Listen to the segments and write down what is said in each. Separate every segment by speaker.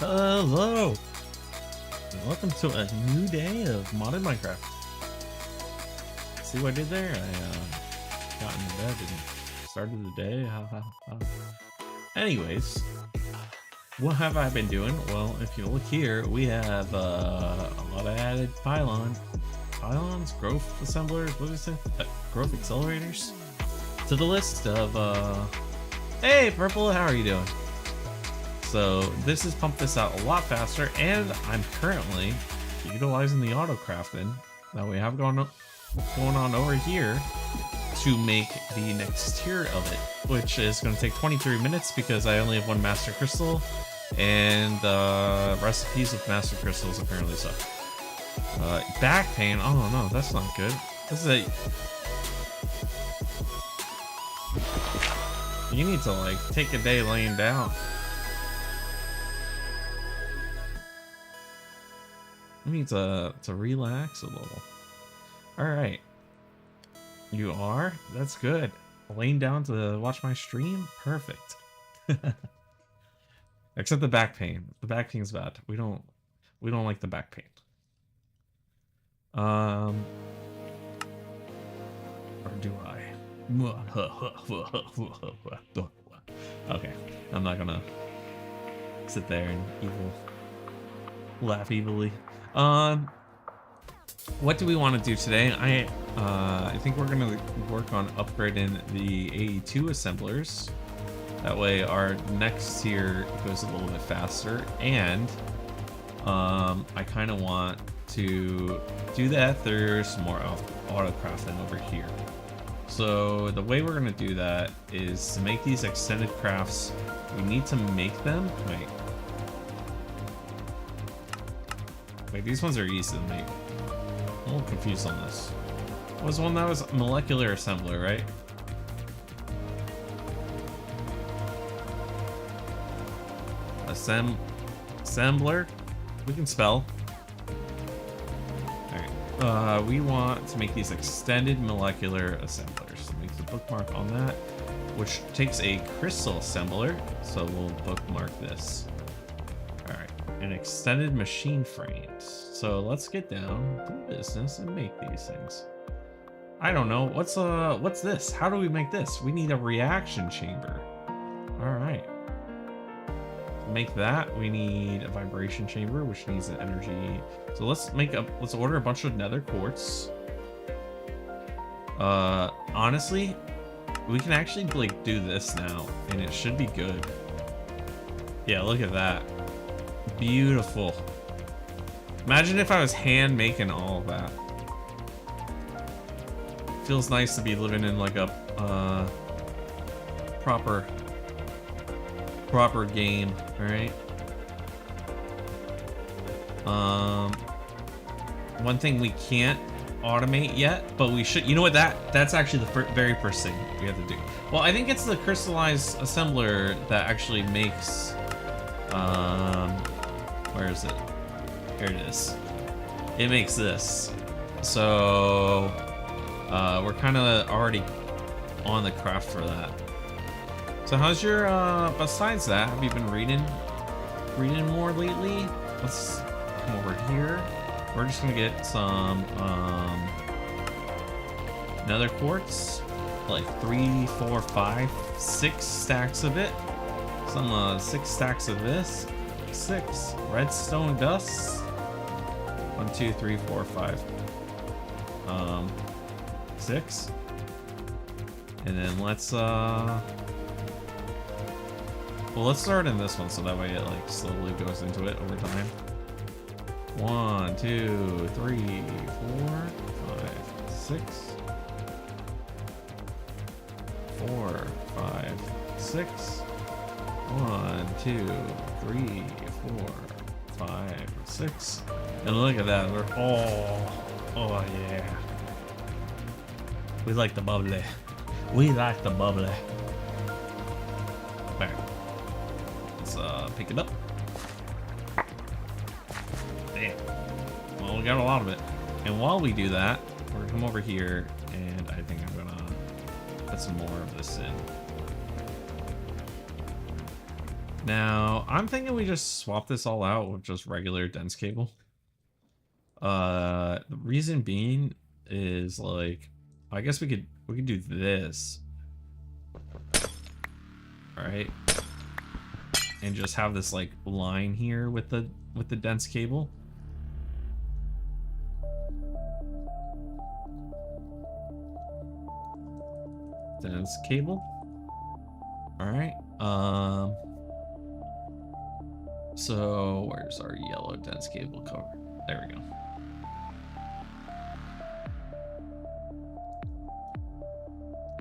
Speaker 1: Hello, and welcome to a new day of modded Minecraft. See what I did there? I got into bed and started the day. Ha, ha, ha. Anyways, what have I been doing? Well, if you look here, we have a lot of added pylons, growth assemblers, what is it? Growth accelerators to the list of, hey, Purple, how are you doing? So this has pumped this out a lot faster, and I'm currently utilizing the autocrafting that we have going on over here to make the next tier of it, which is going to take 23 minutes because I only have one master crystal, and recipes with master crystals apparently suck. Back pain, oh no, that's not good. This is a... You need to like take a day laying down. You need to relax a little. Alright. You are? That's good. Laying down to watch my stream? Perfect. Except the back pain. The back pain's bad. We don't like the back pain. Or do I? Okay. I'm not gonna sit there and laugh evilly. What do we want to do today? I think we're gonna work on upgrading the AE2 assemblers. That way our next tier goes a little bit faster, and I kind of want to do that through some more autocrafting over here. So the way we're gonna do that is to make these extended crafts. We need to make them. Wait, these ones are easy to make. I'm a little confused on this. What was the one that was molecular assembler, right? Assembler? We can spell. Alright. We want to make these extended molecular assemblers. Make the bookmark on that, which takes a crystal assembler, so we'll bookmark this. Alright. And extended machine frames. So let's get down to business and make these things. I don't know. What's this? How do we make this? We need a reaction chamber. Alright. To make that, we need a vibration chamber, which needs an energy. So let's order a bunch of nether quartz. Honestly, we can actually like do this now, and it should be good. Yeah, look at that. Beautiful. Imagine if I was hand making all of that. Feels nice to be living in like a proper game, all right? One thing we can't automate yet, but we should. You know what? That's actually the very first thing we have to do. Well, I think it's the crystallized assembler that actually makes. Where is it? Here it is. It makes this. So we're kind of already on the craft for that. So how's your besides that, have you been reading more lately? Let's come over here. We're just gonna get some nether quartz, like 3, 4, 5, 6 stacks of it. Some 6 stacks of this. 6 redstone dust. 1, 2, 3, 4, 5. 6. And then let's let's start in this one so that way it like slowly goes into it over time. 1, 2, 3, 4, 5, 6. 4, 5, 6. 1, 2, 3, 4, 5, 6. And look at that. We're oh yeah. We like the bubbly. We like the bubbly. Alright. Let's pick it up. Damn. Well, we got a lot of it. And while we do that, we're gonna come over here, and I think I'm gonna put some more of this in. Now, I'm thinking we just swap this all out with just regular dense cable. The reason being is like, I guess we could do this. All right. And just have this like line here with the dense cable. Dense cable. All right. So where's our yellow dense cable cover? There we go.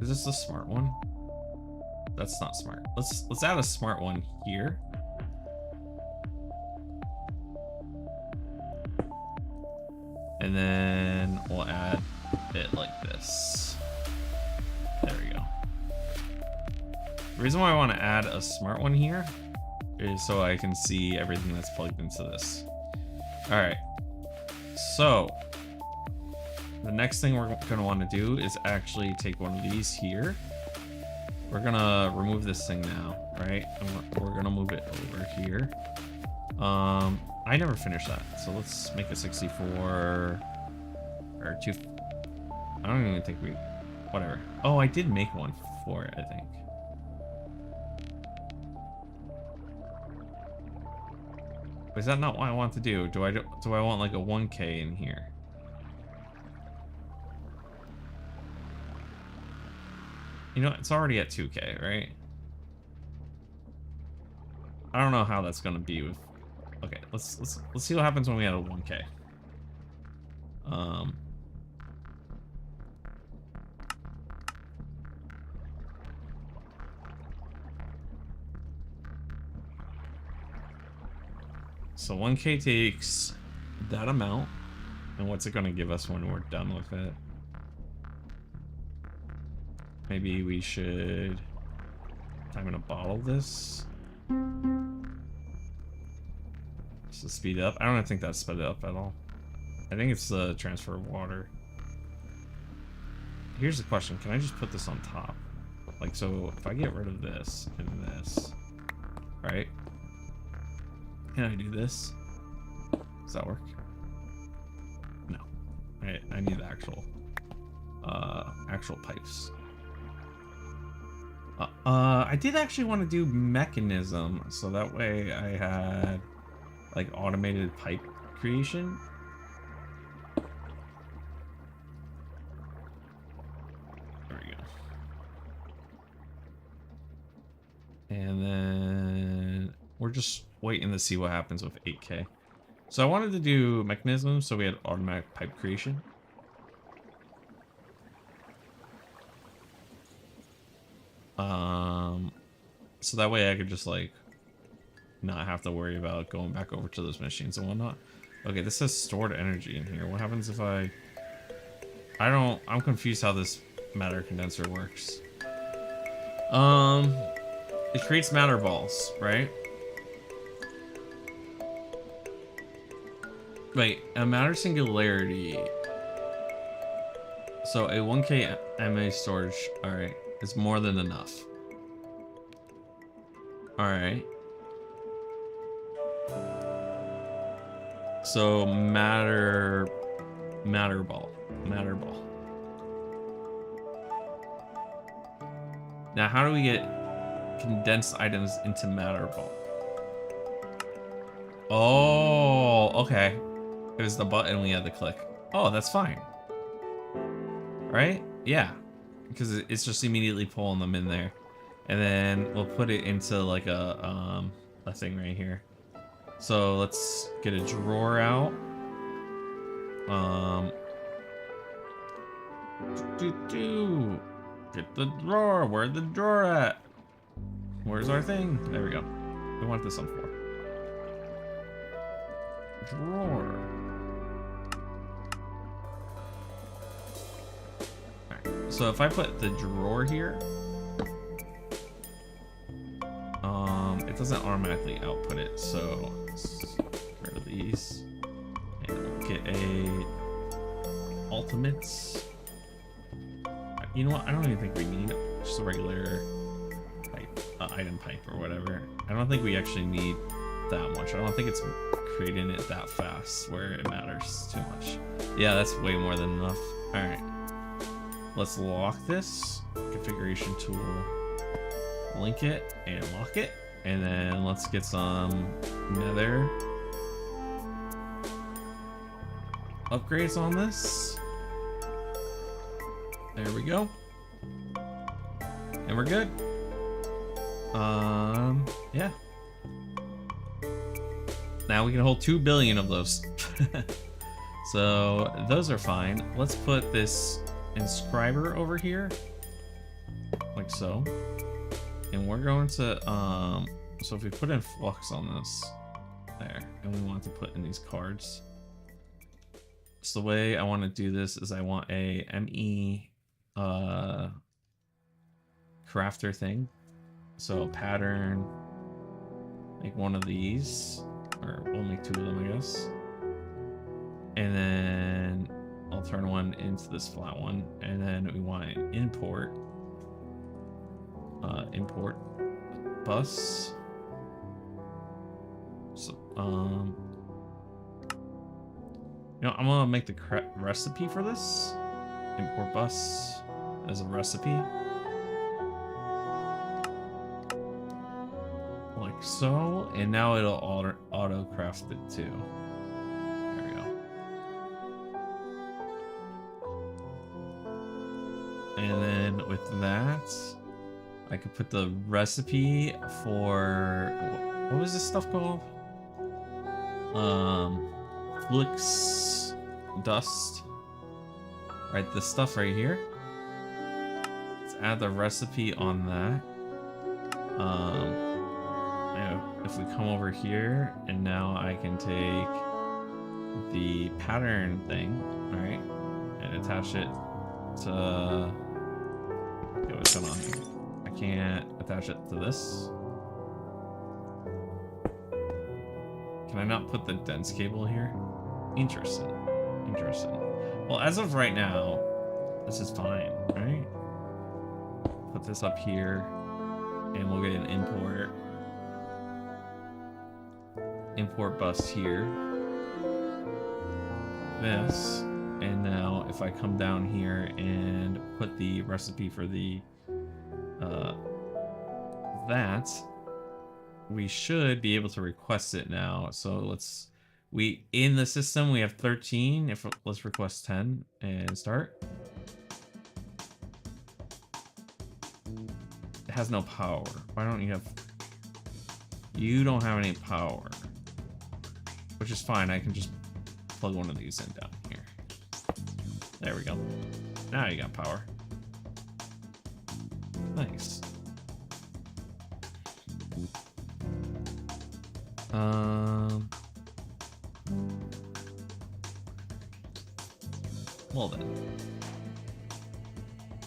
Speaker 1: Is this the smart one? That's not smart. Let's add a smart one here. And then we'll add it like this. There we go. The reason why I want to add a smart one here is so I can see everything that's plugged into this. All right. So the next thing we're gonna want to do is actually take one of these here. We're gonna remove this thing now, right? And we're gonna move it over here. I never finished that, so let's make a 64 or 2. I don't even think we, whatever. Oh, I did make one for it, I think. Is that not what I want to do? Do I want like a 1K in here? You know, it's already at 2K, right? I don't know how that's gonna be with. Okay, let's see what happens when we add a 1K. So 1K takes that amount, and what's it gonna give us when we're done with it? Maybe we should. I'm gonna bottle this. To speed up. I don't think that's sped up at all. I think it's the transfer of water. Here's the question. Can I just put this on top? Like, so if I get rid of this and this, right? Can I do this? Does that work? No. I need the actual pipes. I did actually want to do mechanism, so that way I had like automated pipe creation. There we go. And then we're just waiting to see what happens with 8K. So I wanted to do mechanism, so we had automatic pipe creation. So that way I could just like not have to worry about going back over to those machines and whatnot. Okay, this says stored energy in here. What happens if I'm confused how this matter condenser works. It creates matter balls, right? Wait, a matter singularity. So a 1K MA storage, alright, is more than enough. Alright. So matter ball. Now how do we get condensed items into matter ball? Oh, okay. It was the button we had to click. Oh, that's fine. Right? Yeah. Because it's just immediately pulling them in there. And then we'll put it into like a thing right here. So let's get a drawer out. Get the drawer. Where's the drawer at? Where's our thing? There we go. We want this on 4. Drawer. Alright, so if I put the drawer here, it doesn't automatically output it, so let's get rid of these. And we'll get a ultimates. You know what? I don't even think we need just a regular pipe. item pipe or whatever. I don't think we actually need that much. I don't think it's creating it that fast where it matters too much. Yeah, that's way more than enough. All right, let's lock this configuration tool, link it and lock it, and then let's get some nether upgrades on this. There we go. And we're good. Yeah. Now we can hold 2 billion of those. So those are fine. Let's put this inscriber over here, like so. And we're going to, so if we put in flux on this, there, and we want to put in these cards. So the way I want to do this is I want a ME crafter thing. So pattern, make one of these, or we'll make 2 of them, I guess. And then I'll turn one into this flat one, and then we want an import, import bus. So, you know, I'm gonna make the recipe for this. Import bus as a recipe. Like so, and now it'll auto craft it too. There we go. And then with that, I could put the recipe for, what was this stuff called? Flix dust. Right, this stuff right here. Let's add the recipe on that. If we come over here, and now I can take the pattern thing, right, and attach it to, okay, what's going on here? I can't attach it to this. Can I not put the dense cable here? Interesting. Interesting. Well, as of right now, this is fine, right? Put this up here, and we'll get an import bus here. This, and now if I come down here and put the recipe for the that, we should be able to request it now. So let's, in the system we have 13. Let's request 10 and start. It has no power. Why don't you have? You don't have any power, which is fine. I can just plug one of these in down here. There we go. Now you got power. Nice. Well then.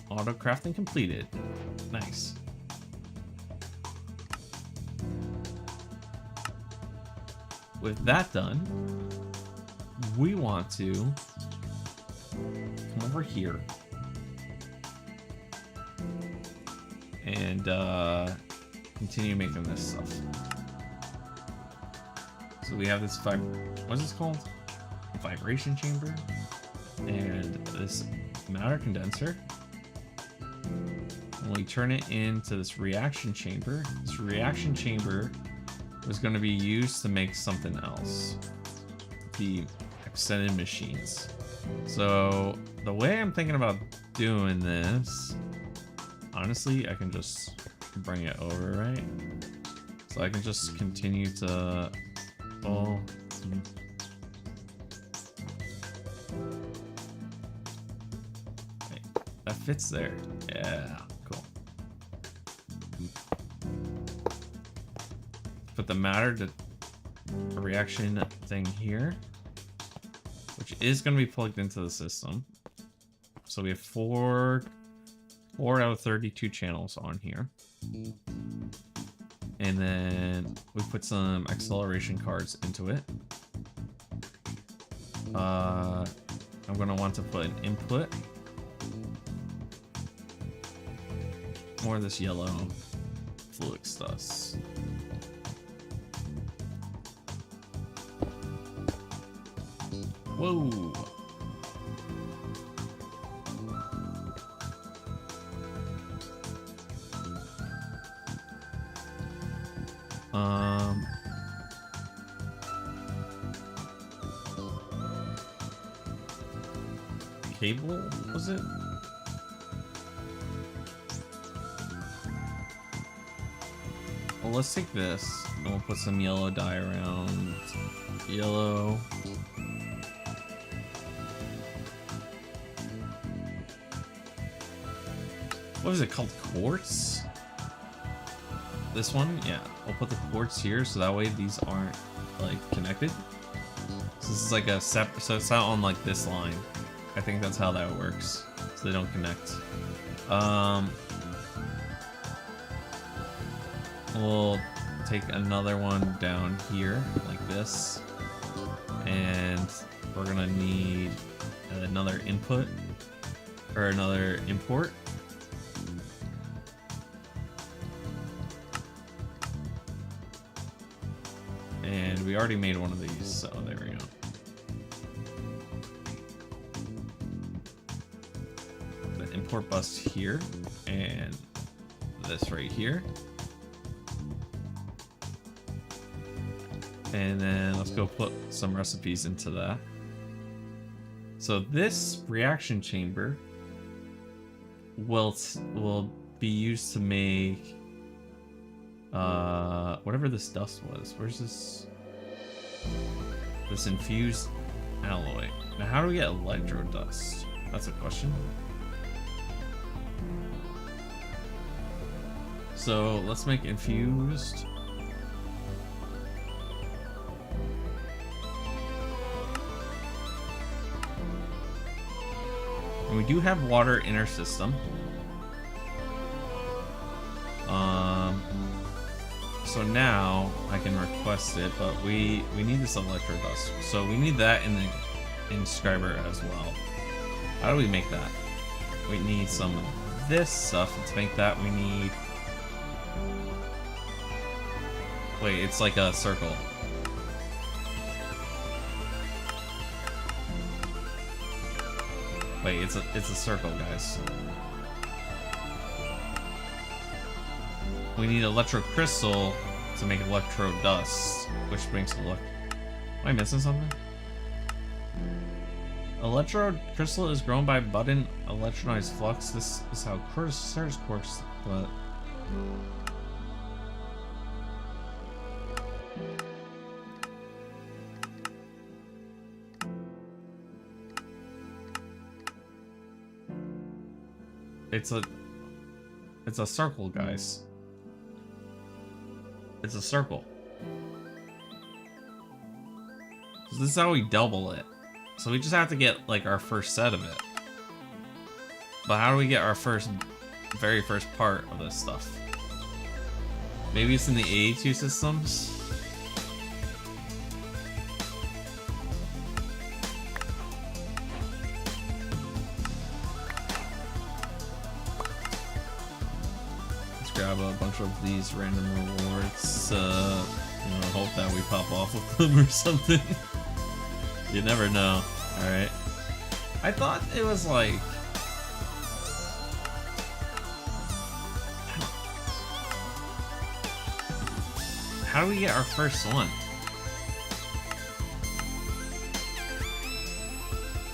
Speaker 1: Auto crafting completed. Nice. With that done, we want to come over here and continue making this stuff. So we have this what's this called? Vibration chamber, and this matter condenser. And we turn it into this reaction chamber. This reaction chamber was going to be used to make something else, the extended machines. So the way I'm thinking about doing this, honestly, I can just bring it over, right? So I can just continue to, oh, that fits there. Yeah, cool. Put the matter to a reaction thing here, which is going to be plugged into the system. So we have 4 out of 32 channels on here. And then we put some acceleration cards into it. I'm going to want to put an input. More of this yellow Fluix dust. Whoa. Cable, was it? Well, let's take this and we'll put some yellow dye around. Yellow. What is it called? Quartz? This one? Yeah. We'll put the quartz here so that way these aren't like connected. So this is like a separate, so it's not on like this line. I think that's how that works. So they don't connect. We'll take another one down here like this. And we're gonna need another input or another import. And we already made one of these, so there we go. The import bus here, and this right here. And then let's go put some recipes into that. So this reaction chamber will be used to make whatever this dust was. Where's this? This infused alloy. Now how do we get electro dust? That's a question. So let's make infused. And we do have water in our system. So now I can request it, but we need this electro dust. So we need that in the inscriber as well. How do we make that? We need some of this stuff. To make that we need... Wait, it's like a circle. Wait, it's a circle, guys. We need electro crystal to make electro dust, which brings Am I missing something? Electro crystal is grown by button electronized flux. This is how Curtis works, but it's a circle, guys. It's a circle. So this is how we double it. So we just have to get like our first set of it. But how do we get our very first part of this stuff? Maybe it's in the AE2 systems? Grab a bunch of these random rewards, hope that we pop off with them or something. You never know. Alright. I thought it was like... How do we get our first one?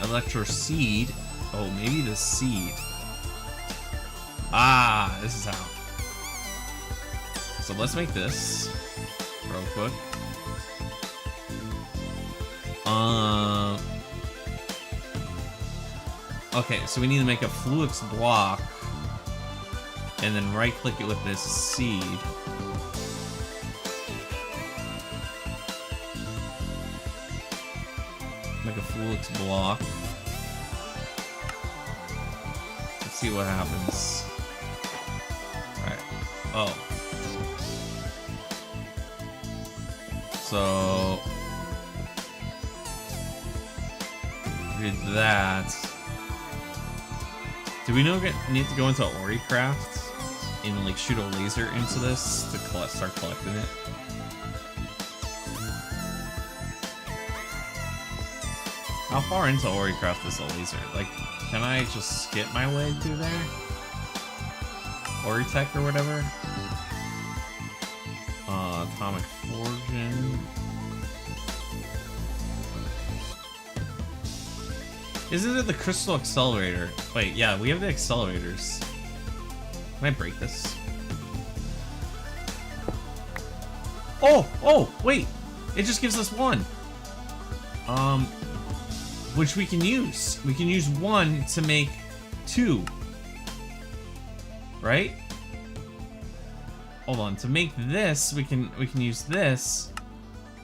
Speaker 1: Electro seed. Oh, maybe the seed. Ah, this is how. So let's make this real quick. Okay, so we need to make a Fluix block and then right click it with this seed. Make a Fluix block. Let's see what happens. Alright. Oh. So do that. Do we need to go into AureCraft? and like shoot a laser into this to start collecting it. How far into Oricraft is a laser? Like, can I just skip my way through there? Oritech or whatever? Atomic Forging. Isn't it the Crystal Accelerator? Wait, yeah, we have the accelerators. Can I break this? Oh, wait! It just gives us one. Which we can use. We can use one to make two. Right? Hold on. To make this, we can use this,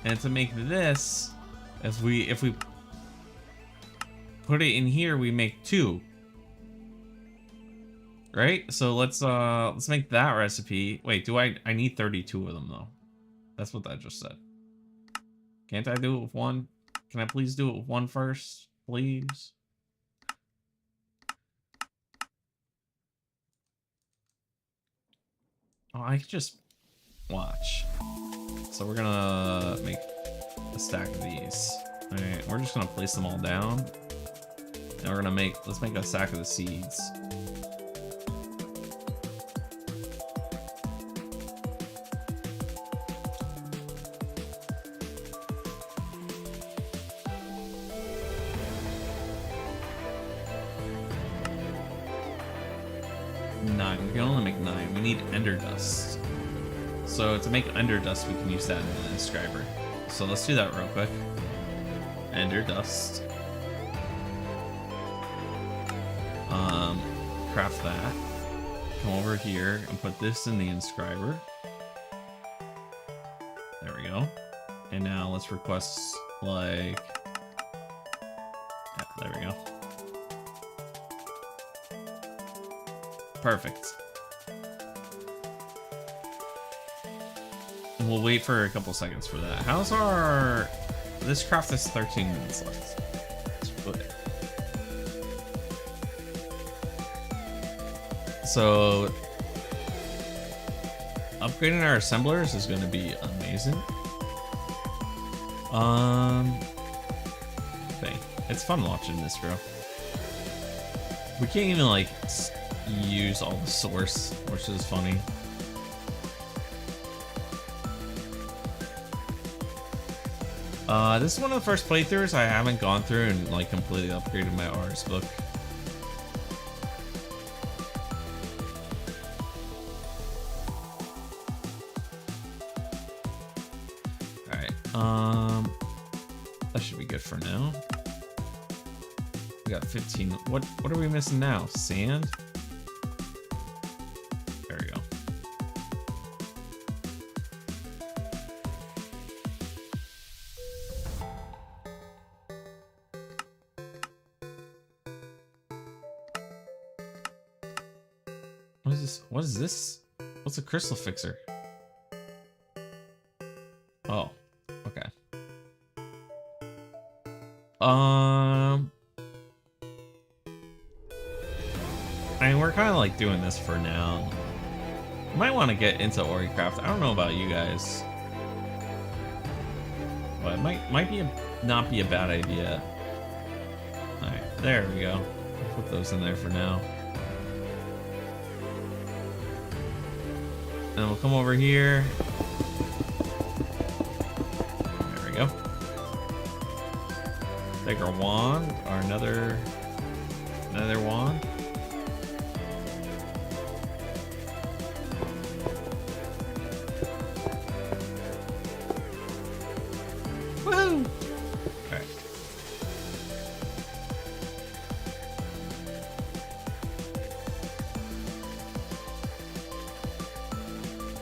Speaker 1: and to make this, if we put it in here, we make two. Right? So let's make that recipe. Wait, I need 32 of them though. That's what that just said. Can't I do it with one? Can I please do it with one first, please? Oh, I could just watch. So we're gonna make a stack of these. All right, we're just gonna place them all down, and we're gonna let's make a stack of the seeds. We can only make 9. We need ender dust. So to make ender dust, we can use that in the inscriber. So let's do that real quick. Ender dust. Craft that. Come over here and put this in the inscriber. There we go. And now let's request like... Yeah, there we go. Perfect. And we'll wait for a couple seconds for that. How's our... This craft is 13 minutes left. Let's put it. So... upgrading our assemblers is going to be amazing. Okay. It's fun watching this grow. We can't even, like... use all the source, which is funny. This is one of the first playthroughs I haven't gone through and like completely upgraded my artist book. Alright, that should be good for now. We got 15. What are we missing now? Sand? There we go. What is this? What is this? What's a crystal fixer? Oh, okay. I mean, we're kind of like doing this for now. Might want to get into Oricraft. I don't know about you guys, but it might be not be a bad idea. All right, there we go. Put those in there for now. And we'll come over here. There we go. Take our wand, or another wand. Woo! Alright.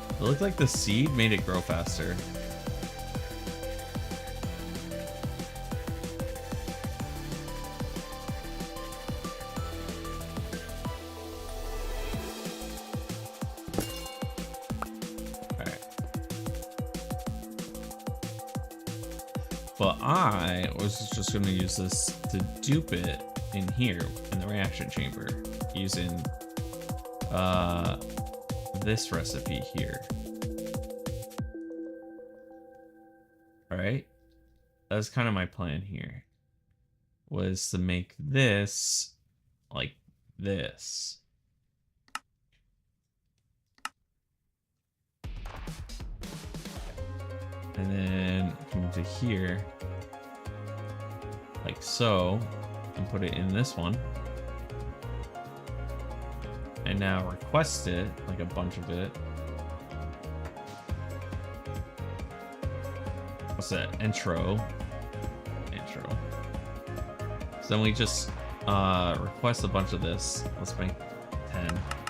Speaker 1: It looked like the seed made it grow faster. But I was just going to use this to dupe it in here in the reaction chamber using this recipe here. All right, that's kind of my plan here, was to make this like this. And then come to here, like so, and put it in this one. And now request it, like a bunch of it. What's that? Intro. So then we just request a bunch of this. Let's make 10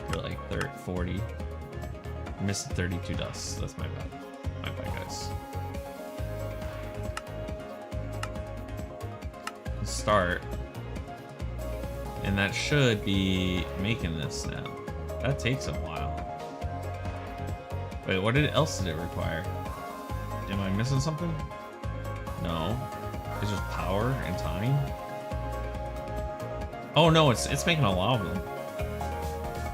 Speaker 1: for like 30, 40. Missed 32 dust. That's my bad. My bad, guys. Start. And that should be making this now. That takes a while. Wait, what else did it require? Am I missing something? No. It's just power and time? Oh no, it's making a lot of them.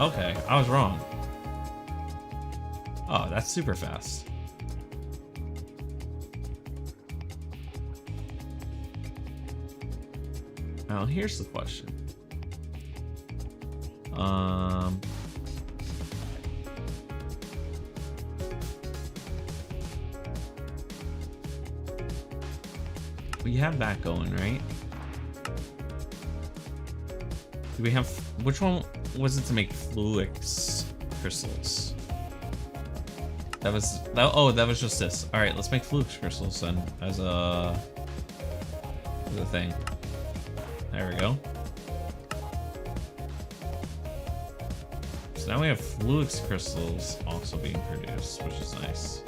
Speaker 1: Okay, I was wrong. Oh, that's super fast. Now here's the question. We have that going, right? Do we have, which one was it to make Fluix crystals? That was, oh, that was just this. All right, let's make Fluix crystals then as a thing. There we go. So now we have Fluix crystals also being produced, which is nice.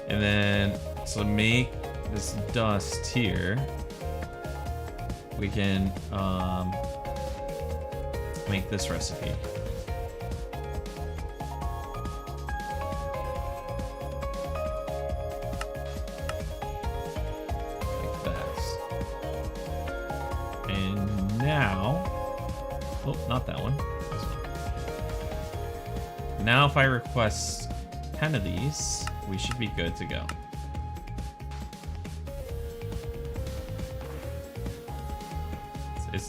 Speaker 1: And then, so make this dust here, we can make this recipe. Like that. And now, oh, not that one. This one. Now if I request 10 of these, we should be good to go.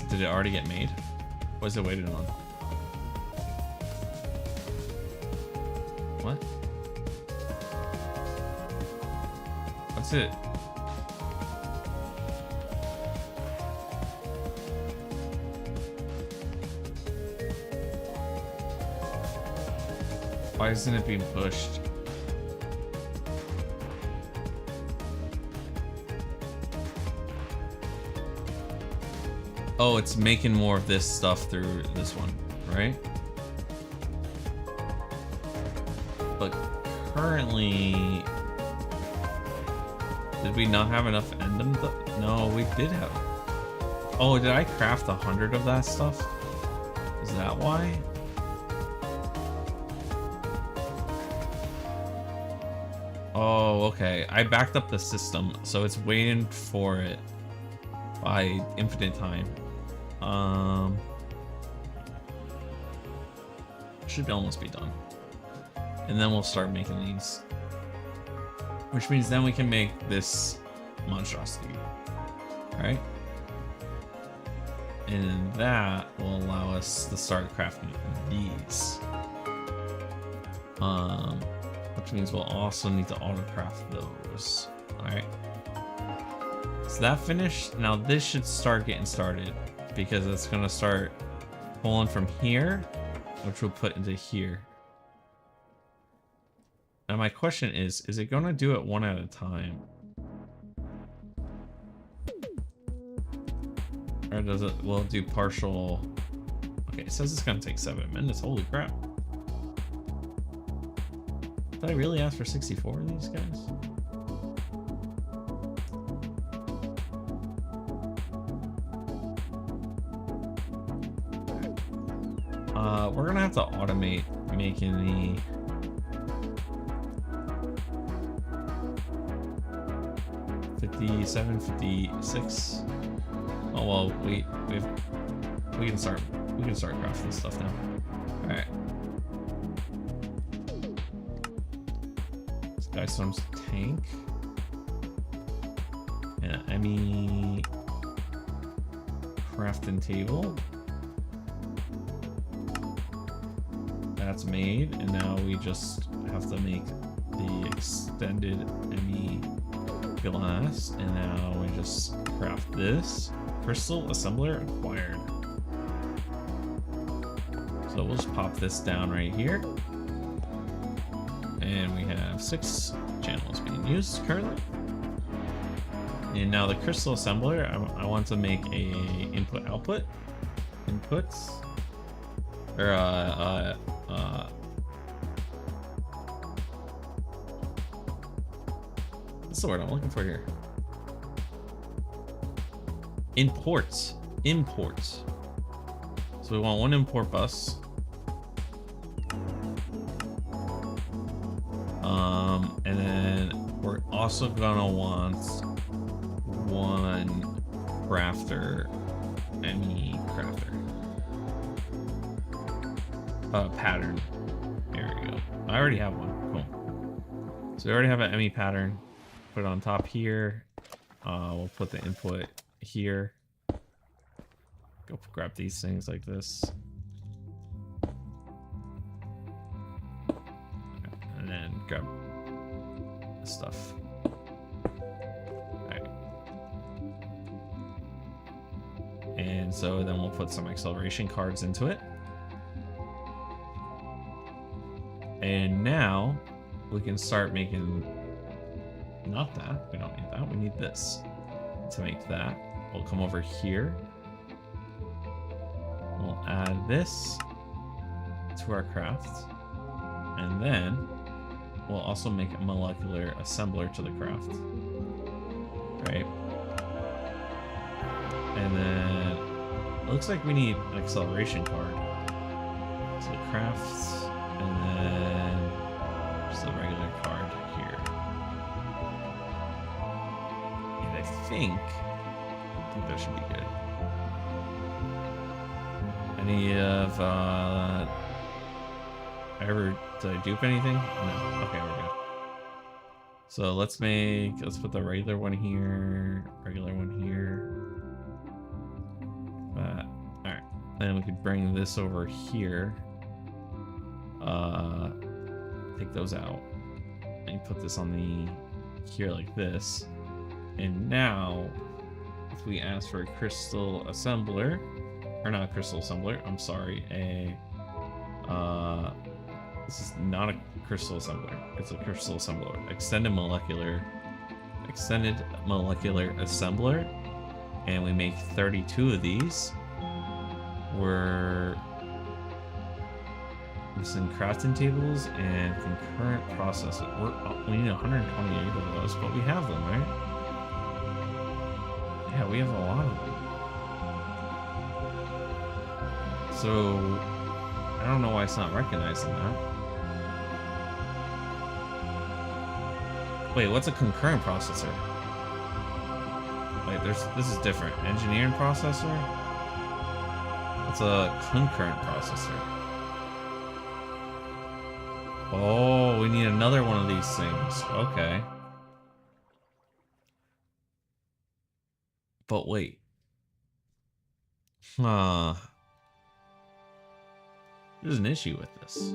Speaker 1: Did it already get made? What is it waiting on? What? What's it? Why isn't it being pushed? Oh, it's making more of this stuff through this one, right? But currently, did we not have enough endem? No, we did have. Oh, did I craft 100 of that stuff? Is that why? Oh, okay. I backed up the system, so it's waiting for it by infinite time. Should almost be done. And then we'll start making these. Which means then we can make this monstrosity. Alright? And that will allow us to start crafting these. Which means we'll also need to auto-craft those. Alright. So that finished. Now this should start getting started, because it's gonna start pulling from here, which we'll put into here. Now my question is it gonna do it one at a time? Or does it, will it do partial? Okay, it says it's gonna take 7 minutes, holy crap. Did I really ask for 64 of these guys? We're gonna have to automate making the $57, $56. Oh well, we can start We can start crafting stuff now. Alright. This guy storms tank. And Emmy crafting table. That's made, and now we just have to make the extended Emmy glass, and now we just craft this. Crystal assembler acquired. So we'll just pop this down right here. And we have 6 channels being used currently. And now the crystal assembler, I want to make a input-output. Inputs. Or, what's the word I'm looking for here? Imports. Imports. So we want one import bus. And then we're also gonna want one crafter, any crafter. Pattern. There we go. I already have one. Cool. So we already have an ME pattern. Put it on top here. We'll put the input here. Go grab these things like this. And then grab this stuff. Alright. And so then we'll put some acceleration cards into it. And now we can start making, not that, we don't need that, we need this to make that. We'll come over here. We'll add this to our craft. And then we'll also make a molecular assembler to the craft. Right? And then it looks like we need an acceleration card. So crafts. And then just a regular card here. And I think that should be good. Any of did I dupe anything? No. Okay, we're good. So let's put the regular one here, regular one here. Alright. Then we could bring this over here. Take those out and put this on the here like this. And now if we ask for a crystal assembler, or not a crystal assembler, I'm sorry, this is not a crystal assembler, it's a crystal assembler. Extended molecular assembler, and we make 32 of these. We're missing crafting tables and concurrent processor. We need 128 of those, but we have them, right? Yeah, we have a lot of them. So I don't know why it's not recognizing that. Wait, what's a concurrent processor? Wait, this is different. Engineering processor? What's a concurrent processor? Oh, we need another one of these things. Okay. But wait. There's an issue with this.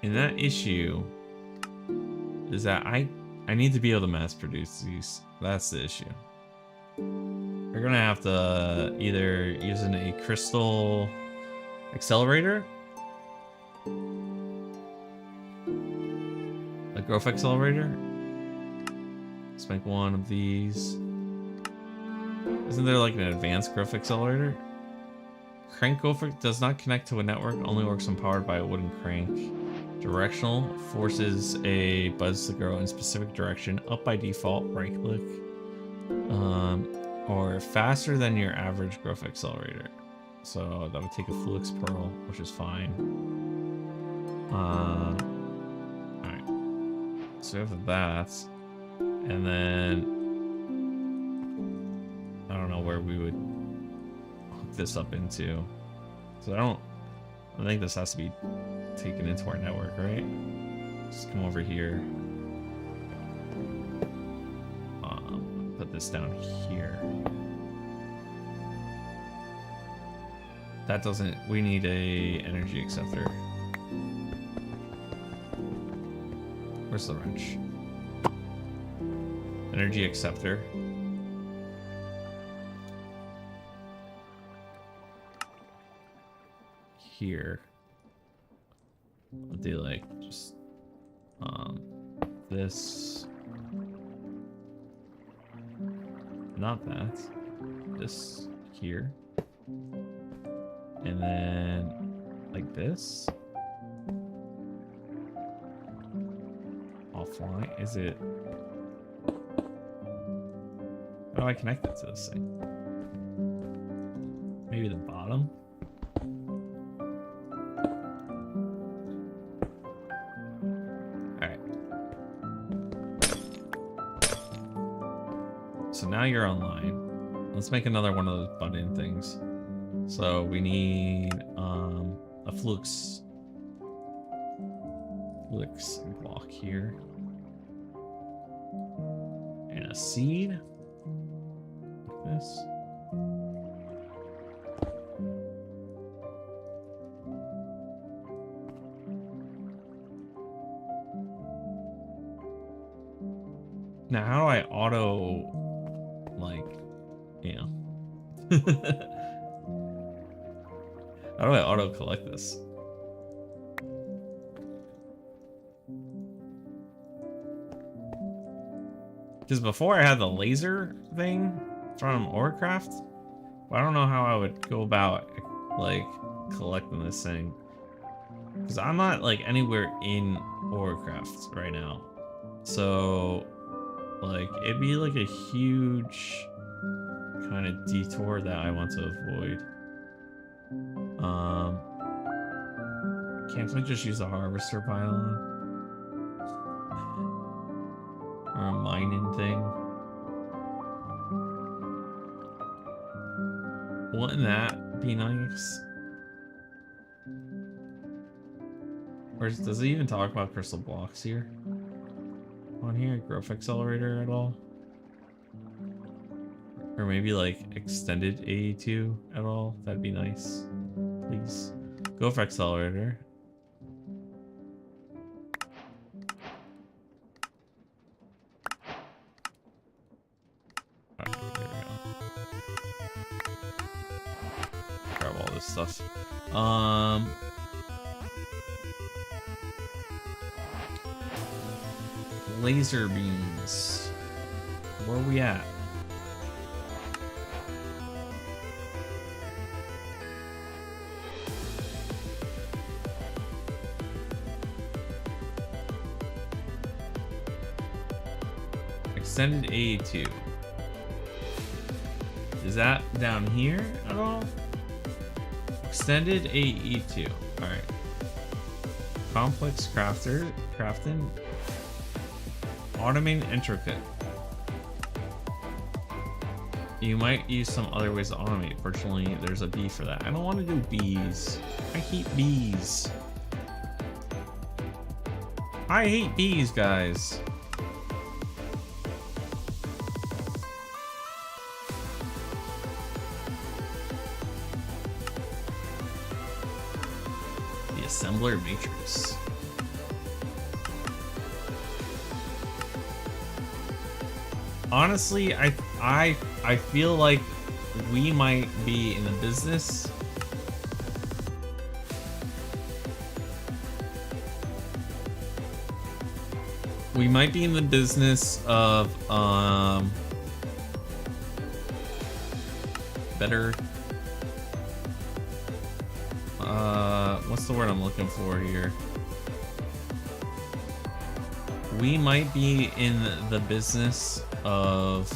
Speaker 1: And that issue is that I need to be able to mass produce these. That's the issue. We're gonna have to either using a crystal accelerator, a growth accelerator. Let's make one of these. Isn't there like an advanced growth accelerator? Crank growth does not connect to a network, only works when powered by a wooden crank. Directional forces a buzz to grow in specific direction, up by default, right click. Or faster than your average growth accelerator. So that would take a Flux Pearl, which is fine. Alright. So we have that. And then where we would hook this up into. So I think this has to be taken into our network, right? Just come over here. Put this down here. That doesn't, we need a energy acceptor. Where's the wrench? Energy acceptor. Here. I'll do like just this. Not that. This here. And then like this. Offline. Is it? How do I connect it to this thing? Maybe the bottom? Alright. So now you're online. Let's make another one of those button things. So we need a flux block here. And a seed. Like this. Now how do I auto, like, you know. How do I auto collect this? Because before I had the laser thing from Autocraft, but I don't know how I would go about like collecting this thing. Because I'm not like anywhere in Autocraft right now. So like it'd be like a huge kind of detour that I want to avoid. Can't we just use a harvester pylon? Or a mining thing? Wouldn't that be nice? Or does it even talk about crystal blocks here? On here, growth accelerator at all? Or maybe like extended AE2 at all? That'd be nice. Please. Growth accelerator. Alright, there we go. Grab all this stuff. Laser beams. Where are we at? Extended AE2. Is that down here at all? Extended AE2. Alright. Complex crafting. Automate intricate. You might use some other ways to automate. Fortunately, there's a bee for that. I don't want to do bees. I hate bees. I hate bees, guys. The assembler matrix. Honestly, I feel like we might be in the business of better what's the word I'm looking for here? We might be in the business of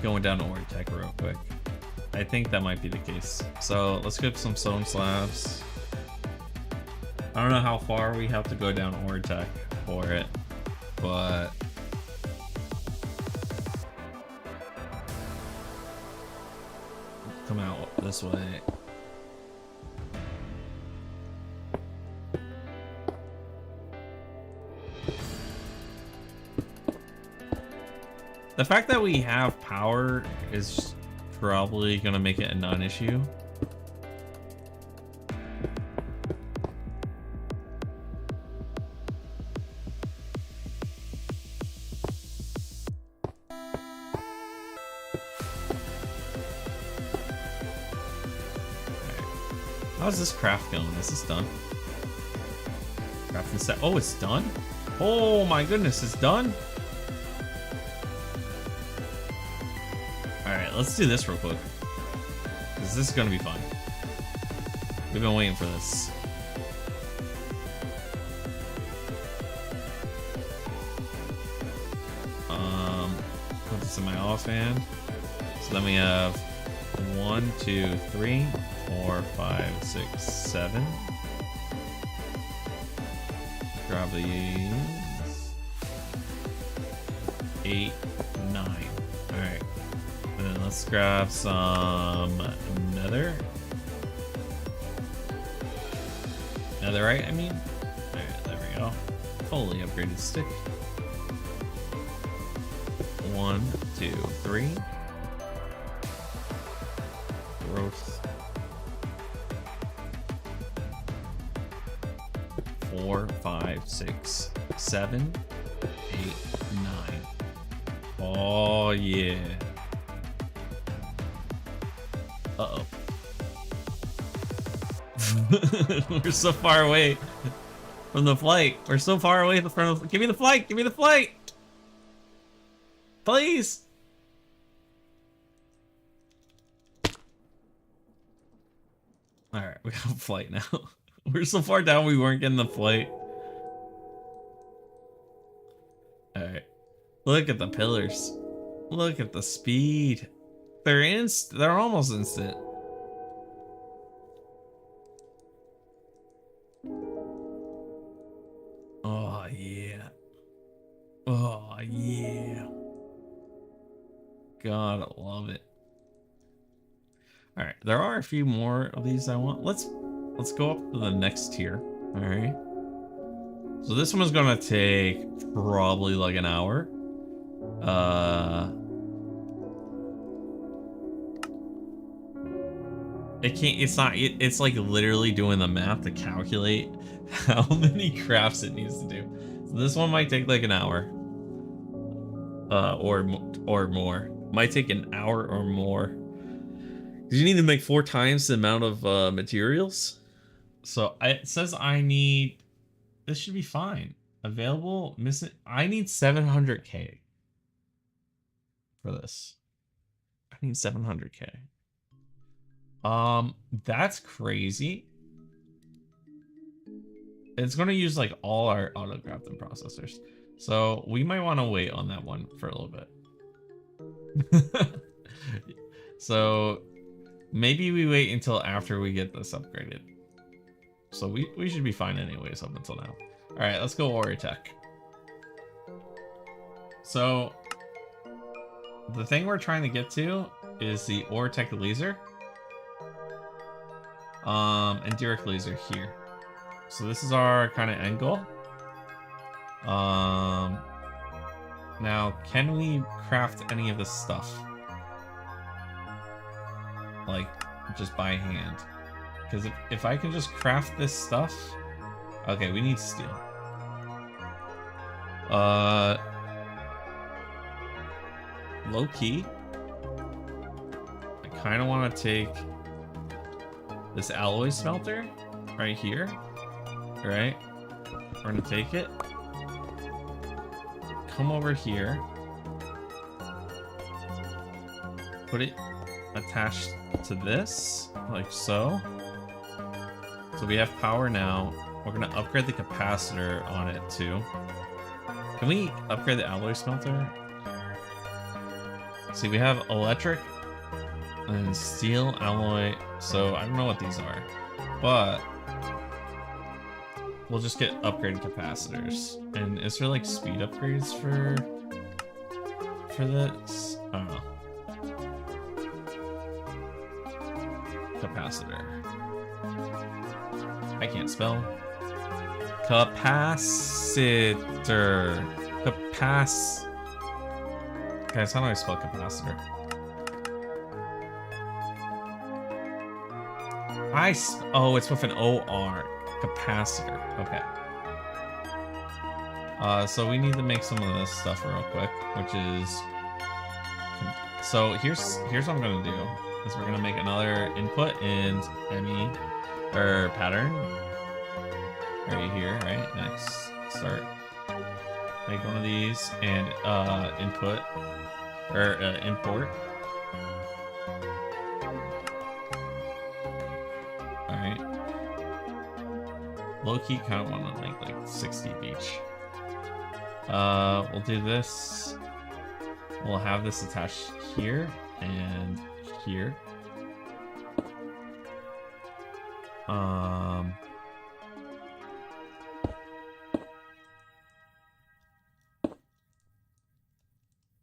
Speaker 1: going down to ore tech real quick. I think that might be the case. So let's get some stone slabs. I don't know how far we have to go down ore tech for it, but come out this way. The fact that we have power is probably gonna make it a non-issue. How's this craft going? Is this done? Crafting set. Oh, it's done? Oh my goodness, it's done? Alright, let's do this real quick. Because this is gonna be fun. We've been waiting for this. Put this in my offhand. So then we have 1, 2, 3, 4, 5, 6, 7. Grab these. 8, 9. Alright. And then let's grab some nether. Netherite, I mean. Alright, there we go. Fully upgraded stick. 1, 2, 3. Growth. 4, 5, 6, 7, 8, 9. Oh yeah. Uh-oh. We're so far away from the flight. We're so far away from the... Give me the flight! Give me the flight! Please! Alright, we got a flight now. We're so far down we weren't getting the flight. Alright. Look at the pillars. Look at the speed. They're almost instant. Oh yeah. Oh yeah. God, I love it. All right, there are a few more of these I want. Let's go up to the next tier. All right. So this one is gonna take probably like an hour. It's like literally doing the math to calculate how many crafts it needs to do. So this one might take like an hour. Or more. Might take an hour or more. Because you need to make 4 times the amount of materials. So it says I need... This should be fine. Available, missing... I need 700k for this. I need 700k. That's crazy. It's going to use like all our autocrafting processors. So we might want to wait on that one for a little bit. So maybe we wait until after we get this upgraded. So we should be fine anyways up until now. All right, let's go Warrior Tech. So the thing we're trying to get to is the Ore Tech laser. And Direct laser here. So this is our kind of end goal. Now, can we craft any of this stuff? Like, just by hand? Because if I can just craft this stuff... Okay, we need steel. Low key. I kind of want to take this alloy smelter right here. Right? We're going to take it. Come over here. Put it attached to this, like so. So we have power now. We're gonna upgrade the capacitor on it too. Can we upgrade the alloy smelter? See, we have electric and steel alloy. So I don't know what these are, but we'll just get upgraded capacitors. And is there like speed upgrades for this? I don't know. capacitor. I can't spell. Capacitor. Guys, how do I spell capacitor? Oh, it's with an O-R. Capacitor. Okay. So we need to make some of this stuff real quick, which is... So here's what I'm gonna do. Is we're gonna make another input in ME, or pattern. Right here, right? Next, start. Make one of these, and input, or import. Alright. Low-key kind of want to make like 60 of each. We'll do this. We'll have this attached here and here.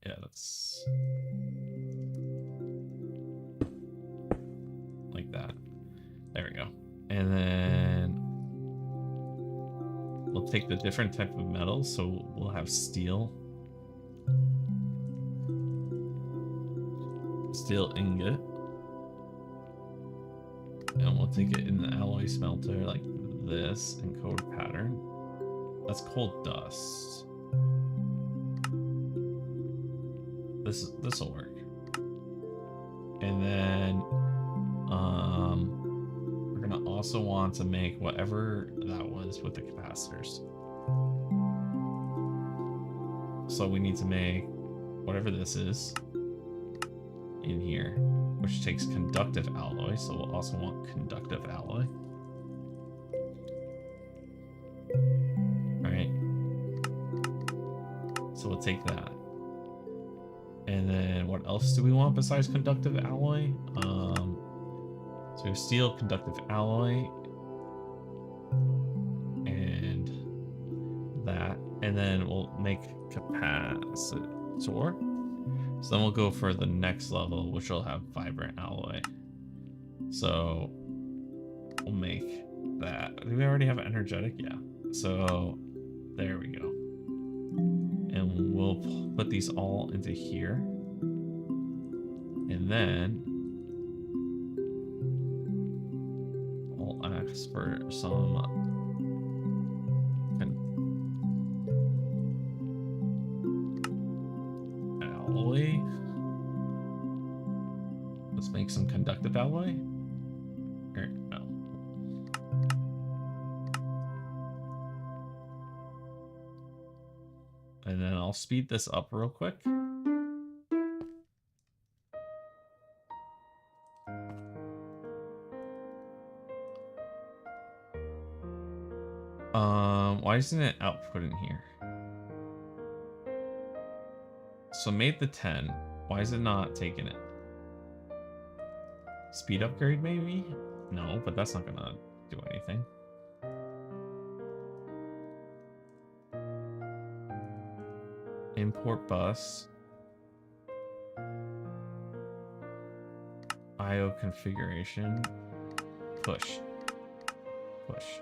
Speaker 1: Yeah, that's like that. There we go. And then we'll take the different type of metals. So we'll have steel. Steel ingot. And we'll take it in the alloy smelter like this and code pattern. That's cold dust. This will work. And then we're gonna also want to make whatever that was with the capacitors. So we need to make whatever this is in here, which takes conductive alloy, so we'll also want conductive alloy. Alright. So we'll take that. And then what else do we want besides conductive alloy? So we have steel, conductive alloy, and that. And then we'll make capacitor. So then we'll go for the next level, which will have vibrant alloy. So we'll make that. Do we already have energetic? Yeah. So there we go. And we'll put these all into here. And then I'll ask for some alloy. Let's make some conductive alloy. Or, no. And then I'll speed this up real quick. Why isn't it output in here? So made the 10. Why is it not taking it? Speed upgrade maybe? No, but that's not gonna do anything. Import bus. IO configuration. Push. Push.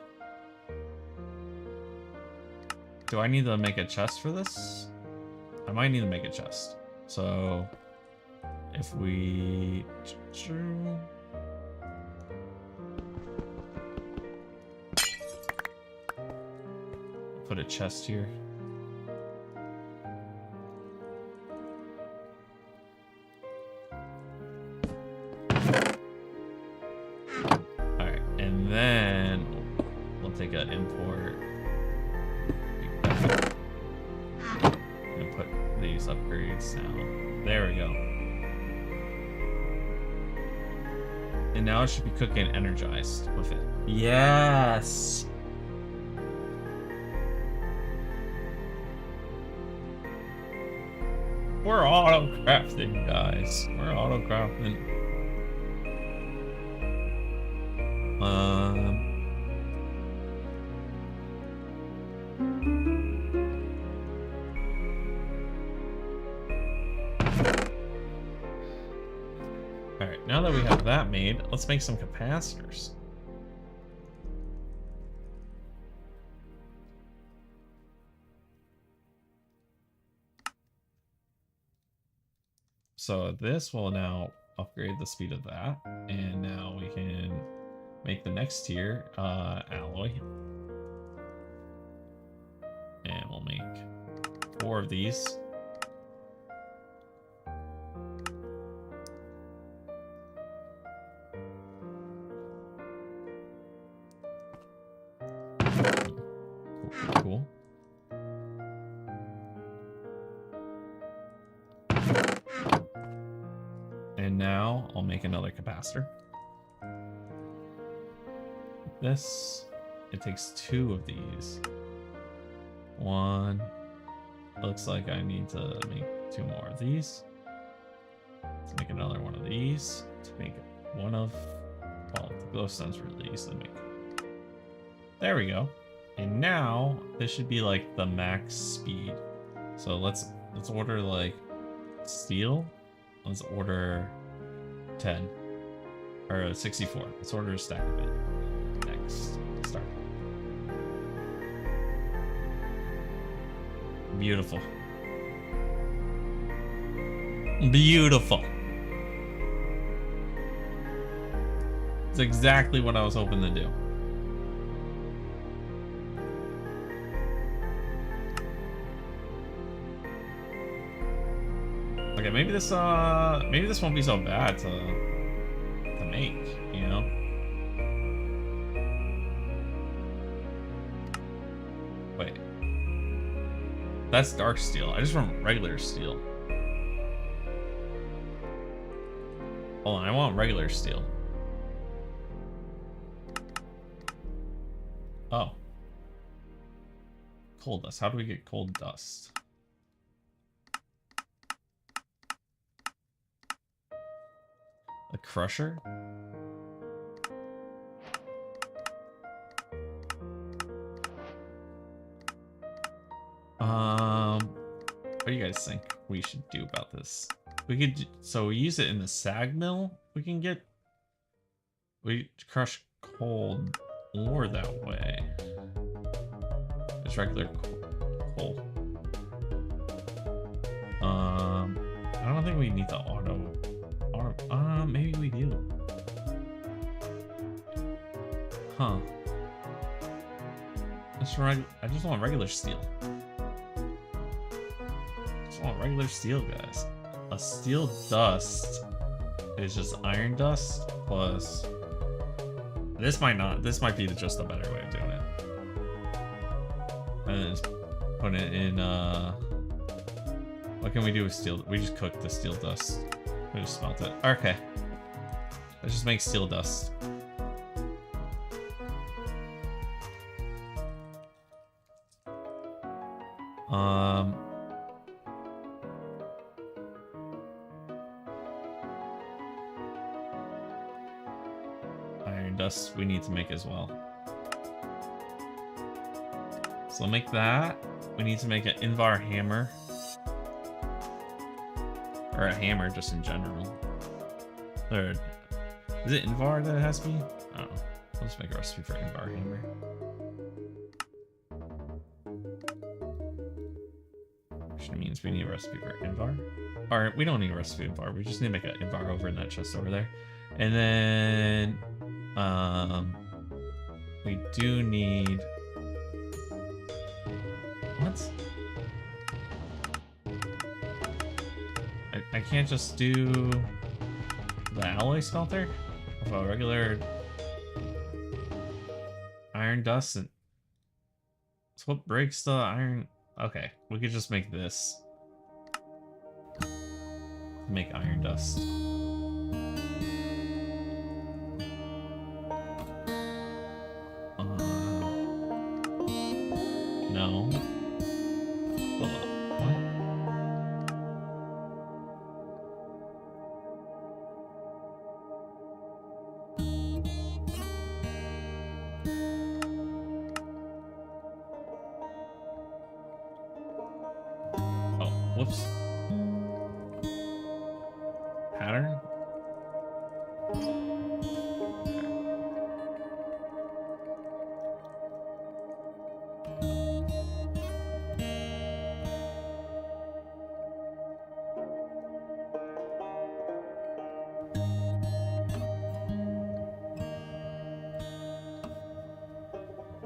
Speaker 1: Do I need to make a chest for this? I might need to make a chest. So if we put a chest here. Alright, and then we'll take an import. And put these upgrades down. There we go. And now it should be cooking energized with it. Yes! We're auto-crafting, guys. We're auto-crafting. Alright, now now that we have that made, let's make some capacitors. So this will now upgrade the speed of that, and now we can make the next tier alloy, and we'll make 4 of these. Cool. And now I'll make another capacitor. This, it takes 2 of these. 1. Looks like I need to make 2 more of these. Let's make another one of these to make one of, well, the glowstone's really easy to make. There we go. And now this should be like the max speed. So let's order like steel. Let's order 10 or 64. Let's order a stack of it. Next, start. Beautiful. Beautiful. It's exactly what I was hoping to do. Okay, maybe this won't be so bad to make, you know? Wait. That's dark steel. I just want regular steel. Hold on, I want regular steel. Oh. Coal dust. How do we get coal dust? A crusher? What do you guys think we should do about this? We could, so we use it in the sag mill. We crush coal ore that way. It's regular coal. I don't think we need the auto. Maybe we do. Huh. I just want regular steel. Just want regular steel, guys. A steel dust is just iron dust plus. This might be just a better way of doing it. And then just put it in. What can we do with steel? We just cook the steel dust. We just smelt it. Okay. Let's just make steel dust. Iron dust we need to make as well. So I'll make that. We need to make an Invar hammer. Or a hammer, just in general. Or, is it Invar that it has to be? I don't know. I'll just make a recipe for Invar hammer. Which means we need a recipe for Invar. Or, we don't need a recipe for Invar. We just need to make an Invar over in that chest over there. And then, we do need... What? I can't just do the alloy smelter of a regular iron dust, and it's what breaks the iron. Okay, we could just make this to make iron dust. No. Hold up. Whoops. Pattern?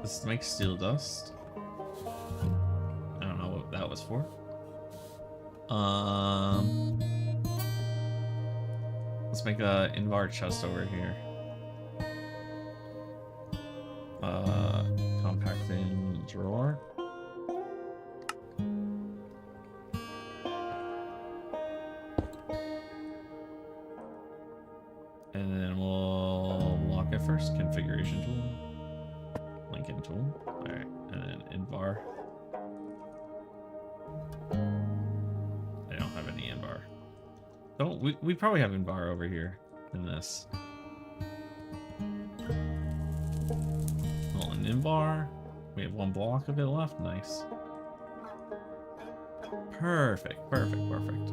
Speaker 1: This is to make steel dust. I don't know what that was for. Let's make a Invar chest over here. Compacting drawer. And then we'll lock it first. Configuration tool. Lincoln tool. Alright, and then Invar. I don't have any Invar. Don't we probably have Invar over here in this. Well, an Invar. We have one block of it left. Nice. Perfect, perfect, perfect.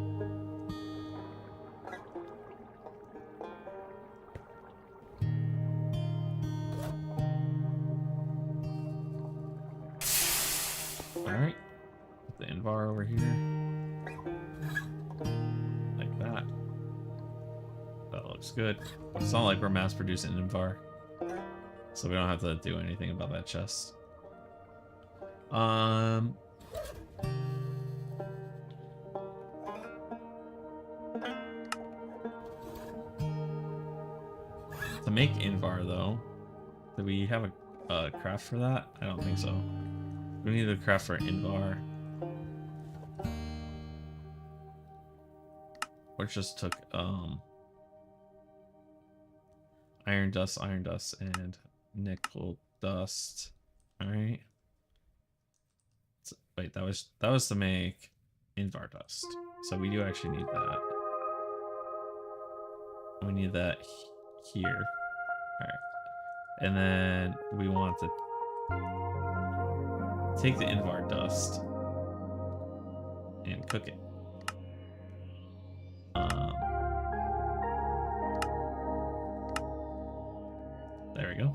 Speaker 1: Alright. Put the Invar over here. Like that. That looks good. It's not like we're mass producing Invar. So we don't have to do anything about that chest. To make Invar though, do we have a craft for that? I don't think so. We need a craft for Invar. Which just took iron dust, and nickel dust. Alright. So, wait, that was to make Invar dust. So we do actually need that. We need that here. Alright. And then we want to take the Invar dust and cook it. There we go.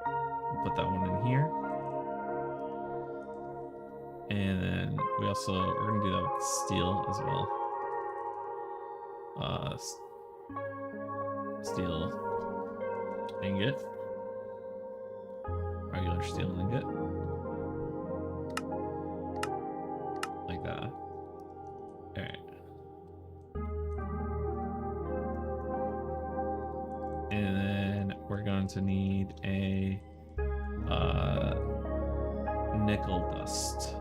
Speaker 1: We'll put that one in here. And then we're gonna do that with steel as well. Steel ingot. Regular steel ingot. Like that. Alright. And then we're going to need a nickel dust.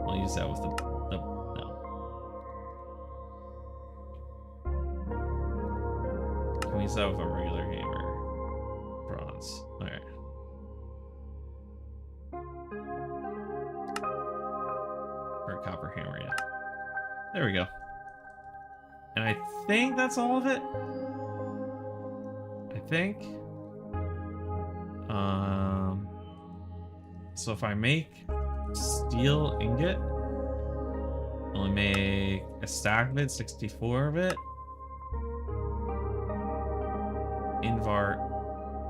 Speaker 1: We'll use that with the no. Can we use that with a regular hammer? Bronze. Alright. Or a copper hammer, yeah. There we go. And I think that's all of it. I think. So if I make steel ingot, only make a stack of it, 64 of it. Invar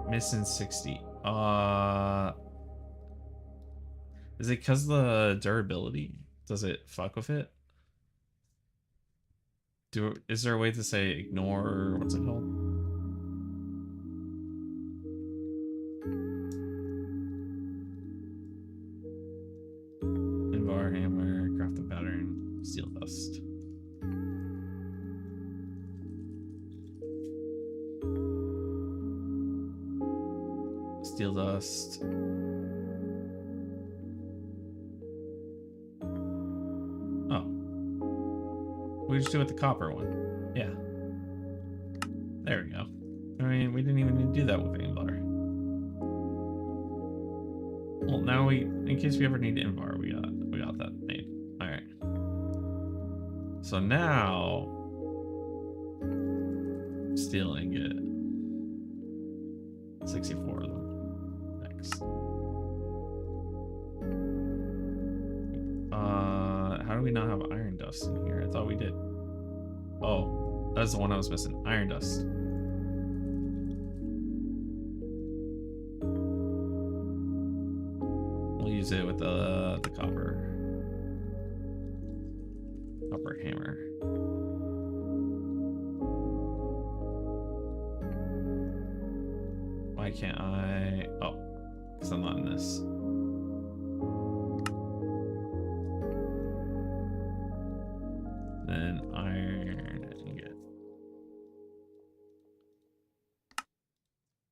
Speaker 1: missing 60. Is it because the durability? Does it fuck with it? Is there a way to say ignore, what's it called? Invar, hammer, crafting pattern, steel dust. Steel dust. We just do it with the copper one. Yeah. There we go. I mean, we didn't even need to do that with Invar. Well, now in case we ever need Invar, we got that made. All right. So now, steel ingot. 64 of them. Next. do we not have iron dust in here? I thought we did. Oh, that's the one I was missing. Iron dust. We'll use it with the copper hammer. Why can't I? Oh, because I'm not in this. Then iron ingot.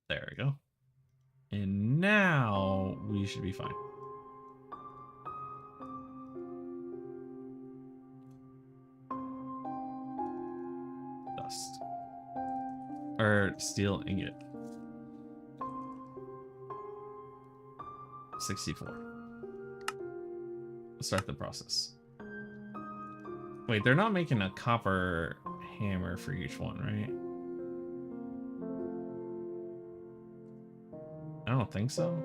Speaker 1: There we go. And now we should be fine. Dust. Or steel ingot. 64. Let's start the process. Wait, they're not making a copper hammer for each one, right? I don't think so.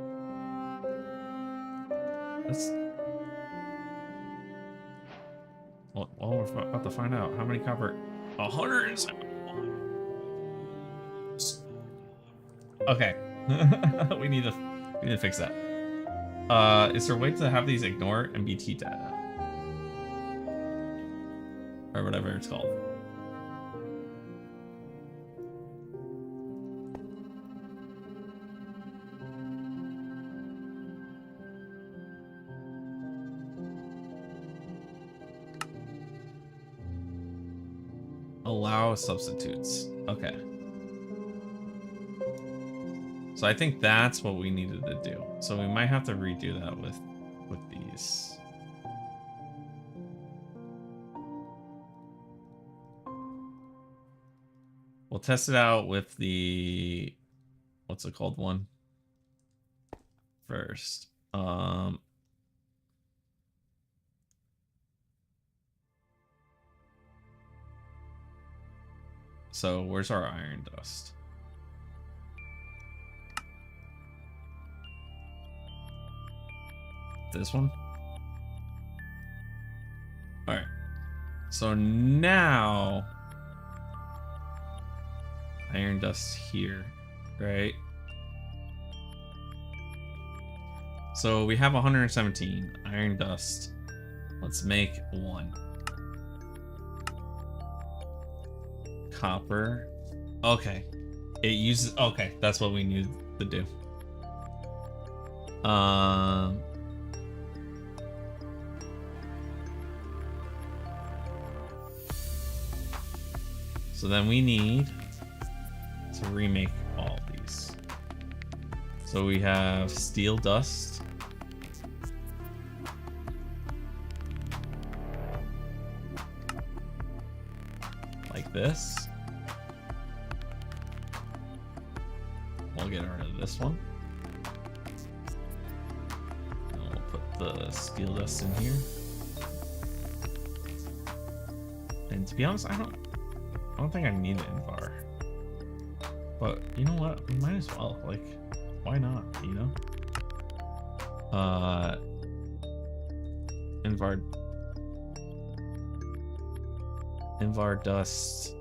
Speaker 1: That's... Well, we're about to find out. How many copper? 171. Okay. we need to fix that. Is there a way to have these ignore MBT data? Or whatever it's called. Allow substitutes. Okay. So I think that's what we needed to do. So we might have to redo that with these. We'll test it out with the, what's it called one? First. So where's our iron dust? This one? All right. So now iron dust here, right? So we have 117 iron dust. Let's make one. Copper. Okay. It uses, okay, that's what we need to do. So then we need to remake all these. So we have steel dust. Like this. We'll get rid of this one. And we'll put the steel dust in here. And to be honest, I don't think I need an invar. But you know what? We might as well. Like, why not? You know? Invar dust.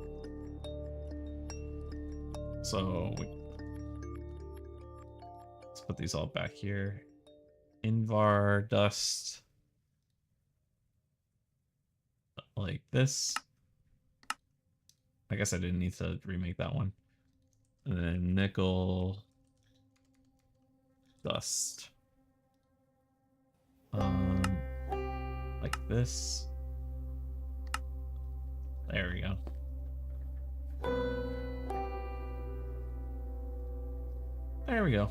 Speaker 1: So let's put these all back here. Invar dust. Like this. I guess I didn't need to remake that one. And then nickel dust. Like this. There we go. There we go.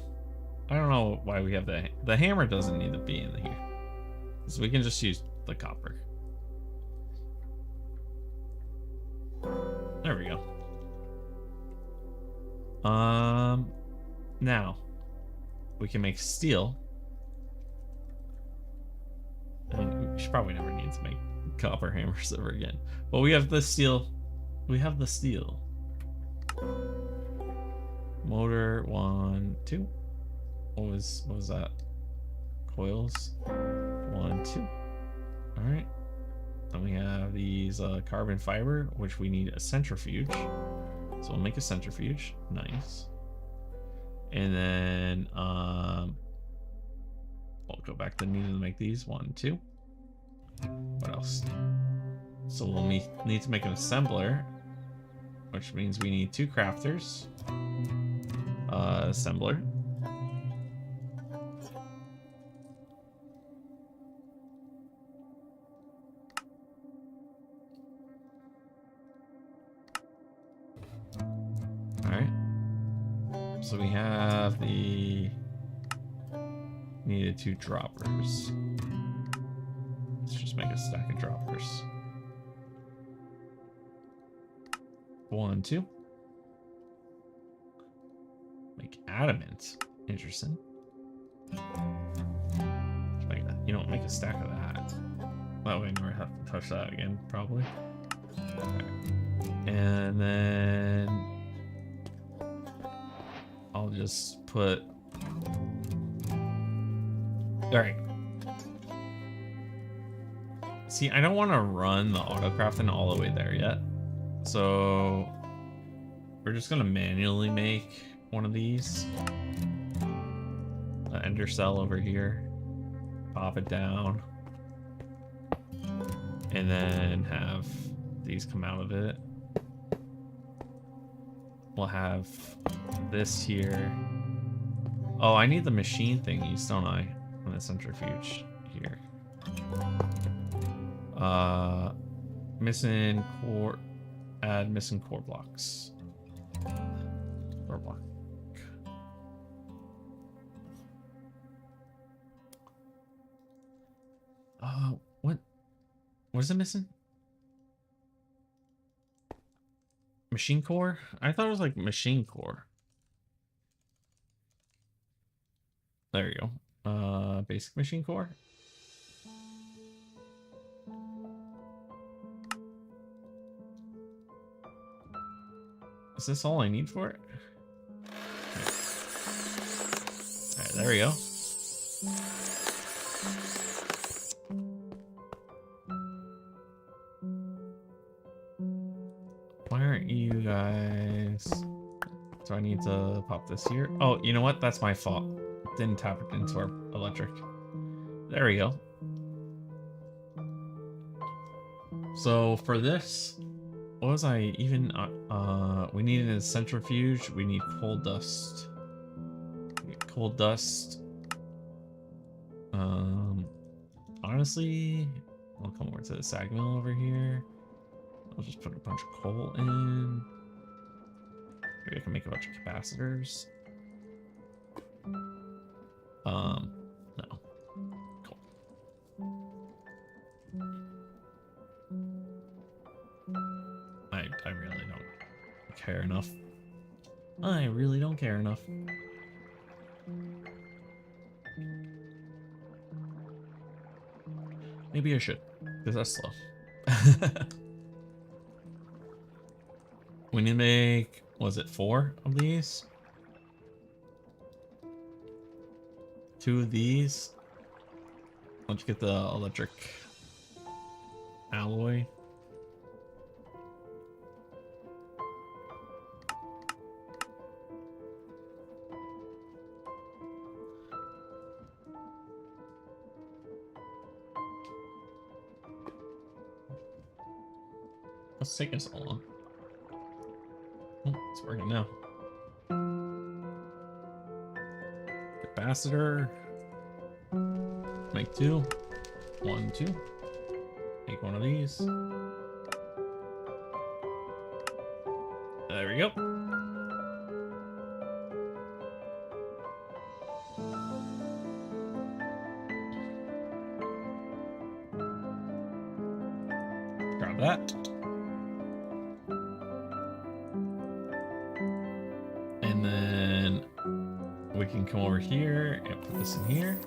Speaker 1: I don't know why we have the hammer doesn't need to be in here. So we can just use the copper. There we go. Now we can make steel. And we should probably never need to make copper hammers ever again. But we have the steel. We have the steel. Motor 1, 2. What was that? Coils 1, 2. All right. Then we have these carbon fiber, which we need a centrifuge. So we'll make a centrifuge. Nice. And then we'll go back to needing to make these. 1, 2. What else? So we'll need to make an assembler, which means we need 2 crafters. Assembler. Alright. So we have the needed 2 droppers. Let's just make a stack of droppers. 1, 2. Make adamant. Interesting. You don't make a stack of that. That way I never have to touch that again, probably. Okay. And then I'll just put... Alright. See, I don't want to run the autocrafting all the way there yet. So we're just going to manually make one of these. An ender cell over here. Pop it down. And then have these come out of it. We'll have this here. Oh, I need the machine thingies, don't I? On the centrifuge here. Missing core. Add missing core blocks. Core block. What is it missing? Machine core? I thought it was like machine core. There you go. Basic machine core. Is this all I need for it? All right, there we go. Why aren't you guys... Do I need to pop this here? Oh, you know what? That's my fault. Didn't tap it into our electric. There we go. So for this, what was I even... we needed a centrifuge. We need coal dust. Coal dust. Honestly, I'll come over to the sag mill over here. I'll just put a bunch of coal in. Maybe I can make a bunch of capacitors. No. Cool. I really don't care enough. I really don't care enough. Maybe I should, because that's slow. We need to make, was it 4 of these? 2 of these. Let's get the electric alloy. What's taking so long? Oh, it's working now. Capacitor. Make 2. 1, 2. Make one of these. There we go. Grab that. And then we can come over here and put this in here.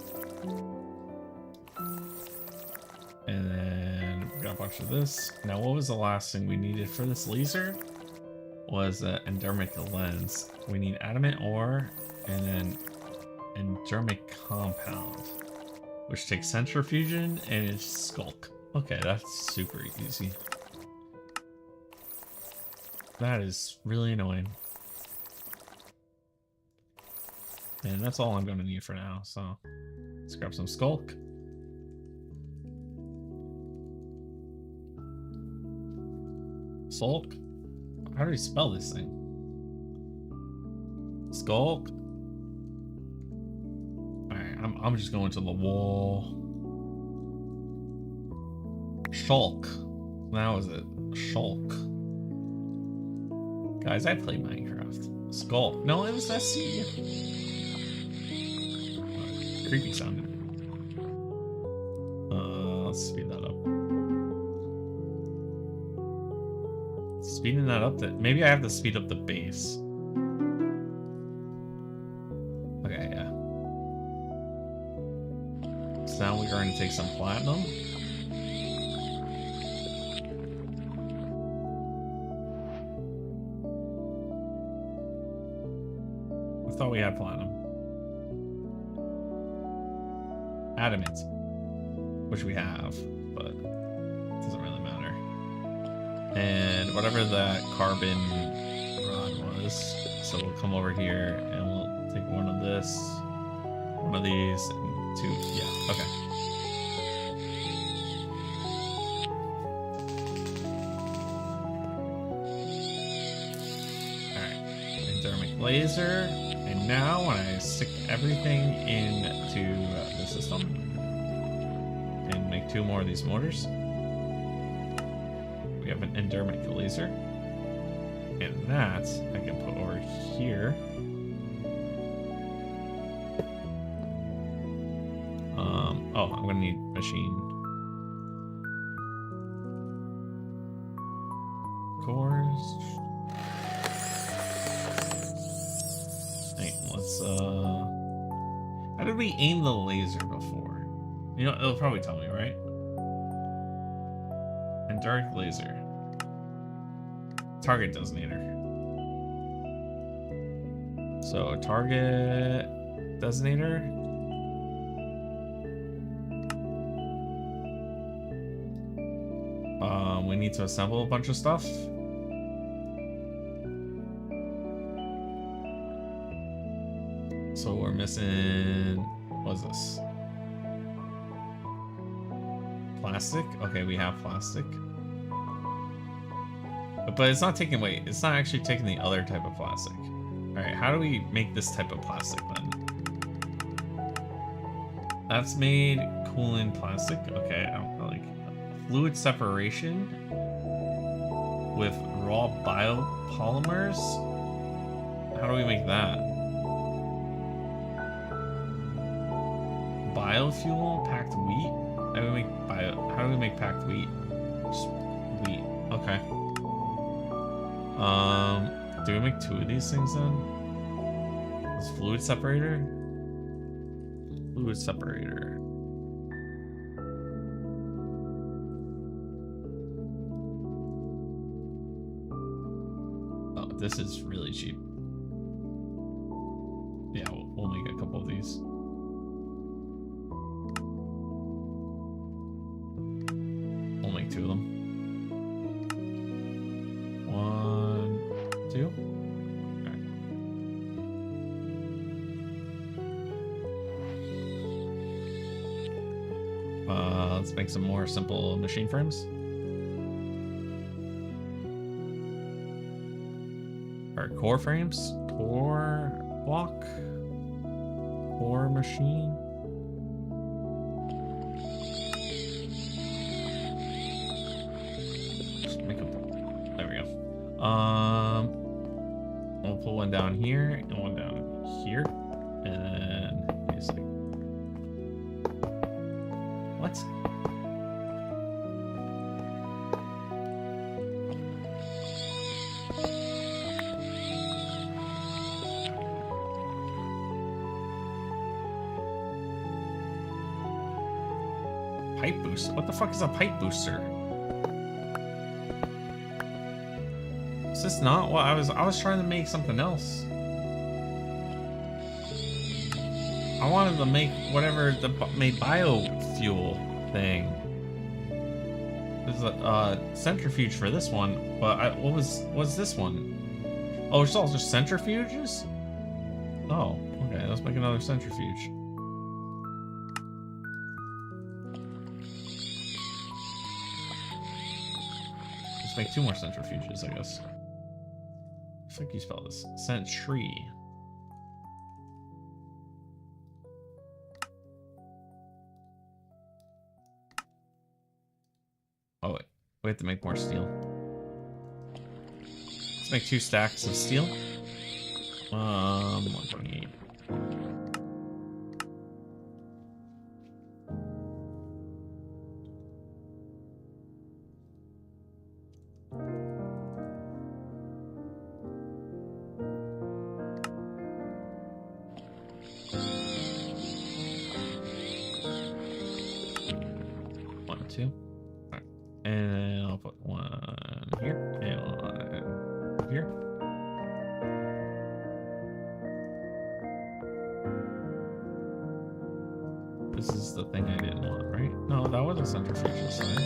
Speaker 1: And then we got a bunch of this. Now, what was the last thing we needed for this laser? Was an endermic lens. We need adamant ore and then endermic compound, which takes centrifusion and it's skulk. Okay, that's super easy. That is really annoying. And that's all I'm going to need for now, so let's grab some skulk. Sulk? How do you spell this thing? Skulk? Alright, I'm just going to the wall. Shulk. That was it. Shulk. Guys, I play Minecraft. Skulk. No, it was SC. Creepy sounding. Let's speed that up. Speeding that up, maybe I have to speed up the base. Okay, yeah. So now we're going to take some platinum. I thought we had platinum. Adamant, which we have, but it doesn't really matter. And whatever that carbon rod was, so we'll come over here and we'll take one of this, one of these, and two. Yeah, okay. Alright, endurance laser. And now when I stick everything into the system and make 2 more of these motors, we have an endurance laser. And that I can put over here. Oh, I'm gonna need machine cores. How did we aim the laser before? You know, it'll probably tell me, right? And dark laser. Target designator. So target designator. We need to assemble a bunch of stuff. So we're missing, what's this? Plastic? Okay, we have plastic. But it's not taking, wait, it's not actually taking the other type of plastic. Alright, how do we make this type of plastic then? That's made coolant plastic. Okay, I don't like fluid separation with raw biopolymers. How do we make that? Biofuel, packed wheat. How do we make packed wheat? Just wheat. Okay. Do we make 2 of these things then? This fluid separator? Fluid separator. Oh, this is really cheap. Yeah, we'll make a couple of these. We'll make 2 of them. 1, 2. Let's make some more simple machine frames. Or core frames. Core block. Core machine. Just make a, there we go. We'll put one down here and one down here. And then just like, what? Pipe boost? What the fuck is a pipe booster? Is this not what I was trying to make something else. I wanted to make whatever the made biofuel thing. There's a centrifuge for this one, but what's this one? Oh, it's all just centrifuges? Oh, okay, let's make another centrifuge. Let's make 2 more centrifuges, I guess. I think you spell this. Century. Oh, wait. We have to make more steel. Let's make 2 stacks of steel. 128. Two. All right. And I'll put one here and one here. This is the thing I didn't want, right? No, that was a centrifuge this time.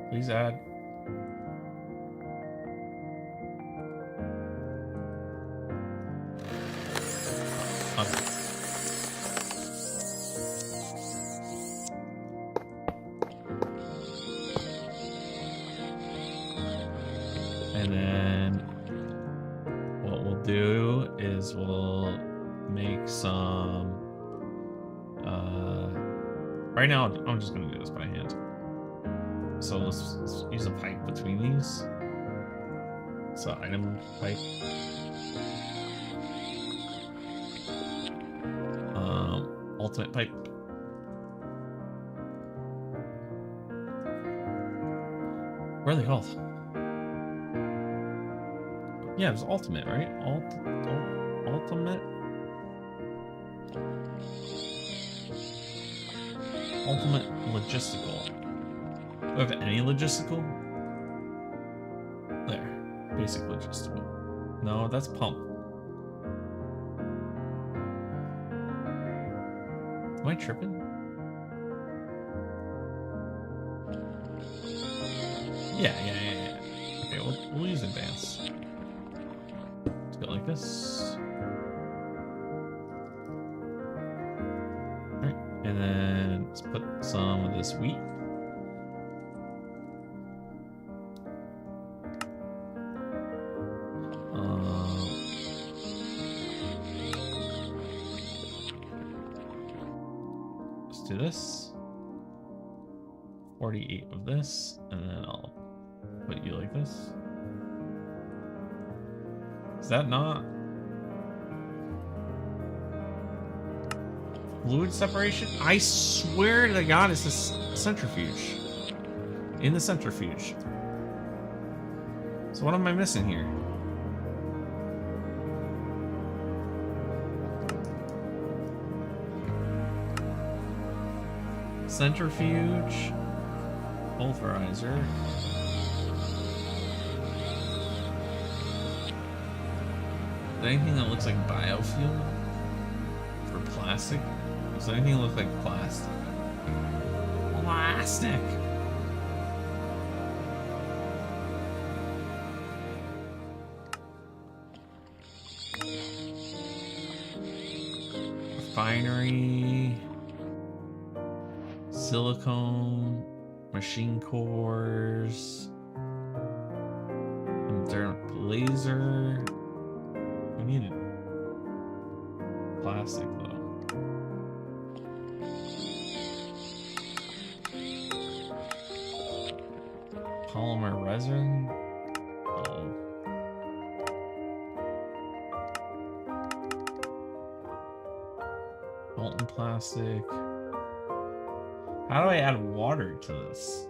Speaker 1: Please add. Okay. And then what we'll do is we'll make some, right now I'm just gonna do this by hand. So let's use a pipe between these. So item pipe. Ultimate pipe. Where are they called? Yeah, it was ultimate, right? Ultimate? Ultimate logistical. Do I have any logistical? There. Basic logistical. No, that's pump. Am I tripping? Yeah. Okay, we'll use advanced. Let's go like this. Alright, and then let's put some of this wheat. Let's do this. 48 of this, and then I'll put you like this. Is that not fluid separation? I swear to God, it's this centrifuge. In the centrifuge. So what am I missing here? Centrifuge. Pulverizer. Anything that looks like biofuel for plastic? Does anything look like plastic? Plastic! Refinery, silicone, machine cores, laser. We needed plastic though. Polymer resin. Oh. Molten plastic. How do I add water to this?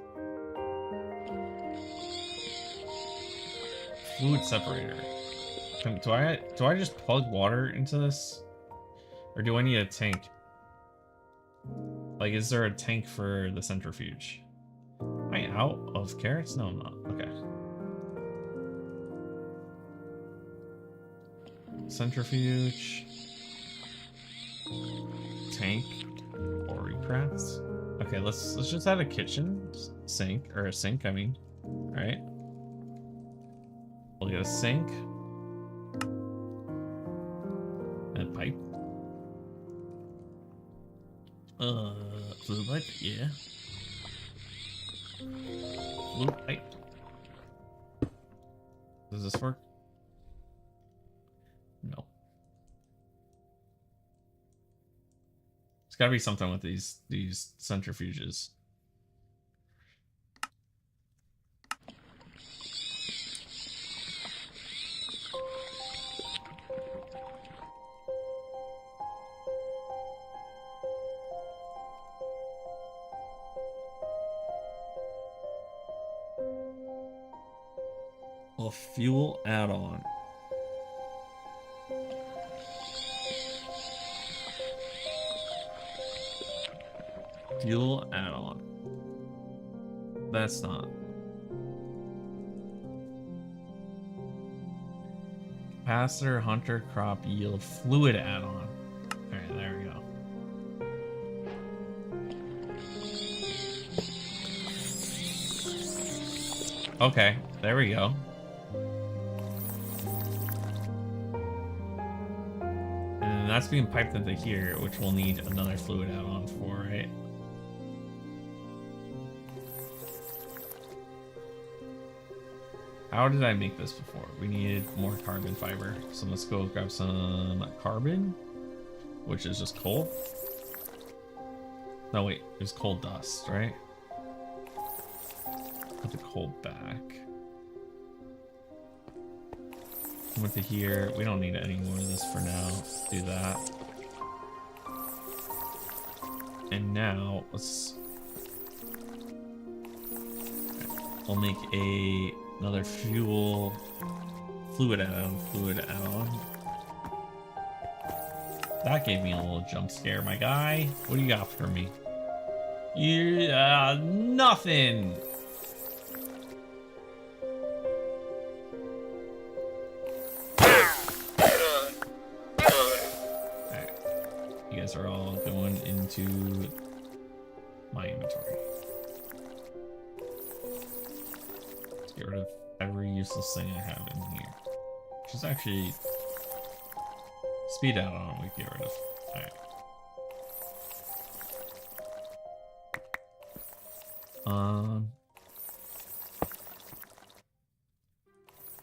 Speaker 1: Fluid separator. Do I just plug water into this? Or do I need a tank? Like, is there a tank for the centrifuge? Am I out of carrots? No, I'm not. Okay. Centrifuge. Tank. autocrafts. Okay, let's just add a kitchen sink, or a sink, I mean. All right. We'll get a sink. And a pipe. Fluid pipe, yeah. Fluid pipe. Does this work? No. It's gotta be something with these centrifuges. A fuel add-on. Fuel add-on. That's not. Capacitor, hunter, crop, yield, fluid add-on. Alright, there we go. Okay, there we go. And that's being piped into here, which we'll need another fluid add-on for, right? How did I make this before? We needed more carbon fiber. So let's go grab some carbon, which is just coal. No, wait, it was coal dust, right? Put the coal back. Come into here. We don't need any more of this for now. Let's do that. And now let's. We'll make another fluid add-on. That gave me a little jump scare, my guy. What do you got for me? You nothing. Alright. You guys are all going into my inventory. Let's get rid of every useless thing I have in here. Which is actually speed add-on we get rid of. Alright.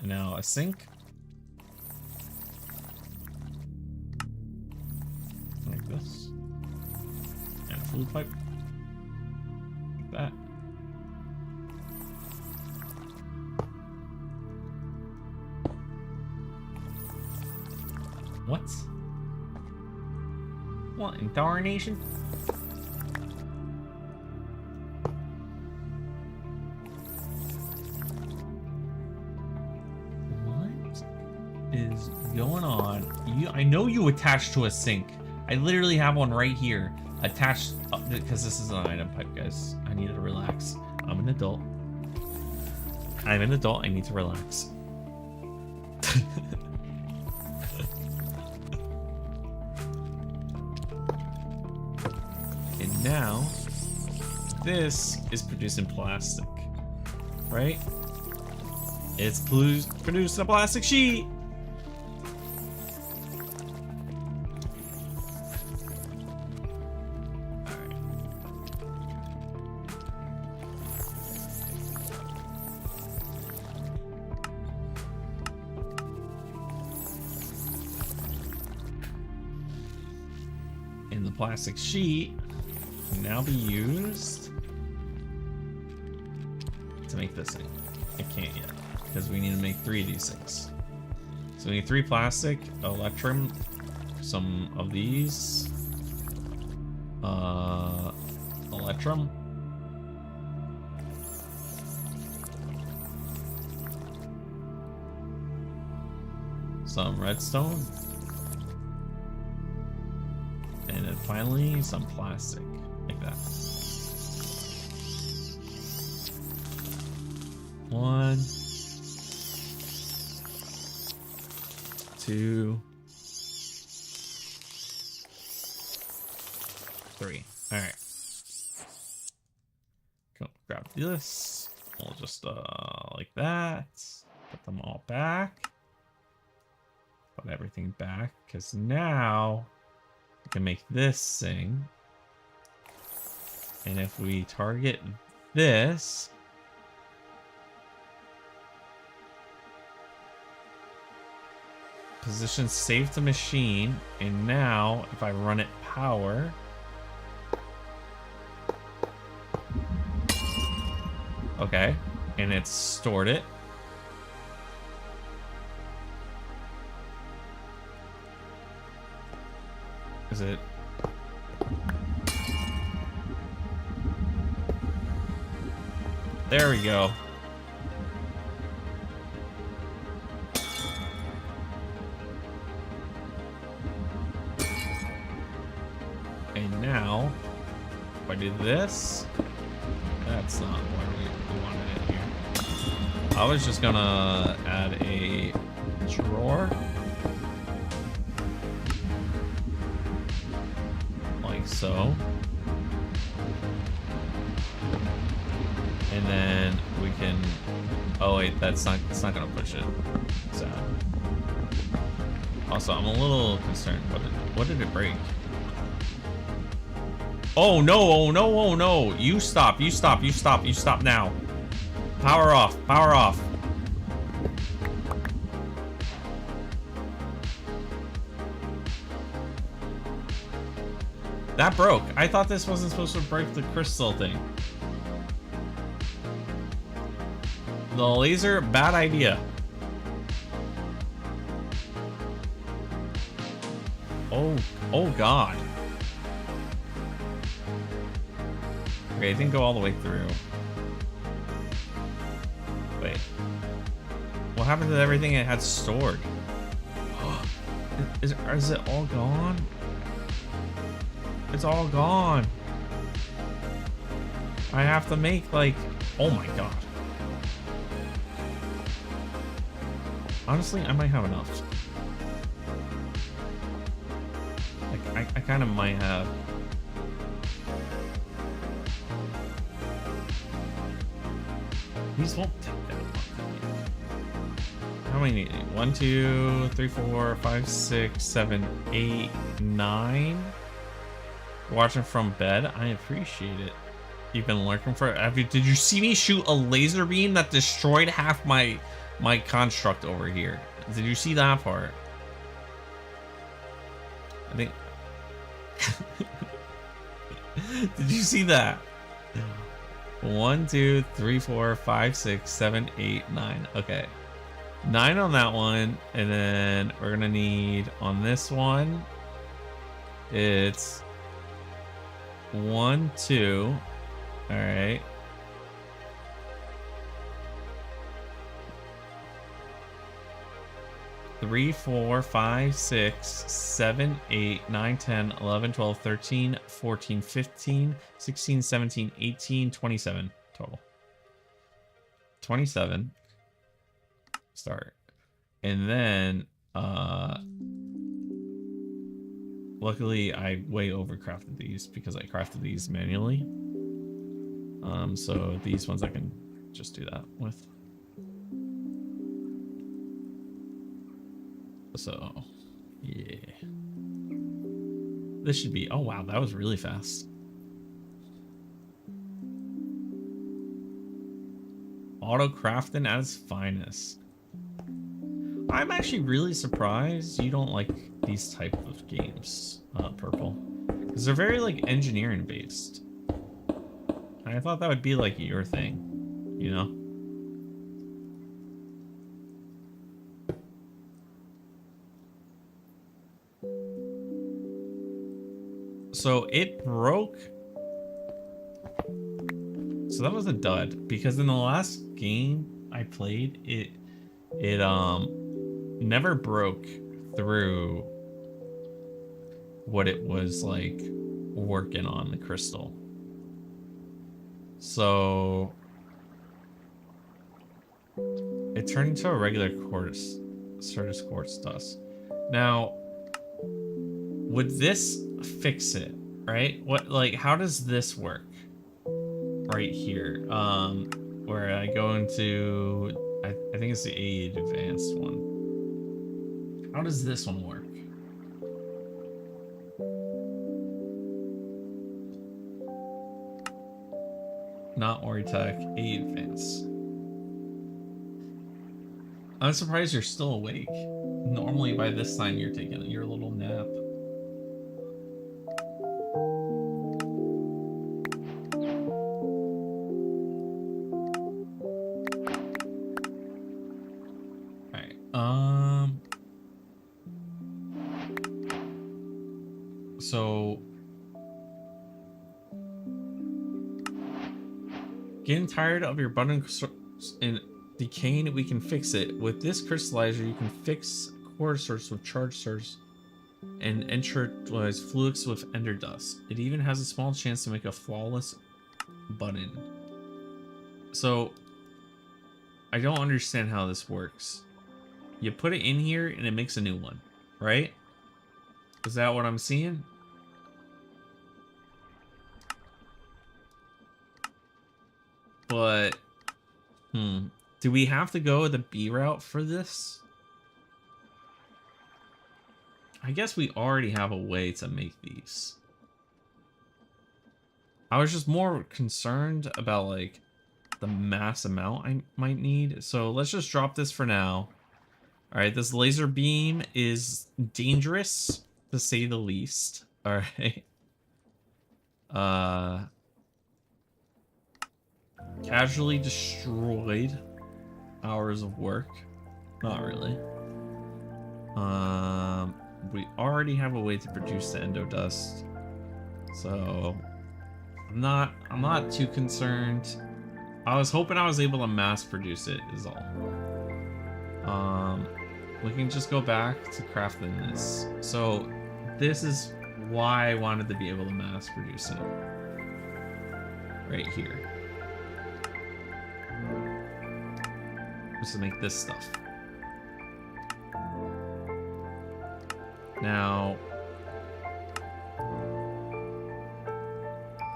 Speaker 1: And now a sink. Like this. And a fluid pipe. Like that. What? What in darnation? What is going on? I know you attached to a sink. I literally have one right here attached because this is an item pipe, guys. I need to relax. I'm an adult. I'm an adult. I need to relax. And now, this is producing plastic, right? It's producing a plastic sheet. And the plastic sheet can now be used to make this thing. I can't yet because we need to make 3 of these things. So we need 3 plastic, electrum, some of these, electrum, some redstone, and then finally some plastic, like that. 1, 2, 3. All right. grab this. We'll just like that. Put them all back. Put everything back, because now we can make this sing. And if we target this, position save to machine, and now if I run it power, okay, and it's stored it. Is it? There we go. And now, if I do this, that's not where we wanted it here. I was just gonna add a drawer. Like so. And then we can, oh wait, it's not gonna push it. So, also, I'm a little concerned. What did it break? Oh no, oh no, oh no. You stop now. Power off, power off. That broke. I thought this wasn't supposed to break the crystal thing. The laser, bad idea. Oh God. Okay, it didn't go all the way through. Wait. What happened to everything it had stored? Is it all gone? It's all gone. I have to make like, oh my God. Honestly, I might have enough. Like, I kind of might have. These won't take that long. How many? 1, 2, 3, 4, 5, 6, 7, 8, 9. Watching from bed. I appreciate it. You've been lurking for. Did you see me shoot a laser beam that destroyed half my construct over here? Did you see that part? I think. Did you see that? 1, 2, 3, 4, 5, 6, 7, 8, 9. Okay. 9 on that one. And then we're going to need on this one. It's 1, 2. All right. Three, 4, 5, 6, 7, 8, 9, 10, 11, 12, 13, 14, 15, 16, 17, 18, 27 total. 27. Start. And then, luckily I way overcrafted these because I crafted these manually. So these ones I can just do that with. So, yeah. This should be, oh wow, that was really fast. Autocrafting at its finest. I'm actually really surprised you don't like these type of games, Purple. Because they're very like engineering based. I thought that would be like your thing, you know? So it broke. So that was a dud because in the last game I played, it never broke through what it was like working on the crystal. So it turned into a regular quartz, Certus quartz dust. Now, would this fix it, right? What, like, how does this work? right here. Where I go into, I think it's the AE advanced one. How does this one work? Not Oritech, AE advanced. I'm surprised you're still awake. Normally by this time you're taking your little nap. So getting tired of your button and decaying, we can fix it. With this crystallizer, you can fix core source with charge source and neutralize flux with ender dust. It even has a small chance to make a flawless button. So I don't understand how this works. You put it in here and it makes a new one, right? Is that what I'm seeing? But, do we have to go the B route for this? I guess we already have a way to make these. I was just more concerned about, like, the mass amount I might need. So let's just drop this for now. All right, this laser beam is dangerous, to say the least. All right. Casually destroyed hours of work. Not really. We already have a way to produce the endo dust, so I'm not too concerned. I was hoping I was able to mass produce it is all. We can just go back to crafting this. So this is why I wanted to be able to mass produce it. Right here. Just to make this stuff. Now,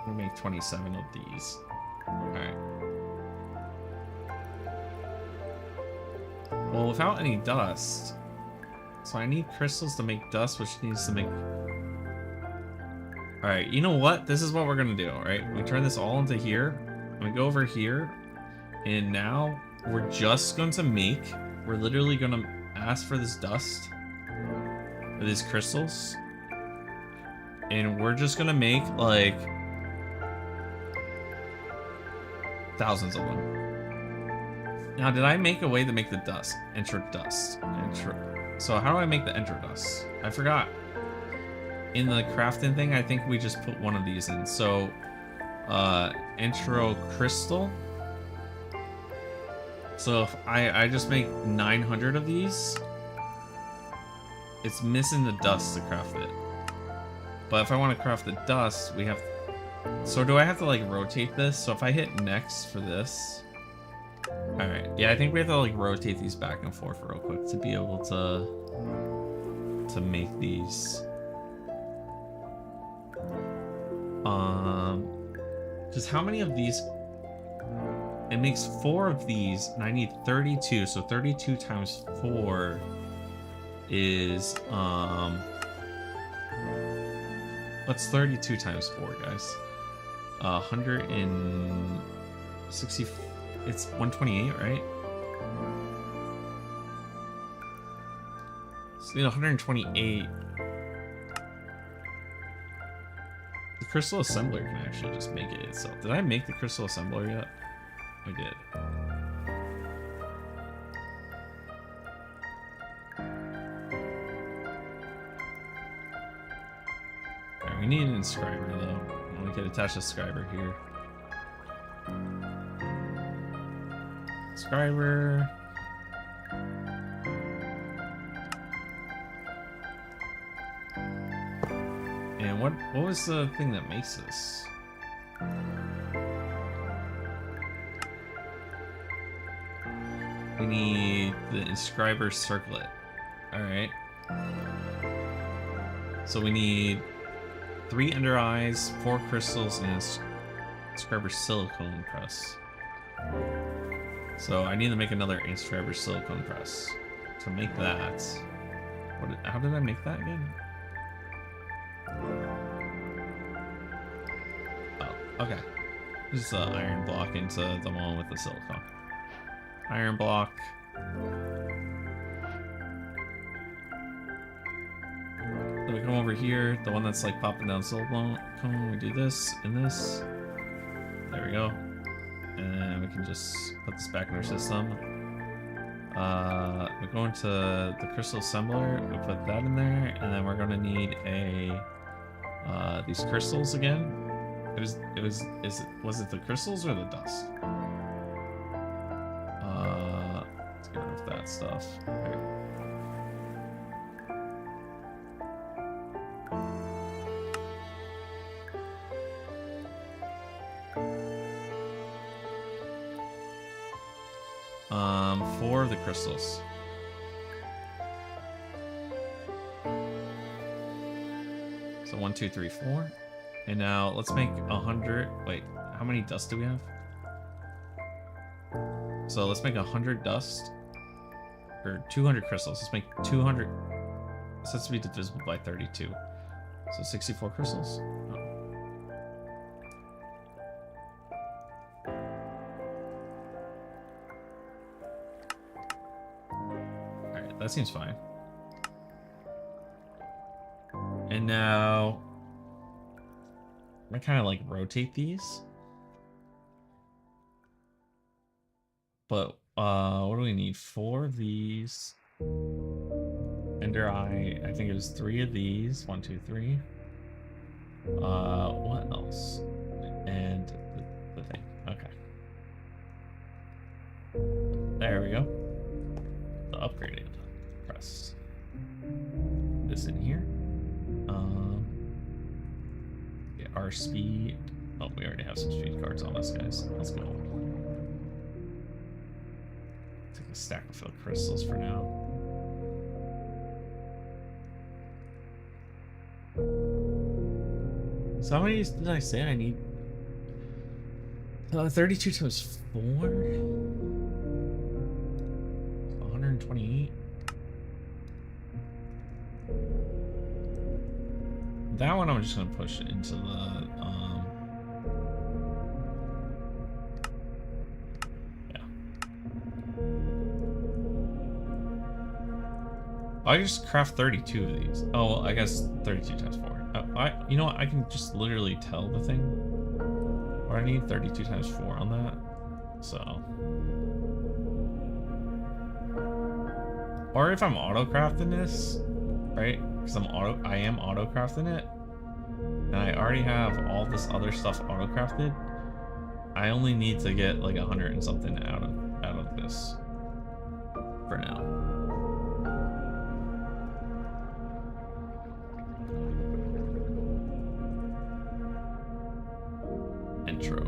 Speaker 1: we'll make 27 of these. Alright. Well, without any dust, so I need crystals to make dust, which needs to make... Alright, you know what? This is what we're gonna do, alright? We turn this all into here, and we go over here, and now we're just going to make... We're literally gonna ask for this dust, or these crystals, and we're just gonna make, like, thousands of them. Now, did I make a way to make the dust? Enter dust. So how do I make the enter dust? I forgot. In the crafting thing, I think we just put one of these in. So, intro crystal. So if I just make 900 of these, it's missing the dust to craft it. But if I want to craft the dust, we have... So do I have to, like, rotate this? So if I hit next for this... Alright, yeah, I think we have to, like, rotate these back and forth real quick to be able to make these. Just how many of these? It makes 4 of these, and I need 32, so 32 times 4 is, what's 32 times 4, guys? 160, it's 128, right? So we need 128. The crystal assembler can actually just make it itself. Did I make the crystal assembler yet? I did. Alright, we need an inscriber though. We can attach a scriber here. Scriber. And what was the thing that makes this? We need the inscriber circlet. Alright. So we need 3 ender eyes, 4 crystals, and Inscriber silicone press. So I need to make another inscriber silicone press. To make that, how did I make that again? Oh, okay. Just an iron block into the one with the silicone. Iron block. Then we come over here, the one that's like popping down silicone. We do this and this. There we go. And then we can just put this back in our system. We go into the crystal assembler, we put that in there, and then we're gonna need these crystals again. Was it the crystals or the dust? Let's get rid of that stuff. Okay. Four of the crystals. So 1, 2, 3, 4. And now let's make 100. Wait, how many dust do we have? So let's make 100 dust. Or 200 crystals. Let's make 200. This has to be divisible by 32. So 64 crystals. Oh. That seems fine. And now I kind of like rotate these. But what do we need? 4 of these. Ender Eye, I think it was 3 of these. 1, 2, 3. What else? And the thing. Okay. There we go. The upgraded. Press this in here. Yeah, our speed. Oh, we already have some speed cards on us, guys. Let's go. Take a stack of filled crystals for now. So how many did I say I need? 32 times 4? 128. That one I'm just gonna push into the yeah. I just craft 32 of these. Oh well, I guess 32 times 4. You know what? I can just literally tell the thing what I need. 32 times 4 on that. So, or if I'm auto crafting this, right? Because I am auto crafting it, and I already have all this other stuff auto crafted. I only need to get like 100 and something out of this for now. Intro.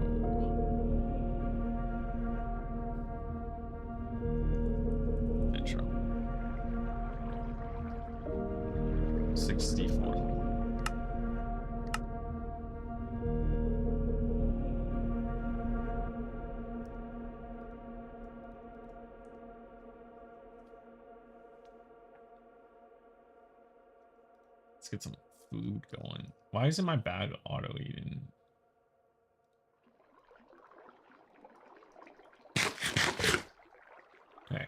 Speaker 1: Intro. 64. Let's get some food going. Why isn't my bag auto eating? Okay.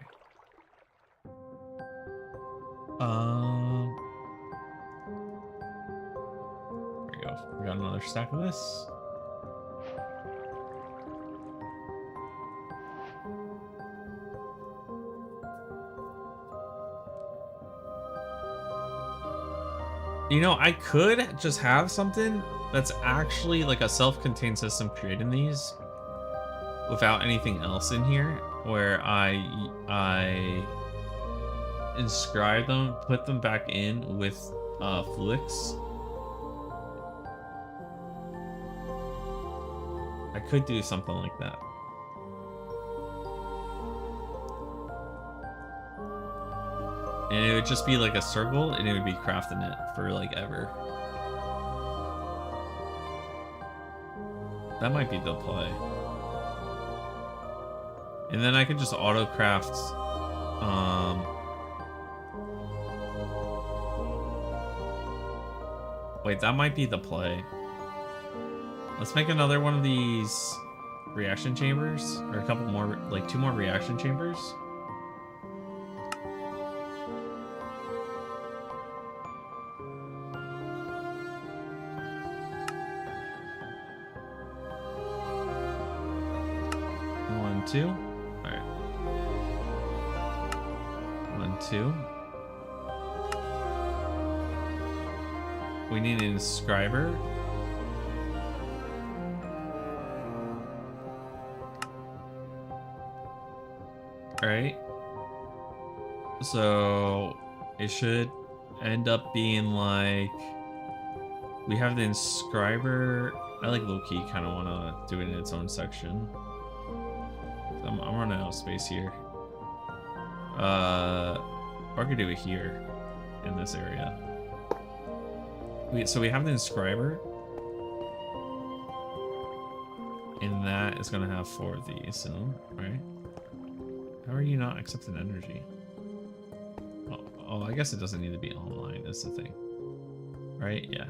Speaker 1: There we go. We got another stack of this. You know, I could just have something that's actually like a self-contained system creating these without anything else in here, where I inscribe them, put them back in with Flix. I could do something like that. And it would just be like a circle, and it would be crafting it for like ever. That might be the play. And then I could just auto craft wait, that might be the play. Let's make another one of these reaction chambers, or a couple more, like 2 more reaction chambers. One, 2. All right. 1, 2. We need an inscriber. Alright. So it should end up being like we have the inscriber. I like low-key kind of want to do it in its own section. I'm running out of space here. Or I could do it here in this area. So we have the inscriber, and that is going to have 4 of these in them, right? How are you not accepting energy? Oh, I guess it doesn't need to be online, is the thing. Right? Yeah.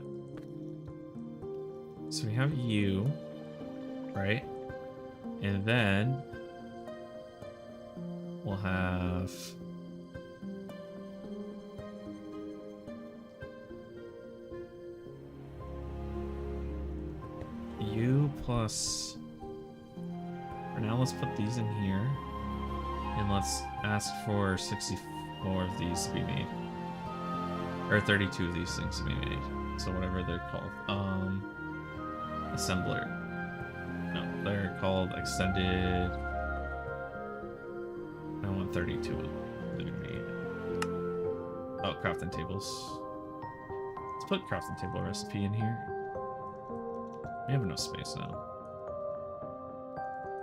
Speaker 1: So we have you, right? And then we'll have you plus, for now, let's put these in here. And let's ask for 64 of these to be made. Or 32 of these things to be made. So whatever they're called. Assembler. No, they're called extended. I want 32 of them to be made. Oh, crafting tables. Let's put crafting table recipe in here. We have enough space now.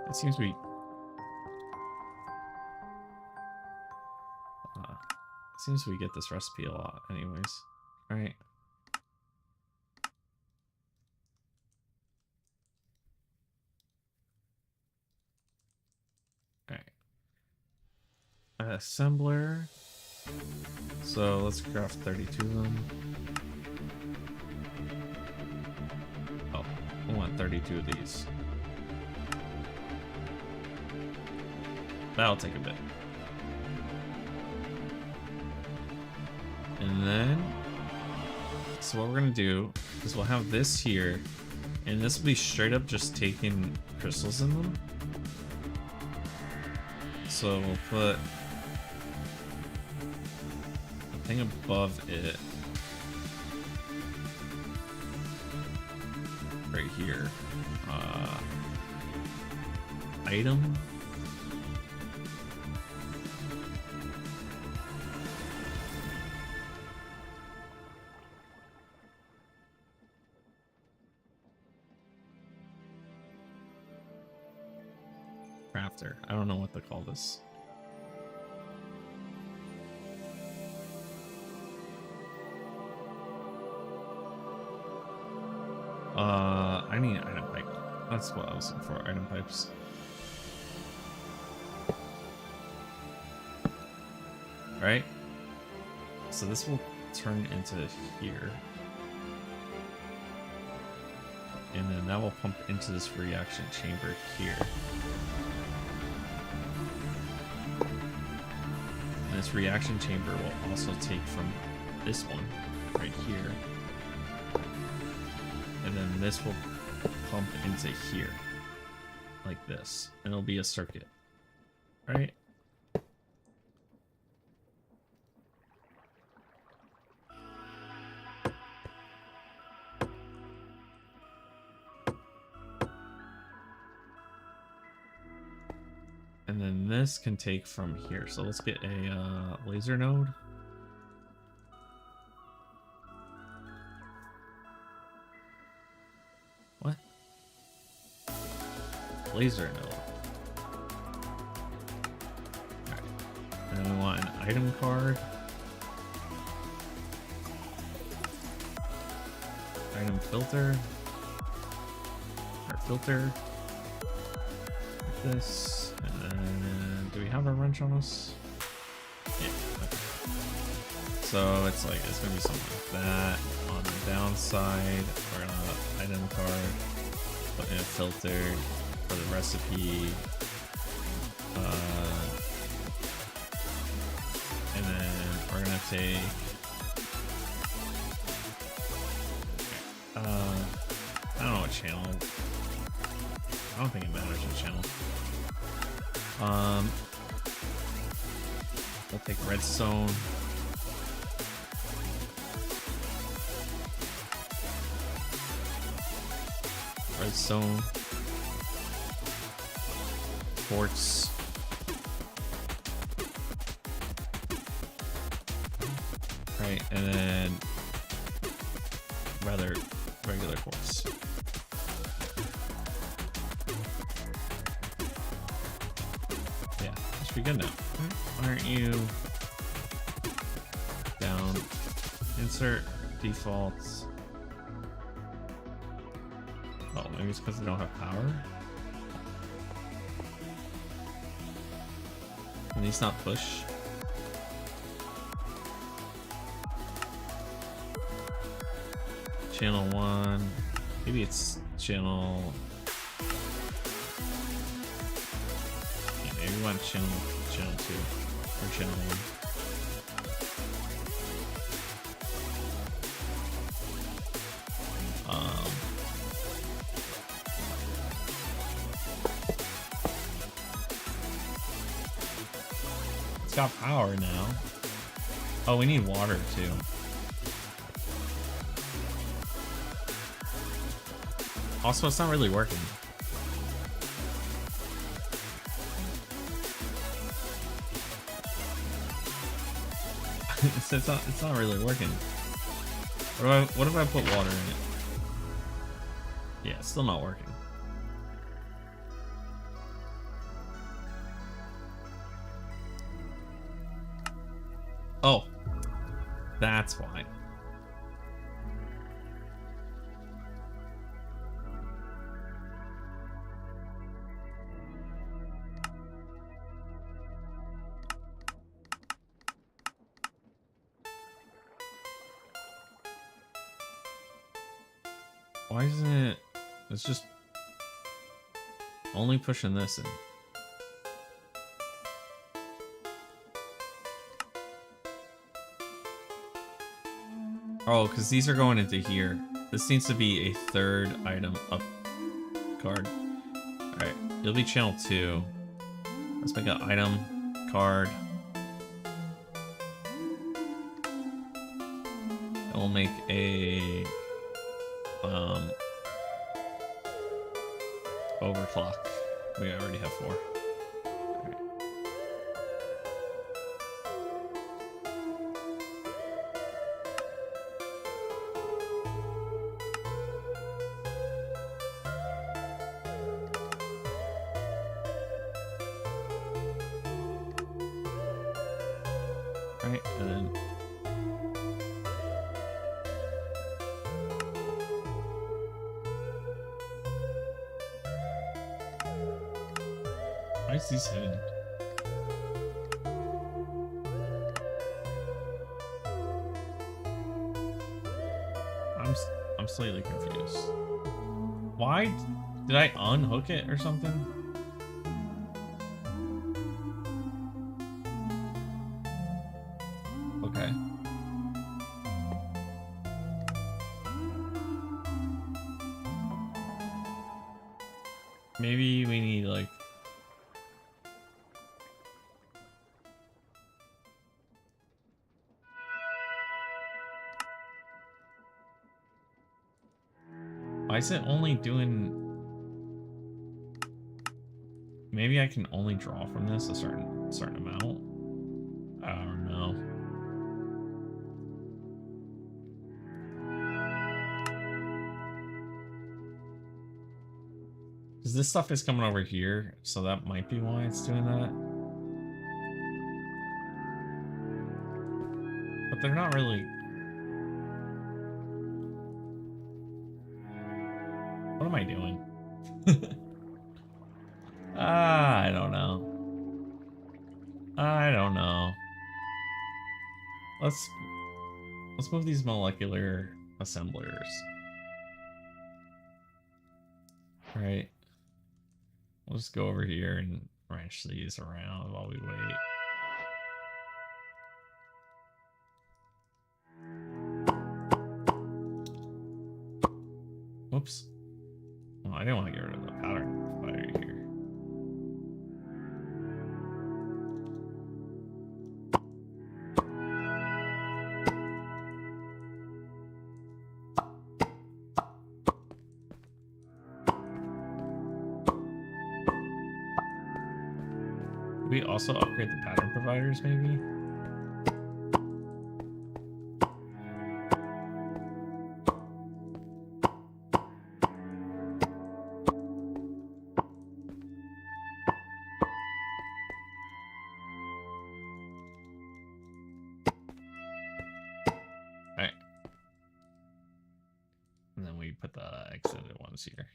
Speaker 1: It seems we... seems we get this recipe a lot anyways. Alright. Alright. Assembler. So let's craft 32 of them. Oh, I want 32 of these. That'll take a bit. And then, so what we're gonna do is we'll have this here, and this will be straight up just taking crystals in them. So we'll put a thing above it right here. Item. Crafter. I don't know what to call this. I need an item pipe. That's what I was looking for, item pipes. Right? So this will turn into here. And then that will pump into this reaction chamber here. And this reaction chamber will also take from this one right here. And then this will pump into here. Like this. And it'll be a circuit. Right? And then this can take from here. So let's get a laser node. What? Laser node. Alright. And then we want an item card. Item filter. our filter like this, and then do we have a wrench on us? Yeah. Okay. So it's gonna be something like that. On the downside, we're gonna item card, put in a filter for the recipe, and then we're gonna take I don't know what channel. I don't think it matters what channel. We'll take redstone. Redstone. Quartz. Right, and then regular quartz. Yeah, that should be good now. Why aren't you down? Insert defaults. Oh, maybe it's because they don't have power. Can these not push? Channel 1. Maybe it's channel. Yeah, maybe we want channel 2 or channel 1. It's got power now. Oh, we need water too. Also, it's not really working. it's not really working. What if I put water in it? Yeah, it's still not working. Oh, that's why. Why isn't it? It's just only pushing this in. Oh, because these are going into here. This needs to be a third item up card. Alright, it'll be channel 2. Let's make an item card. And we'll make a overclock. We already have 4. Right, and then why is these hidden? I'm slightly confused. Why did I unhook it or something? Okay. Maybe we need like why is it only doing? Maybe I can only draw from this a certain amount. I don't know. Because this stuff is coming over here, so that might be why it's doing that. But they're not really. What am I doing? I don't know. I don't know. Let's move these molecular assemblers. All right. We'll just go over here and branch these around while we wait. Whoops. Oh, I didn't want to get rid of the pattern provider here. We also upgrade the pattern providers, maybe? Alright. And then we put the extended ones here.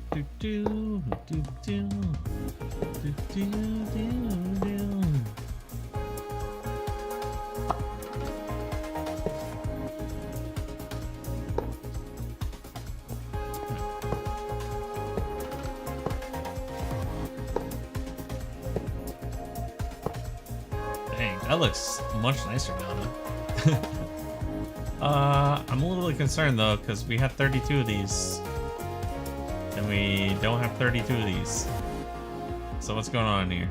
Speaker 1: Do do do do do do do. Dang, that looks much nicer now. I'm a little bit concerned though, because we have 32 of these. And we don't have 32 of these. So what's going on here?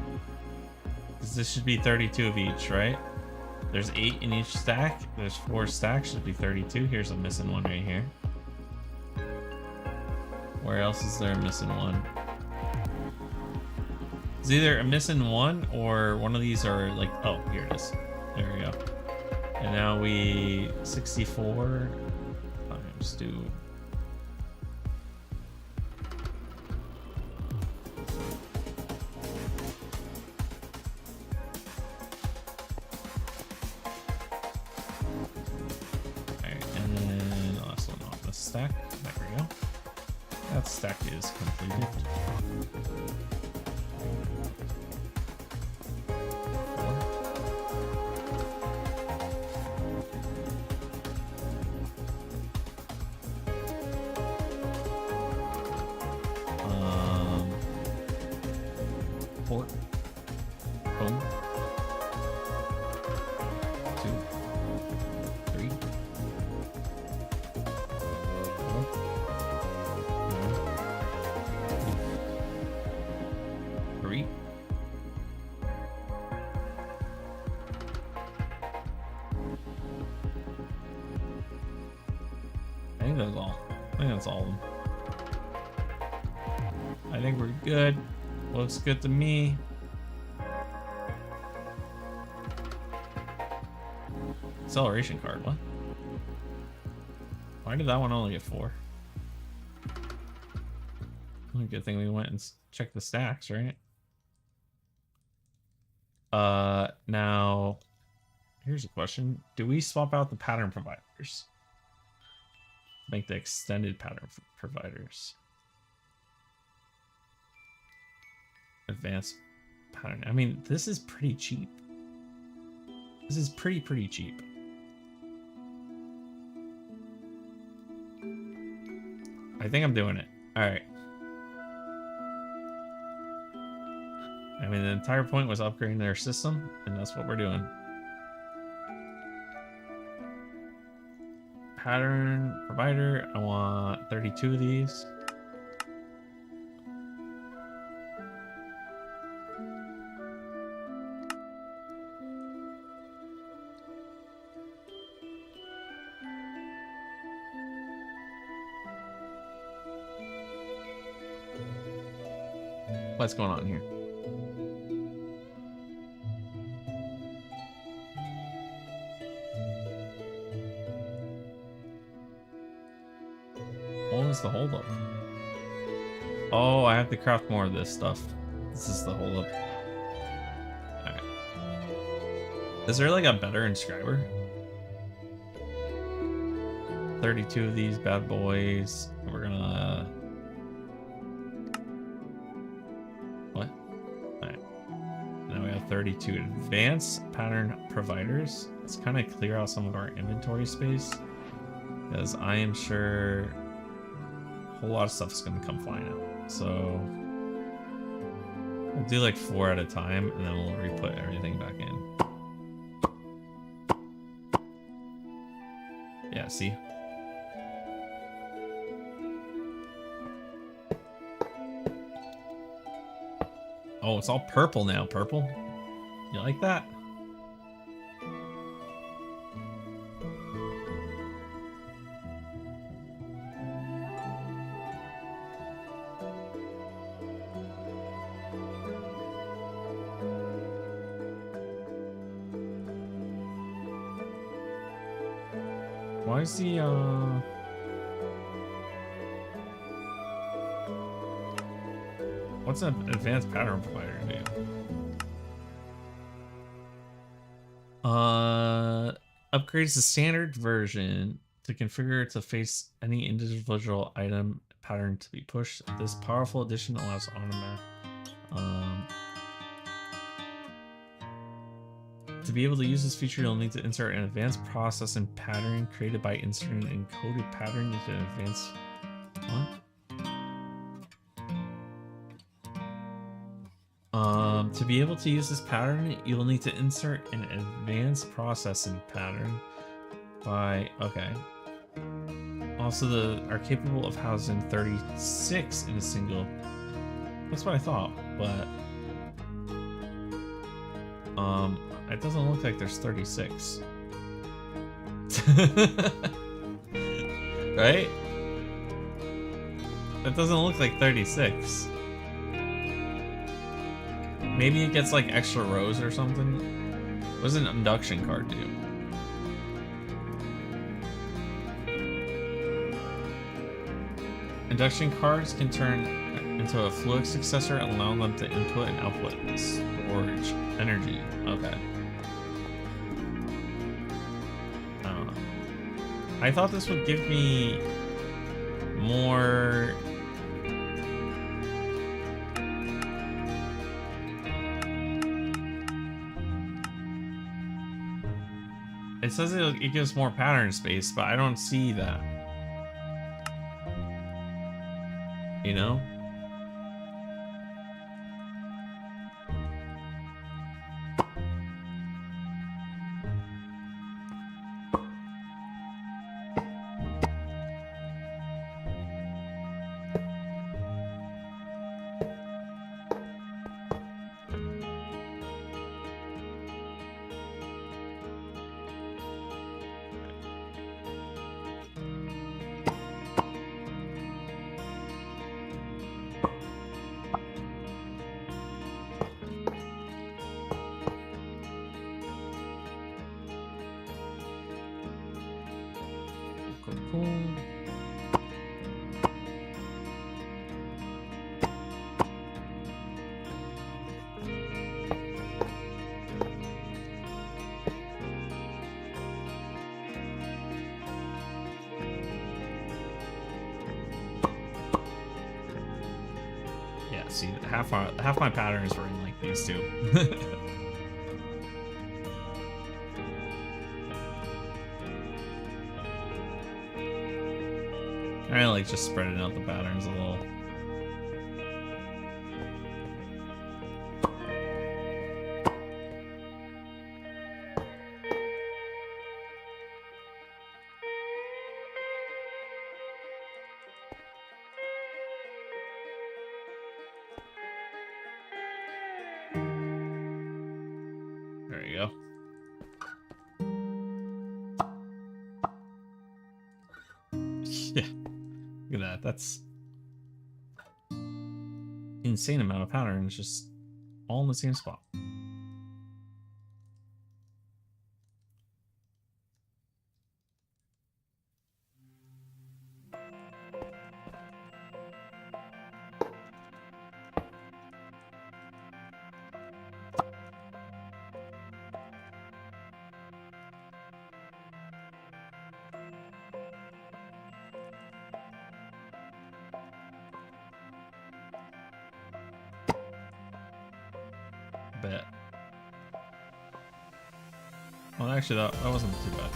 Speaker 1: Because this should be 32 of each, right? There's 8 in each stack. There's 4 stacks, should be 32. Here's a missing one right here. Where else is there a missing one? It's either a missing one or one of these are like, oh, here it is. There we go. And now we 64 times 2. Stack. There we go. That stack is completed. Four. Boom. 2, 3. 3. I think that's all. I think that's all of them. I think we're good. Looks good to me. Acceleration card, what? Why did that one only get 4? Good thing we went and checked the stacks, right? Now, here's a question. Do we swap out the pattern providers? Make the extended pattern providers. Advanced pattern. I mean, this is pretty cheap. This is pretty cheap. I think I'm doing it. All right. I mean, the entire point was upgrading their system, and that's what we're doing. Pattern provider, I want 32 of these. What's going on here? What was the holdup? Oh, I have to craft more of this stuff. This is the holdup. Alright. Is there like a better inscriber? 32 of these bad boys. We're gonna... What? Alright. Now we have 32 advanced pattern providers. Let's kind of clear out some of our inventory space, because I am sure a whole lot of stuff is going to come flying out. So we'll do like 4 at a time, and then we'll re-put everything back in. Yeah, see? Oh, it's all purple now. Purple? You like that? Why is the, what's an advanced pattern provider do? Upgrades the standard version to configure to face any individual item pattern to be pushed. This powerful addition allows automatic, to be able to use this feature, you'll need to insert an advanced process and pattern created by inserting an encoded pattern into an advanced... What? To be able to use this pattern, you'll need to insert an advanced processing pattern by... Okay. Also, are capable of housing 36 in a single... That's what I thought, but... It doesn't look like there's 36. Right? It doesn't look like 36. Maybe it gets like extra rows or something. What does an induction card do? Induction cards can turn into a fluid successor, allowing them to input and output storage energy. Okay. I don't know. I thought this would give me more... It says it gives more pattern space, but I don't see that. You know? Yeah, see, half my patterns were in like these two. I like just spreading out the patterns a little. There you go. Yeah. Look at that. That's... insane amount of patterns just all in the same spot. Bet. Well, actually, that wasn't too bad.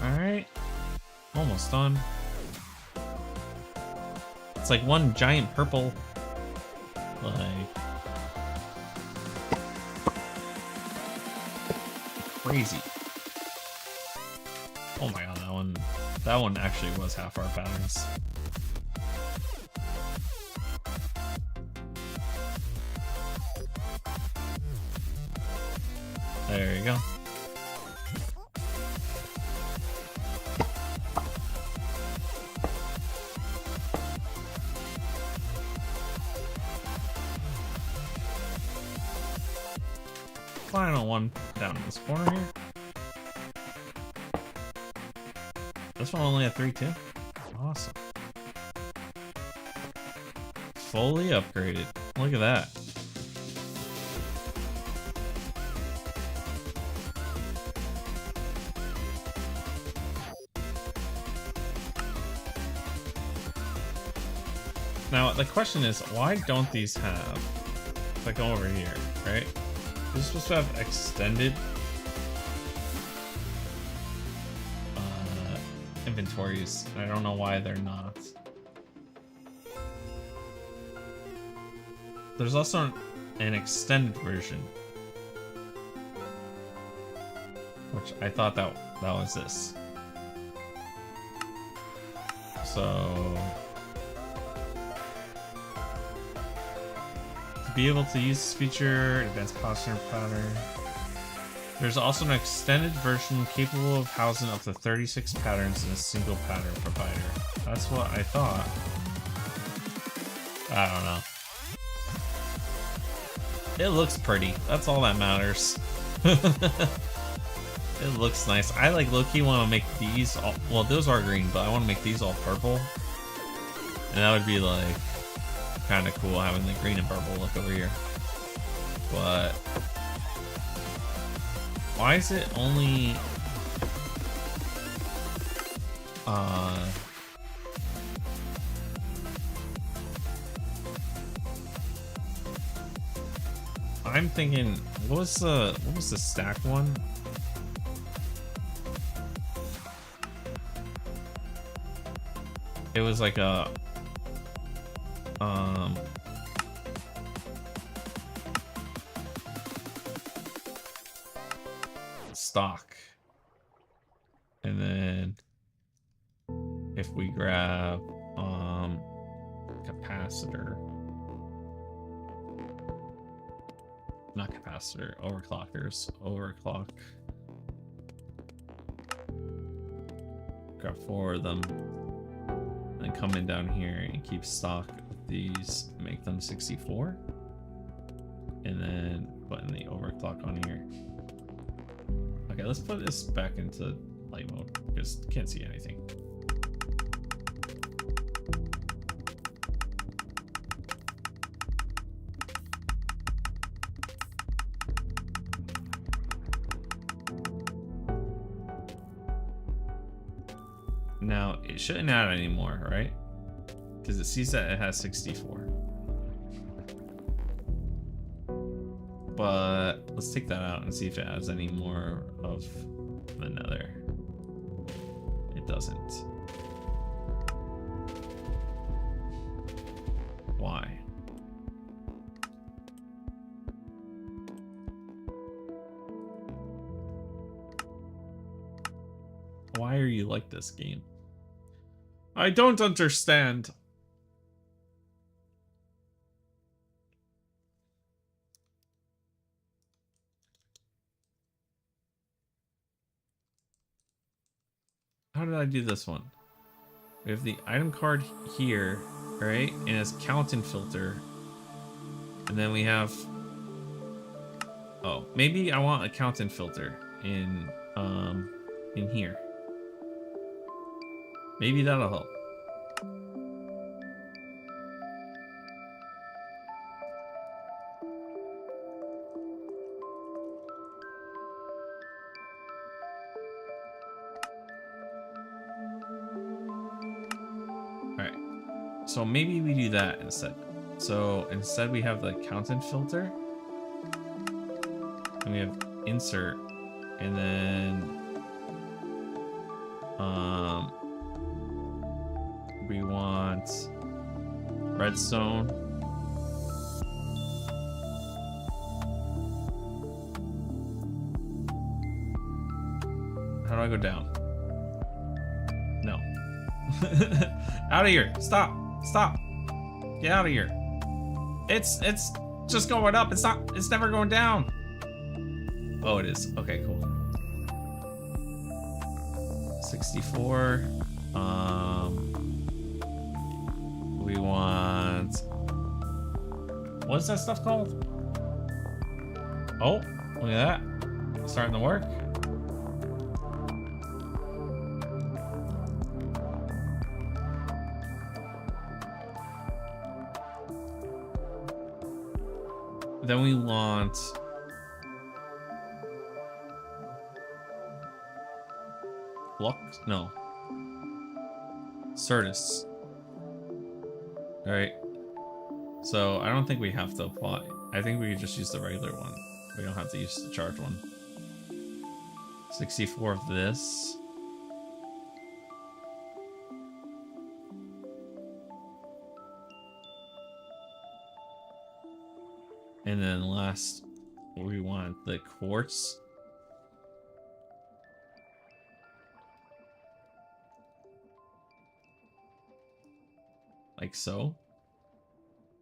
Speaker 1: Alright. Almost done. It's like one giant purple, like, crazy. Oh my god, that one actually was half our patterns. There you go. Final one down in this corner here. This one only had 3 too. Awesome. Fully upgraded. Look at that. Now the question is, why don't these have, if I go over here, right? This is supposed to have extended inventories. I don't know why they're not. There's also an extended version, which I thought that was this. So to be able to use this feature, advanced posture pattern. There's also an extended version capable of housing up to 36 patterns in a single pattern provider. That's what I thought. I don't know. It looks pretty. That's all that matters. It looks nice. I like low-key want to make these all, well, those are green, but I want to make these all purple. And that would be like kind of cool having the green and purple look over here. But why is it only I'm thinking, what was the stack one? It was like a stock, and then if we grab capacitor, not capacitor, overclockers, overclock, grab 4 of them, and come in down here and keep stock with these, make them 64, and then put in the overclock on here. Okay, let's put this back into light mode because can't see anything. Now it shouldn't add anymore, right? Because it sees that it has 64. But let's take that out and see if it adds any more of the nether. It doesn't. Why are you like this, game? I don't understand. How did I do this one? We have the item card here, right? And it's Counting filter. And then we have... Oh, maybe I want a Counting filter in here. Maybe that'll help. Alright. So maybe we do that instead. So instead we have the Counting filter. And we have insert. And then we want redstone. How do I go down? No. Out of here. Stop. Stop. Get out of here. It's just going up. It's never going down. Oh, it is. Okay, cool. 64. We want... What's that stuff called? Oh, look at that. Starting to work. Then we want... Flux? No. Certus. Alright. So, I don't think we have to apply. I think we could just use the regular one. We don't have to use the charge one. 64 of this. And then last, we want the quartz. Like so.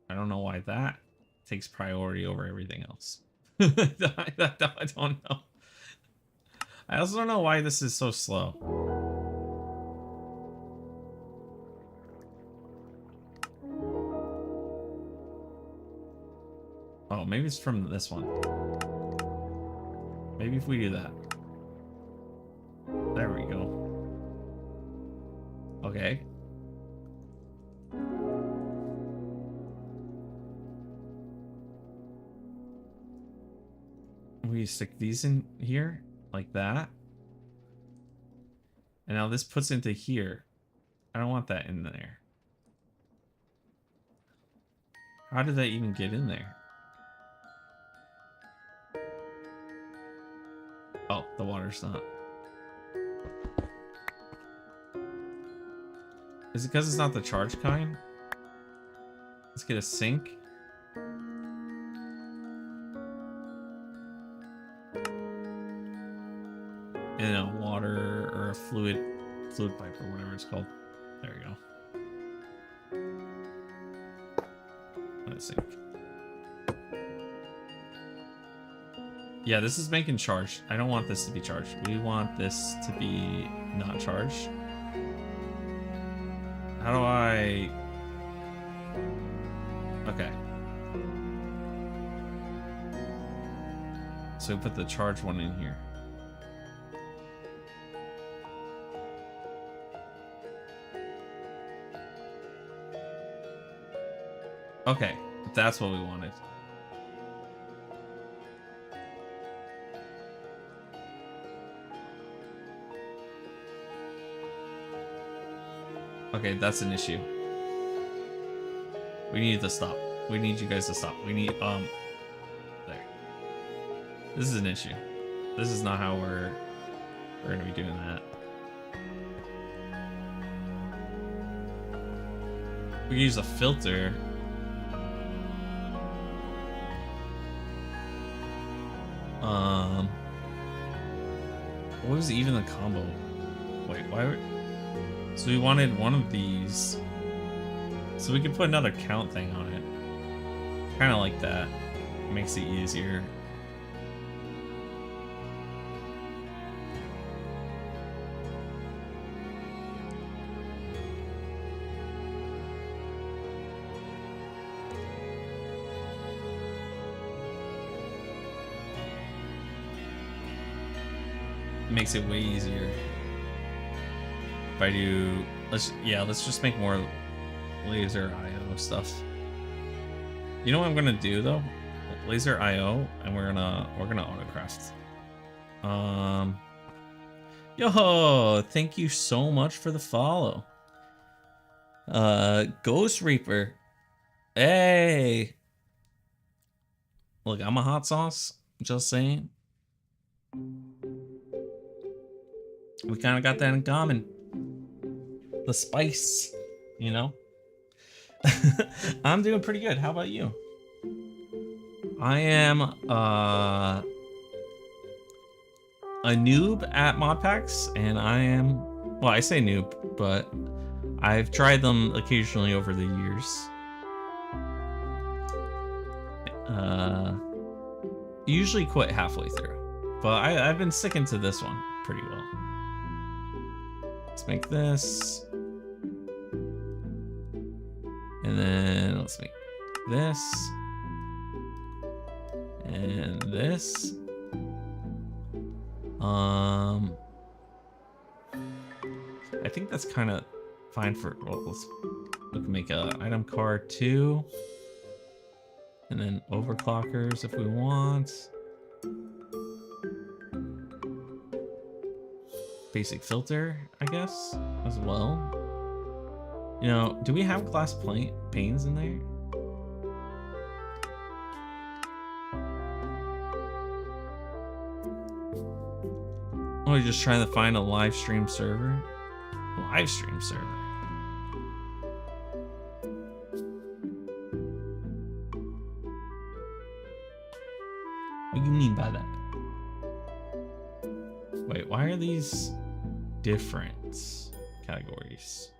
Speaker 1: I don't know why that takes priority over everything else. I don't know. I also don't know why this is so slow. Oh, maybe it's from this one. Maybe if we do that. There we go. Okay. We stick these in here like that. And now this puts into here. I don't want that in there. How did that even get in there? Oh, the water's not. Is it because it's not the charge kind? Let's get a sink. And a water or a fluid pipe or whatever it's called. There you go. Let's sink. Yeah, this is making charged. I don't want this to be charged. We want this to be not charged. How do I... Okay. So we put the charged one in here. Okay, that's what we wanted. Okay, that's an issue. We need to stop. We need you guys to stop. We need, there. This is an issue. This is not how we're gonna be doing that. We can use a filter. What was even the combo? Wait, why? So we wanted one of these. So we could put another count thing on it. Kind of like that. Makes it easier. Makes it way easier. If I do, let's just make more laser IO stuff. You know what I'm gonna do though? Laser IO, and we're gonna autocraft. Yo, thank you so much for the follow. Ghost Reaper. Hey. Look, I'm a hot sauce. Just saying. We kind of got that in common. The spice, you know? I'm doing pretty good. How about you? I am a noob at mod packs, and I am, well, I say noob, but I've tried them occasionally over the years. Usually quit halfway through, but I've been sticking to this one pretty well. Let's make this. And then let's make this. And this. I think that's kind of fine for, well, we can make a item card too. And then overclockers if we want. Basic filter, I guess, as well. You know, do we have glass panes in there? Oh, you're just trying to find a live stream server? Live stream server? What do you mean by that? Wait, why are these different categories?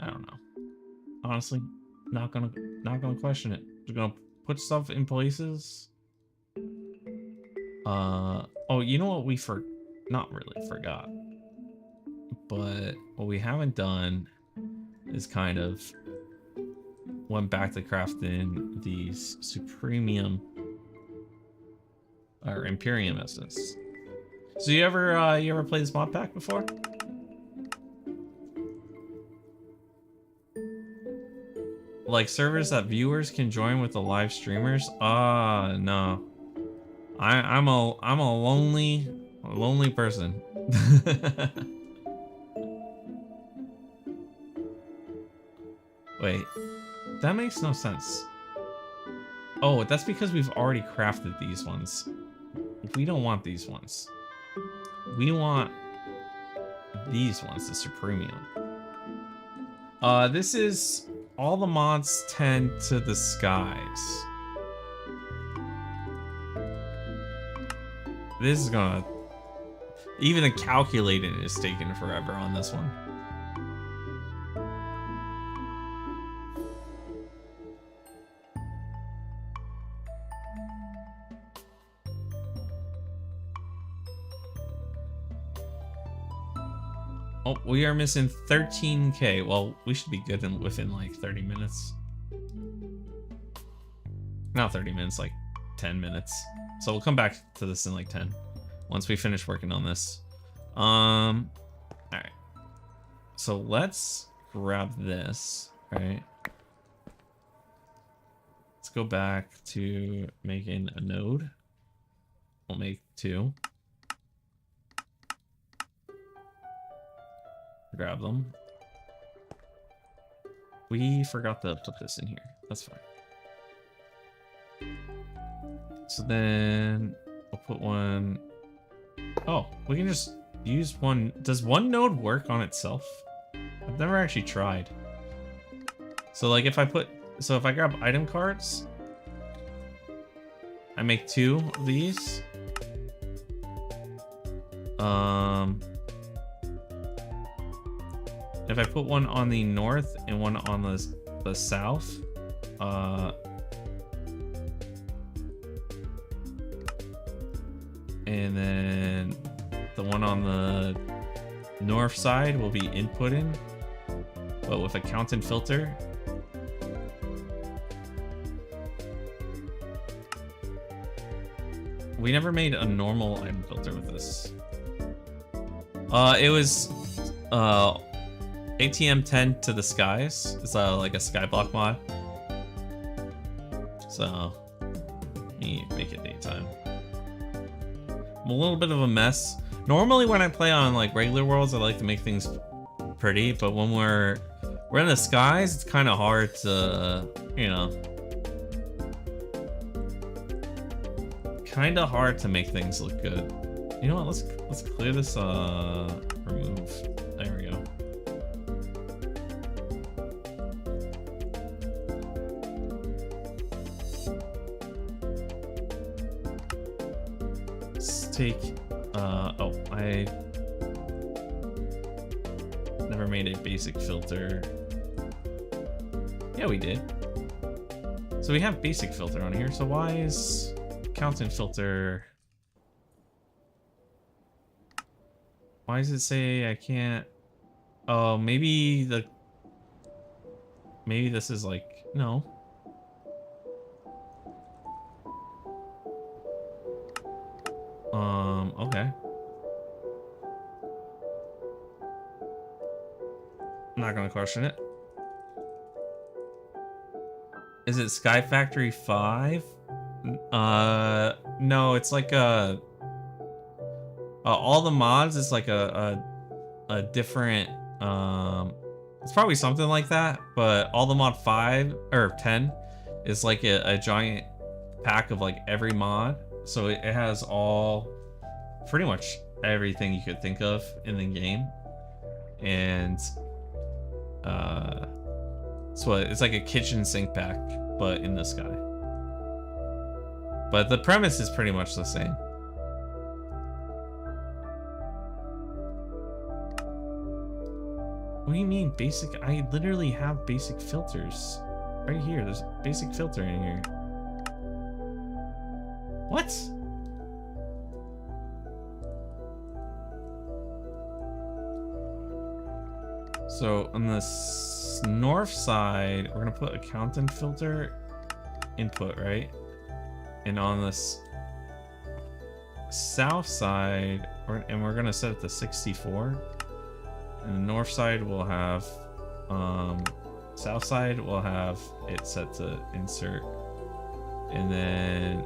Speaker 1: I don't know. Honestly, not gonna question it. Just gonna put stuff in places. Oh, you know what we not really forgot, but what we haven't done is kind of went back to crafting these Supremium or Imperium essence. So you ever played this mod pack before? Like servers that viewers can join with the live streamers? No. I'm a lonely person. Wait, that makes no sense. Oh, that's because we've already crafted these ones. We don't want these ones. We want these ones, the Supremium. This is all the mods tend to the skies. This is gonna, even the calculating is taking forever on this one. Oh, we are missing 13K. Well, we should be good within like 30 minutes. Not 30 minutes, like 10 minutes. So we'll come back to this in like 10 once we finish working on this. All right. So let's grab this, right? Let's go back to making a node. We'll make 2. Grab them. We forgot to put this in here. That's fine. So then we'll put one. Oh, we can just use one. Does one node work on itself? I've never actually tried. So like if I grab item cards, I make 2 of these. If I put one on the north and one on the south, and then the one on the north side will be input in, but with a count and filter. We never made a normal item filter with this. It was ATM10 to the skies. It's like a skyblock mod. So let me make it daytime. I'm a little bit of a mess. Normally when I play on like regular worlds, I like to make things pretty, but when we're in the skies, it's kind of hard to, you know, kind of hard to make things look good. You know what? Let's clear this. Remove. There we go. Let's take. Oh, I never made a basic filter. Yeah, we did. So we have basic filter on here. So why is count and filter? Why does it say I can't? Oh, maybe this is like, no. Okay. I'm not gonna question it. Is it Sky Factory 5? No, it's like all the mods is like a different, it's probably something like that, but all the mod 5 or 10 is like a giant pack of like every mod. So it has all, pretty much everything you could think of in the game. And so it's like a kitchen sink pack, but in the sky. But the premise is pretty much the same. What do you mean basic? I literally have basic filters. Right here, there's a basic filter in here. What? So on the north side, we're gonna put a count and filter input, right? And on this south side, we're gonna set it to 64. And the north side will have, south side will have it set to insert. And then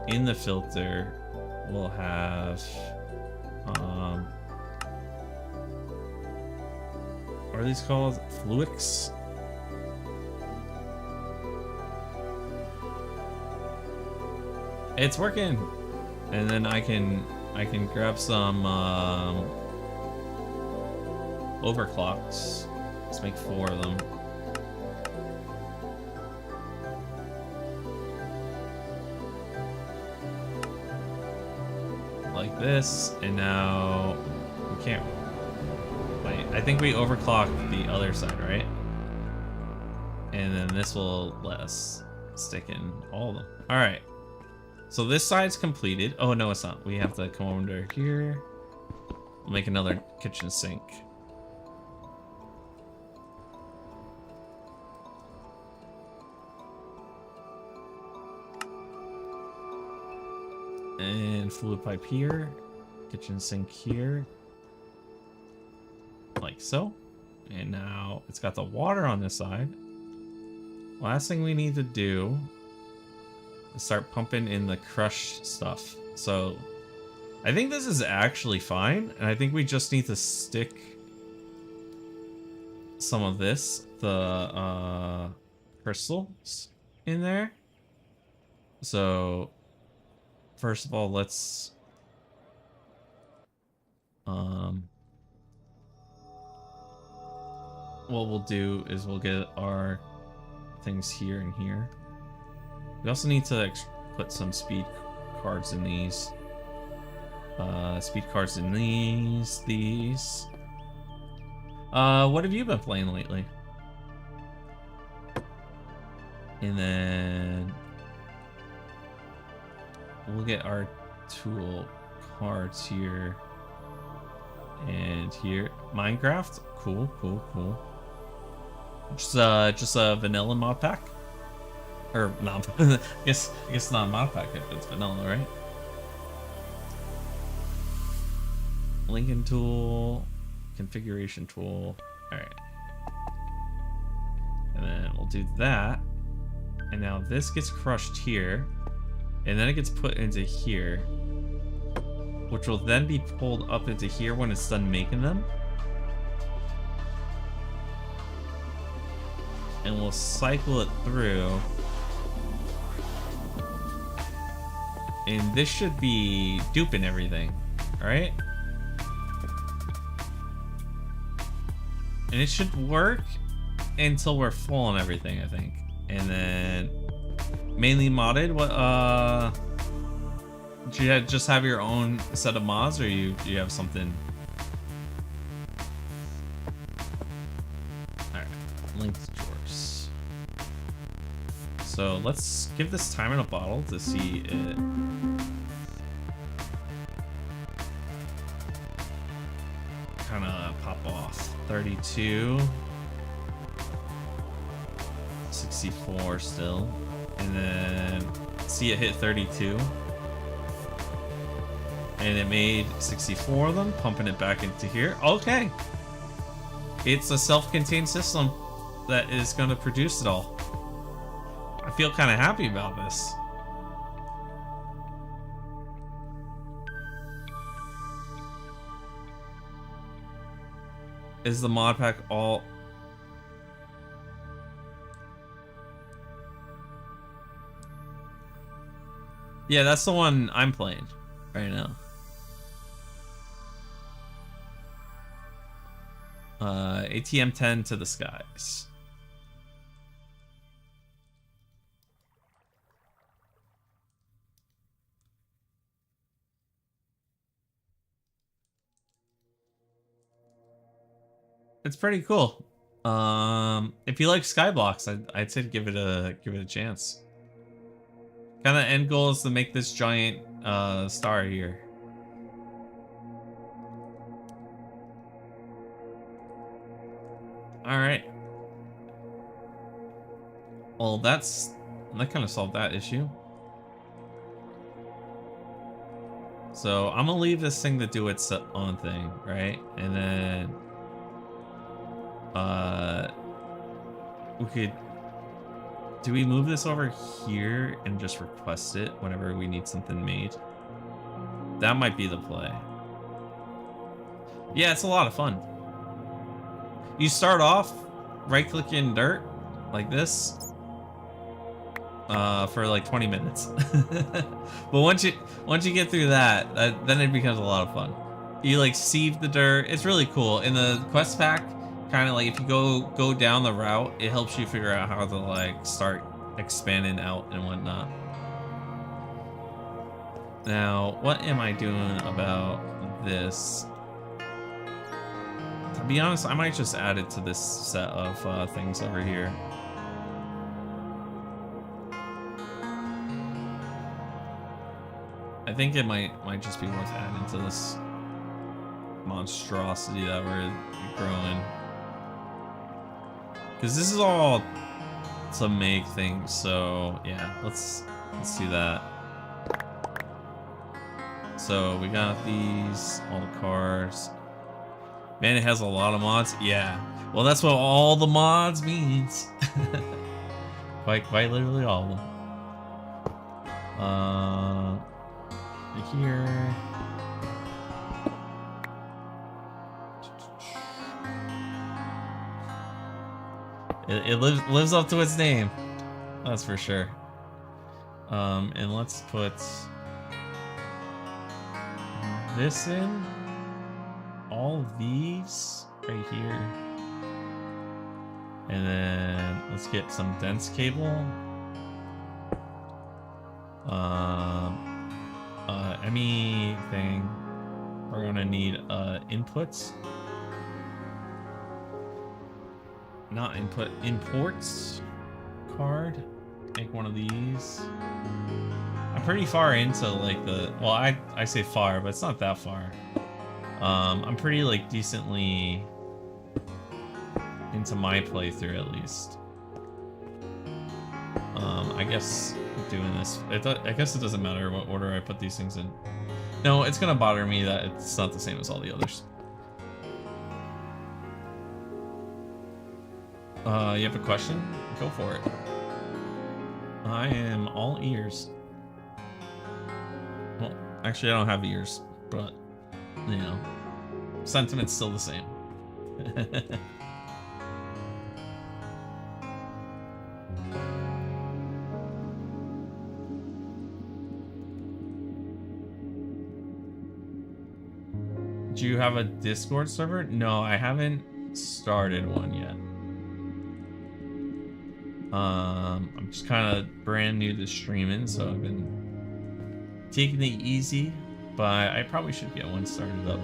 Speaker 1: in the filter, we'll have, what are these called? Fluics? It's working. And then I can grab some overclocks. Let's make 4 of them. Like this, and now we can't. Wait, I think we overclocked the other side, right? And then this will let us stick in all of them. All right. So this side's completed. Oh no, it's not. We have to come over here. We'll make another kitchen sink. And fluid pipe here, kitchen sink here, like so. And now it's got the water on this side. Last thing we need to do is start pumping in the crushed stuff. So I think this is actually fine, and I think we just need to stick some of this, the crystals, in there. So first of all, let's what we'll do is we'll get our things here and here. We also need to put some speed cards in these. Speed cars in these. What have you been playing lately? And then we'll get our tool cards here and here. Minecraft, cool. Just a vanilla mod pack, or not? I guess not a mod pack if it's vanilla, right? Lincoln tool, configuration tool. All right, and then we'll do that. And now this gets crushed here, and then it gets put into here, which will then be pulled up into here when it's done making them. And we'll cycle it through. And this should be duping everything, right? And it should work until we're full on everything, I think. And then mainly modded. What do you just have your own set of mods, or you have something? All right, linked drawers. So let's give this time in a bottle to see it. Kind of pop off. 32. 64 still, and then see it hit 32, and it made 64 of them, pumping it back into here. Okay, it's a self-contained system that is going to produce it all. I feel kind of happy about this. Is the mod pack all? Yeah, that's the one I'm playing right now. ATM10 to the skies. It's pretty cool. If you like Skyblocks, I'd say give it a chance. Kind of end goal is to make this giant star here. All right. Well, that kind of solved that issue. So I'm gonna leave this thing to do its own thing, right? And then we could. Do we move this over here and just request it whenever we need something made? That might be the play. Yeah, it's a lot of fun. You start off right-clicking dirt like this for like 20 minutes. But once you get through that, then it becomes a lot of fun. You like sieve the dirt. It's really cool. In the quest pack, kind of like if you go down the route, it helps you figure out how to like start expanding out and whatnot. Now, what am I doing about this? To be honest, I might just add it to this set of things over here. I think it might just be worth adding to this monstrosity that we're growing. Because this is all to make things, so yeah, let's do that. So we got these, all the cars. Man, it has a lot of mods. Yeah, well, that's what all the mods means. quite literally all of them. Here. It lives up to its name, that's for sure. And let's put this in. All of these right here. And then let's get some dense cable. ME thing. We're gonna need inputs. Not input, imports card. Make one of these. I'm pretty far into like the, well, I say far, but it's not that far. I'm pretty like decently into my playthrough at least. I guess doing this, I guess it doesn't matter what order I put these things in. No, it's gonna bother me that it's not the same as all the others. You have a question? Go for it. I am all ears. Well, actually I don't have ears, but, you know, sentiment's still the same. Do you have a Discord server? No, I haven't started one yet. I'm just kind of brand new to streaming, so I've been taking it easy, but I probably should get one started up.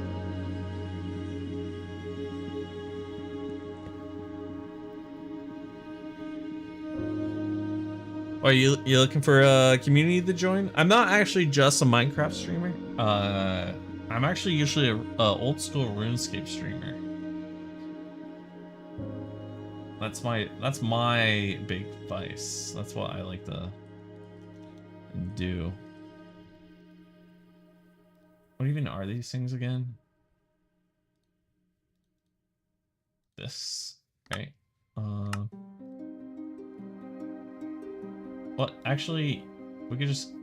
Speaker 1: Are you looking for a community to join? I'm not actually just a Minecraft streamer. I'm actually usually a old school RuneScape streamer. That's my big vice. That's what I like to do. What even are these things again? This, right? Well, actually, we could just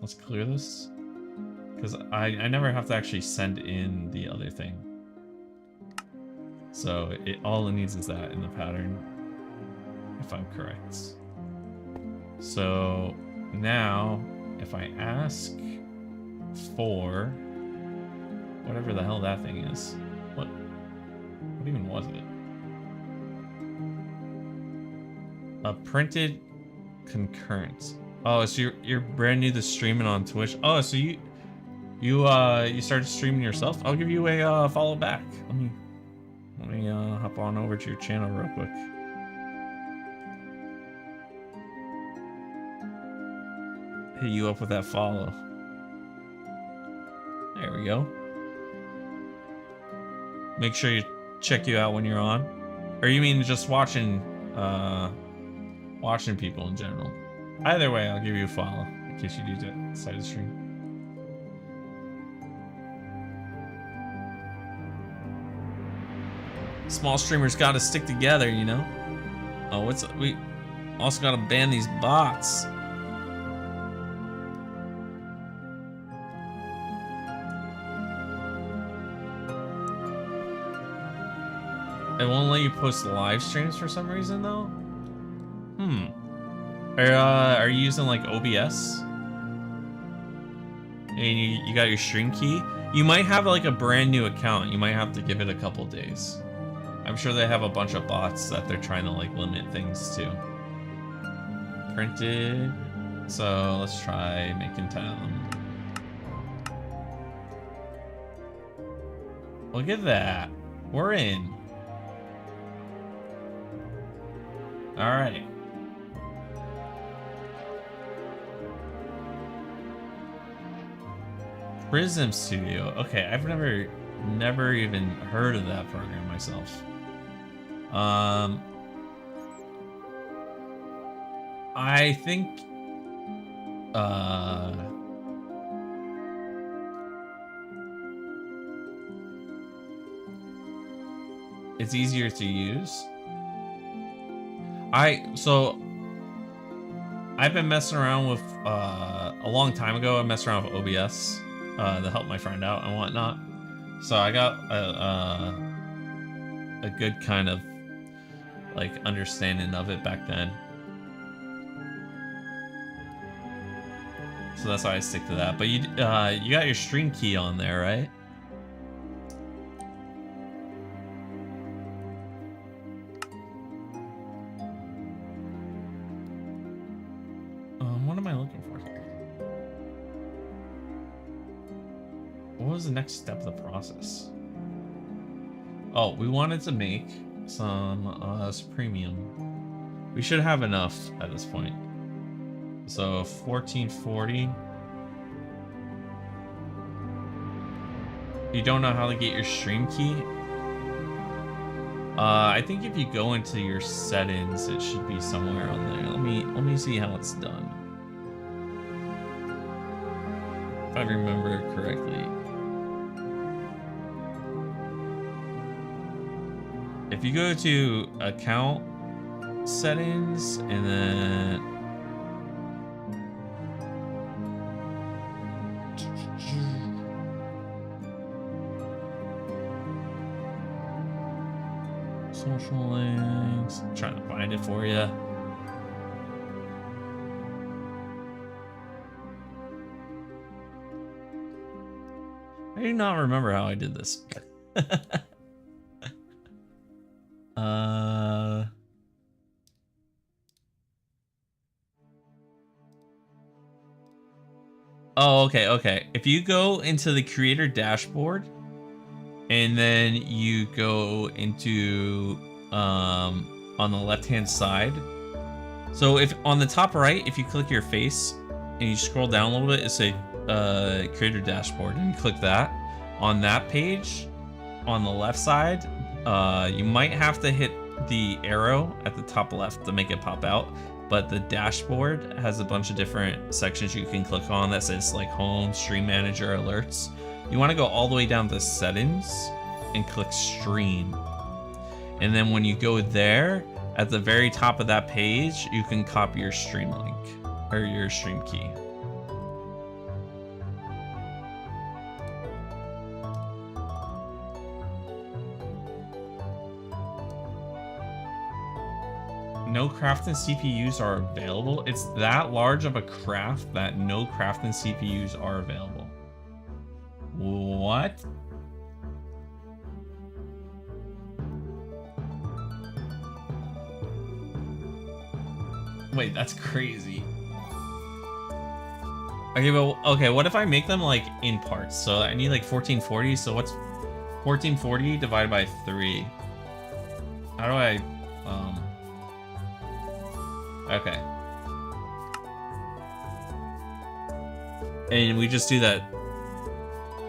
Speaker 1: let's clear this, because I never have to actually send in the other thing. So all it needs is that in the pattern, if I'm correct. So now, if I ask for whatever the hell that thing is, what even was it? A printed concurrent. Oh, so you're brand new to streaming on Twitch. Oh, so you started streaming yourself? I'll give you a follow back. Let me hop on over to your channel real quick. Hit you up with that follow. There we go. Make sure you check you out when you're on. Or you mean just watching watching people in general? Either way, I'll give you a follow in case you do decide to stream. Small streamers gotta stick together, you know? Oh, we also gotta ban these bots. It won't let you post live streams for some reason, though? Are you using, like, OBS? And you got your stream key? You might have, like, a brand new account. You might have to give it a couple days. I'm sure they have a bunch of bots that they're trying to, like, limit things to. Printed. So, let's try making 10 of them. Look at that. We're in. Alright. Prism Studio. Okay, I've never even heard of that program myself. I think it's easier to use. I've been messing around with a long time ago. I messed around with OBS to help my friend out and whatnot. So I got a good kind of like understanding of it back then. So that's why I stick to that. But you got your stream key on there, right? What am I looking for here? was the next step of the process? Oh, we wanted to make some premium. We should have enough at this point. So 1440. You don't know how to get your stream key? I think if you go into your settings, it should be somewhere on there. Let me see how it's done. If I remember correctly. If you go to account settings and then social links, I'm trying to find it for you. I do not remember how I did this. Oh, okay. If you go into the creator dashboard and then you go into on the left hand side. So if on the top right, if you click your face and you scroll down a little bit, it's a creator dashboard, and you click that. On that page, on the left side, you might have to hit the arrow at the top left to make it pop out. But the dashboard has a bunch of different sections you can click on that says like home, stream manager, alerts. You want to go all the way down to settings and click stream. And then when you go there, at the very top of that page, you can copy your stream link or your stream key. No crafting CPUs are available. It's that large of a craft that no crafting CPUs are available. What? Wait, that's crazy. Okay, but okay, what if I make them like in parts? So I need like 1440. So what's 1440 divided by 3? How do I okay. And we just do that.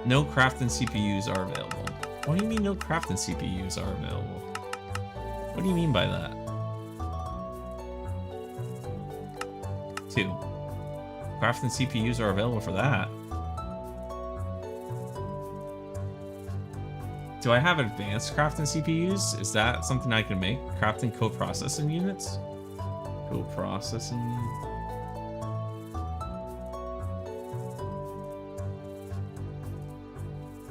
Speaker 1: No crafting CPUs are available. What do you mean no crafting CPUs are available? What do you mean by that? 2. Crafting CPUs are available for that. Do I have advanced crafting CPUs? Is that something I can make? Crafting co-processing units? Co-processing.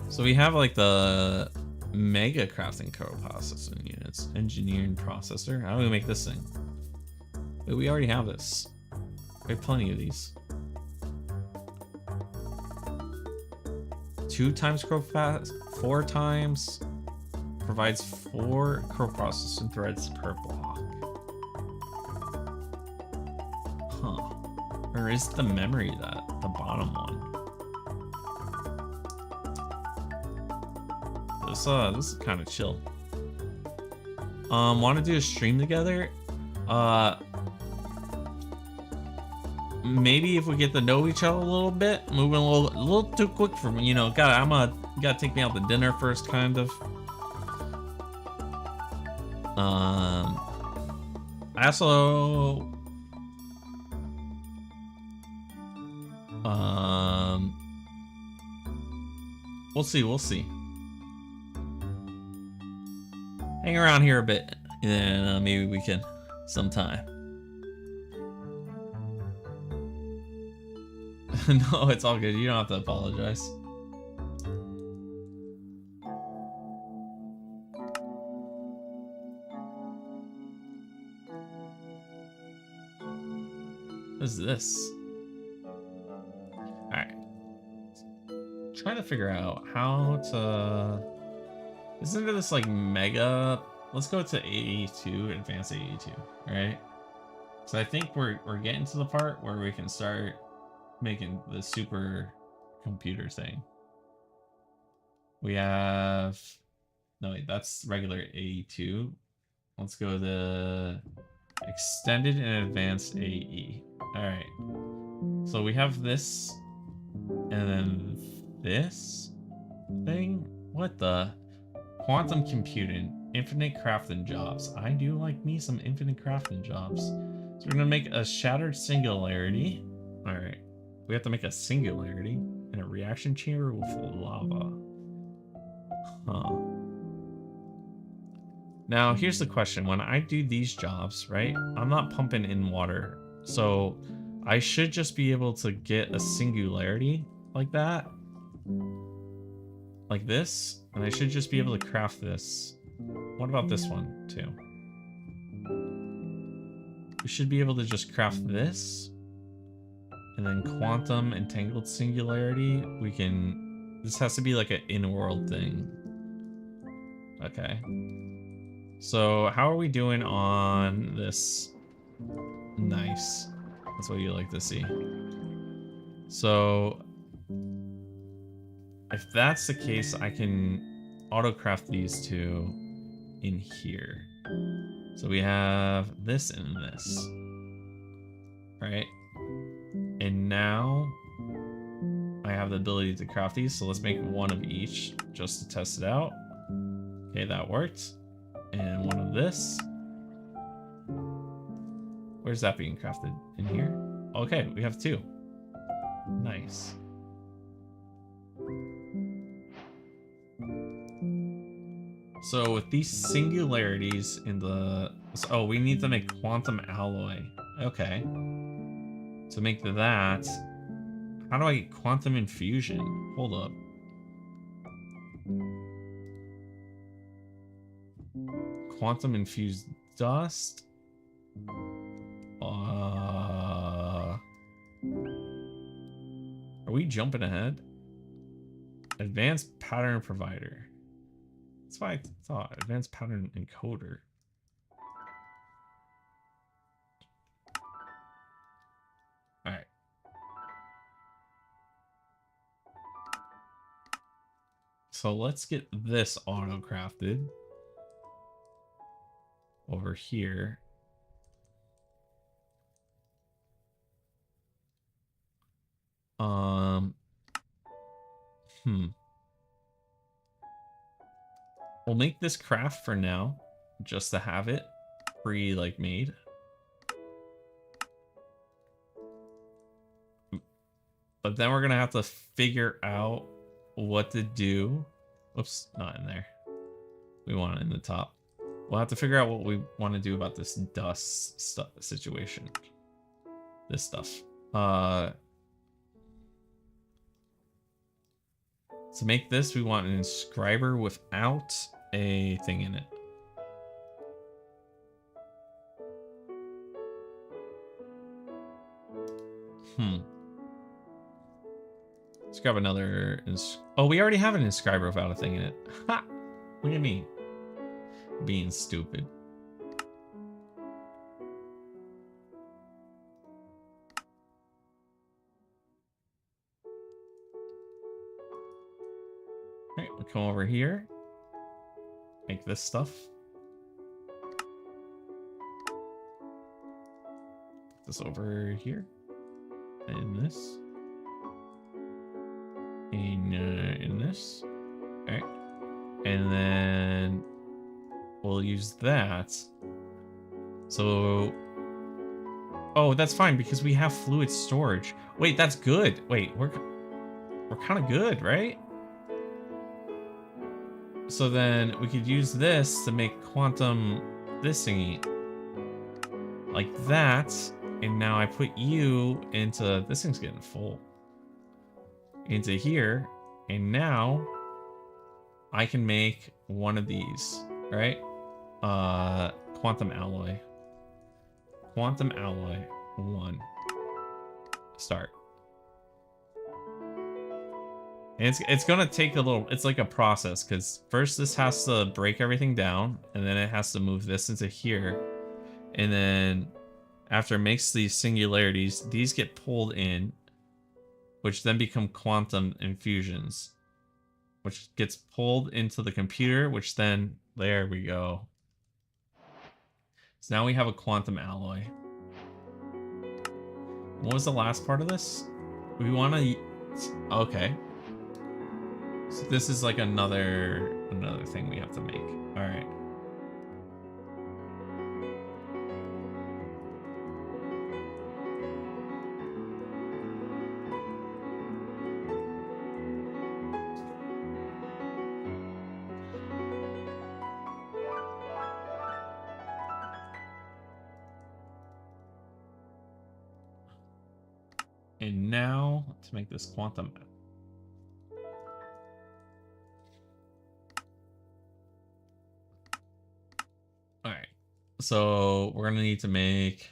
Speaker 1: So we have like the mega crafting co-processing units. Engineering processor. How do we make this thing? Wait, we already have this. We have plenty of these. 2 times co-process, 4 times provides 4 co-processing threads per block. Huh. Or is the memory that the bottom one? This is kind of chill. Want to do a stream together? Maybe if we get to know each other a little bit, moving a little too quick for me, you know. Gotta take me out to dinner first, kind of. I also we'll see. Hang around here a bit, and maybe we can sometime. No, it's all good. You don't have to apologize. What is this? Alright. Trying to figure out how to... Isn't there this like mega... Let's go to AE2, advanced AE2, right? So I think we're getting to the part where we can start making the super computer thing. We have, no wait, that's regular AE2. Let's go to extended and advanced AE. All right. So we have this, and then this thing. What the? Quantum computing, infinite crafting jobs. I do like me some infinite crafting jobs. So we're gonna make a shattered singularity. All right. We have to make a singularity in a reaction chamber with lava. Huh. Now, here's the question. When I do these jobs, right, I'm not pumping in water. So I should just be able to get a singularity like that. Like this. And I should just be able to craft this. What about this one, too? We should be able to just craft this. And then quantum entangled singularity. We can... This has to be like an in-world thing. Okay. So, how are we doing on this? Nice. That's what you like to see. So, if that's the case, I can autocraft these two in here. So we have this and this. Right? And now I have the ability to craft these, so let's make one of each just to test it out. Okay, that worked. And one of this. Where's that being crafted? In here? Okay, we have two. Nice. So with these singularities in the... Oh, we need to make quantum alloy. Okay. To make that... How do I get quantum infusion? Hold up. Quantum infused dust? Are we jumping ahead? Advanced pattern provider. That's what I thought. Advanced pattern encoder. Alright. So let's get this auto crafted over here. We'll make this craft for now, just to have it pre-like made. But then we're gonna have to figure out what to do. Oops, not in there. We want it in the top. We'll have to figure out what we want to do about this dust stuff situation. This stuff. To make this, we want an inscriber without a thing in it. Let's grab another... Oh, we already have an inscriber without a thing in it. Ha! Look at me. Being stupid. Alright, we'll come over here. Make this stuff. Put this over here. And this. In this. Alright. And then we'll use that. So... Oh, that's fine because we have fluid storage. Wait, that's good. Wait, we're kind of good, right? So then we could use this to make quantum this thingy. Like that. And now I put you into... This thing's getting full. Into here. And now I can make one of these. Right? Quantum alloy. Quantum alloy. 1. Start. And it's gonna take a little, it's like a process, because first this has to break everything down, and then it has to move this into here. And then after it makes these singularities, these get pulled in, which then become quantum infusions. which gets pulled into the computer, which then, there we go. So now we have a quantum alloy. What was the last part of this? We want to... Okay. So this is like another thing we have to make. All right. And now to make this quantum. All right. So we're going to need to make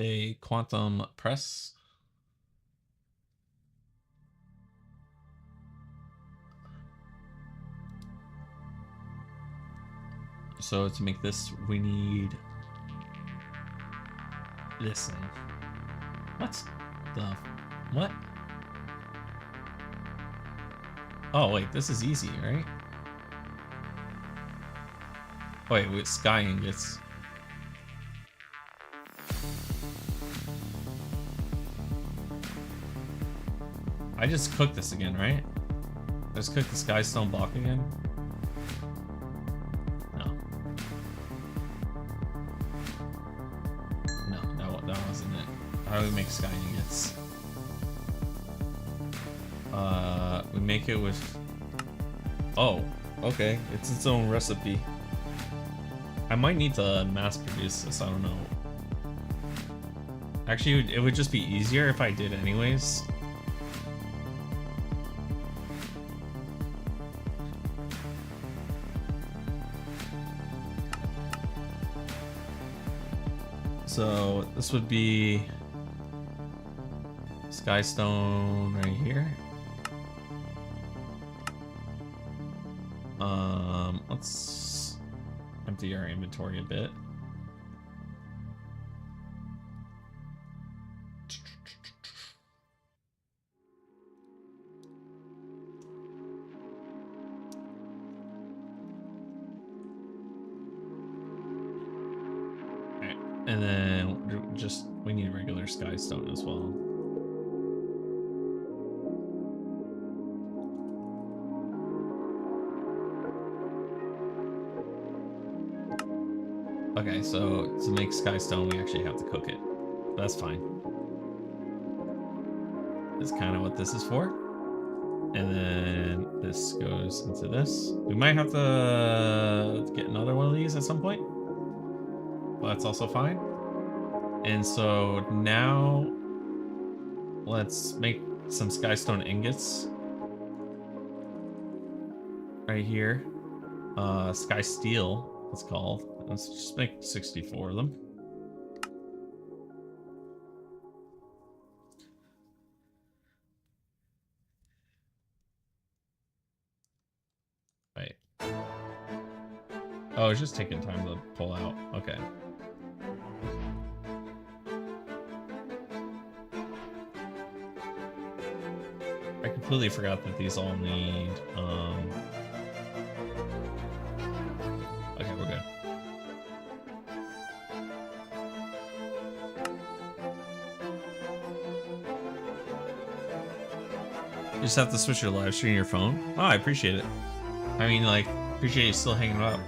Speaker 1: a quantum press. So to make this, we need this thing. What the? What? Oh, wait, this is easy, right? Oh, wait, with sky ingots. I just cooked this again, right? I just cooked the sky stone block again. That wasn't it. How do we make sky ingots? We make it with... Oh, okay. It's its own recipe. I might need to mass produce this, I don't know. Actually, it would just be easier if I did anyways. So this would be Skystone right here. Let's empty our inventory a bit. And then just, we need regular sky stone as well. Okay, so to make sky stone, we actually have to cook it. That's fine. That's kind of what this is for. And then this goes into this. We might have to get another one of these at some point. Well, that's also fine. And so now let's make some skystone ingots right here. Sky steel, it's called. Let's just make 64 of them. Wait. Oh, it's just taking time to pull out. Okay. I completely forgot that these all need, okay, we're good. You just have to switch your live stream to your phone? Oh, I appreciate it. I mean, like, appreciate you still hanging up.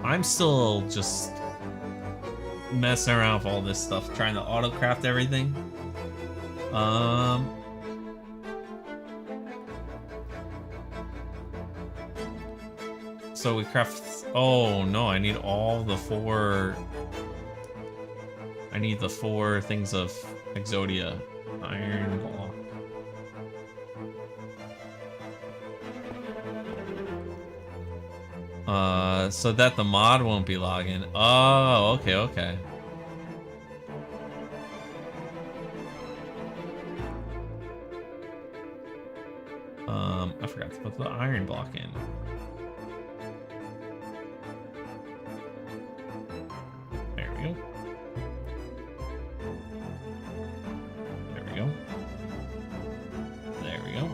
Speaker 1: I'm still just messing around with all this stuff, trying to autocraft everything. So we craft... Oh no, I need all the four... I need the 4 things of Exodia. Iron ball. So that the mod won't be logging. Oh, okay, okay. I forgot to put the iron block in. There we go. There we go. There we go.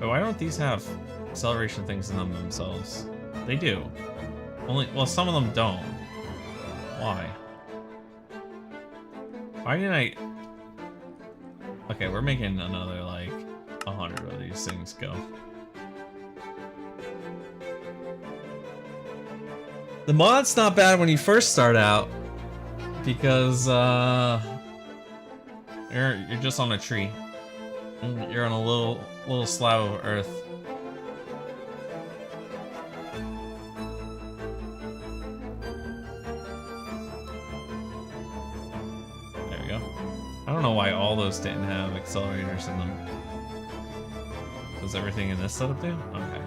Speaker 1: But why don't these have acceleration things in them themselves? They do. Only, well, some of them don't. Why? Why didn't I? Okay, we're making another like 100 of these things go. The mod's not bad when you first start out because you're just on a tree. You're on a little slab of earth. There we go. I don't know why all those didn't have accelerators in them. Does everything in this setup do? Okay.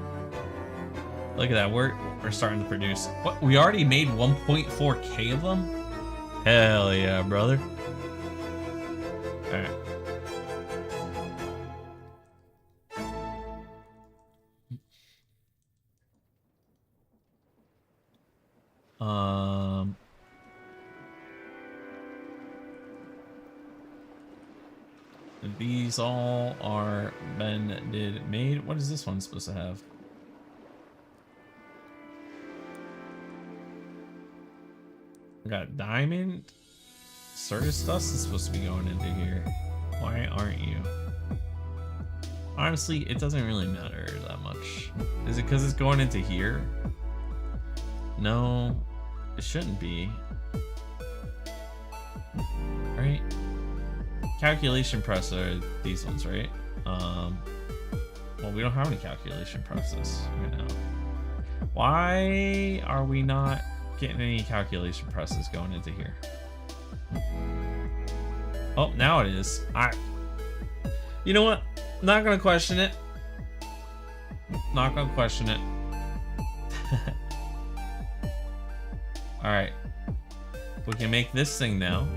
Speaker 1: Look at that. We're starting to produce. What? We already made 1.4K of them? Hell yeah, brother. All right. These all are made. What is this one supposed to have? We got diamond. Cirrus dust is supposed to be going into here. Why aren't you? Honestly, it doesn't really matter that much. Is it because it's going into here? No, it shouldn't be. Right? Calculation press are these ones, right? Well, we don't have any calculation presses right now. Why are we not getting any calculation presses going into here? Oh, now it is. You know what? Not gonna question it. Not gonna question it. All right, we can make this thing now.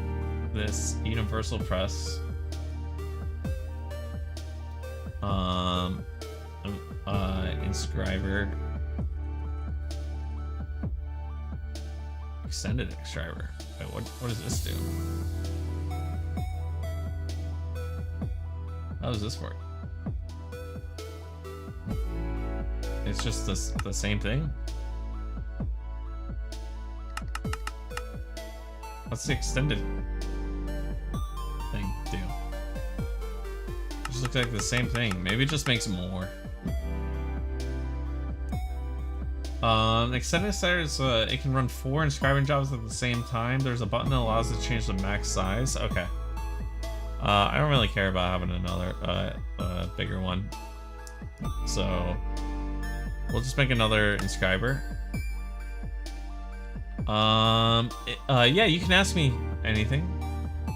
Speaker 1: This universal press. Inscriber. Extended inscriber. Wait, what does this do? How does this work? It's just the same thing? What's the extended thing do? It just looks like the same thing. Maybe it just makes more. Extended sliders, it can run 4 inscribing jobs at the same time. There's a button that allows it to change the max size. Okay. I don't really care about having another bigger one. So we'll just make another inscriber. Yeah, you can ask me anything.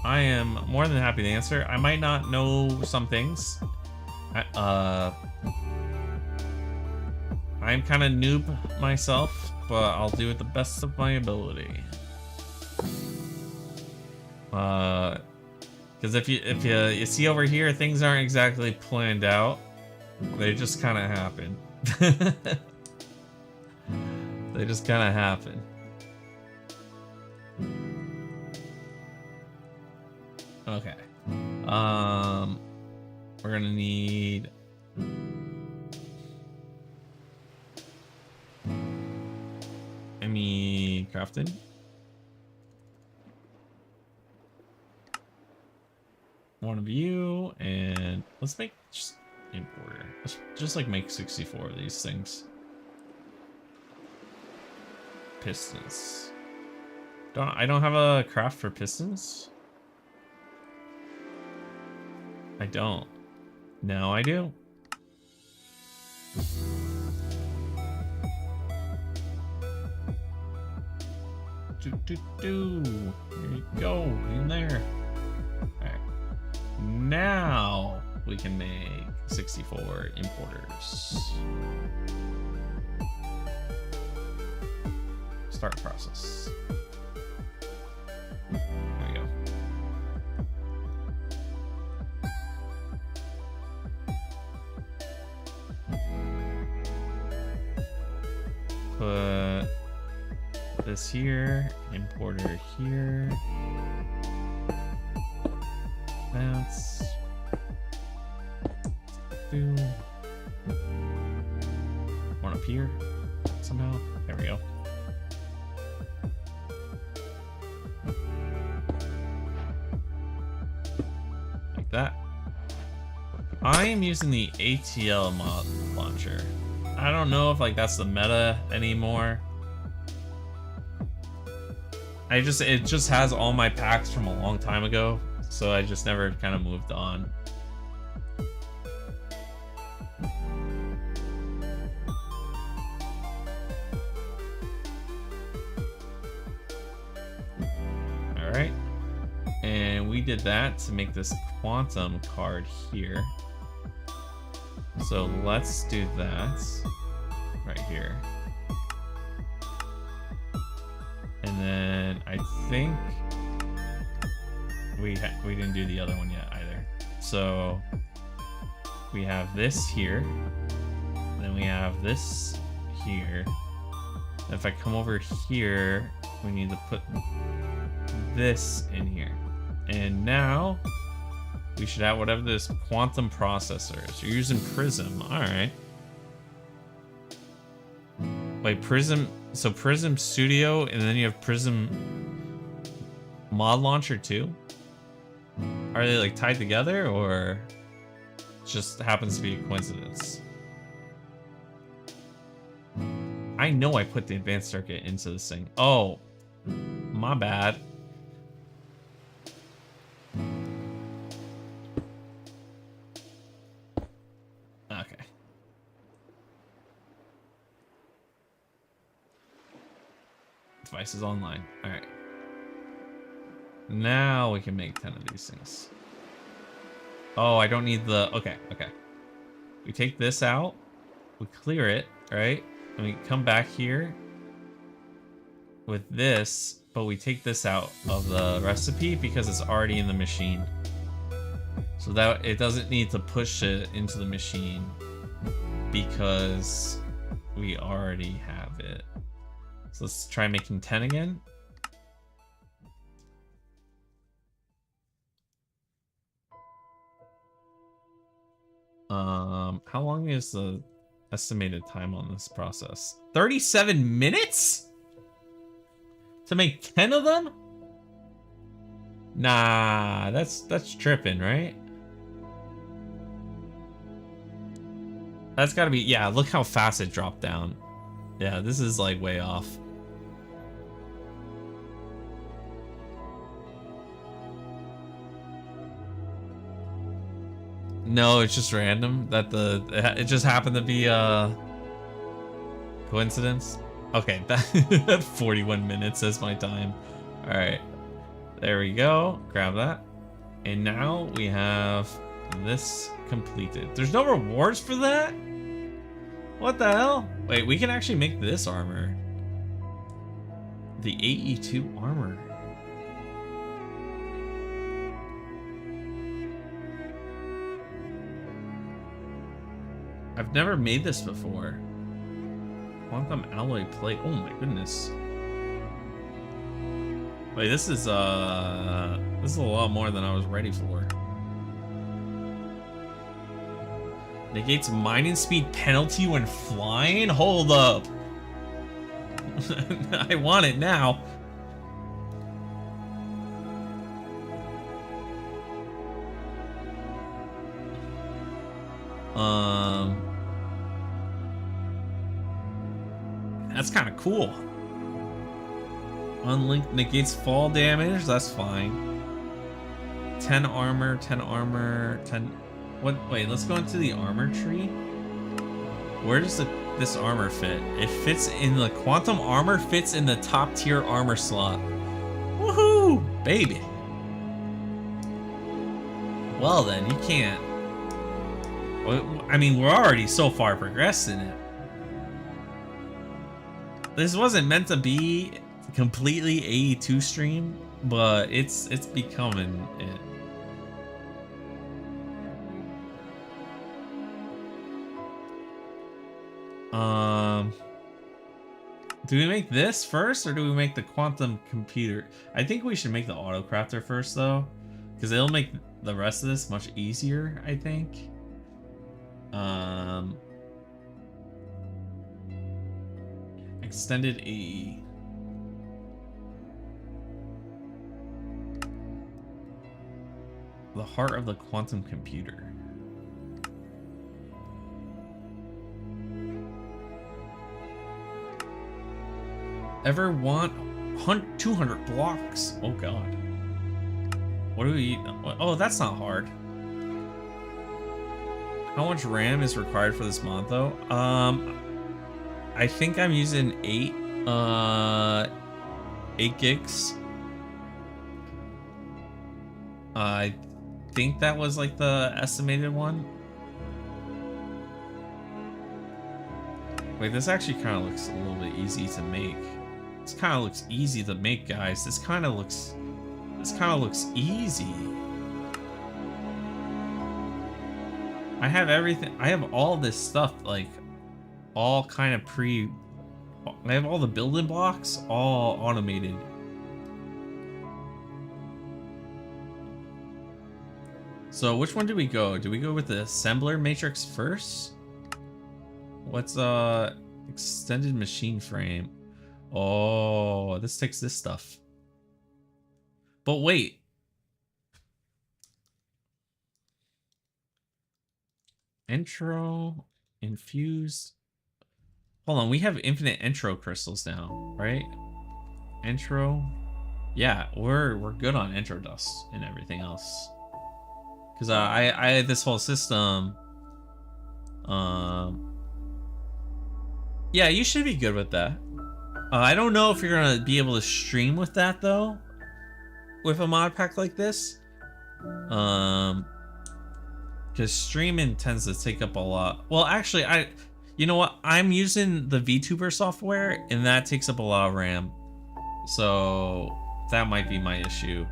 Speaker 1: I am more than happy to answer. I might not know some things. I'm kind of noob myself, but I'll do it the best of my ability. Because if you see over here, things aren't exactly planned out. They just kind of happen. They just kind of happen. Okay. We're gonna need any crafting. One of you, and let's make just importer. Let's just like make 64 of these things. Pistons. I don't have a craft for pistons. I don't. Now I do. Here you go, in there. Alright. Now we can make 64 importers. Start process. There we go. put this here, importer here. That's do one up here somehow. There we go. Like that. I am using the ATL mod launcher. I don't know if like that's the meta anymore. It just has all my packs from a long time ago, so I just never kind of moved on. All right, and we did that to make this quantum card here. So let's do that right here. And then I think we didn't do the other one yet either. So we have this here, then we have this here. And if I come over here, we need to put this in here. And now we should have whatever this quantum processor is. You're using Prism, all right. Wait, Prism, so Prism Studio, and then you have Prism Mod Launcher too? Are they like tied together, or just happens to be a coincidence? I know I put the advanced circuit into this thing. Oh, my bad. Okay. Device is online. All right. Now we can make 10 of these things. Oh, I don't need the... Okay, okay. We take this out. We clear it, right? And we come back here with this, but we take this out of the recipe because it's already in the machine. So that it doesn't need to push it into the machine because we already have it. So let's try making 10 again. How long is the estimated time on this process? 37 minutes? To make 10 of them? Nah, that's tripping, right? That's gotta be, yeah, look how fast it dropped down. Yeah, this is like way off. No, it's just random that it just happened to be a coincidence. Okay, that 41 minutes is my time. All right, there we go. Grab that, and now we have this completed. There's no rewards for that. What the hell? Wait, we can actually make this armor. The AE2 armor. I've never made this before. Quantum alloy plate. Oh my goodness. Wait, this is a lot more than I was ready for. Negates mining speed penalty when flying? Hold up. I want it now. That's kind of cool. Unlinked negates fall damage. That's fine. 10 armor, 10 armor, 10. What? Wait, let's go into the armor tree. Where does this armor fit? It fits in the quantum armor. Fits in the top tier armor slot. Woohoo, baby. Well then, you can't. I mean, we're already so far progressed in it. This wasn't meant to be completely AE2 stream, but it's becoming it. Do we make this first or do we make the quantum computer? I think we should make the autocrafter first though, because it'll make the rest of this much easier, I think. Extended AE. The heart of the quantum computer. Ever want 200 blocks? Oh god. What do we eat? Oh, that's not hard. How much RAM is required for this mod though? I think I'm using 8 gigs. I think that was like the estimated one. Wait, this actually kind of looks a little bit easy to make. This kind of looks easy to make, guys. This kind of looks easy. I have everything. I have all this stuff, like, all kind of I have all the building blocks, all automated. So which one do we go? Do we go with the assembler matrix first? What's extended machine frame? Oh, this takes this stuff. But wait. Intro, infused. Hold on, we have infinite intro crystals now, right? Intro. Yeah, we're good on intro dust and everything else. Cause I had this whole system. Yeah, you should be good with that. I don't know if you're gonna be able to stream with that though, with a mod pack like this. Because streaming tends to take up a lot. Well, actually, you know what? I'm using the Vtuber software, and that takes up a lot of RAM. So that might be my issue.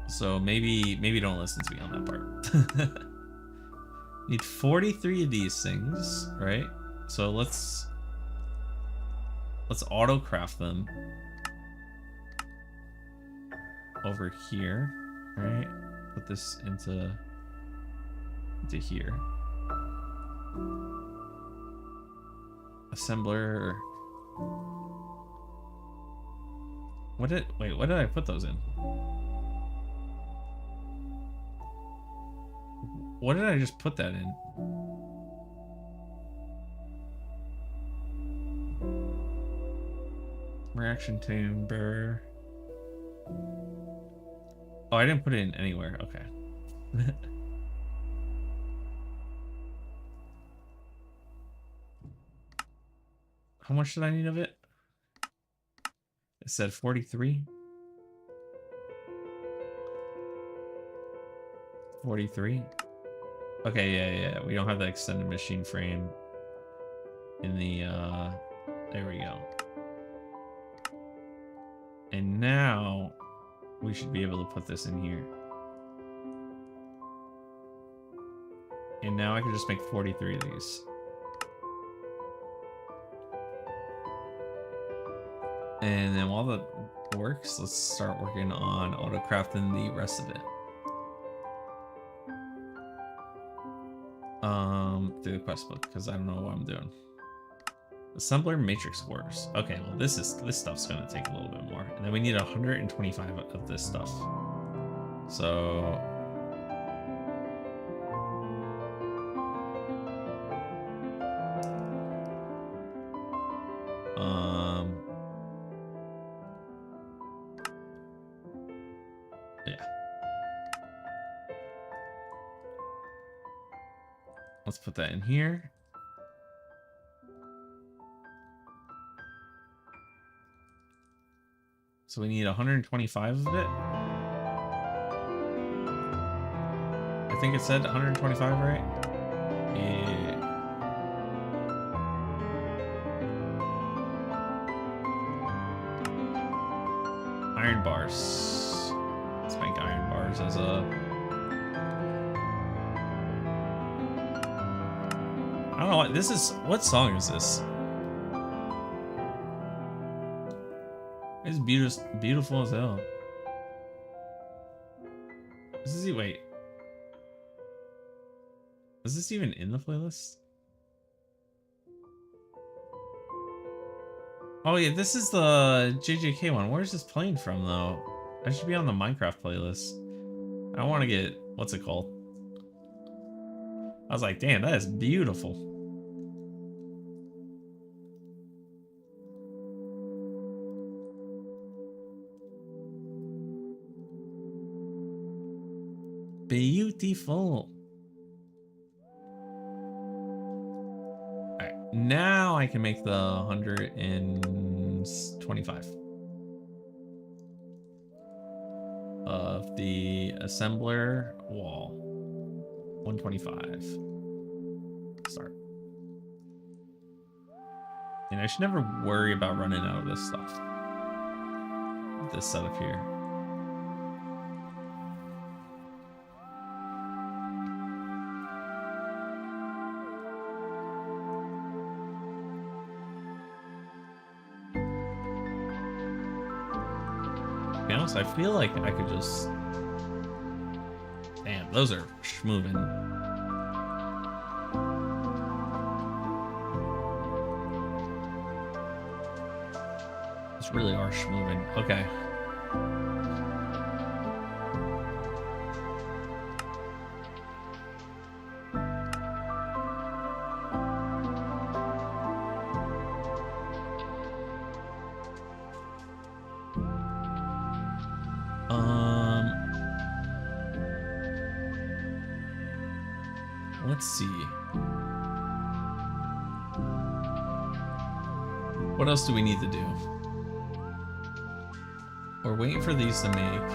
Speaker 1: So maybe don't listen to me on that part. Need 43 of these things, right? So let's auto craft them over here, right? Put this into here. Assembler. What did I put those in? What did I just put that in? Reaction chamber. Oh, I didn't put it in anywhere. Okay. How much did I need of it? It said 43. 43. Okay, yeah. We don't have the extended machine frame in the there we go. And now we should be able to put this in here. And now I can just make 43 of these. And then while that works, let's start working on auto-crafting the rest of it. Through the quest book, because I don't know what I'm doing. Assembler matrix cores. Okay, well this stuff's gonna take a little bit more. And then we need 125 of this stuff. So yeah. Let's put that in here. So we need 125 of it. I think it said 125, right? Yeah. Iron bars. Let's make iron bars as a... I don't know what this is. What song is this? It's beautiful, beautiful as hell. Wait. Is this even in the playlist? Oh yeah, this is the JJK one. Where's this playing from though? I should be on the Minecraft playlist. I don't want to get, what's it called? I was like, damn, that is beautiful. Beautiful. Alright, now I can make the 125 of the assembler wall. 125. Start. And I should never worry about running out of this stuff. This setup here. To be honest, I feel like I could just... Damn, those are schmoving. Really are schmoving. Okay. Let's see. What else do we need to do? We're waiting for these to make,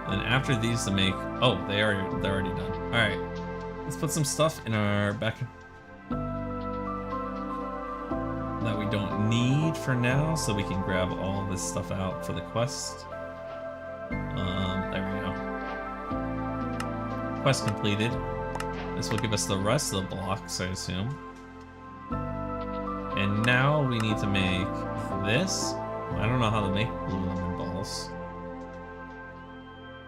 Speaker 1: and after these to make, oh, they're already done. All right, let's put some stuff in our back that we don't need for now, so we can grab all this stuff out for the quest. There we go. Quest completed. This will give us the rest of the blocks, I assume. And now we need to make this. I don't know how to make blue lemon balls.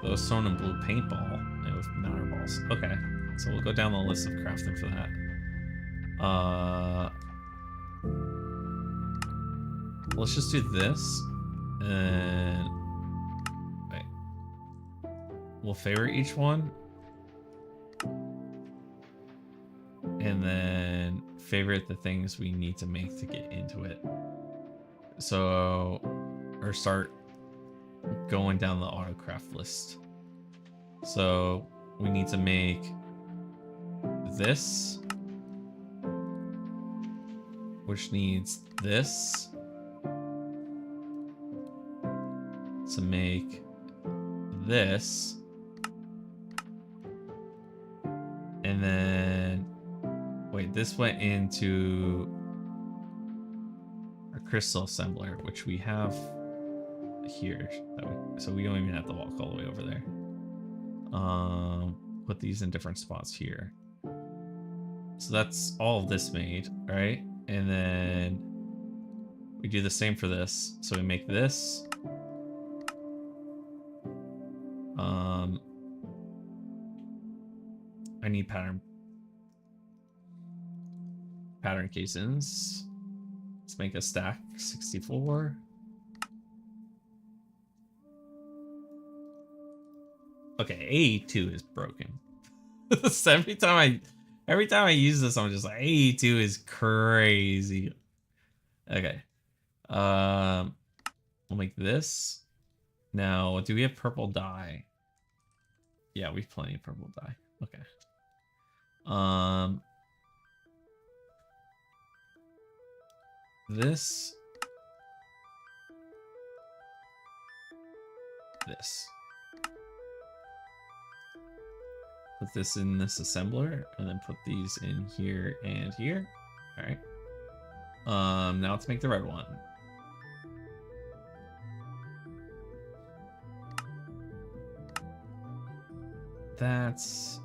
Speaker 1: Those sewn in blue paintball and with matter balls. Okay, so we'll go down the list of crafting for that. Let's just do this, and wait. We'll favorite each one, and then favorite the things we need to make to get into it. So, or start going down the autocraft list. So we need to make this, which needs this to make this, and then wait, this went into crystal assembler, which we have here, so we don't even have to walk all the way over there. Put these in different spots here. So that's all of this made, right? And then we do the same for this. So we make this. I need pattern casings. Let's make a stack 64. Okay, AE2 is broken. So every time I use this, I'm just like, AE2 is crazy. Okay. We'll make this. Now, do we have purple dye? Yeah, we have plenty of purple dye. Okay. This. Put this in this assembler, and then put these in here and here. All right. Now let's make the red one. That's.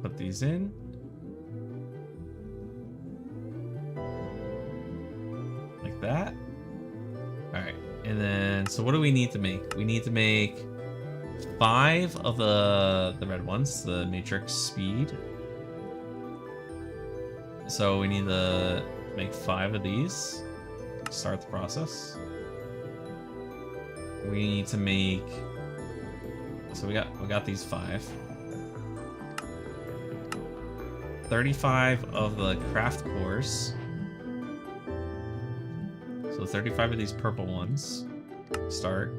Speaker 1: Put these in. So what do we need to make? We need to make 5 of the red ones, the matrix speed. So we need to make 5 of these. Start the process. We need to make. So we got these 5. 35 of the craft cores. So 35 of these purple ones. Start.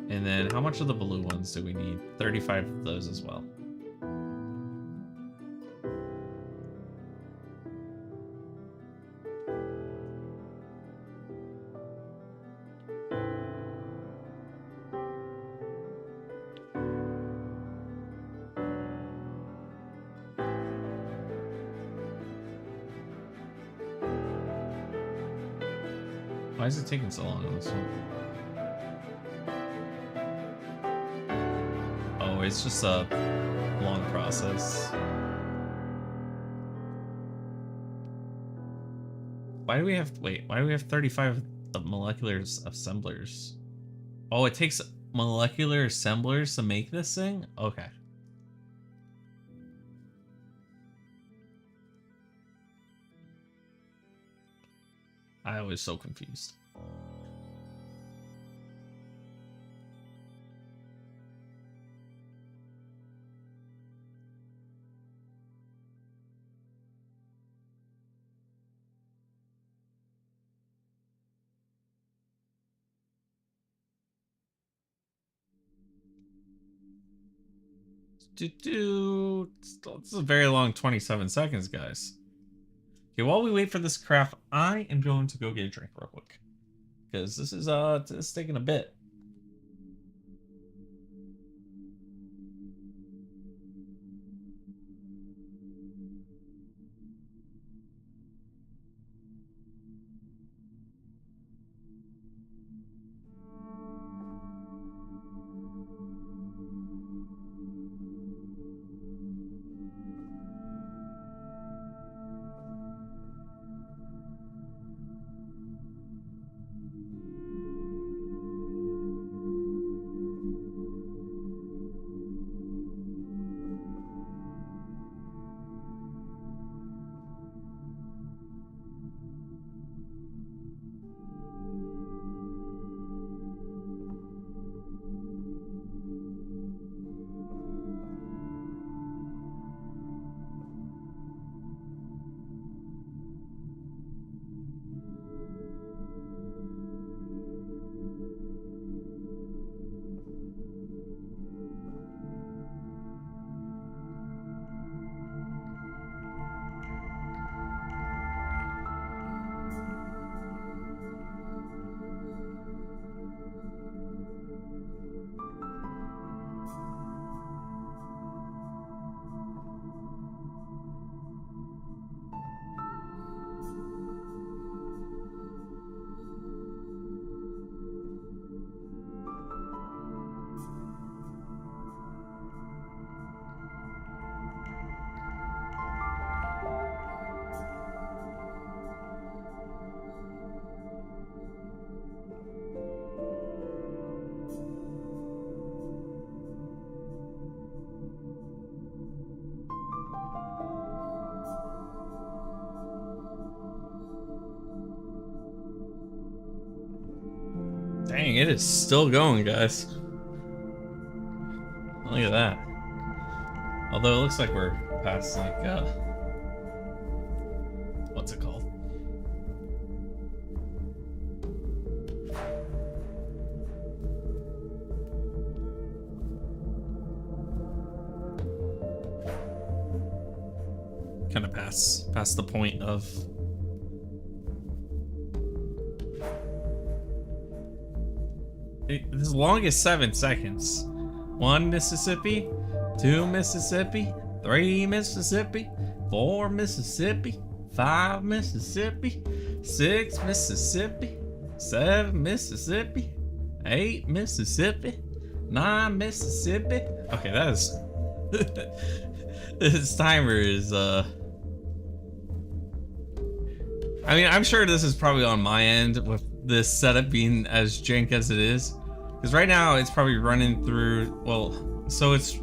Speaker 1: And then how much of the blue ones do we need? 35 of those as well. Why is it taking so long on this one? Oh, it's just a long process. Why do we have, wait, why do we have 35 of molecular assemblers? Oh, it takes molecular assemblers to make this thing? Okay. I was so confused. It's a very long 27 seconds, guys. Okay, while we wait for this craft, I am going to go get a drink real quick. Because this is it's taking a bit. Dang, it is still going, guys. Look at that. Although it looks like we're past, like, what's it called? Kind of past the point of as long as 7 seconds. 1 Mississippi, 2 Mississippi, 3 Mississippi, 4 Mississippi, 5 Mississippi, 6 Mississippi, 7 Mississippi, 8 Mississippi, 9 Mississippi. Okay, that is this timer is I mean, I'm sure this is probably on my end with this setup being as jank as it is. Because right now it's probably running through, well, so it's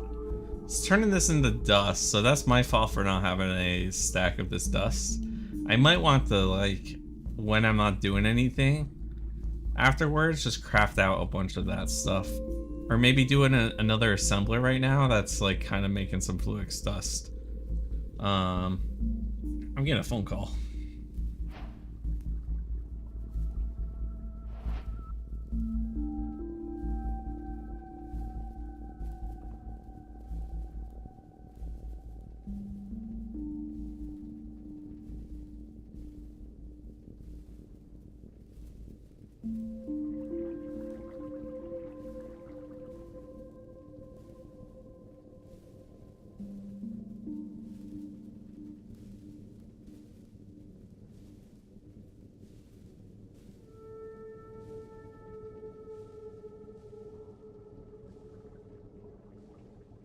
Speaker 1: turning this into dust. So that's my fault for not having a stack of this dust. I might want to, like, when I'm not doing anything, afterwards, just craft out a bunch of that stuff. Or maybe doing another assembler right now that's like kind of making some Fluix dust. I'm getting a phone call.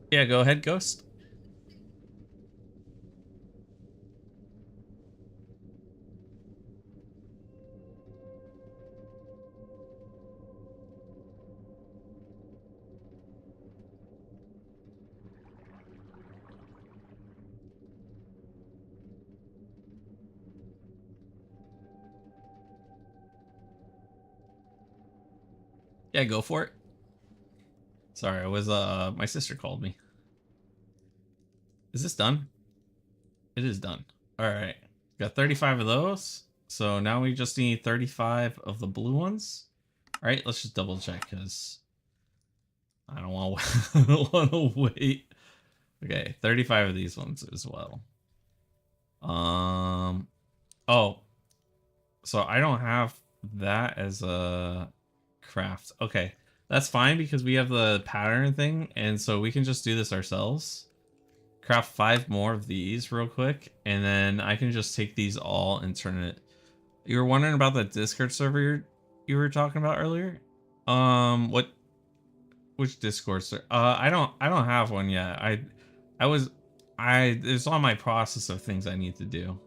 Speaker 1: Yeah, go ahead, Ghost. Yeah, go for it. Sorry, I was my sister called me. Is this done? It is done. All right. Got 35 of those. So now we just need 35 of the blue ones. All right, let's just double check because I don't want to I don't want to wait. Okay, 35 of these ones as well. Oh. So I don't have that as a craft. Okay. That's fine because we have the pattern thing, and so we can just do this ourselves. Craft 5 more of these real quick, and then I can just take these all and turn it. You were wondering about that Discord server you were talking about earlier? Which Discord server? I don't have one yet. It's on my process of things I need to do.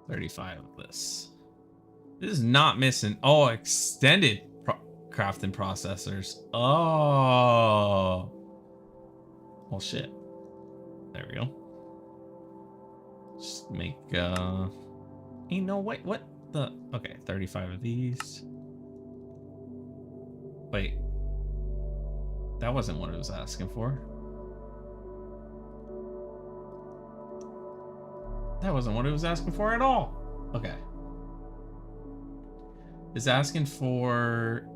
Speaker 1: $35 of this. This is not missing. Oh, extended crafting processors. Oh. Well, shit. There we go. Just make, you know, wait, what the? Okay, 35 of these. Wait. That wasn't what it was asking for. That wasn't what it was asking for at all. Okay. It's asking for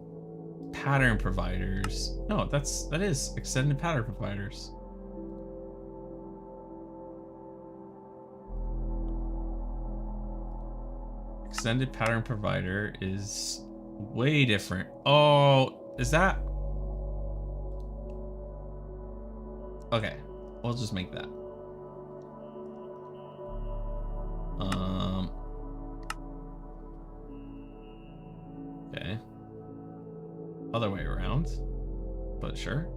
Speaker 1: pattern providers. No, that is extended pattern providers. Extended pattern provider is way different. Oh, is that? Okay, we'll just make that. Okay. Other way around, but sure.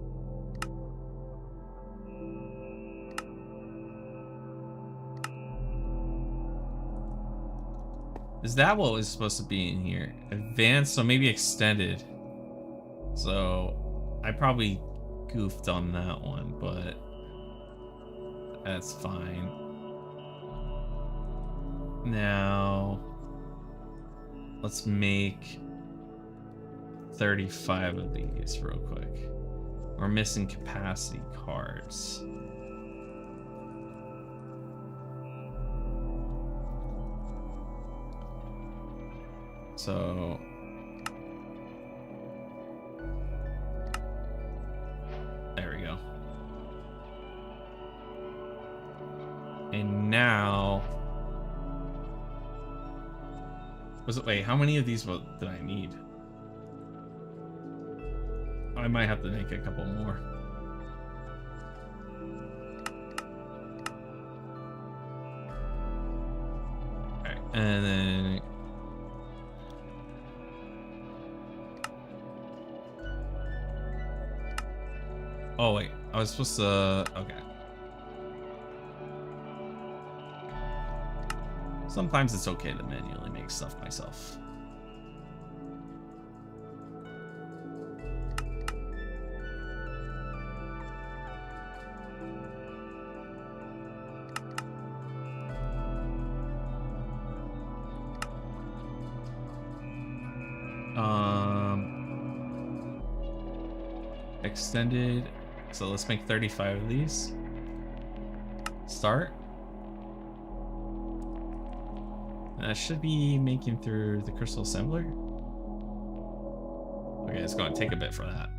Speaker 1: Is that what was supposed to be in here? Advanced, so maybe extended. So I probably goofed on that one, but that's fine. Now let's make 35 of these real quick. We're missing capacity cards. So there we go. And now wait, how many of these did I need? I might have to make a couple more. Alright, and then oh wait, I was supposed to, okay. Sometimes it's okay to manually make stuff myself. Extended. So let's make 35 of these. Start. And that should be making through the crystal assembler. Okay, it's going to take a bit for that.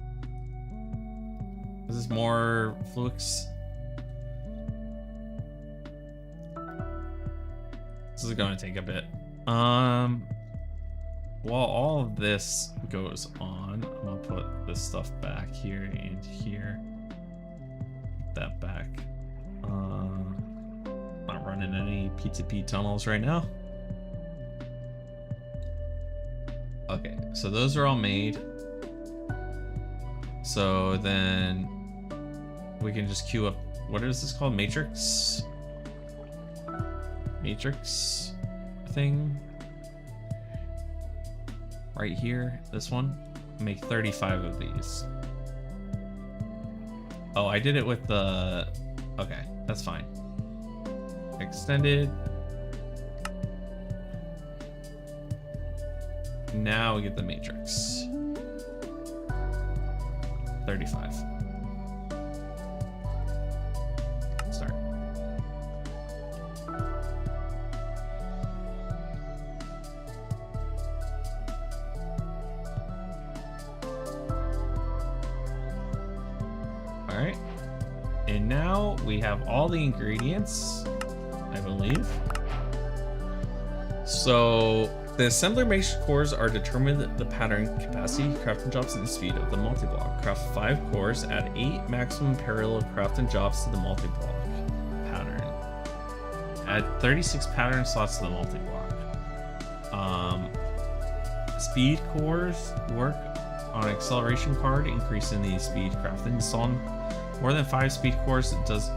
Speaker 1: This is more flux. This is going to take a bit. While all of this goes on, I'm gonna put this stuff back here and here. That back. Not running any P2P tunnels right now. Okay, so those are all made. So then we can just queue up, what is this called? Matrix thing. Right here, this one. Make 35 of these. Oh, I did it with the... Okay, that's fine. Extended. Now we get the matrix. 35. Start. Alright. And now we have all the ingredients, I believe. So the assembler makes cores are determined the pattern, capacity, crafting jobs, and speed of the multi-block. Craft 5 cores, add 8 maximum parallel crafting jobs to the multi-block pattern. Add 36 pattern slots to the multi-block. Speed cores work on acceleration card, increasing the speed crafting. Installing more than 5 speed cores does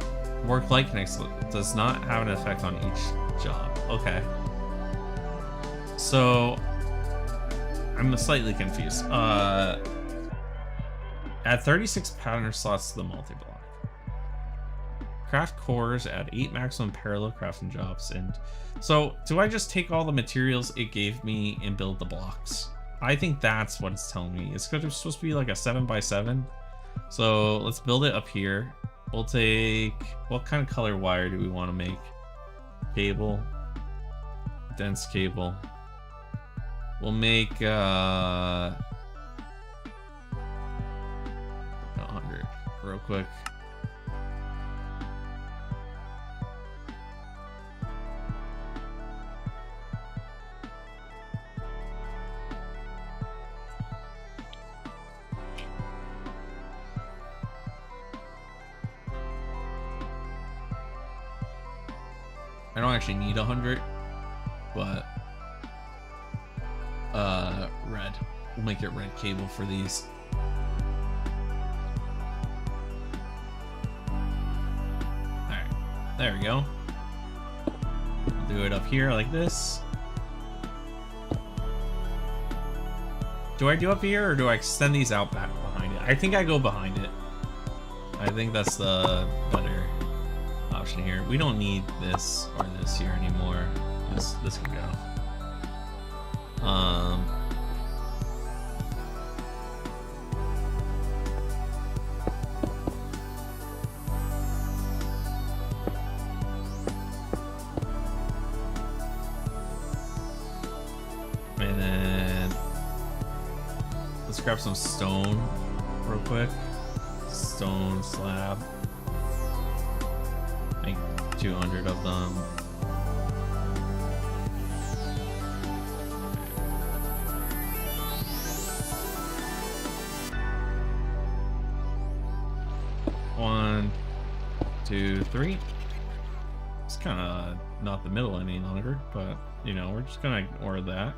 Speaker 1: work like an does not have an effect on each job. Okay. So I'm slightly confused. Add 36 pattern slots to the multi-block. Craft cores, add 8 maximum parallel crafting jobs. And so do I just take all the materials it gave me and build the blocks? I think that's what it's telling me. It's supposed to be like a 7x7. So let's build it up here. We'll take, what kind of color wire do we want to make? Cable, dense cable. We'll make 100 real quick. I don't actually need 100, but red. We'll make it red cable for these. Alright, there we go. We'll do it up here like this. Do I do up here or do I extend these out back behind it? I think I go behind it. I think that's the better option here. We don't need this or this here anymore. This can go. And then let's grab some stone real quick. Stone slab. Make 200 of them. One, two, three. It's kind of not the middle any longer, but you know, we're just gonna ignore that.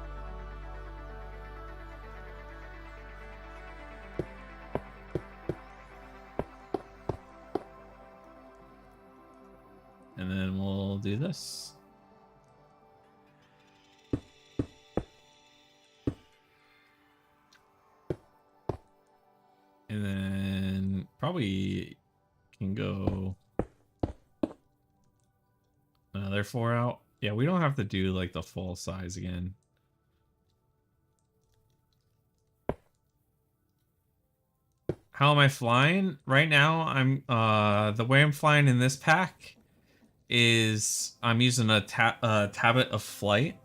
Speaker 1: And then we'll do this. And then probably can go another 4 out. Yeah, we don't have to do like the full size again. How am I flying? Right now, I'm the way I'm flying in this pack is I'm using a tablet of flight.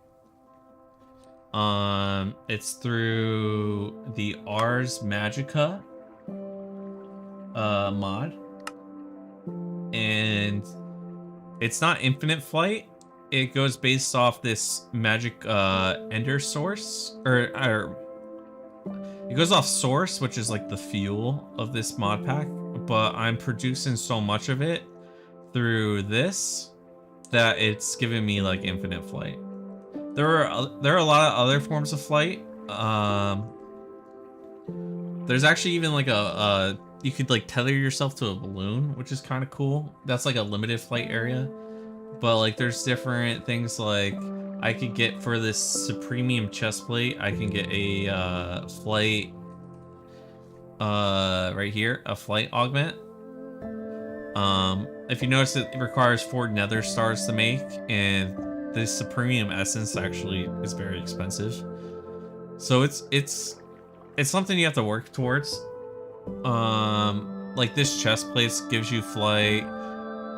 Speaker 1: It's through the Ars Magica mod, and it's not infinite flight. It goes based off this magic ender source, or it goes off source, which is like the fuel of this mod pack, but I'm producing so much of it through this that it's giving me like infinite flight. There are a lot of other forms of flight. There's actually even like you could like tether yourself to a balloon, which is kind of cool. That's like a limited flight area. But like there's different things like I could get for this premium chest plate, I can get a flight right here, a flight augment. If you notice, it requires 4 nether stars to make, and this supreme essence actually is very expensive. So it's something you have to work towards. Like this chest plate gives you flight.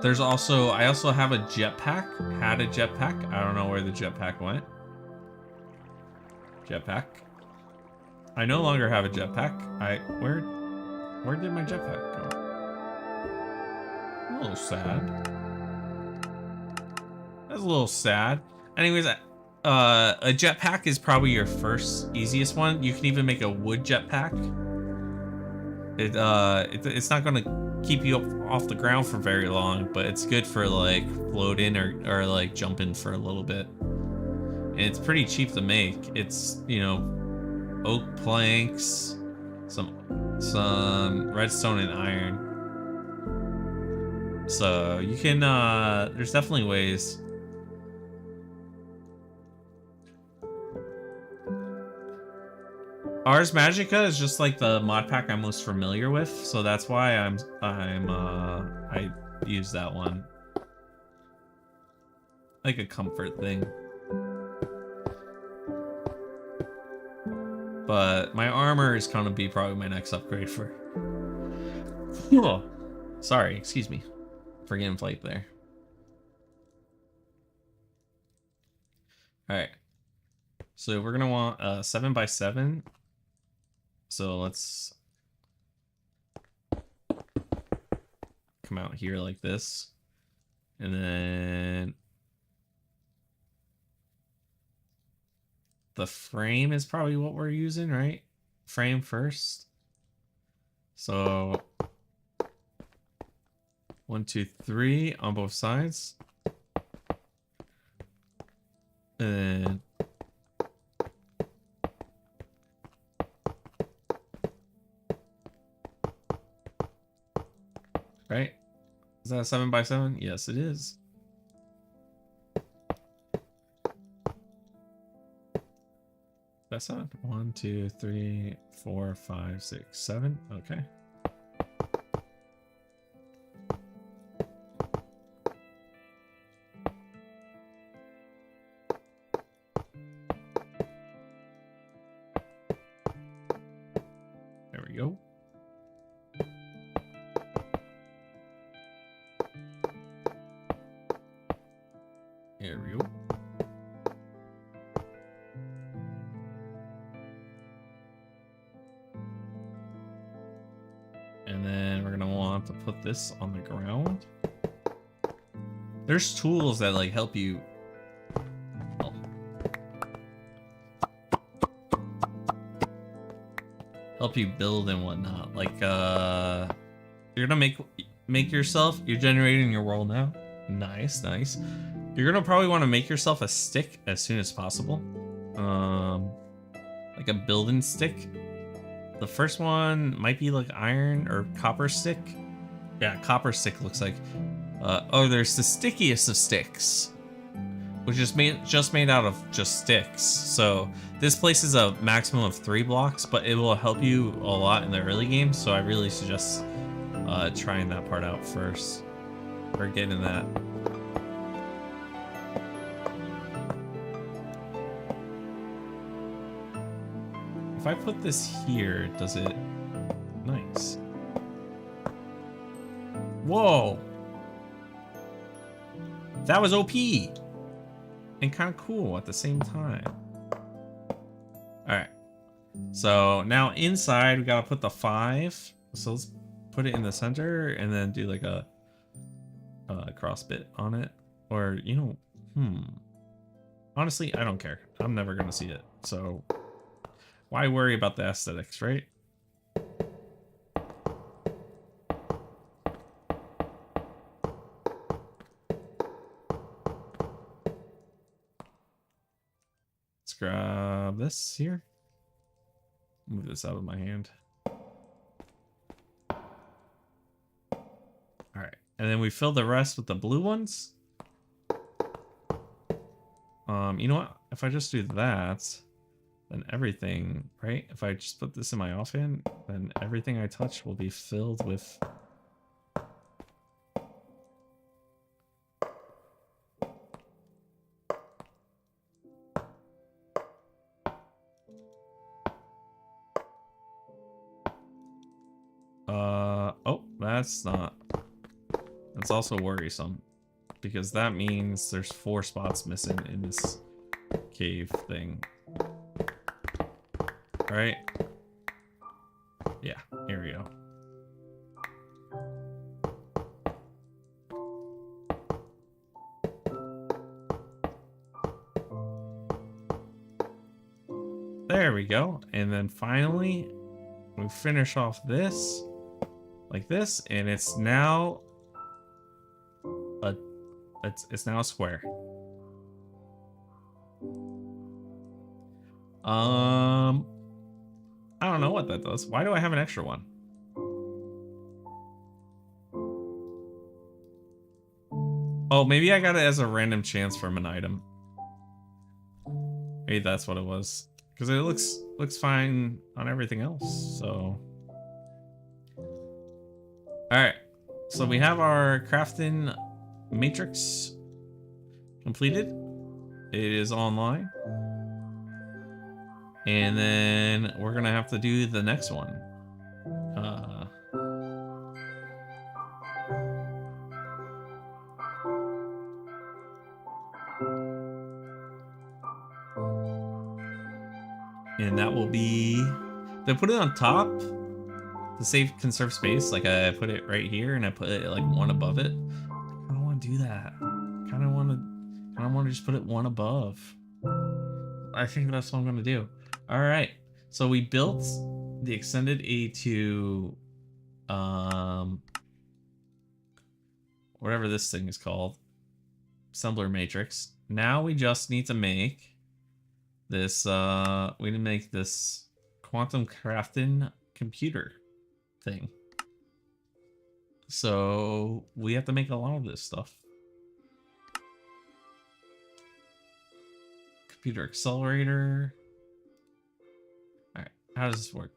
Speaker 1: There's also, I also have a jetpack. Had a jetpack. I don't know where the jetpack went. Jetpack. I no longer have a jetpack. Where did my jetpack go? A little sad. That's a little sad. Anyways, a jetpack is probably your first easiest one. You can even make a wood jetpack. It's not gonna keep you up off the ground for very long, but it's good for like floating or like jumping for a little bit. And it's pretty cheap to make. It's, you know, oak planks, some redstone and iron. So you can there's definitely ways. Ars Magica is just like the mod pack I'm most familiar with, so that's why I use that one. Like a comfort thing. But my armor is gonna be probably my next upgrade for. Oh, sorry, excuse me for getting flight there. All right, so we're gonna want a 7x7. So let's come out here like this, and then the frame is probably what we're using, right? Frame first. So 1, 2, 3 on both sides. And right? Is that a 7x7? Yes, it is. That's 7. 1, 2, 3, 4, 5, 6, 7. Okay. There we go. There we go. And then we're gonna want to put this on the ground. There's tools that like help you. Oh. Help you build and whatnot. Like you're gonna make yourself. You're generating your world now. Nice, nice. You're gonna probably want to make yourself a stick as soon as possible. Like a building stick. The first one might be like iron or copper stick. Yeah, copper stick looks like. Oh, there's the stickiest of sticks. which is just made out of just sticks. So this place is a maximum of 3 blocks, but it will help you a lot in the early game. So I really suggest trying that part out first, or getting that. If I put this here, does it? Nice. Whoa! That was OP! And kind of cool at the same time. Alright. So now inside, we gotta put the 5. So let's put it in the center and then do like a cross bit on it. Or, you know, honestly, I don't care. I'm never gonna see it. So why worry about the aesthetics, right? Let's grab this here. Move this out of my hand. Alright, and then we fill the rest with the blue ones. You know what? If I just do that, then everything, right? If I just put this in my offhand, then everything I touch will be filled with... Oh, that's not... That's also worrisome, because that means there's 4 spots missing in this cave thing. Right? Yeah, here we go. There we go. And then finally, we finish off this like this, and it's now it's now a square. I don't know what that does. Why do I have an extra one? Oh, maybe I got it as a random chance from an item. Maybe that's what it was. Because it looks fine on everything else, so... Alright, so we have our crafting matrix completed. It is online. And then we're gonna have to do the next one. And that will be... Did I put it on top to save conserve space? Like I put it right here and I put it like 1 above it. I don't want to do that. I want to just put it 1 above. I think that's what I'm gonna do. All right. So we built the extended AE2, whatever this thing is called, assembler matrix. Now we just need to make this, we need to make this quantum crafting computer thing. So we have to make a lot of this stuff. Computer accelerator. All right, how does this work?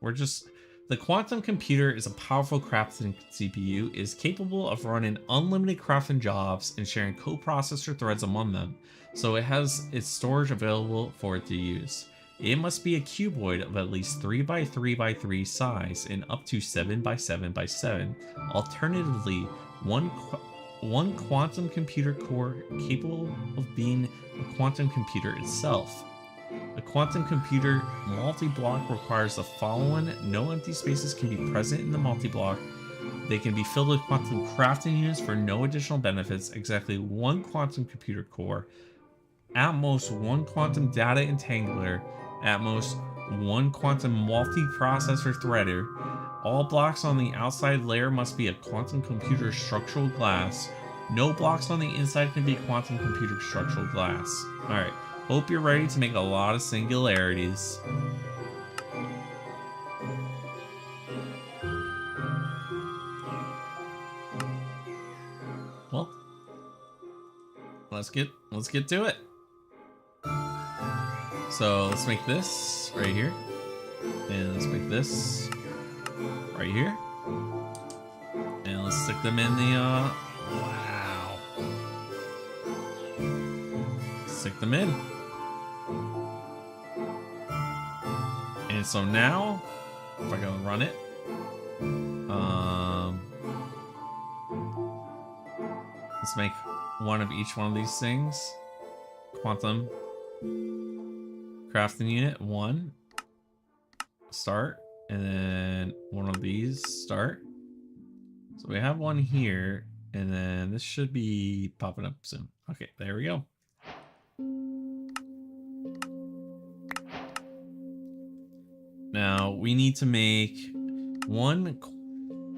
Speaker 1: The quantum computer is a powerful crafting CPU, is capable of running unlimited crafting jobs and sharing coprocessor threads among them, so it has its storage available for it to use. It must be a cuboid of at least 3x3x3 size and up to 7x7x7. Alternatively, one quantum computer core capable of being a quantum computer itself. A quantum computer multi-block requires the following. No empty spaces can be present in the multi-block. They can be filled with quantum crafting units for no additional benefits. Exactly 1 quantum computer core. At most 1 quantum data entangler. At most 1 quantum multiprocessor threader. All blocks on the outside layer must be a quantum computer structural glass. No blocks on the inside can be quantum computer structural glass. Alright. Hope you're ready to make a lot of singularities. Well, let's get to it. So let's make this right here. And let's make this right here. And let's stick them in the, wow. Stick them in. And so now, if I go and run it, let's make one of each one of these things. Quantum crafting unit, 1. Start. And then one of these, start. So we have one here, and then this should be popping up soon. Okay, there we go. Now we need to make one.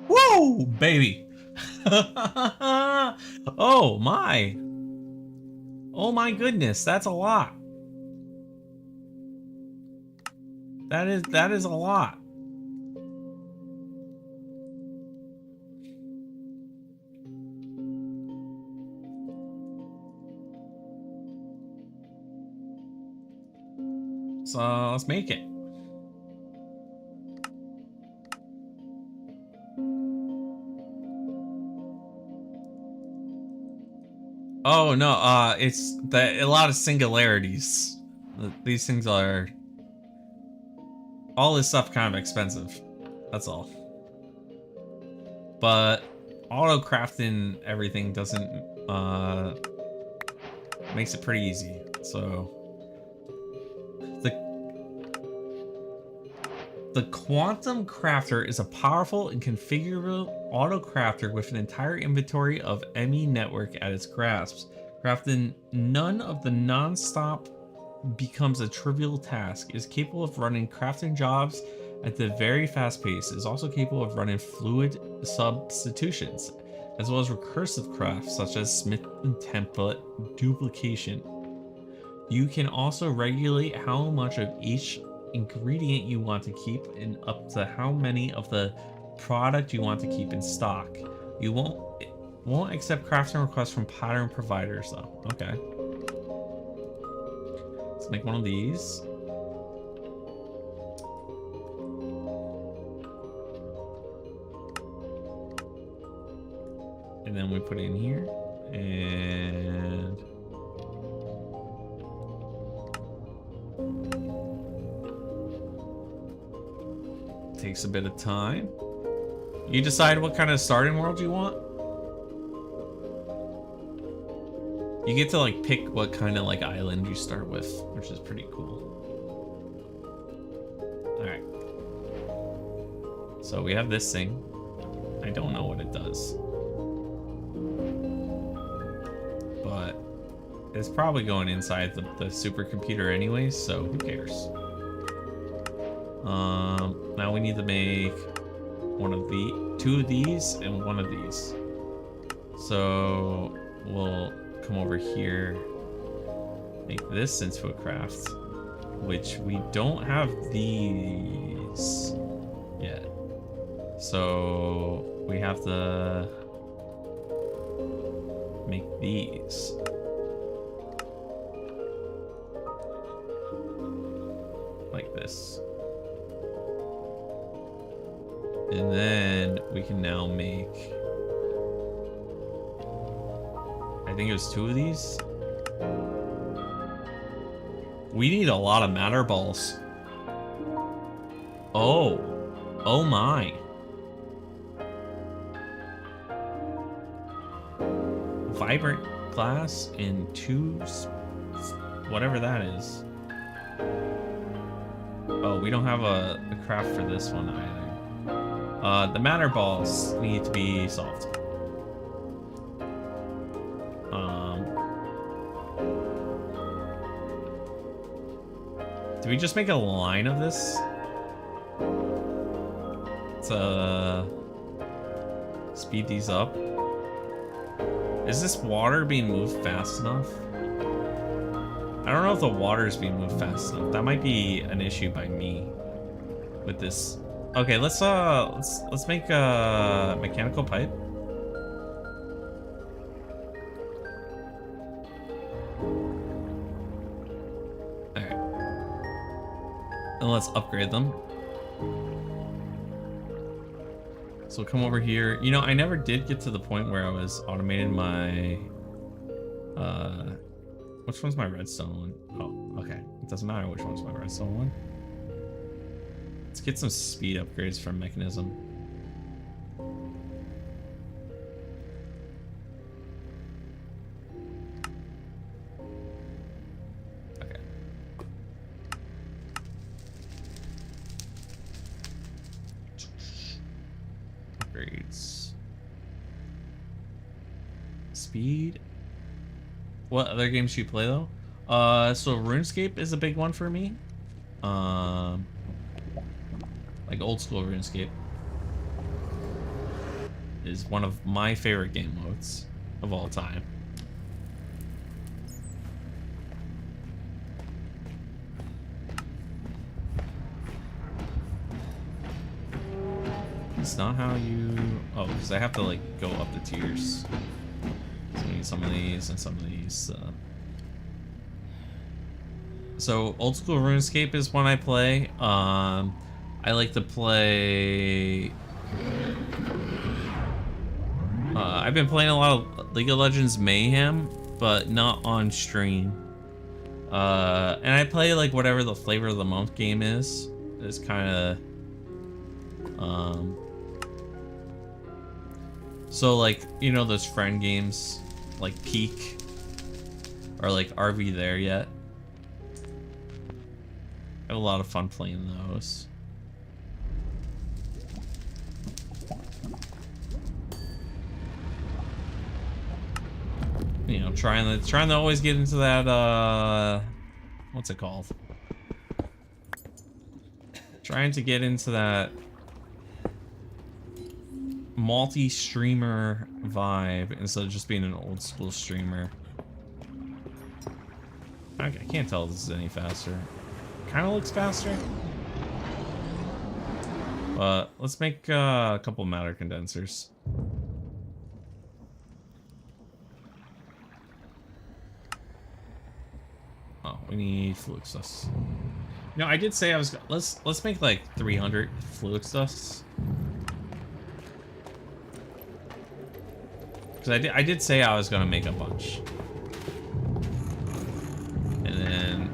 Speaker 1: Whoa, baby! Oh my! Oh my goodness, that's a lot. That is a lot. So let's make it. Oh no, it's a lot of singularities. These things are, all this stuff kind of expensive. That's all. But auto crafting everything doesn't makes it pretty easy. So the Quantum Crafter is a powerful and configurable auto crafter with an entire inventory of ME network at its grasp. Crafting none of the non-stop becomes a trivial task. It is capable of running crafting jobs at the very fast pace. It is also capable of running fluid substitutions, as well as recursive crafts such as smith and template duplication. You can also regulate how much of each ingredient you want to keep and up to how many of the product you want to keep in stock. You won't accept crafting requests from pattern providers though. Okay. Let's make one of these. And then we put it in here and takes a bit of time. You decide what kind of starting world you want. You get to like pick what kind of like island you start with, which is pretty cool. All right. So we have this thing. I don't know what it does, but it's probably going inside the supercomputer anyways, so who cares? Now we need to make two of these and one of these. So we'll come over here, make this into a craft, which we don't have these yet. So we have to make these. Like this. And then we can now make, I think it was 2 of these. We need a lot of matter balls. Oh my. Vibrant glass and 2, whatever that is. Oh, we don't have a craft for this one either. The matter balls need to be solved. Do we just make a line of this? To speed these up? Is this water being moved fast enough? I don't know if the water is being moved fast enough. That might be an issue by me with this. Okay, let's make a mechanical pipe. Alright. And let's upgrade them. So come over here. You know, I never did get to the point where I was automating my... which one's my redstone one? Oh, okay. It doesn't matter which one's my redstone one. Let's get some speed upgrades from Mechanism. Okay. Upgrades. Speed. What other games do you play though? So RuneScape is a big one for me. Like old school RuneScape is one of my favorite game modes of all time. It's not how you... Oh, because I have to like go up the tiers. So I need some of these and some of these. So old school RuneScape is one I play. I like to play... I've been playing a lot of League of Legends Mayhem, but not on stream. And I play like whatever the flavor of the month game is. It's kind of... So like, you know those friend games? Like Peak? Or like Are We There Yet? I have a lot of fun playing those. You know, trying to always get into that what's it called? Trying to get into that multi-streamer vibe instead of just being an old school streamer. I can't tell if this is any faster. Kind of looks faster. But let's make a couple matter condensers. Oh, we need fluid dust. No, I did say I was. Let's make like 300 fluid dusts. Because I did say I was gonna make a bunch. And then,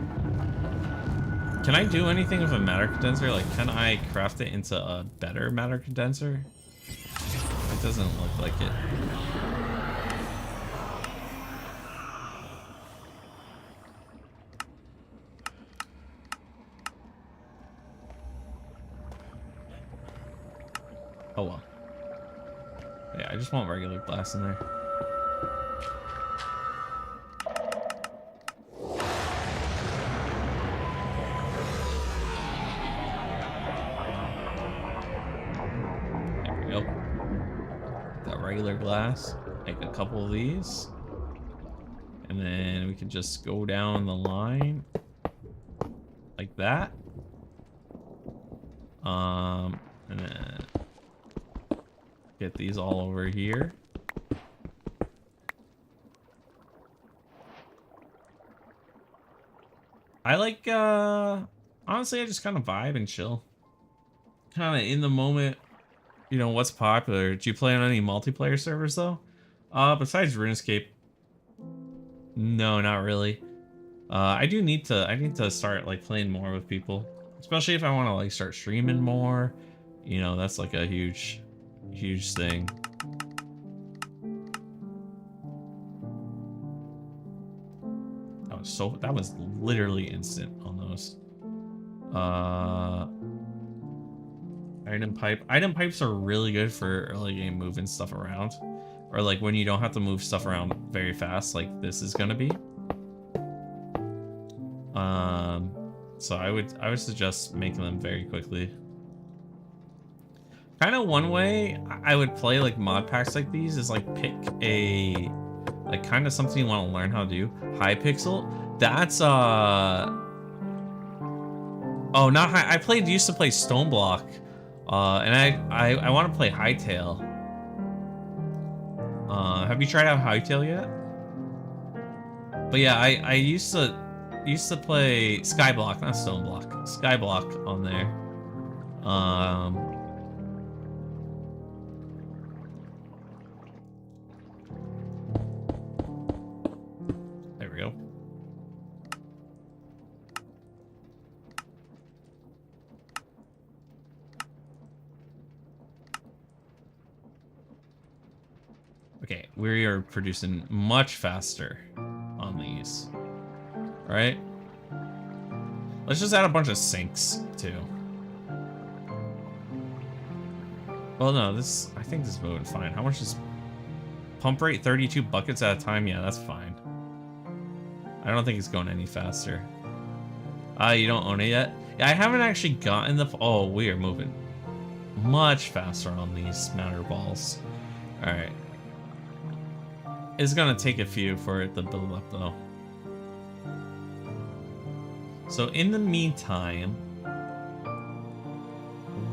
Speaker 1: can I do anything with a matter condenser? Like, can I craft it into a better matter condenser? It doesn't look like it. Oh well. Yeah, I just want regular glass in there. There we go. That regular glass. Make a couple of these. And then we can just go down the line. Like that. And then get these all over here. I like, honestly, I just kind of vibe and chill. Kind of in the moment, you know, what's popular. Do you play on any multiplayer servers, though? Besides RuneScape? No, not really. I need to start, like, playing more with people. Especially if I want to, like, start streaming more. You know, that's, like, a huge thing. That was literally instant on those. Item pipe. Item pipes are really good for early game moving stuff around. Or like when you don't have to move stuff around very fast like this is gonna be. So I would suggest making them very quickly. Kind of one way I would play like mod packs like these is like pick a like kind of something you want to learn how to do. High pixel. That's oh, not high. Used to play Stone Block, and I want to play Hightail. Have you tried out Hightail yet? But yeah, I used to used to play Skyblock, not Stoneblock. Skyblock on there. There we go. Okay, we are producing much faster on these. All right. Let's just add a bunch of sinks too. Well, no, this, I think this is moving fine. How much is pump rate? 32 buckets at a time? Yeah, that's fine. I don't think it's going any faster. You don't own it yet? Yeah, I haven't actually gotten the, oh, we are moving much faster on these matter balls. All right. It's gonna take a few for it to build up though. So in the meantime,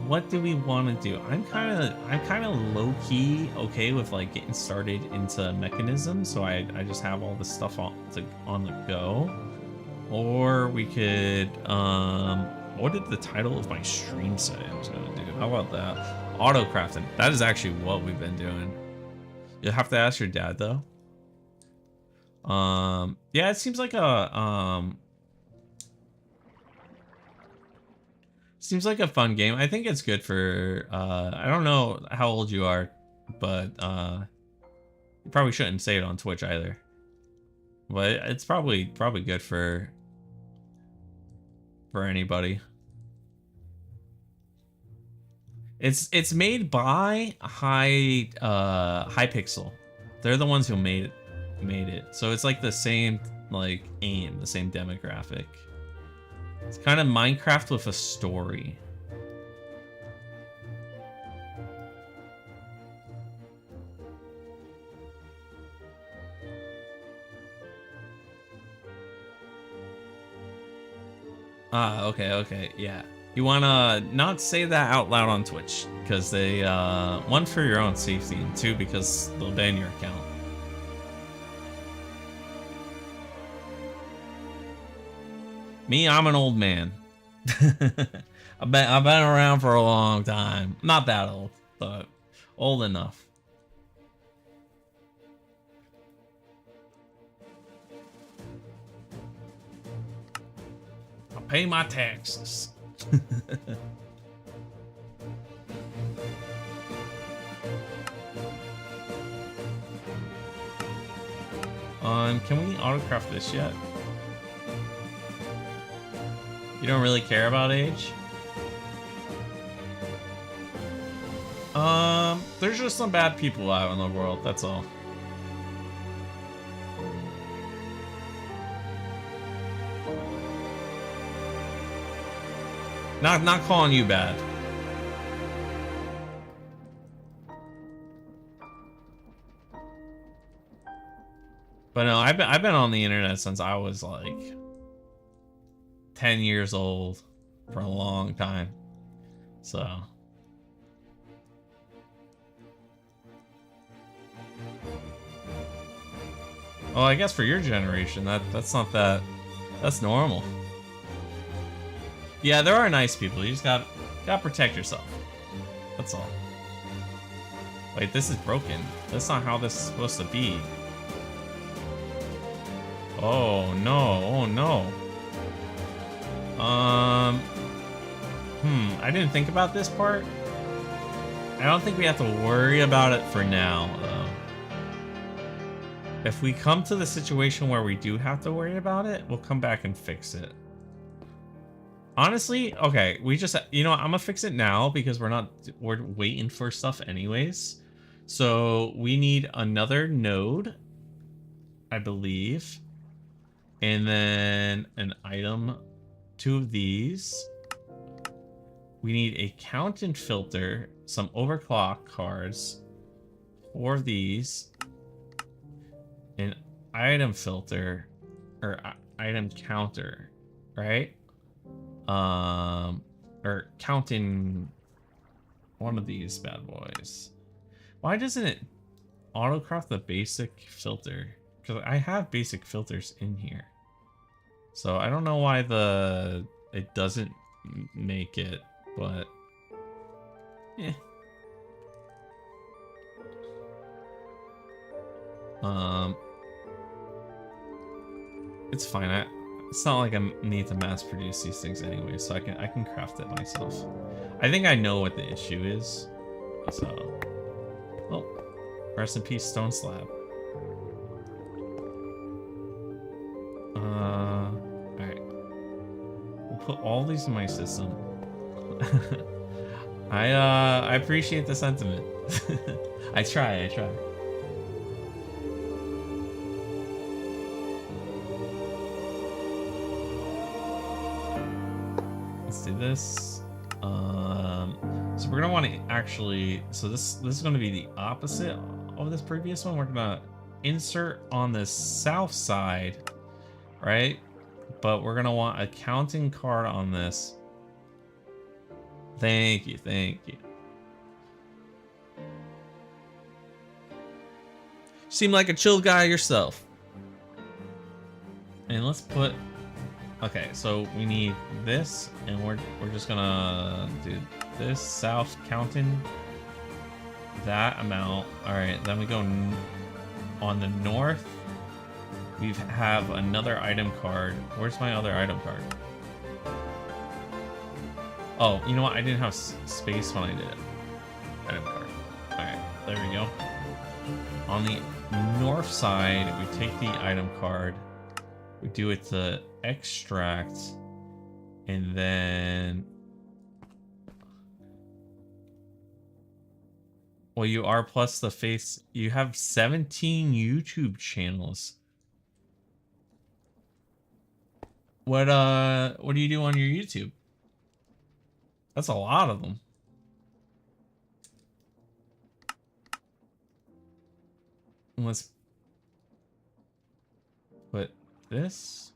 Speaker 1: what do we want to do? I'm kind of low key okay with like getting started into mechanism, so I just have all this stuff on the go. Or we could what did the title of my stream say I was gonna do? How about that? Autocrafting. That is actually what we've been doing. You'll have to ask your dad though. Yeah, it seems like a seems like a fun game. I think it's good for I don't know how old you are, but you probably shouldn't say it on Twitch either. But it's probably good for anybody. It's made by Hypixel. They're the ones who made it. So it's like the same like aim, the same demographic. It's kind of Minecraft with a story. Ah, okay, yeah. You wanna not say that out loud on Twitch, because they, one, for your own safety, and two, because they'll ban your account. Me, I'm an old man. I've been around for a long time. Not that old, but old enough. I pay my taxes. Can we autocraft this yet? You don't really care about age? There's just some bad people out in the world, that's all. Not calling you bad. But no, I've been on the internet since I was like 10 years old for a long time. So well, I guess for your generation that's not that, that's normal. Yeah, there are nice people. You just gotta protect yourself. That's all. Wait, this is broken. That's not how this is supposed to be. Oh no, oh no. I didn't think about this part. I don't think we have to worry about it for now, though. If we come to the situation where we do have to worry about it, we'll come back and fix it. Honestly, okay, we just, you know, I'm gonna fix it now because we're waiting for stuff anyways. So we need another node, I believe. And then an item, 2 of these. We need a count and filter, some overclock cards, 4 of these, an item filter, or item counter, right? Or counting one of these bad boys. Why doesn't it autocraft the basic filter? Because I have basic filters in here. So I don't know why it doesn't make it, but eh. It's fine. It's not like I need to mass produce these things anyway, so I can craft it myself. I think I know what the issue is. So, oh, rest in peace, stone slab. All right. We'll put all these in my system. I appreciate the sentiment. I try. Let's do this. So we're gonna want to actually. So this is going to be the opposite of this previous one. We're gonna insert on the south side, right? But we're gonna want a counting card on this. Thank you. Seem like a chill guy yourself. And let's put. Okay, so we need this, and we're just gonna do this south counting that amount. All right, then we go on the north. We have another item card. Where's my other item card? Oh, you know what? I didn't have space when I did it. Item card. All right, there we go. On the north side, we take the item card. We do it to extract, and then well, you are plus the face. You have 17 YouTube channels. What do you do on your YouTube? That's a lot of them. Let's put this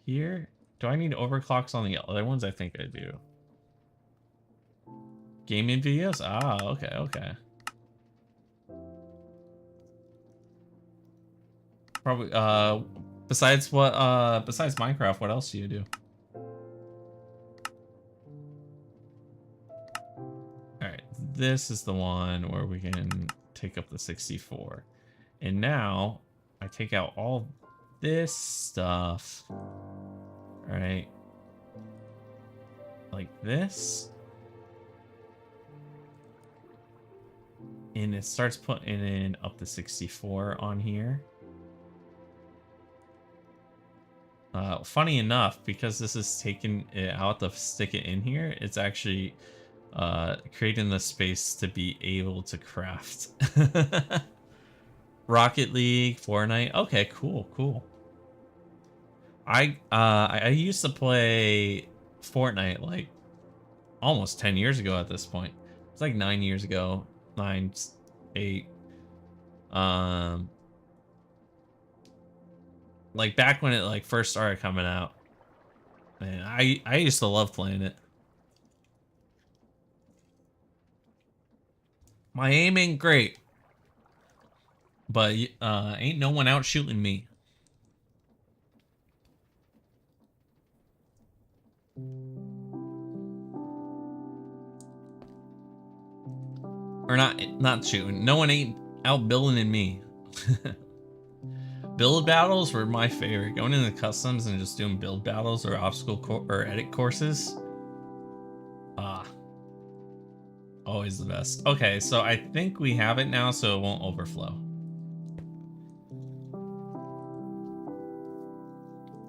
Speaker 1: here. Do I need overclocks on the other ones? I think I do. Gaming videos? Ah, okay. Probably besides Minecraft, what else do you do? Alright, this is the one where we can take up the 64. And now I take out all this stuff, right? Like this. And it starts putting in up to 64 on here. Funny enough, because this is taking it out to stick it in here, it's actually creating the space to be able to craft. Rocket League, Fortnite. Okay, cool. I used to play Fortnite like almost 10 years ago at this point. It's like 9 years ago. 9, 8. Like back when it like first started coming out. Man, I used to love playing it. My aim ain't great, but ain't no one out shooting me. Or not shooting. No one ain't out building me. Build battles were my favorite. Going into customs and just doing build battles or obstacle or edit courses. Always the best. Okay, so I think we have it now, so it won't overflow.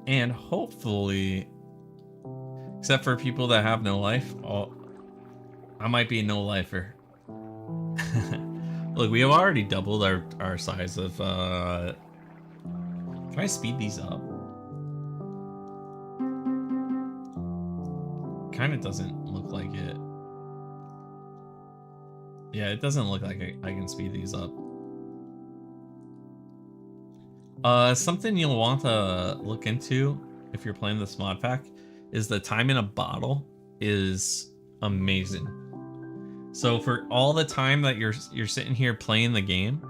Speaker 1: And hopefully, except for people that have no life, I might be a no-lifer. Look, we have already doubled our size of can I speed these up? Kind of doesn't look like it. Yeah, it doesn't look like I can speed these up. Something you'll want to look into if you're playing this mod pack is the time in a bottle is amazing. So for all the time that you're sitting here playing the game,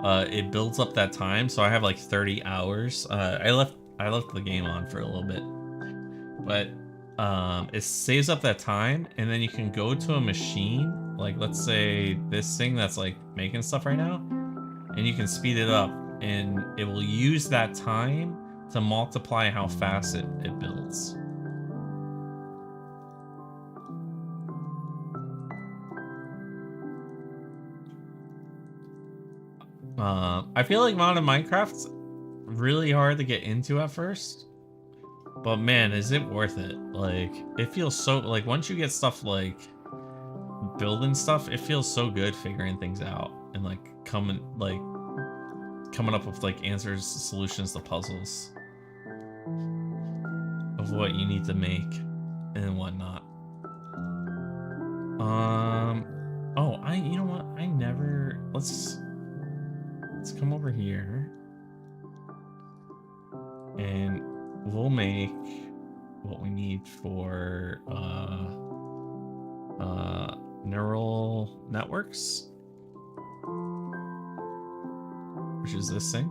Speaker 1: it builds up that time. So I have like 30 hours. I left I left the game on for a little bit, but it saves up that time, and then you can go to a machine, like let's say this thing that's like making stuff right now, and you can speed it up, and it will use that time to multiply how fast it builds. I feel like modded Minecraft's really hard to get into at first, but man, is it worth it? Like, it feels so, like, once you get stuff like building stuff, it feels so good figuring things out and like coming up with like answers, solutions to puzzles of what you need to make and whatnot. Oh, you know what? I never, let's come over here and we'll make what we need for neural networks, which is this thing.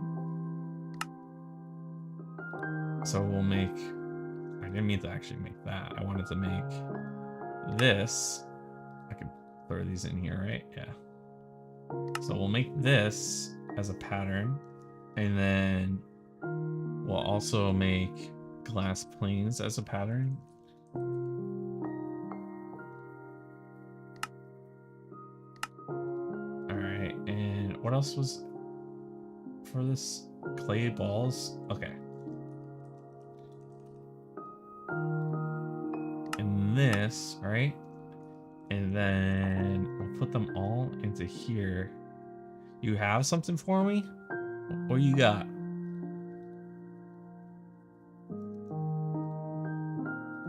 Speaker 1: So we'll make, I didn't mean to actually make that. I wanted to make this. I could throw these in here, right? Yeah. So we'll make this as a pattern, and then we'll also make glass planes as a pattern. All right, and what else was for this? Clay balls. Okay. And this, right? And then we'll put them all into here. You have something for me? What you got?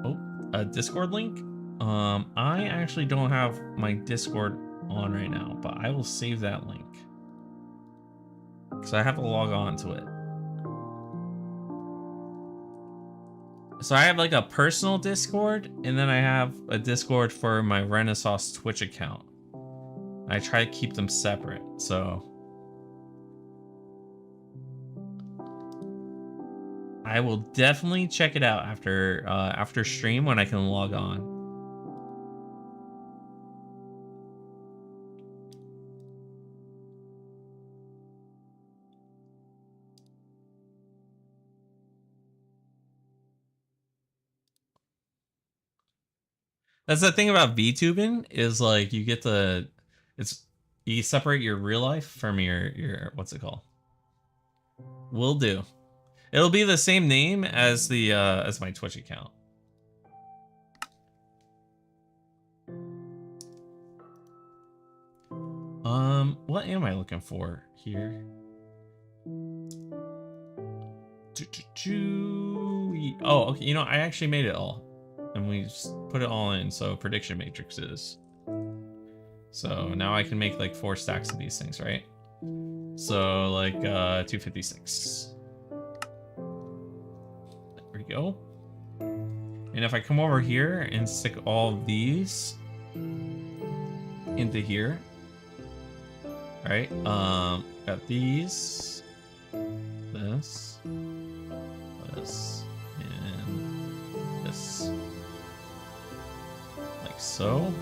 Speaker 1: Oh, a Discord link? I actually don't have my Discord on right now, but I will save that link, because I have to log on to it. So I have like a personal Discord, and then I have a Discord for my Renaissance Twitch account. I try to keep them separate, so I will definitely check it out after stream when I can log on. That's the thing about VTubing, is like you get to, you separate your real life from your what's it called? Will do. It'll be the same name as the as my Twitch account. What am I looking for here? Oh, okay. You know, I actually made it all, and we just put it all in. So prediction matrices. So now I can make like 4 stacks of these things, right? So like 256. There we go. And if I come over here and stick all of these into here, all right? Got these, this, and this, like so.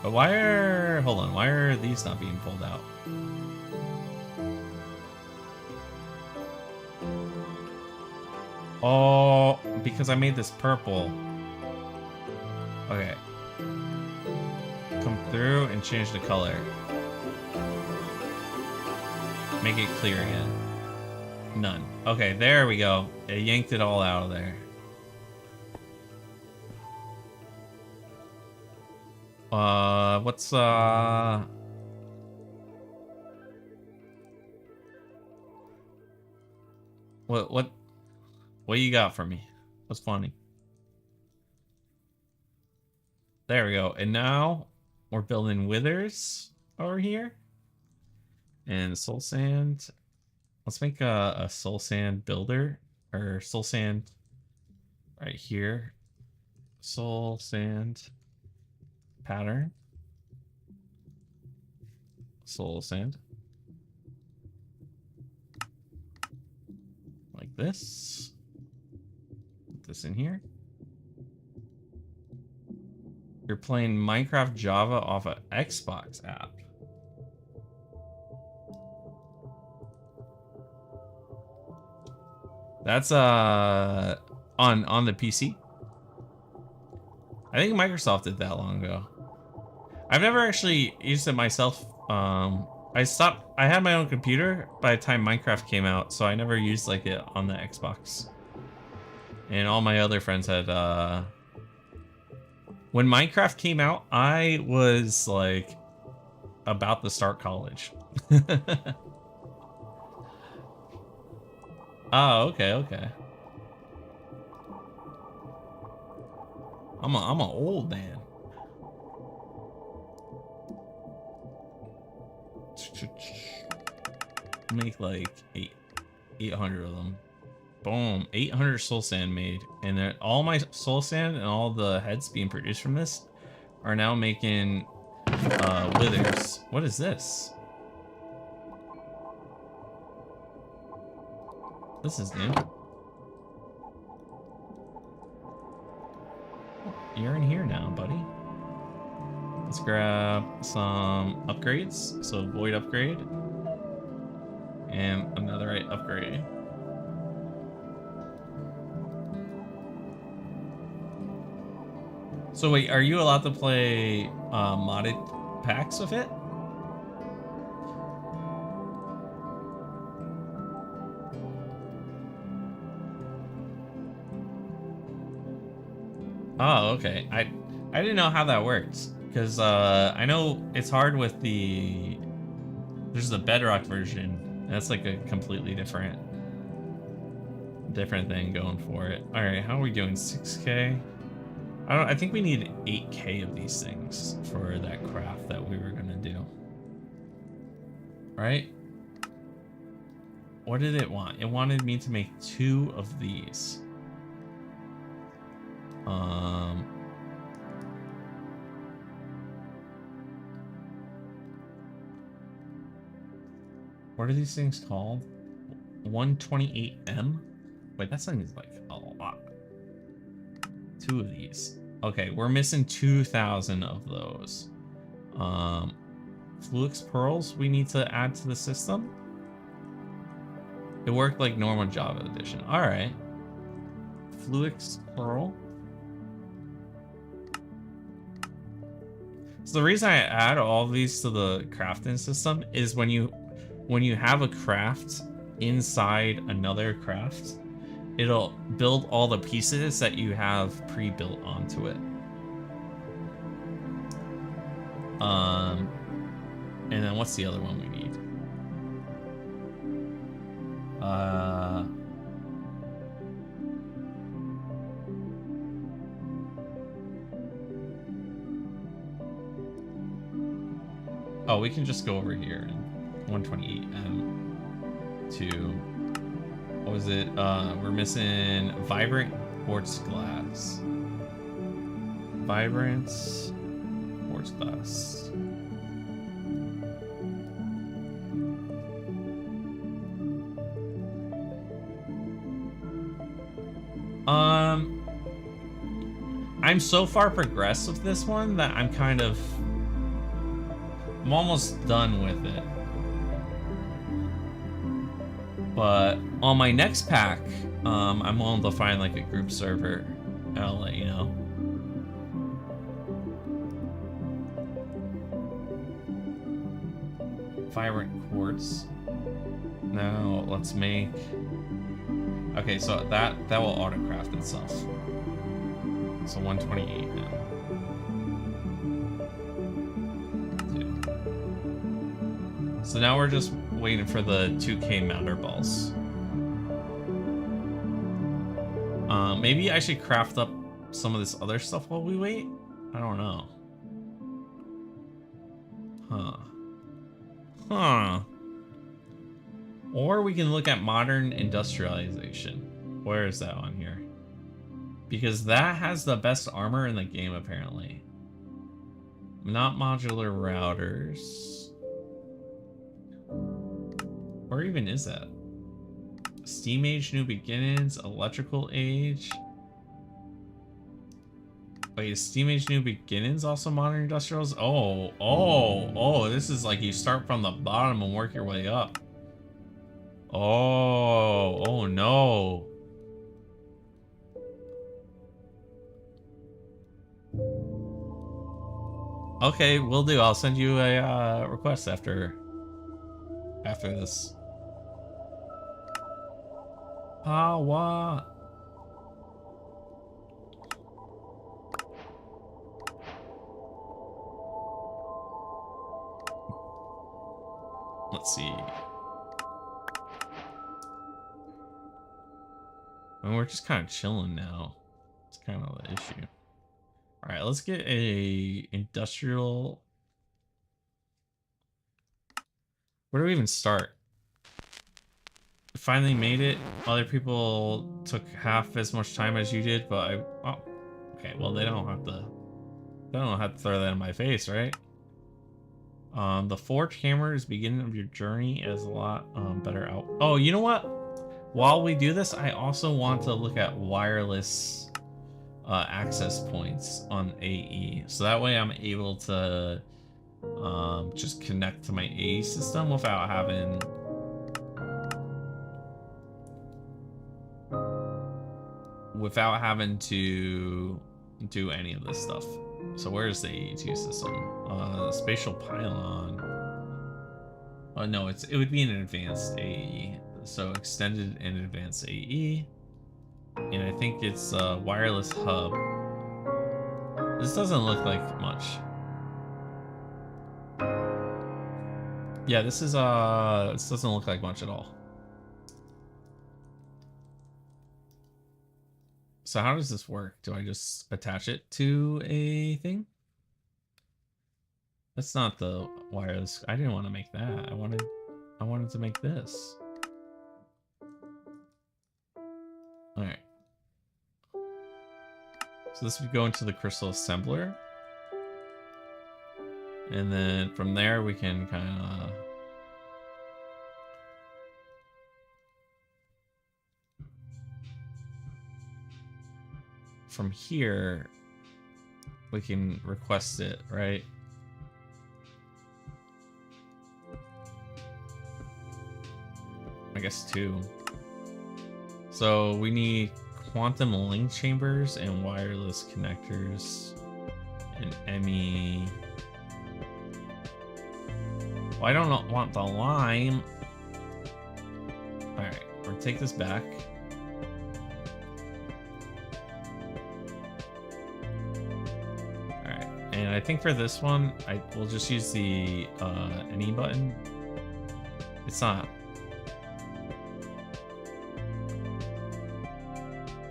Speaker 1: But why are these not being pulled out? Oh, because I made this purple. Okay. Come through and change the color. Make it clear again. None. Okay, there we go. It yanked it all out of there. What's what you got for me? What's funny? There we go. And now we're building withers over here. And soul sand. Let's make a soul sand builder, or soul sand right here. Soul sand pattern. Soul sand. like this. Put this in here. You're playing Minecraft Java off an Xbox app. That's on the PC. I think Microsoft did that long ago. I've never actually used it myself. I had my own computer by the time Minecraft came out, so I never used like it on the Xbox. And all my other friends had when Minecraft came out, I was like about to start college. Oh, okay. I'm an old man. Make like 800 of them. Boom, 800 soul sand made, and all my soul sand and all the heads being produced from this are now making withers. What is this? This is new. You're in here now, buddy. Let's grab some upgrades. So void upgrade. And another upgrade. So wait, are you allowed to play modded packs with it? Oh, okay. I didn't know how that works, because I know it's hard with there's the Bedrock version. That's like a completely different thing going for it. All right, how are we doing? 6K. I think we need 8K of these things for that craft that we were gonna do. Right? What did it want? It wanted me to make 2 of these. What are these things called? 128M? Wait, that sounds like a lot. 2 of these. Okay, we're missing 2,000 of those. Fluix pearls we need to add to the system. It worked like normal Java edition. All right. Fluix pearl. So the reason I add all these to the crafting system is when you have a craft inside another craft, it'll build all the pieces that you have pre-built onto it. And then what's the other one we need? Oh, we can just go over here and 128M to, what was it? We're missing vibrant quartz glass. Vibrant quartz glass. I'm so far progressed with this one that I'm almost done with it. But on my next pack, I'm willing to find like a group server, and I'll let you know. Vibrant quartz. Now let's make. Okay, so that will autocraft itself. So 128 now. 2. So now we're just waiting for the 2K mounder balls. Maybe I should craft up some of this other stuff while we wait? I don't know. Huh. Or we can look at modern industrialization. Where is that on here? Because that has the best armor in the game, apparently. Not modular routers. Where even is that? Steam age, new beginnings, electrical age. Wait, is Steam Age New Beginnings also modern industrials? Oh, this is like you start from the bottom and work your way up. Oh no. Okay, will do. I'll send you a request after this. Power. Let's see. I mean, we're just kind of chilling now. It's kind of the issue. All right, let's get a industrial. Where do we even start? Finally made it. Other people took half as much time as you did, but oh, okay. Well, they don't have to throw that in my face, right? The forge hammer is beginning of your journey as a lot better out. Oh, you know what? While we do this, I also want to look at wireless access points on AE, so that way I'm able to just connect to my AE system without having to do any of this stuff. So where's the AE2 system? Spatial pylon. Oh no, it would be an advanced AE. So extended and advanced AE. And I think it's a wireless hub. This doesn't look like much. Yeah, this doesn't look like much at all. So how does this work? Do I just attach it to a thing? That's not the wireless. I didn't want to make that. I wanted to make this. All right. So this would go into the crystal assembler. And then from there we can kind of from here we can request it, right? I guess 2. So we need quantum link chambers and wireless connectors and ME. Well, I don't want the lime. All right, we're gonna take this back. All right, and I think for this one, we'll just use the NE button. It's not.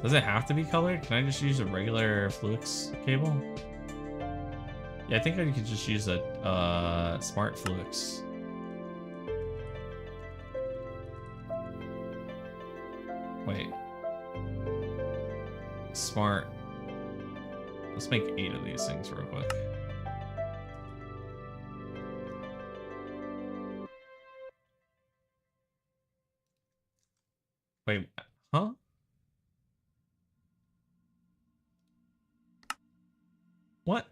Speaker 1: Does it have to be colored? Can I just use a regular Fluix cable? Yeah, I think I could just use a smart Fluix. Wait. Smart. Let's make 8 of these things real quick. Wait, huh? What?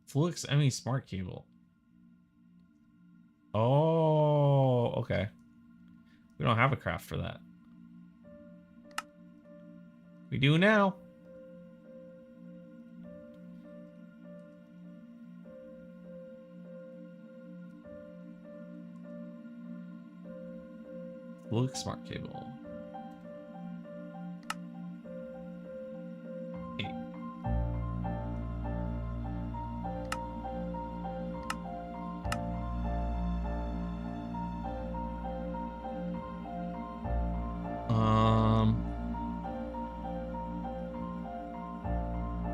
Speaker 1: Fluix ME smart cable. Oh, okay. We don't have a craft for that. We do now. Fluix smart cable. 8.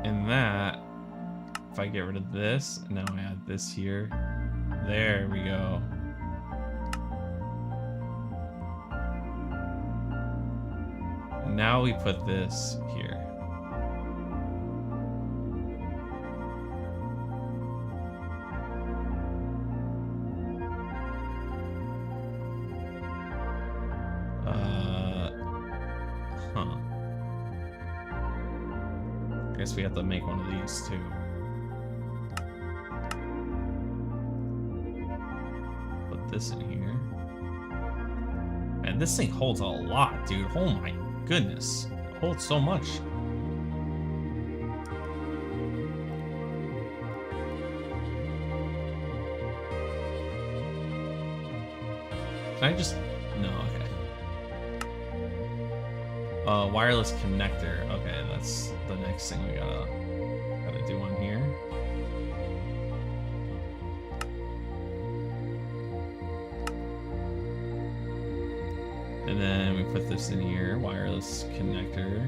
Speaker 1: And that, if I get rid of this, and now I add this here, there we go. Now we put this here. guess we have to make one of these too. Put this in here. And this thing holds a lot, dude. Oh my goodness. It holds so much. Can I just... No, okay. Wireless connector. Okay, that's the next thing we gotta do on here. And then we put this in here, wireless connector.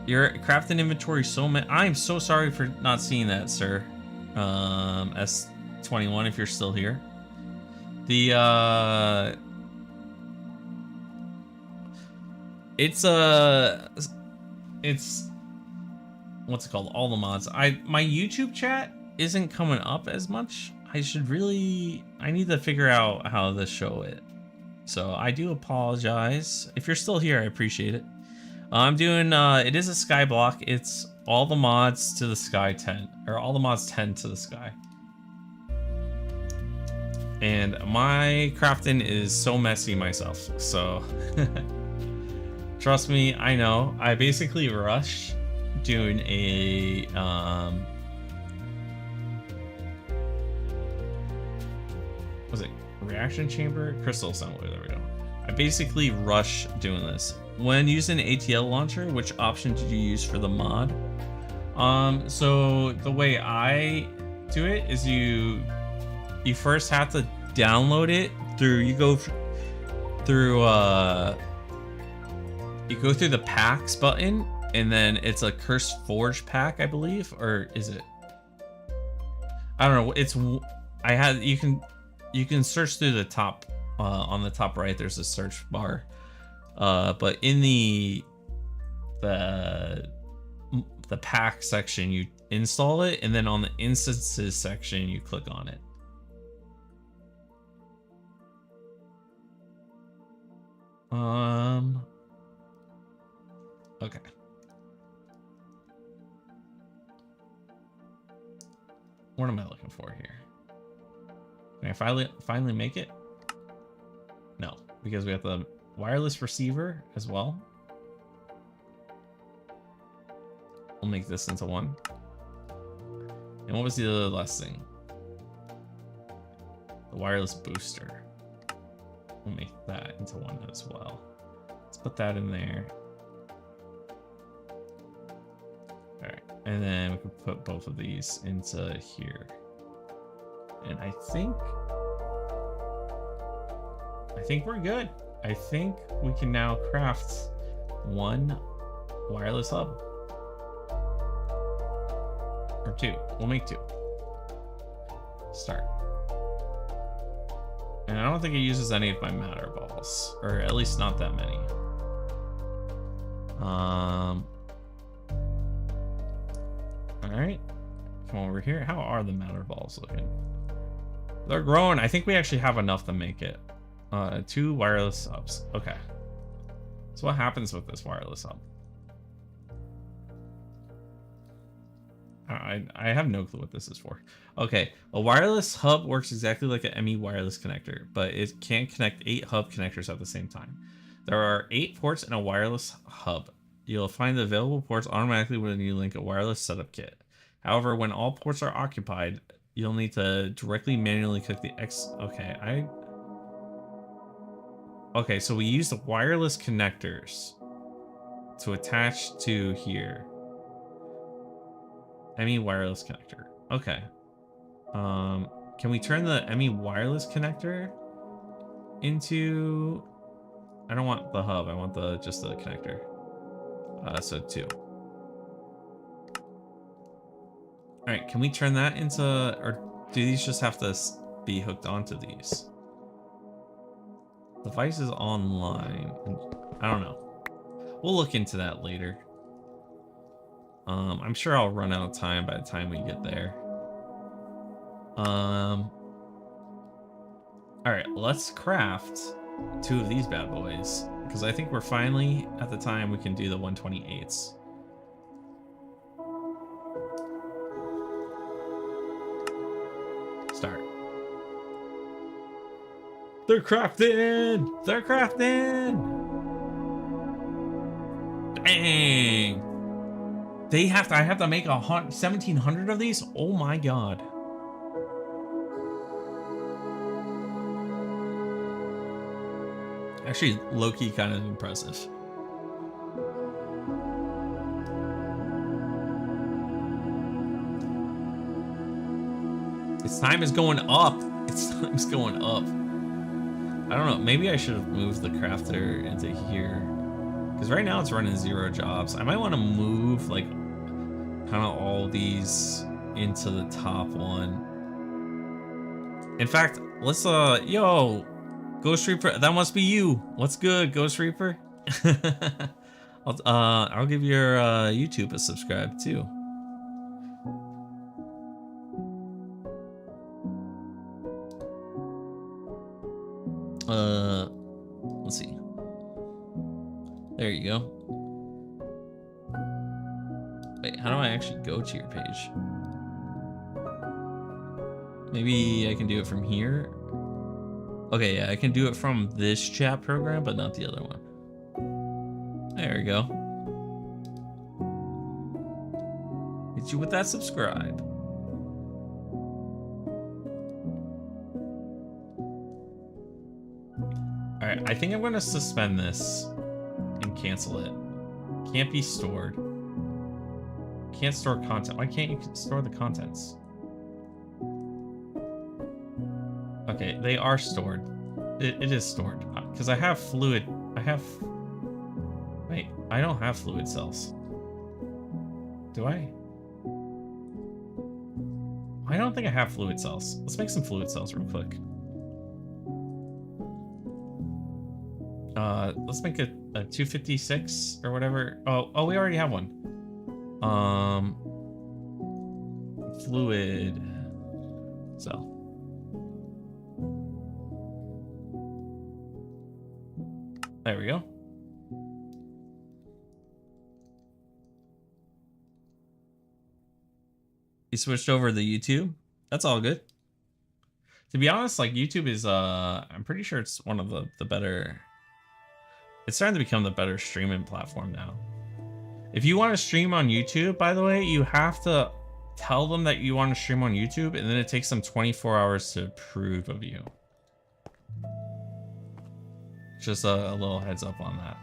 Speaker 1: Your crafting inventory so many. I'm so sorry for not seeing that, sir. S21, if you're still here. The it's what's it called? All the mods. My YouTube chat isn't coming up as much. I need to figure out how to show it. So I do apologize. If you're still here, I appreciate it. I'm doing, it is a sky block. It's all the mods to the sky 10, or all the mods 10 to the sky. And my crafting is so messy myself, so trust me, I know. I basically rushed doing a, was it reaction chamber? Crystal assembly, there we go. I basically rushed doing this. When using an ATL launcher, which option did you use for the mod? So the way I do it is you first have to download it through, you go through the packs button, and then it's a Cursed Forge pack, I believe, or is it? I don't know. You can search through the top, on the top right, there's a search bar. But in the pack section, you install it, and then on the instances section, you click on it. Okay. What am I looking for here? Can I finally make it? No, because we have the wireless receiver as well. We'll make this into one. And what was the last thing? The wireless booster. We'll make that into one as well. Let's put that in there. Alright, and then we can put both of these into here. And I think we're good. I think we can now craft one wireless hub. Or two. We'll make two. Start. And I don't think it uses any of my matter balls. Or at least not that many. Alright. Come over here. How are the matter balls looking? They're growing. I think we actually have enough to make it. 2 wireless hubs. Okay. So what happens with this wireless hub? I have no clue what this is for. Okay, a wireless hub works exactly like an ME wireless connector, but it can't connect 8 hub connectors at the same time. There are 8 ports in a wireless hub. You'll find the available ports automatically when you link a wireless setup kit. However, when all ports are occupied, you'll need to directly manually click the X. Okay, so we use the wireless connectors to attach to here. ME wireless connector. Okay. Can we turn the ME wireless connector into... I don't want the hub. I want just the connector. So 2. All right, can we turn that into... Or do these just have to be hooked onto these? Device is online. I don't know. We'll look into that later. I'm sure I'll run out of time by the time we get there. All right, let's craft 2 of these bad boys, because I think we're finally at the time we can do the 128s. Start. They're crafting! They're crafting! Dang! I have to make 1,700 of these? Oh my god. Actually, low-key kind of impressive. Its time is going up. Its time's going up. I don't know. Maybe I should have moved the crafter into here. Because right now it's running 0 jobs. I might want to move, like, kind of all these into the top one. In fact, let's, yo, Ghost Reaper, that must be you. What's good, Ghost Reaper? I'll give your YouTube a subscribe too. Let's see. There you go. Wait, how do I actually go to your page? Maybe I can do it from here. Okay, yeah, I can do it from this chat program, but not the other one. There we go. Hit you with that subscribe. Alright, I think I'm gonna suspend this and cancel it. Can't be stored. Can't store content. Why can't you store the contents? Okay, they are stored. It is stored. Because I have fluid. Wait, I don't have fluid cells. Do I? I don't think I have fluid cells. Let's make some fluid cells real quick. Let's make a 256 or whatever. Oh, we already have one. Fluid cell. There we go. You switched over to YouTube? That's all good. To be honest, like YouTube is I'm pretty sure it's one of the better. It's starting to become the better streaming platform now. If you want to stream on YouTube, by the way, you have to tell them that you want to stream on YouTube, and then it takes them 24 hours to approve of you. Just a little heads up on that.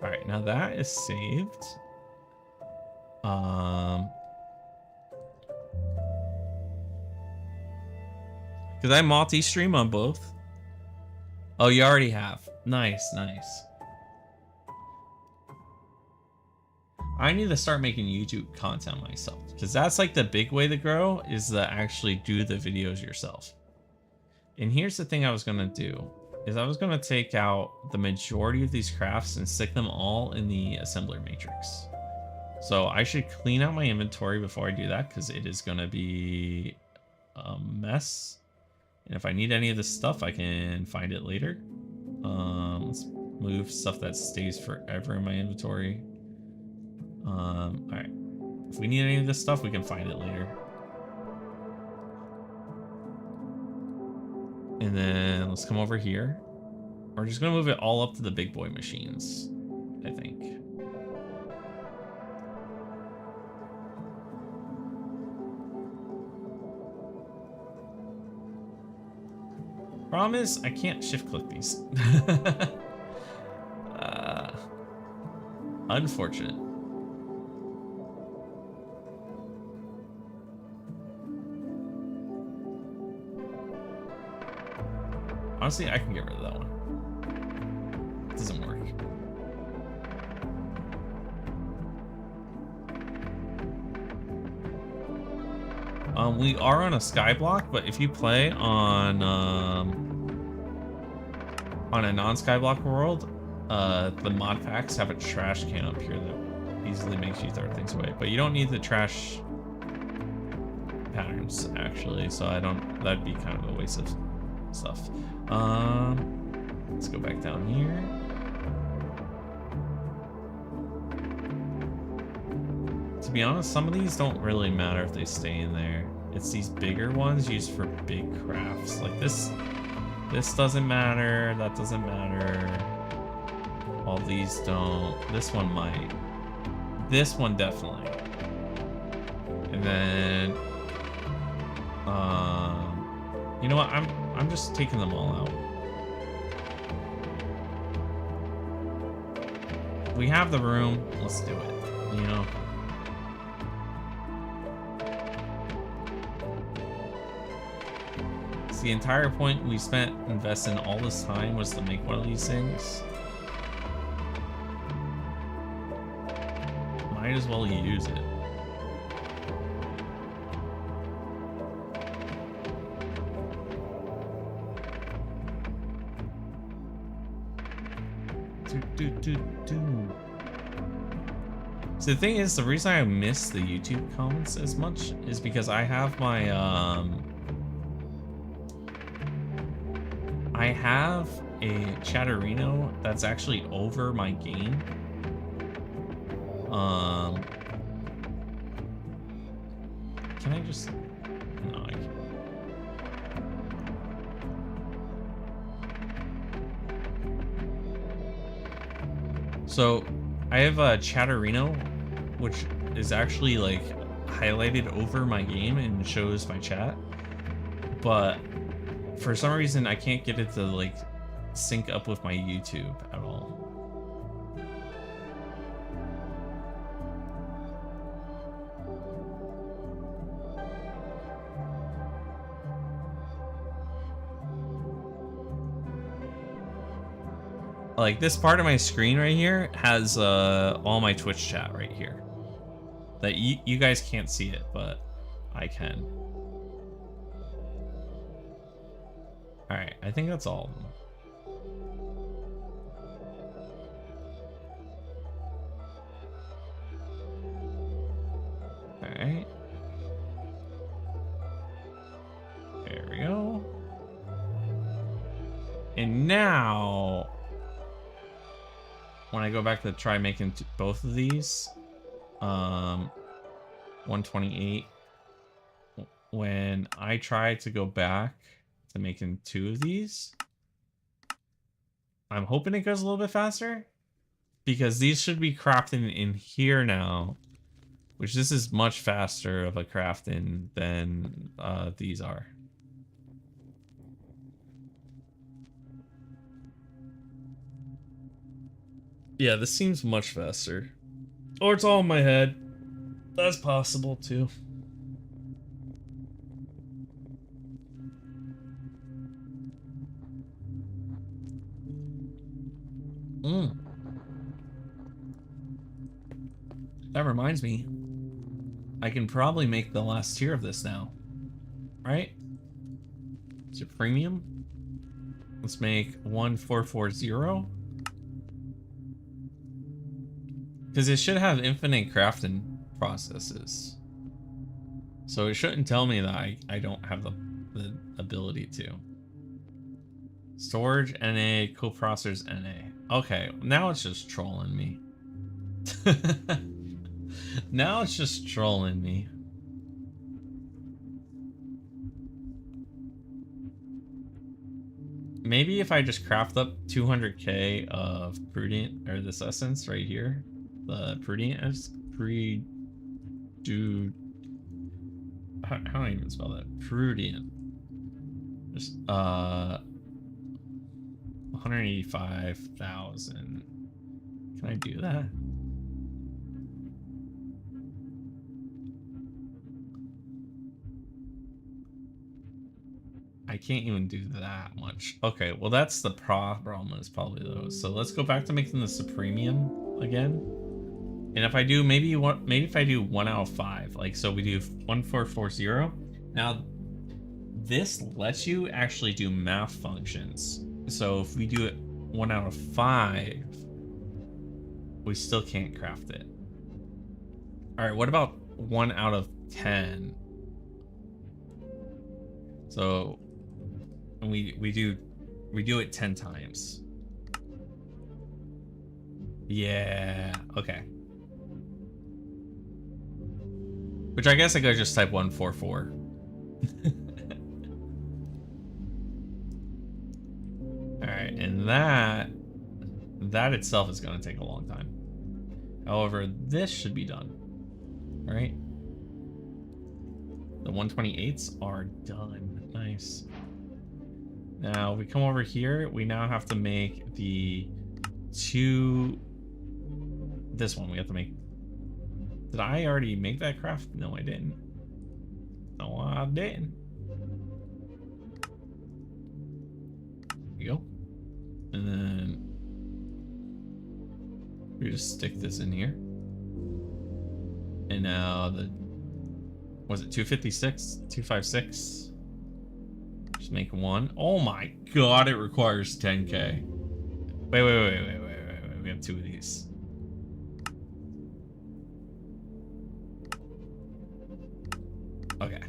Speaker 1: All right, now that is saved. Because I multi-stream on both. Oh, you already have. Nice, nice. I need to start making YouTube content myself, because that's like the big way to grow, is to actually do the videos yourself. And here's the thing I was gonna do, is I was gonna take out the majority of these crafts and stick them all in the assembler matrix. So I should clean out my inventory before I do that, because it is gonna be a mess. And if I need any of this stuff, I can find it later. Let's move stuff that stays forever in my inventory. All right. If we need any of this stuff, we can find it later. And then let's come over here. We're just gonna move it all up to the big boy machines, I think. Problem is, I can't shift click these. Unfortunate. Honestly, I can get rid of that one. It doesn't work. We are on a skyblock, but if you play on a non-skyblock world, the mod packs have a trash can up here that easily makes you throw things away. But you don't need the trash patterns actually, so I don't, that'd be kind of a waste of stuff. Let's go back down here. To be honest, some of these don't really matter if they stay in there. It's these bigger ones used for big crafts. Like this doesn't matter, that doesn't matter. All these don't. This one might. This one definitely. And then, you know what? I'm just taking them all out. We have the room. Let's do it. You know. It's the entire point we spent investing all this time was to make one of these things. Might as well use it. So the thing is, the reason I miss the YouTube comments as much is because I have my I have a Chatterino that's actually over my game. Can I just... No, I can't. So, I have a Chatterino, which is actually, like, highlighted over my game and shows my chat. But, for some reason, I can't get it to, like, sync up with my YouTube at all. Like this part of my screen right here has all my Twitch chat right here. That you guys can't see it, but I can. All right, I think that's all of them. All right. There we go. And now, when I go back to try making both of these, 128, when I try to go back to making two of these, I'm hoping it goes a little bit faster, because these should be crafting in here now, which this is much faster of a crafting than these are. Yeah, this seems much faster. Or it's all in my head. That's possible too. That reminds me. I can probably make the last tier of this now. Right? Is it premium? Let's make 1440. Because it should have infinite crafting processes. So it shouldn't tell me that I don't have the ability to. Storage, NA, coprocessors, NA. Okay, now it's just trolling me. Now it's just trolling me. Maybe if I just craft up 200k of Prudent, or this essence right here, the Prudent as how do I even spell that? Prudent. Just 185,000. Can I do that? I can't even do that much. Okay, well that's the problem, is probably those. So let's go back to making the Supremium again. And if I do, maybe if I do 1 out of 5, like, so we do 1440. Now, this lets you actually do math functions. So if we do it 1 out of 5, we still can't craft it. All right, what about 1 out of 10? So and we do it 10 times. Yeah, okay. Which I guess I could just type 144. Alright, and that itself is going to take a long time. However, this should be done, right? The 128s are done. Nice. Now we come over here. We now have to make the two. This one we have to make. Did I already make that craft? No, I didn't. No, I didn't. There we go. And then we just stick this in here. And now the, was it 256? 256? Just make one. Oh my god, it requires 10k. Wait. We have two of these. Okay.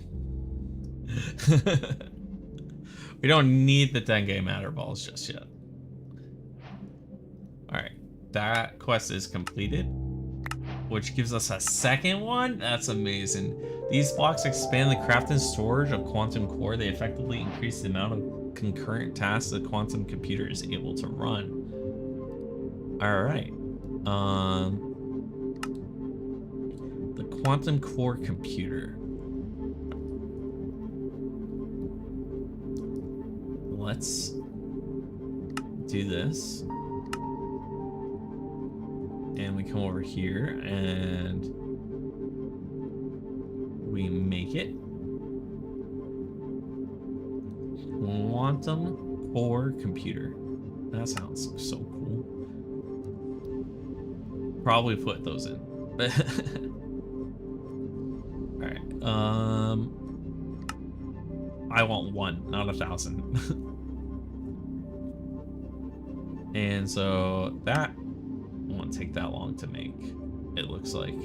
Speaker 1: We don't need the 10k matter balls just yet. Alright. That quest is completed, which gives us a second one. That's amazing. These blocks expand the craft and storage of quantum core. They effectively increase the amount of concurrent tasks the quantum computer is able to run. All right. The quantum core computer. Let's do this. And we come over here and we make it quantum core computer. That sounds so cool. Probably put those in. All right. I want one, not 1,000. And so that won't take that long to make, it looks like.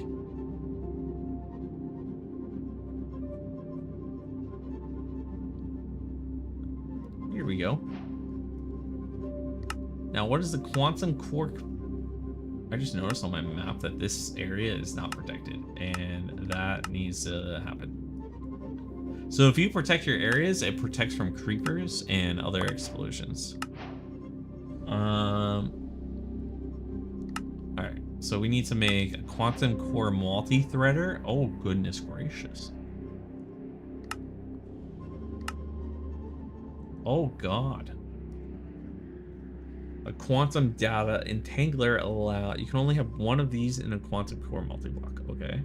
Speaker 1: Here we go. Now, what is the quantum core? I just noticed on my map that this area is not protected, and that needs to happen. So if you protect your areas, it protects from creepers and other explosions. Alright, so we need to make a quantum core multi-threader. Oh, goodness gracious. Oh, God. A quantum data entangler allow. You can only have one of these in a quantum core multi-block. Okay.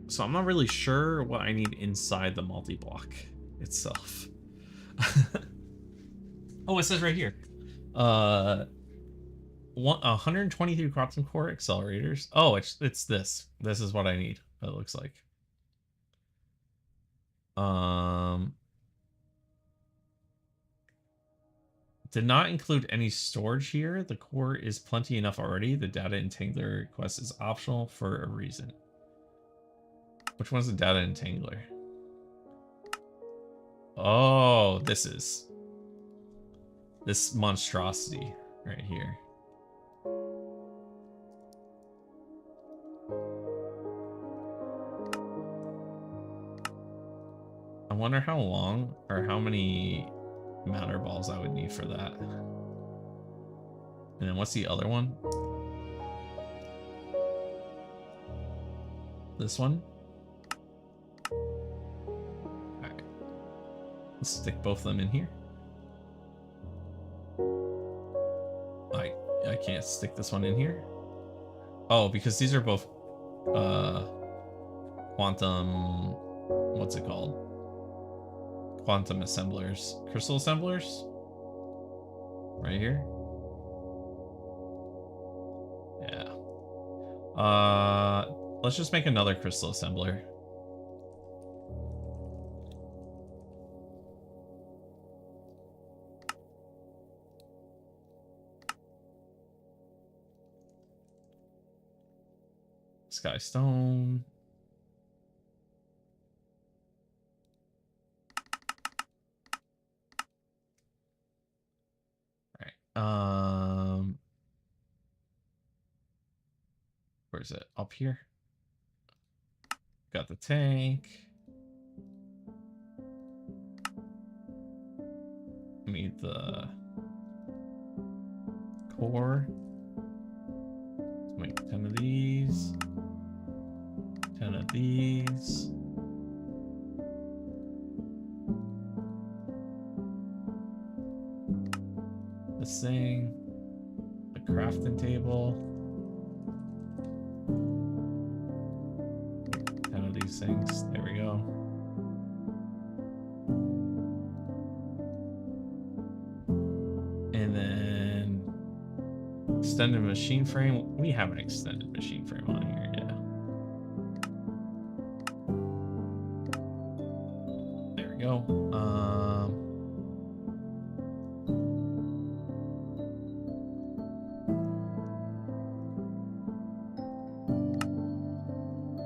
Speaker 1: So I'm not really sure what I need inside the multi-block itself. Oh, it says right here. 123 quantum core accelerators. Oh, it's this. This is what I need. It looks like. Did not include any storage here. The core is plenty enough already. The data entangler request is optional for a reason. Which one's the data entangler? Oh, this monstrosity right here. I wonder how long or how many matter balls I would need for that. And then what's the other one? This one? Alright. Let's stick both of them in here. I can't stick this one in here. Oh, because these are both quantum, what's it called? Quantum assemblers. Crystal assemblers? Right here. Yeah. Let's just make another crystal assembler. Sky stone. All right. Where is it? Up here. Got the tank. Need the core. Let's make 10 of these. 10 of these. This thing. The crafting table. 10 of these things. There we go. And then extended machine frame. We have an extended machine frame on here, yeah. There we go.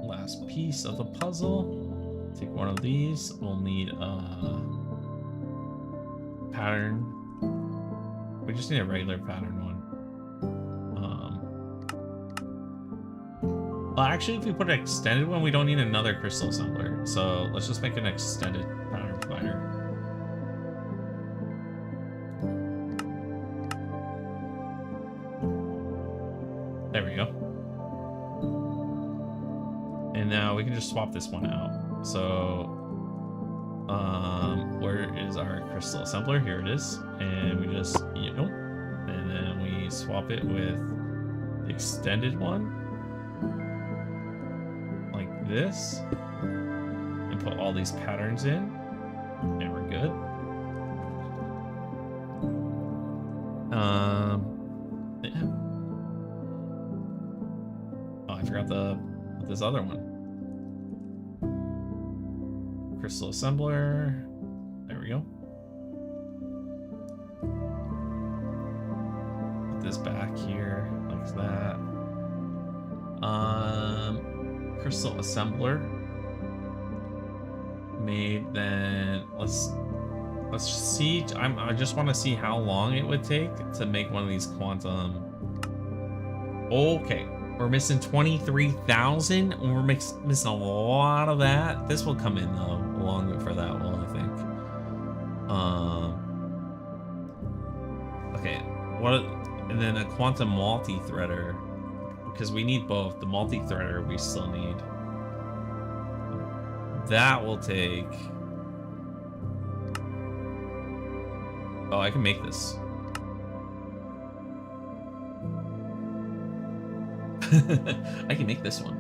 Speaker 1: Last piece of the puzzle. Take one of these. We'll need a pattern. We just need a regular pattern one. Well, actually, if we put an extended one, we don't need another crystal assembler. So let's just make an extended pattern provider. There we go. And now we can just swap this one out. So, where is our crystal assembler? Here it is. And we just, and then we swap it with the extended one. Like this. And put all these patterns in. And we're good. Yeah. Oh, I forgot this other one. Crystal assembler. There we go. Put this back here like that. Crystal assembler made. Then let's see. I just want to see how long it would take to make one of these quantum. Okay. We're missing 23,000. We're missing a lot of that. This will come in though, along for that one, I think. Okay, what? And then a quantum multi-threader, because we need both. The multi-threader we still need. That will take. Oh, I can make this. I can make this one.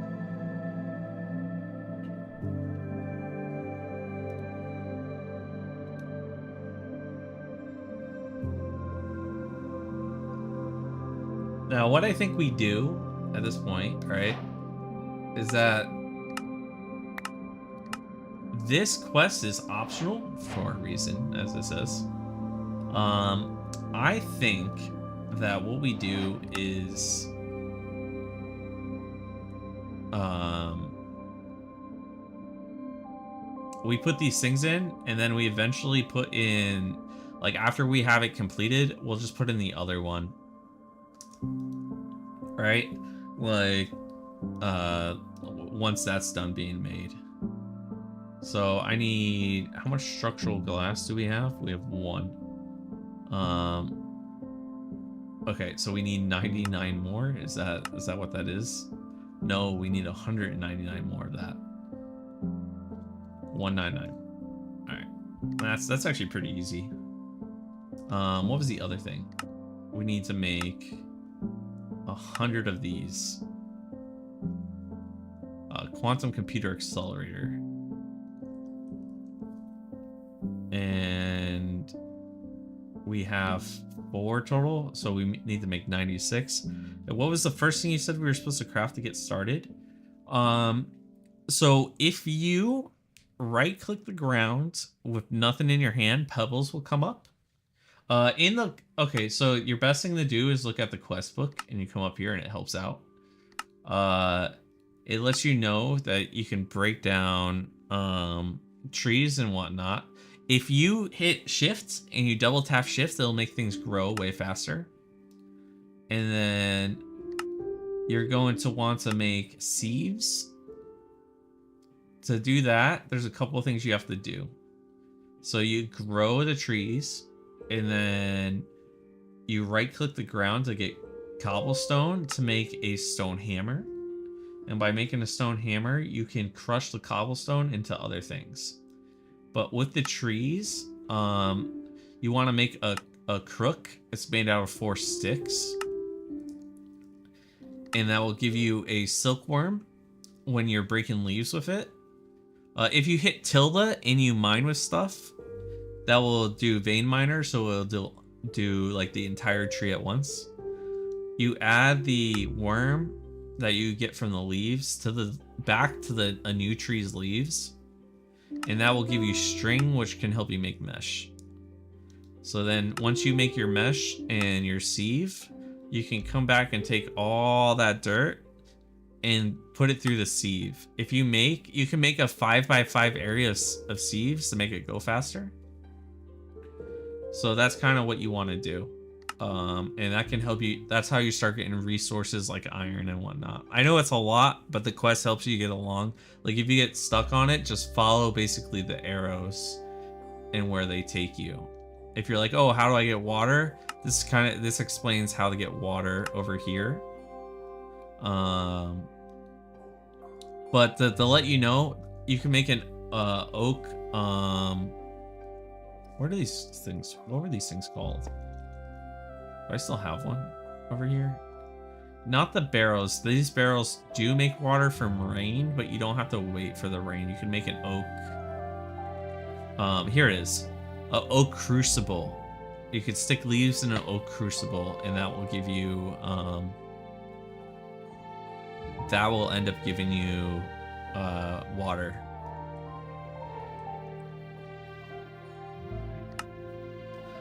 Speaker 1: Now, what I think we do at this point, right, is that this quest is optional for a reason, as it says. I think that what we do is we put these things in, and then we eventually put in, like, after we have it completed, we'll just put in the other one. Right? Like, once that's done being made. So I need, how much structural glass do we have? We have 1. Okay, so we need 99 more. Is that what that is? No, we need 199 more of that. 199. All right, that's actually pretty easy. What was the other thing? We need to make 100 of these. Quantum computer accelerator. And we have 4 total, so we need to make 96. And what was the first thing you said we were supposed to craft to get started? So if you right-click the ground with nothing in your hand, pebbles will come up. Okay, so your best thing to do is look at the quest book, and you come up here, and it helps out. it lets you know that you can break down trees and whatnot. If you hit shift and you double tap shift, it'll make things grow way faster. And then you're going to want to make sieves. To do that, there's a couple of things you have to do. So you grow the trees, and then you right click the ground to get cobblestone to make a stone hammer. And by making a stone hammer, you can crush the cobblestone into other things. But with the trees, you want to make a crook. It's made out of 4 sticks. And that will give you a silkworm when you're breaking leaves with it. If you hit tilde and you mine with stuff, that will do vein miner, so it'll do like the entire tree at once. You add the worm that you get from the leaves to the back to a new tree's leaves, and that will give you string, which can help you make mesh. So then once you make your mesh and your sieve, you can come back and take all that dirt and put it through the sieve. If you can make a 5x5 area of sieves to make it go faster. So that's kind of what you want to do. And that can help you. That's how you start getting resources like iron and whatnot. I know it's a lot, but the quest helps you get along. Like if you get stuck on it, just follow basically the arrows and where they take you. If you're like, oh, how do I get water? This explains how to get water over here. But to let you know, you can make an oak. What are these things? What were these things called? Do I still have one over here? Not the barrels. These barrels do make water from rain, but you don't have to wait for the rain. You can make an oak. Here it is. An oak crucible. You could stick leaves in an oak crucible, and that will give you that will end up giving you water.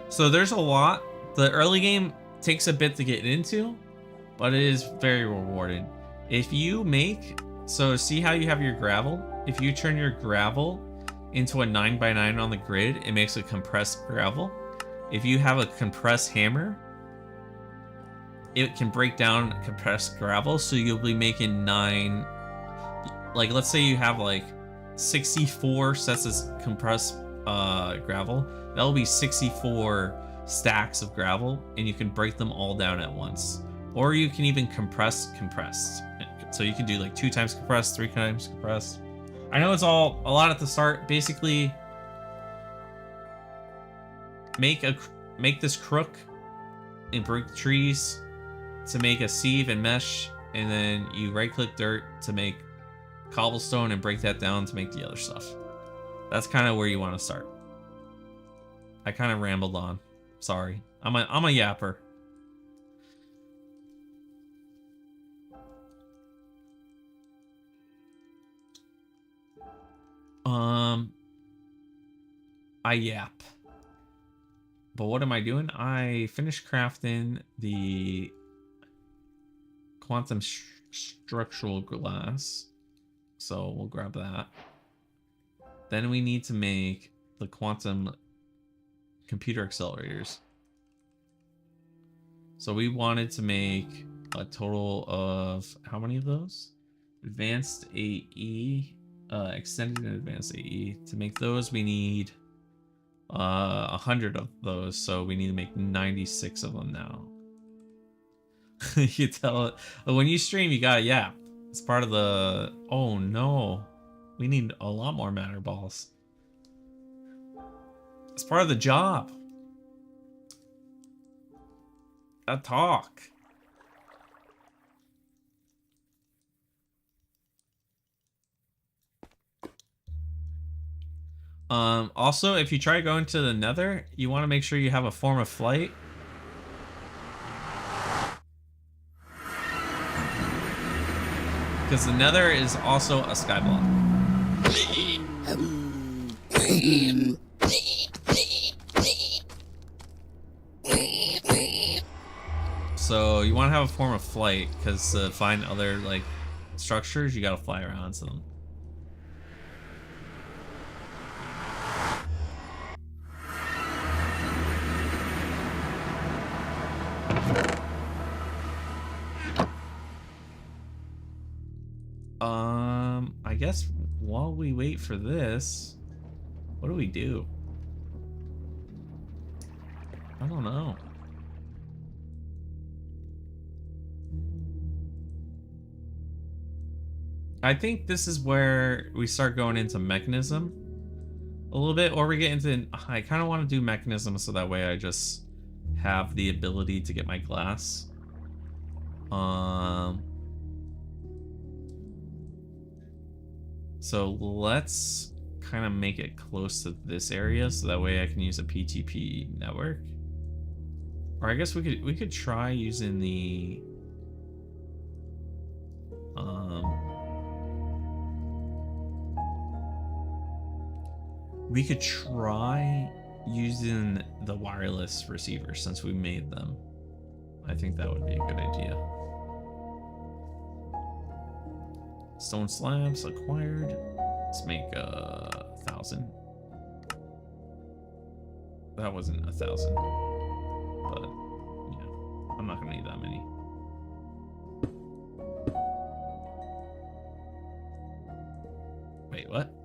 Speaker 1: So there's a lot. The early game takes a bit to get into, but it is very rewarding. If you make, so see how you have your gravel? If you turn your gravel into a 9x9 on the grid, it makes a compressed gravel. If you have a compressed hammer, it can break down compressed gravel, so you'll be making 9, like let's say you have like 64 sets of compressed gravel, that'll be 64 stacks of gravel, and you can break them all down at once. Or you can even compressed. So you can do like 2 times compressed, 3 times compressed. I know it's all a lot at the start. Basically, make this crook and break the trees to make a sieve and mesh, and then you right click dirt to make cobblestone and break that down to make the other stuff. That's kind of where you want to start. I kind of rambled on. Sorry. I'm a yapper. I yap. But what am I doing? I finished crafting the quantum structural glass. So we'll grab that. Then we need to make the quantum computer accelerators. So we wanted to make a total of how many of those? Advanced AE, extended and advanced AE. To make those, we need 100 of those. So we need to make 96 of them now. You tell it when you stream, you gotta yap. It's part of the. Oh no, we need a lot more matter balls. It's part of the job. Gotta talk. Also, if you try going to the Nether, you want to make sure you have a form of flight. Because the Nether is also a skyblock. So you want to have a form of flight, because to find other like structures, you gotta fly around to them. I guess while we wait for this, what do we do? I don't know. I think this is where we start going into mechanism a little bit, or we get into, I kind of want to do mechanism so that way I just have the ability to get my glass. So let's kind of make it close to this area so that way I can use a PTP network. Or I guess we could try using the we could try using the wireless receiver since we made them. I think that would be a good idea. Stone slabs acquired. Let's make 1,000. That wasn't 1,000, but yeah, I'm not gonna need that many. Wait, what?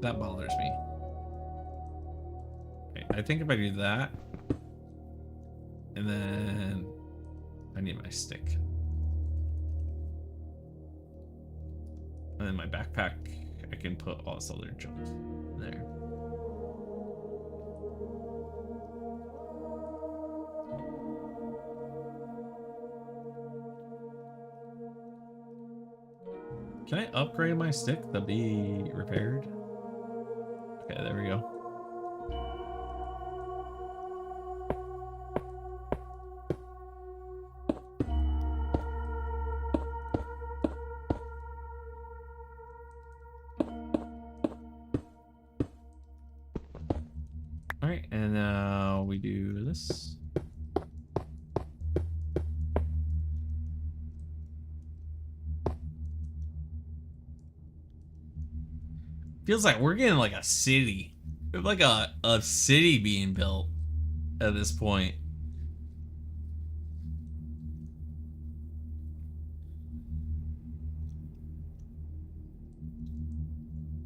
Speaker 1: That bothers me. Okay, I think if I do that, and then I need my stick. And then my backpack, I can put all this other junk there. Can I upgrade my stick to be repaired? Okay, there we go. All right, and now we do this. Feels like we're getting like a city. We have like a city being built at this point.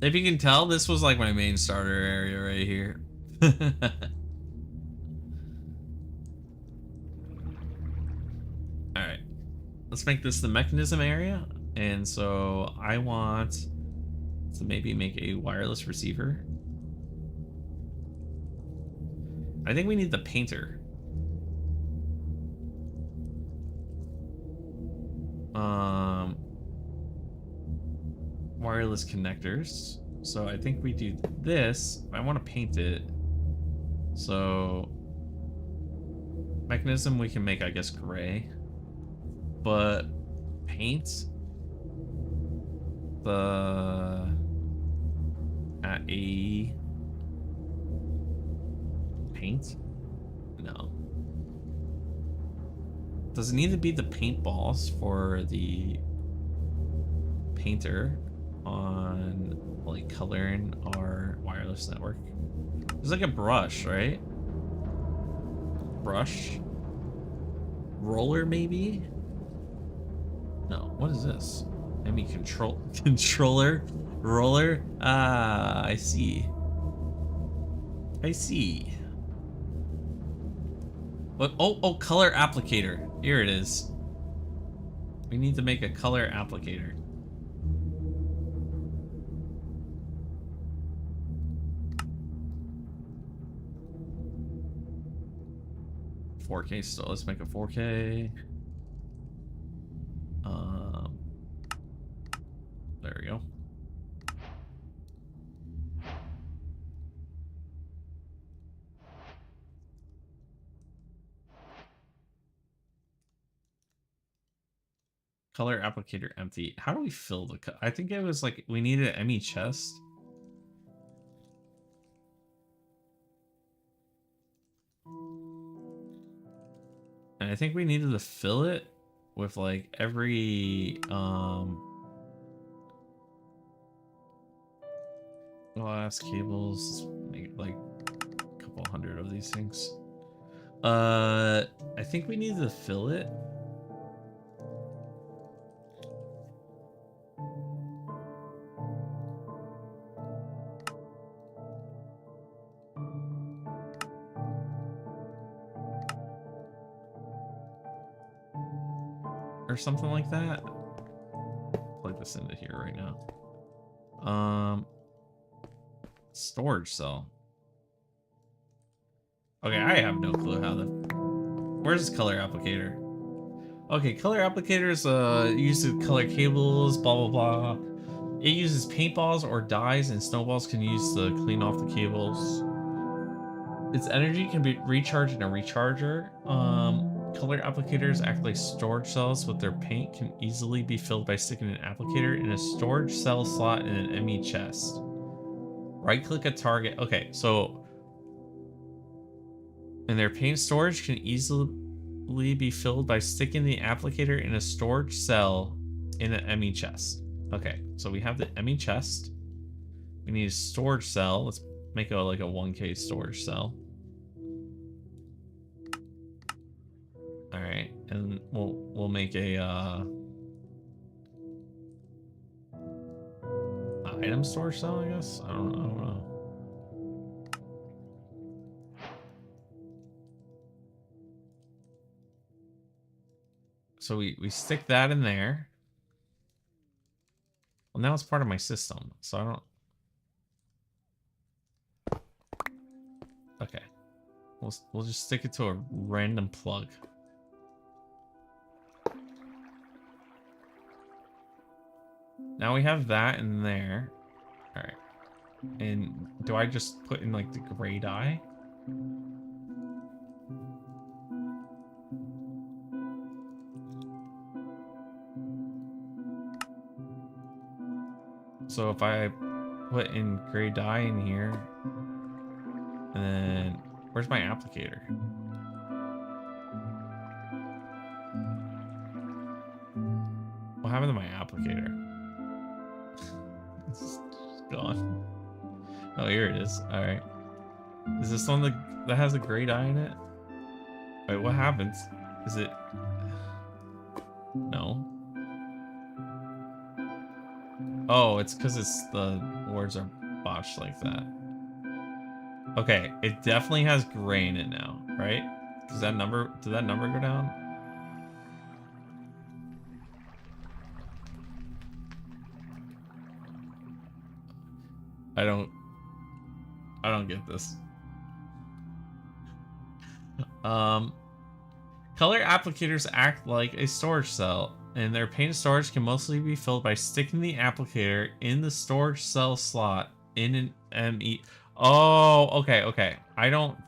Speaker 1: If you can tell, this was like my main starter area right here. Alright. Let's make this the mechanism area. And so I want to maybe make a wireless receiver. I think we need the painter. Wireless connectors. So I think we do this. I want to paint it. So mechanism we can make, I guess, gray. But paint the at AE paint? No. Does it need to be the paintballs for the painter on like coloring our wireless network? There's like a brush, right? Brush? Roller maybe? No, what is this? I mean controller? Roller? Ah, I see. I see. What? Oh, color applicator. Here it is. We need to make a color applicator. $4K still. Let's make a 4K. There we go. Color applicator empty. How do we fill the I think it was like we needed an ME chest. And I think we needed to fill it with like every glass cables, like a couple hundred of these things. I think we need to fill it. Or something like that. Plug this into here right now. Storage cell. Okay, I have no clue how the... Where's this color applicator? Okay, color applicators use to color cables, blah blah blah. It uses paintballs or dyes, and snowballs can use to clean off the cables. Its energy can be recharged in a recharger. Color applicators act like storage cells, with their paint can easily be filled by sticking an applicator in a storage cell slot in an ME chest. Right click a target. Okay, so... And their paint storage can easily be filled by sticking the applicator in a storage cell in an ME chest. Okay, so we have the ME chest. We need a storage cell. Let's make it like a 1K storage cell. All right, and we'll make a item storage cell, I guess. I don't know. So we stick that in there. Well, now it's part of my system, so I don't... Okay. We'll just stick it to a random plug. Now we have that in there. All right. And do I just put in like the gray dye? So if I put in gray dye in here, and then where's my applicator? What happened to my applicator? It's gone. Oh, here it is. All right. Is this one that has a gray dye in it? Wait, what happens? Is it... No. Oh, it's because the words are botched like that. Okay, it definitely has gray in it now, right? Did that number go down? I don't get this. Color applicators act like a storage cell, and their paint storage can mostly be filled by sticking the applicator in the storage cell slot in an ME. Oh, okay. I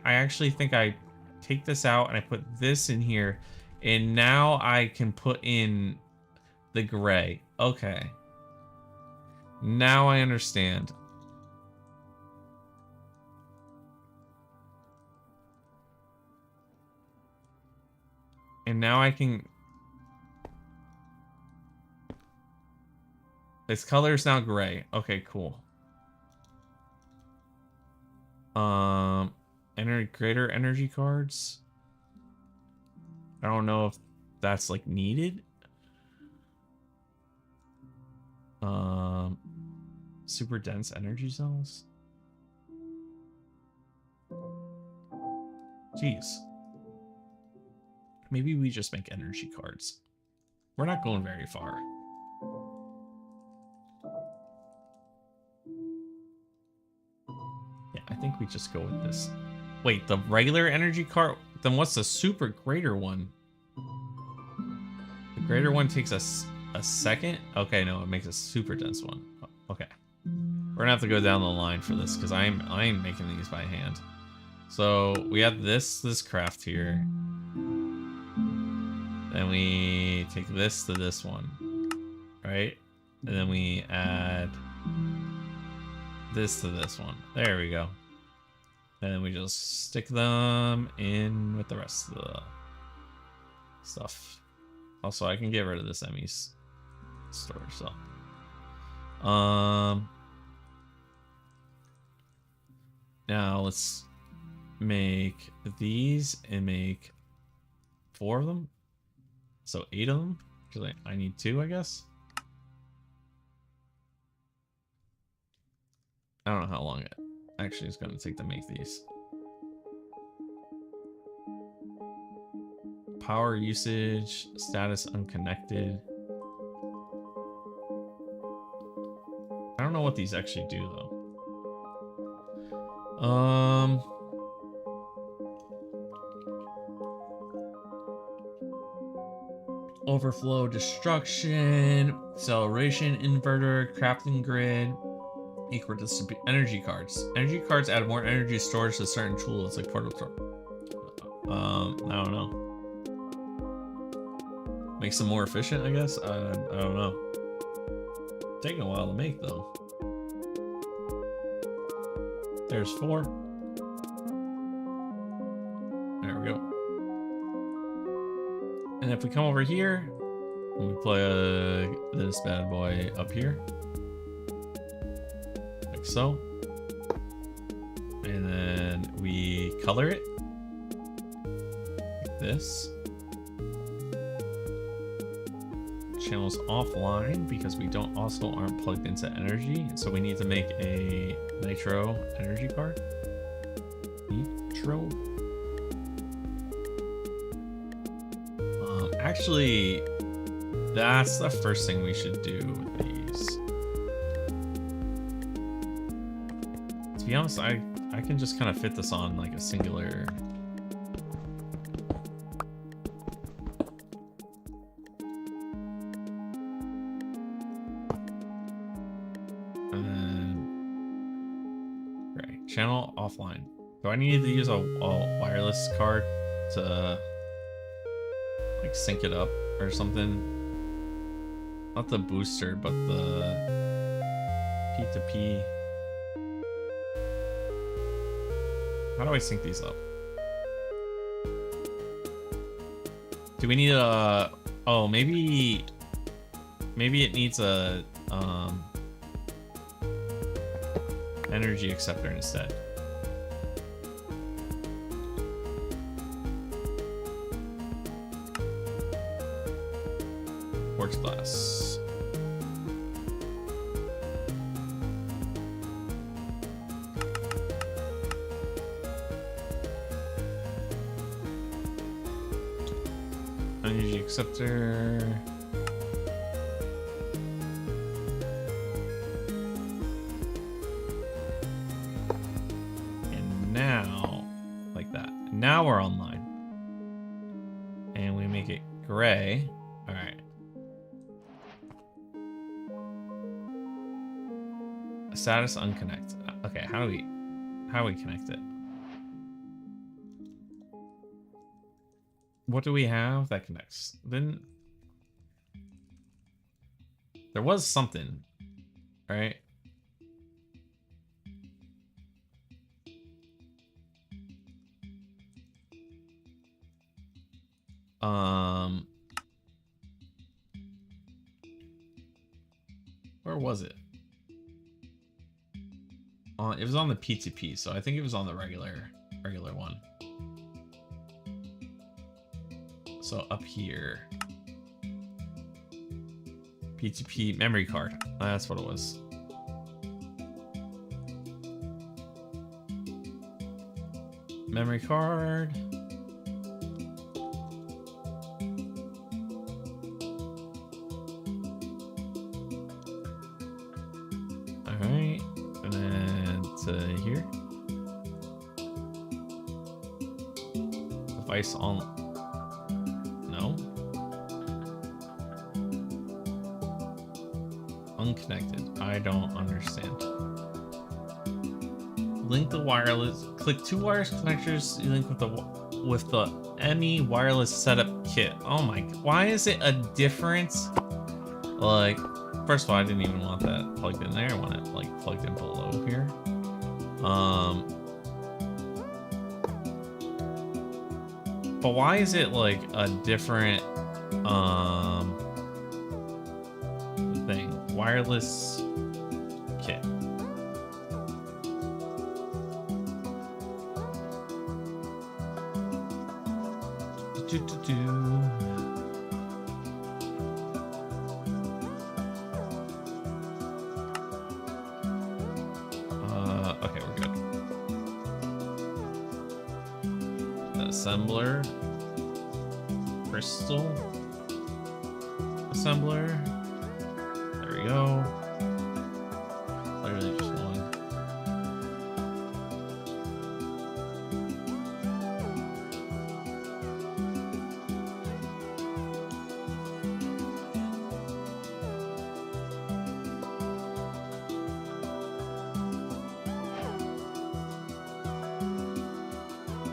Speaker 1: actually think I take this out and I put this in here, and now I can put in the gray. Okay. Now I understand. And now I can... Its color is now gray. Okay, cool. Greater energy cards. I don't know if that's like needed. Super dense energy cells. Jeez. Maybe we just make energy cards. We're not going very far. Yeah, I think we just go with this. Wait, the regular energy card? Then what's the super greater one? The greater one takes us a second? Okay, no, it makes a super dense one. Okay. We're gonna have to go down the line for this because I am making these by hand. So we have this craft here. Then we take this to this one, right? And then we add this to this one. There we go. And then we just stick them in with the rest of the stuff. Also, I can get rid of this Emmy's storage, so. Now let's make these and make 4 of them. So 8 of them, because I need 2, I guess. I don't know how long it actually is going to take to make these. Power usage, status unconnected. I don't know what these actually do though. Overflow destruction, acceleration inverter, crafting grid, equal to energy cards. Energy cards add more energy storage to certain tools like portable. I don't know. Makes them more efficient, I guess. I don't know. Taking a while to make though. There's 4. There we go. And if we come over here, and we play this bad boy up here, like so, and then we color it like this. Channels offline because we aren't plugged into energy, so we need to make a nitro energy card. Nitro. Actually, that's the first thing we should do with these. To be honest, I can just kind of fit this on like a singular. Channel offline. Do I need to use a wireless card to like sync it up or something? Not the booster, but the P2P. How do I sync these up? Do we need a... Oh, maybe it needs a energy acceptor instead. Quartz glass. Energy acceptor. Now we're online. And we make it gray. All right. Status unconnect. Okay, how do we connect it? What do we have that connects? Then there was something, right? Where was it? It was on the P2P, so I think it was on the regular one. So up here, P2P memory card. That's what it was. Memory card. Alright, and then to here. Device on. No. Unconnected. I don't understand. Link the wireless. Click 2 wireless connectors. You link with the ME wireless setup kit. Oh my! Why is it a different? Like, first of all, I didn't even want that plugged in there. I want it like plugged in below here. But why is it like a different thing? Wireless kit. Okay, we're good. Assembler. Crystal. Assembler. There we go. Literally just one.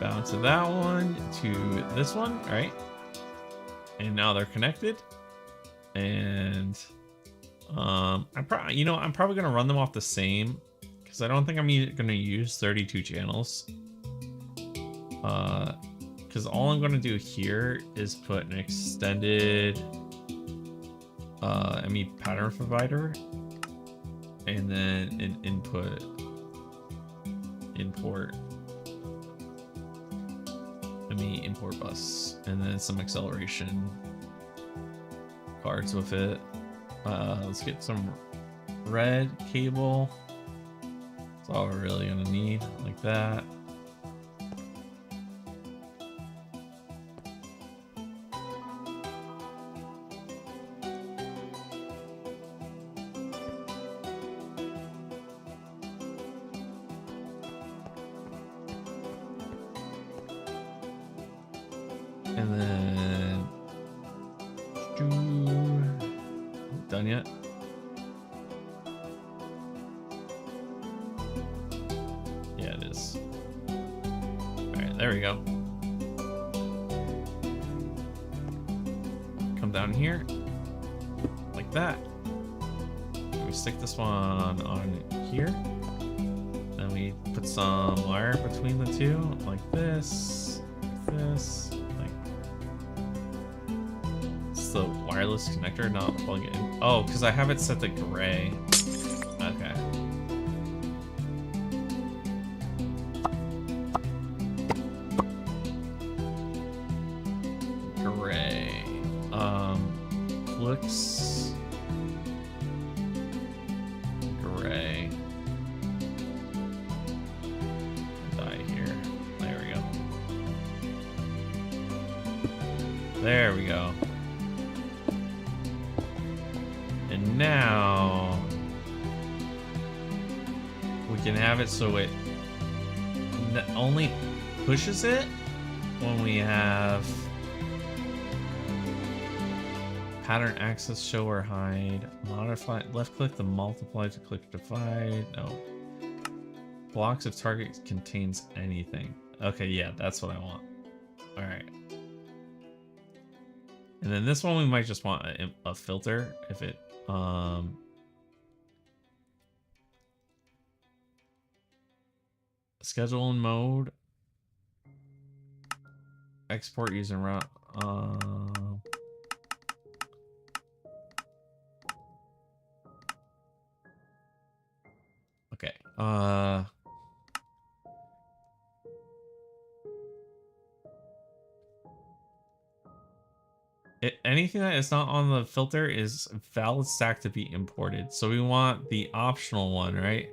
Speaker 1: Bounce to that one, to this one, right? And now they're connected. And I'm probably gonna run them off the same because I don't think I'm gonna use 32 channels. Because all I'm gonna do here is put an extended ME pattern provider, and then an import ME import bus, and then some acceleration cards with it. Let's get some red cable. That's all we're really gonna need, like that. And then done yet? Yeah, it is. All right, there we go. Come down here like that. We stick this one on here. Then we put some wire between the two, like this, like this. The wireless connector not plug it in. Oh, because I have it set to gray. Okay. Gray. Looks gray. Die here. There we go. There we go. And now we can have it so it only pushes it when we have pattern access, show or hide, modify, left click to multiply, to click to divide. No. Blocks if target contains anything. Okay, yeah, that's what I want. All right. And then this one we might just want a filter if it schedule and mode, export using route. Okay. Anything that is not on the filter is valid stack to be imported. So we want the optional one, right?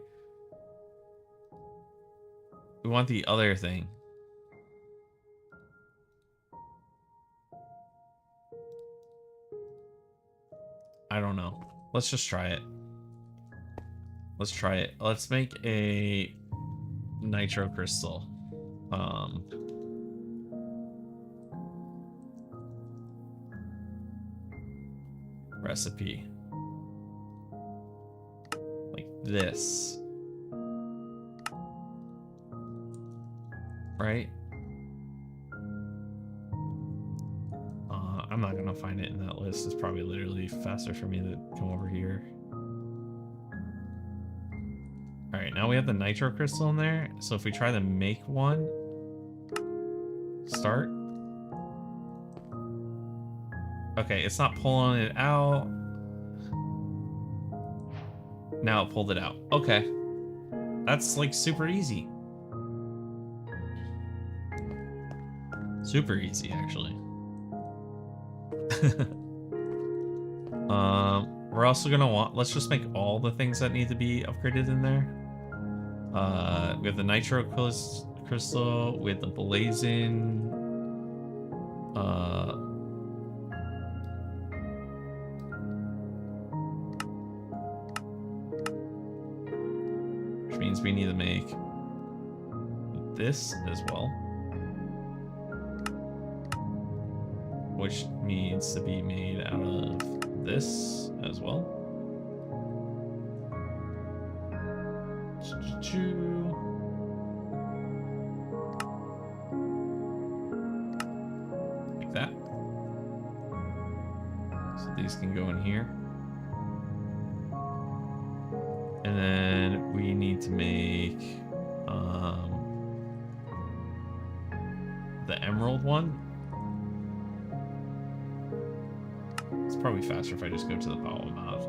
Speaker 1: We want the other thing. I don't know. Let's just try it. Let's try it. Let's make a nitro crystal. Recipe. Like this. Right? I'm not gonna find it in that list. It's probably literally faster for me to come over here. All right, now we have the nitro crystal in there. So if we try to make one, start. Okay, it's not pulling it out. Now it pulled it out. Okay. That's like super easy. Super easy, actually. We're also gonna want, let's just make all the things that need to be upgraded in there. We have the nitro crystal with the blazing. Which means we need to make this as well. Which needs to be made out of this as well. Like that. So these can go in here. And then we need to make the emerald one. It's probably faster if I just go to the power mod.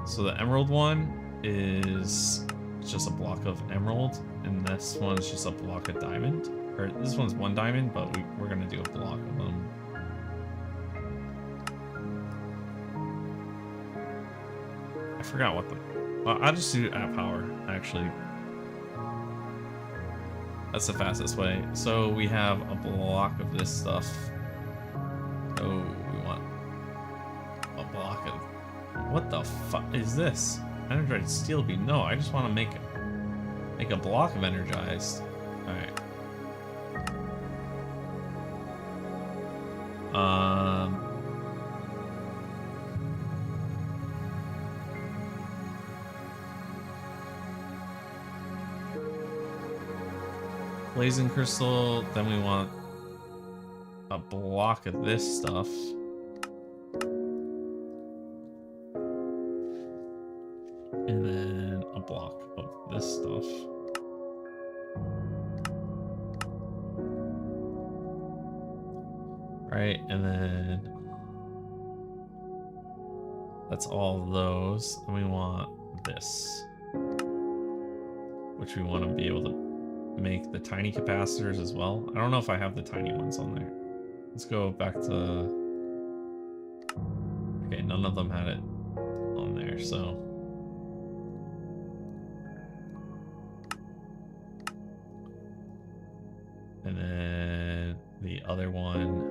Speaker 1: So the emerald one is just a block of emerald, and this one's just a block of diamond. Or this one's one diamond, but we're gonna do a block of them. I forgot what the... I'll just do at power, actually. That's the fastest way. So we have a block of this stuff. Oh, we want a block of... What the fuck is this? Energized steel beam. No, I just want to make a block of energized. Alright. Blazing crystal, then we want a block of this stuff. And then a block of this stuff. Right, and then that's all of those. And we want this, which we want to be able to make the tiny capacitors as well. I don't know if I have the tiny ones on there. Let's go back to... Okay, none of them had it on there, so... And then the other one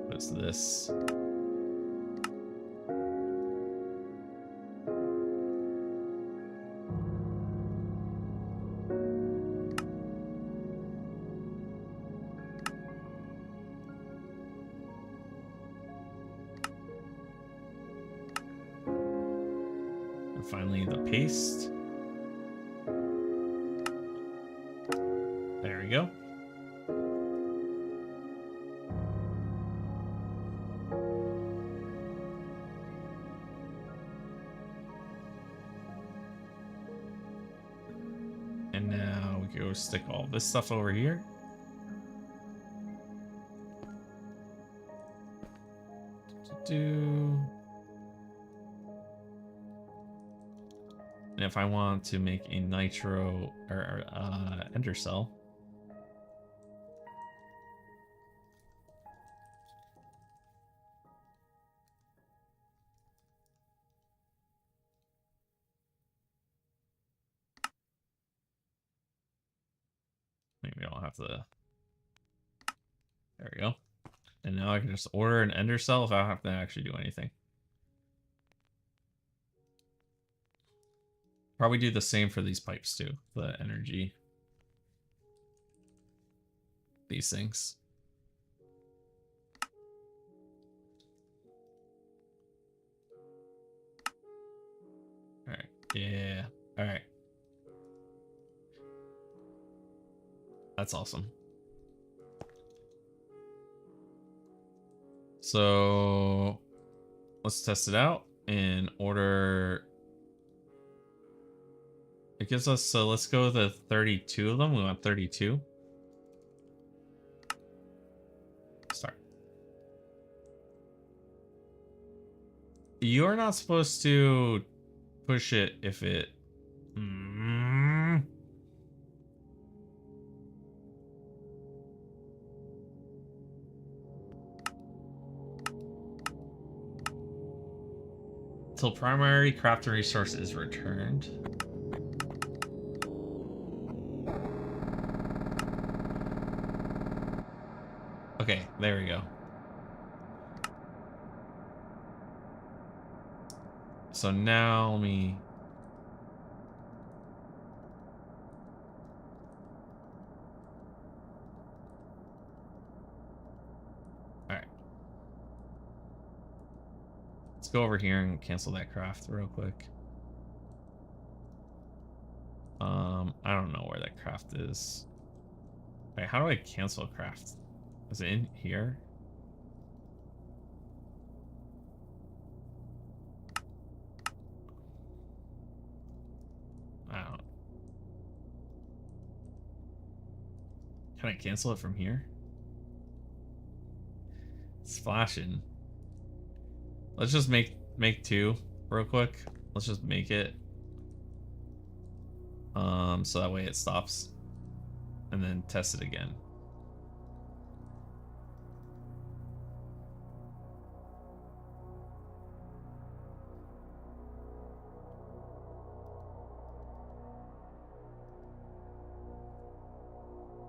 Speaker 1: was this. And finally the paste. There we go. And now we go stick all this stuff over here. And if I want to make a nitro or ender cell, maybe I'll have to. There we go. And now I can just order an ender cell without having to actually do anything. Probably do the same for these pipes too. The energy. These things. Alright. Yeah. Alright. That's awesome. So let's test it out and order. It gives us, so let's go to 32 of them. We want 32. You're not supposed to push it if it... Till primary crafting resource is returned. Okay, there we go. So now let me... Alright. Let's go over here and cancel that craft real quick. I don't know where that craft is. Wait, how do I cancel a craft? Is it in here? I don't know. Can I cancel it from here? It's flashing. Let's just make two real quick. Let's just make it. So that way it stops. And then test it again.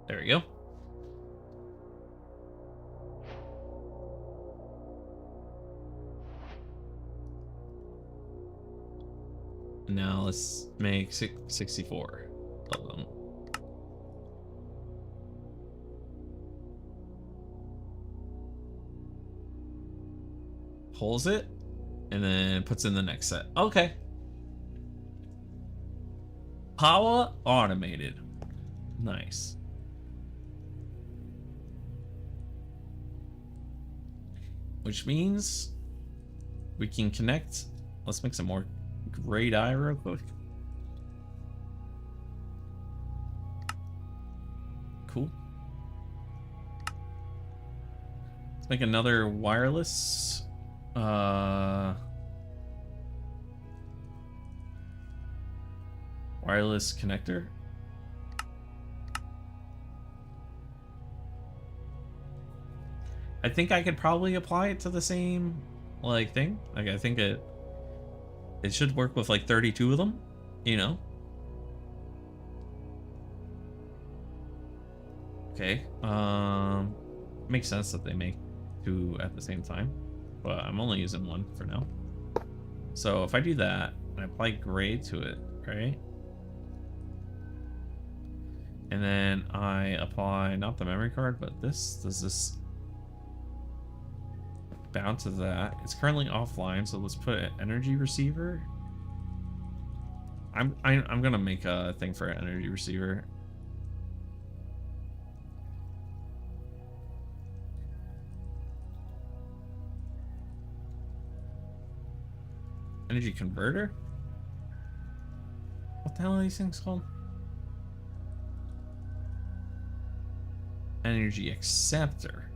Speaker 1: There we go. Now let's make 64 of them. Pulls it and then puts in the next set. Okay. Power automated. Nice. Which means we can connect. Let's make some more gray dye real quick. Cool. Let's make another wireless. Wireless connector. I think I could probably apply it to the same like thing. Like I think it should work with like 32 of them, you know. Okay. Makes sense that they make two at the same time, but I'm only using one for now. So if I do that and I apply gray to it, right? And then I apply not the memory card, but this. Does this bound to that? It's currently offline, so let's put an energy receiver. I'm gonna make a thing for an energy receiver. Energy converter? What the hell are these things called? Energy acceptor.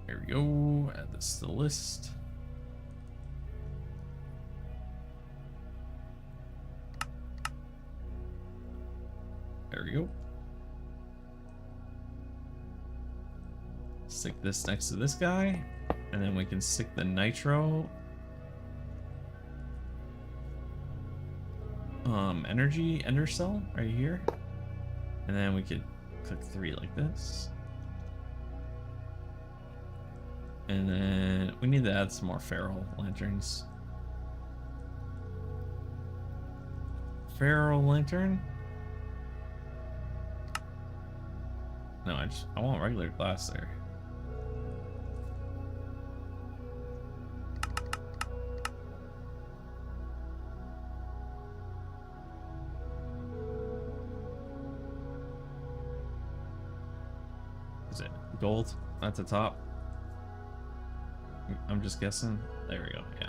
Speaker 1: There we go. Add this to the list. There we go. Stick this next to this guy, and then we can stick the nitro energy ender cell right here, and then we could click 3 like this, and then we need to add some more ferro lanterns. Ferro lantern. No, I want regular glass there. Is it gold at the top? I'm just guessing. There we go. Yeah.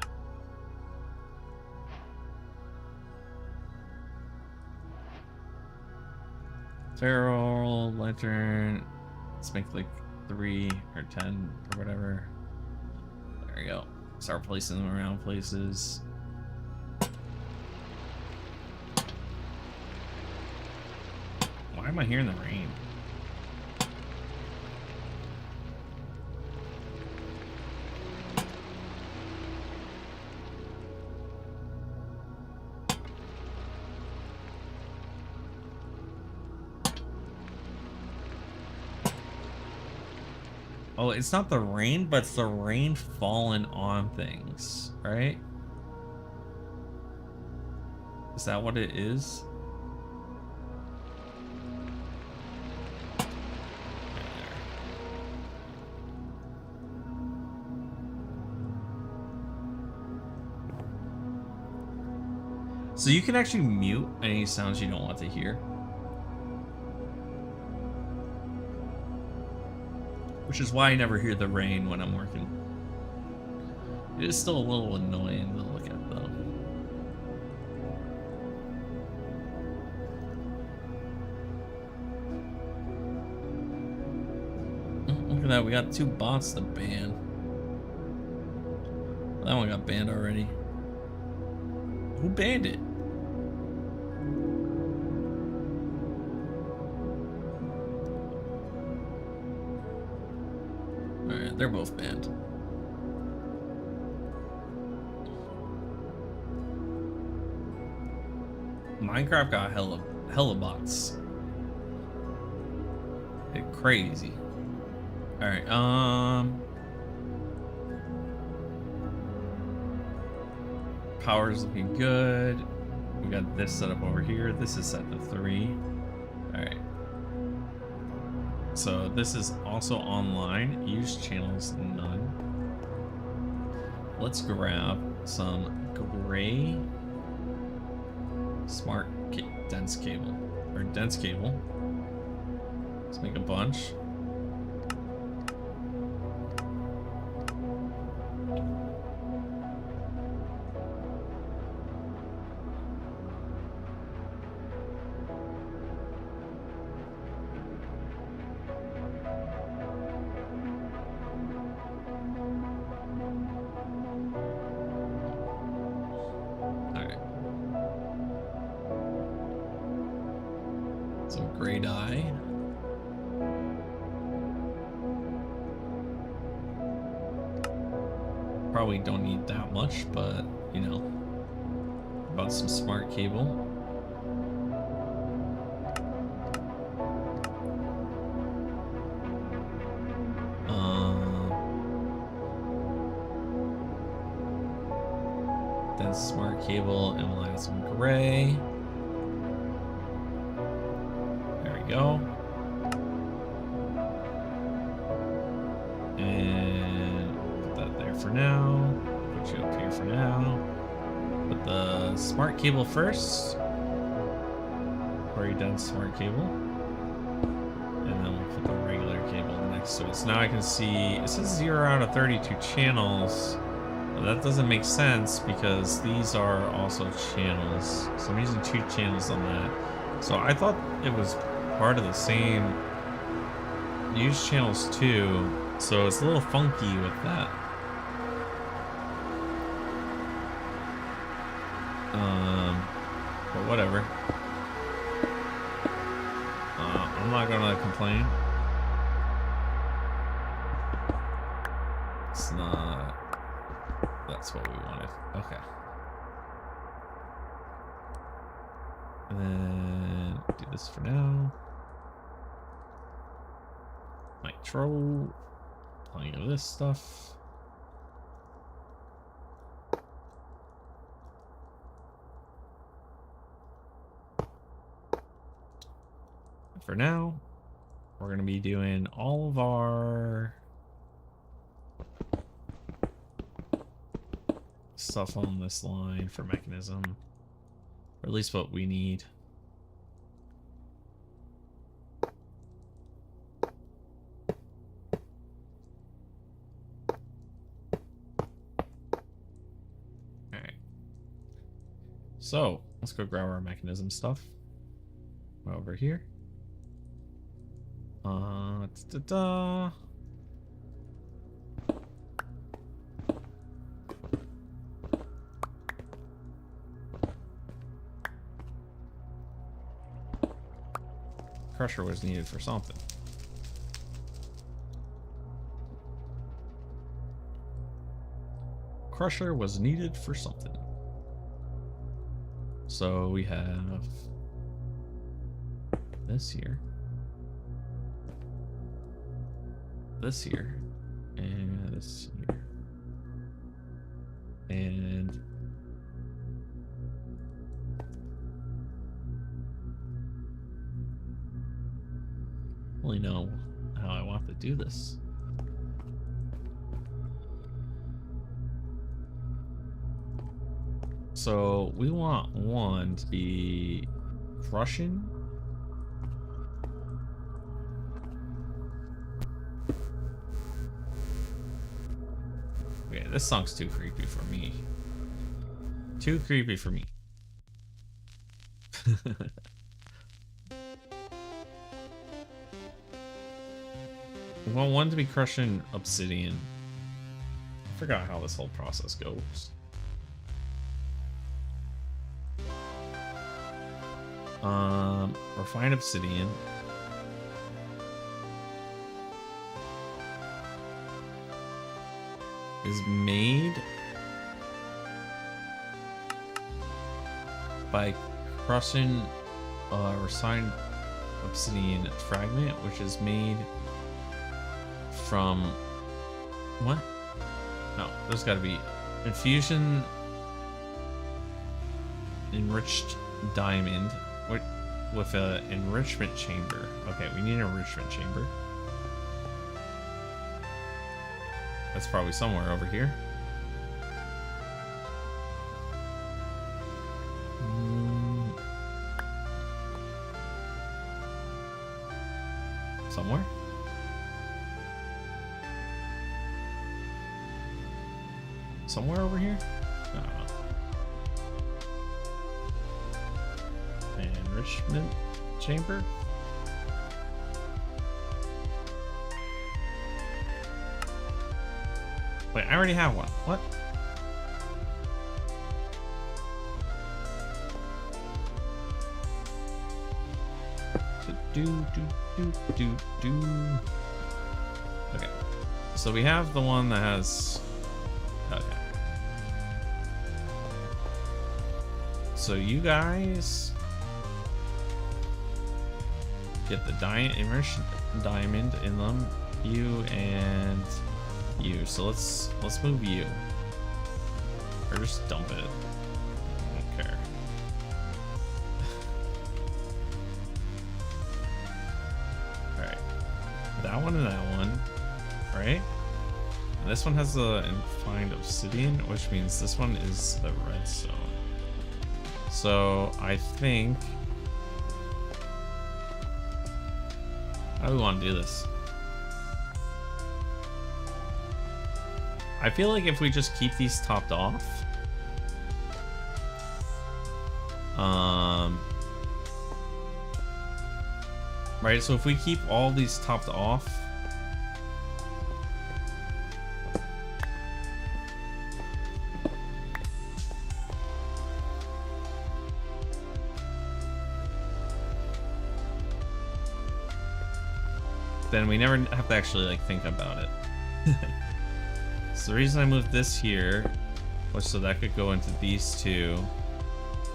Speaker 1: Ferro lantern. Let's make like 3 or 10 or whatever. There we go. Start placing them around places. Why am I hearing the rain? Oh, it's not the rain, but it's the rain falling on things, right? Is that what it is? So you can actually mute any sounds you don't want to hear. Which is why I never hear the rain when I'm working. It is still a little annoying to look at, though. Look at that, we got 2 bots to ban. That one got banned already. Who banned it? Alright, they're both banned. Minecraft got hella bots. It's crazy. Alright, power's looking good. We got this set up over here. This is set to 3. Alright. So this is also online. Use channels none. Let's grab some gray smart dense cable. Or dense cable. Let's make a bunch. Gray dye. Probably don't need that much, but you know, about some smart cable. Then smart cable, and we'll add some gray. Go. And put that there for now. Put you up here for now. Put the smart cable first. Very dense smart cable. And then we'll put the regular cable next to it. So now I can see it says 0 out of 32 channels. But that doesn't make sense because these are also channels. So I'm using 2 channels on that. So I thought it was part of the same use channels too, so it's a little funky with that. But whatever. I'm not gonna complain. It's not. That's what we wanted. Okay. And then do this for now. Nitro, plenty of this stuff. For now, we're going to be doing all of our stuff on this line for mechanism, or at least what we need. So let's go grab our mechanism stuff over here. crusher was needed for something. Crusher was needed for something. So we have this here, this here, and this here, and I don't really know how I want to do this. So we want one to be crushing. Okay, this song's too creepy for me. Too creepy for me. We want one to be crushing obsidian. I forgot how this whole process goes. Refined obsidian. Is made by crushing refined obsidian fragment, which is made from what? No, there's got to be infusion enriched diamond with a enrichment chamber. Okay, we need an enrichment chamber. That's probably somewhere over here. Somewhere? Somewhere over here? I don't know. Enrichment chamber? Wait, I already have one. What? Okay. So we have the one that has... Okay. So you guys get the enriched diamond in them. You and you. So let's move you. Or just dump it. I don't care. Alright. That one and that one. Right? And this one has the refined obsidian, which means this one is the redstone. So I think... How do we want to do this? I feel like if we just keep these topped off, right? So if we keep all these topped off, then we never have to actually like think about it. So the reason I moved this here was so that could go into these two,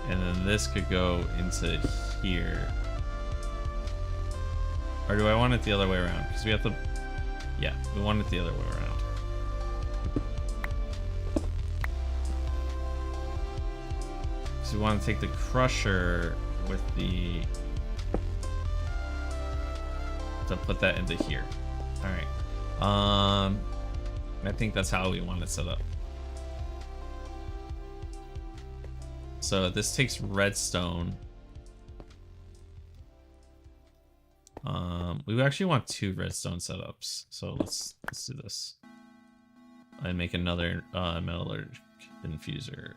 Speaker 1: and then this could go into here. Or do I want it the other way around? Because we have to... Yeah, we want it the other way around. So we want to take the crusher with the... to put that into here. Alright. I think that's how we want it set up. So this takes redstone. We actually want 2 redstone setups. So let's do this. And make another metallurgic infuser.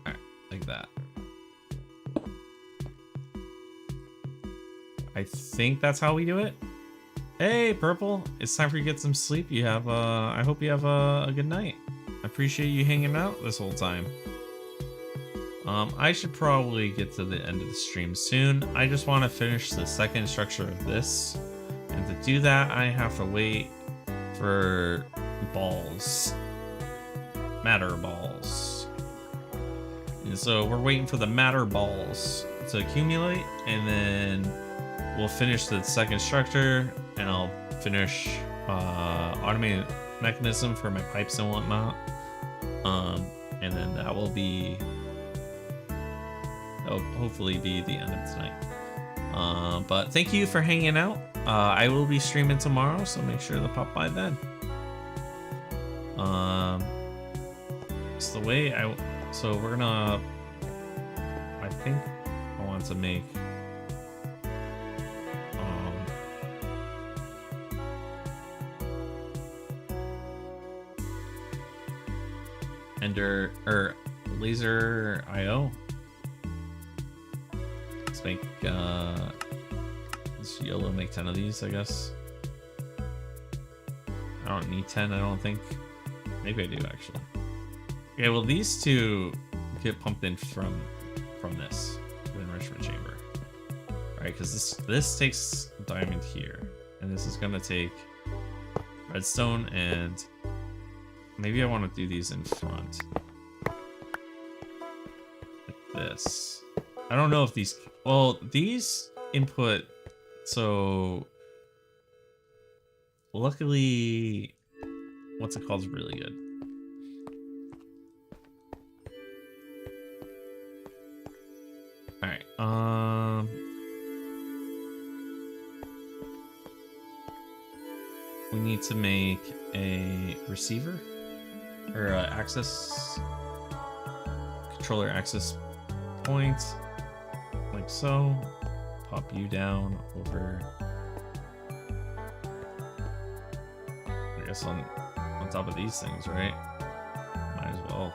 Speaker 1: Alright, like that. I think that's how we do it. Hey, Purple. It's time for you to get some sleep. You have, I hope you have a good night. I appreciate you hanging out this whole time. I should probably get to the end of the stream soon. I just want to finish the second structure of this. And to do that, I have to wait for balls. Matter balls. And so we're waiting for the matter balls to accumulate, and then we'll finish the second structure, and I'll finish automated mechanism for my pipes and whatnot. And then that will hopefully be the end of tonight. But thank you for hanging out. I will be streaming tomorrow, so make sure to pop by then. It's the way so we're gonna, I think I want to make Ender or laser IO. Let's make this yellow, make 10 of these, I guess. I don't need 10, I don't think. Maybe I do actually. Okay, well these two get pumped in from this, the enrichment chamber. Alright, because this takes diamond here. And this is gonna take redstone, and maybe I want to do these in front. Like this. I don't know if these, well, these input, so luckily, what's it called is really good. Alright, we need to make a receiver or access controller access point, like so. Pop you down over, I guess on top of these things, right? Might as well.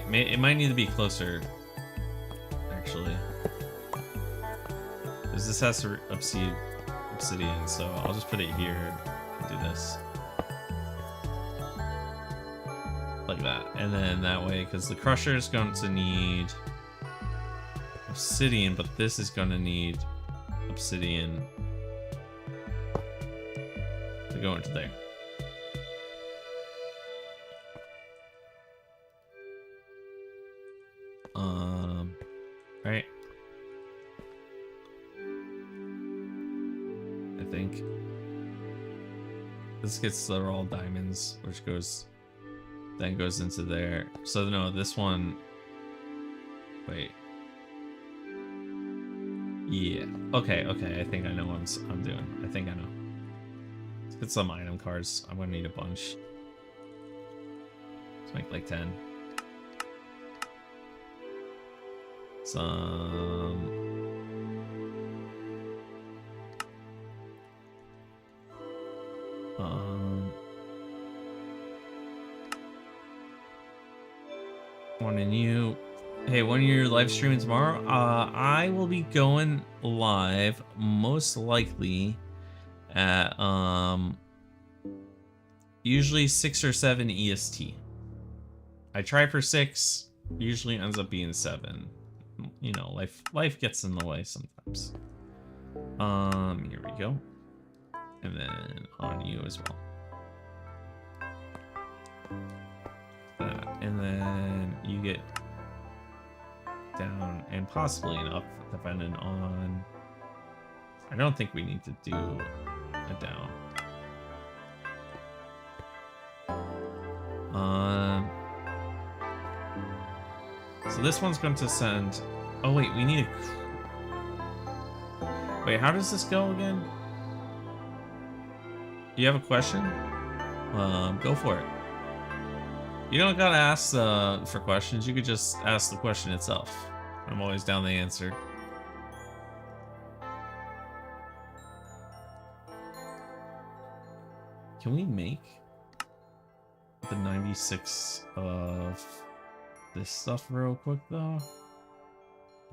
Speaker 1: Wait, it might need to be closer, actually, because this has to obsidian, so I'll just put it here and do this. Like that, and then that way, because the crusher is going to need obsidian, but this is going to need obsidian to go into there. Right. I think this gets the raw diamonds, which then goes into there. So no, this one, wait. Yeah. Okay. I think I know what I'm doing. I think I know. Let's get some item cards. I'm gonna need a bunch. Let's make like 10. Some. One in you. Hey, when you're live streaming tomorrow, I will be going live most likely at usually 6 or 7 EST. I try for 6, usually ends up being 7. You know, life gets in the way sometimes. Here we go. And then on you as well. That, and then you get down and possibly an up, depending on. I don't think we need to do a down. So this one's going to send. Oh wait, we need a. Wait, how does this go again? Do you have a question? Go for it. You don't gotta ask for questions. You could just ask the question itself. I'm always down the answer. Can we make the 96 of this stuff real quick though?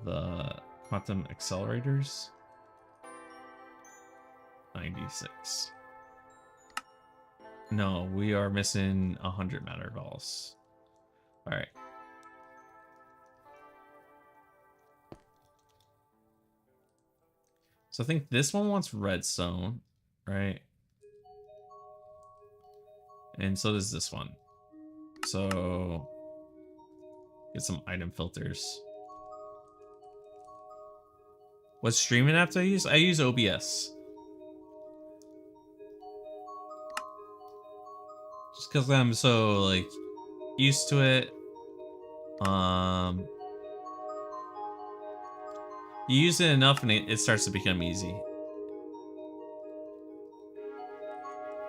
Speaker 1: the quantum accelerators. 96. No, we are missing 100 matter balls. All right. So I think this one wants redstone, right? And so does this one. So get some item filters. What streaming app do I use? I use OBS. Just because I'm so like used to it. You use it enough and it starts to become easy.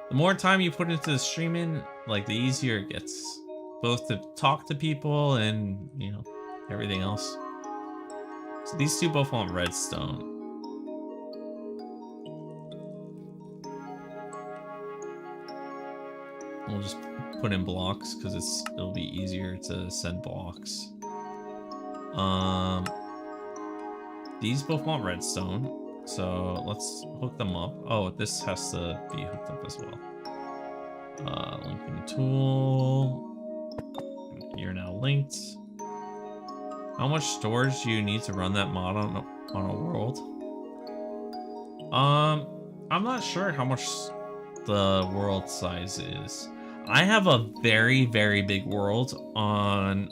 Speaker 1: The more time you put into the streaming, like the easier it gets. Both to talk to people and, you know, everything else. So these two both want redstone. We'll just put in blocks because it'll be easier to send blocks. These both want redstone. So let's hook them up. Oh, this has to be hooked up as well. Linking tool. You're now linked. How much storage do you need to run that mod on a world? I'm not sure how much the world size is. I have a very, very big world on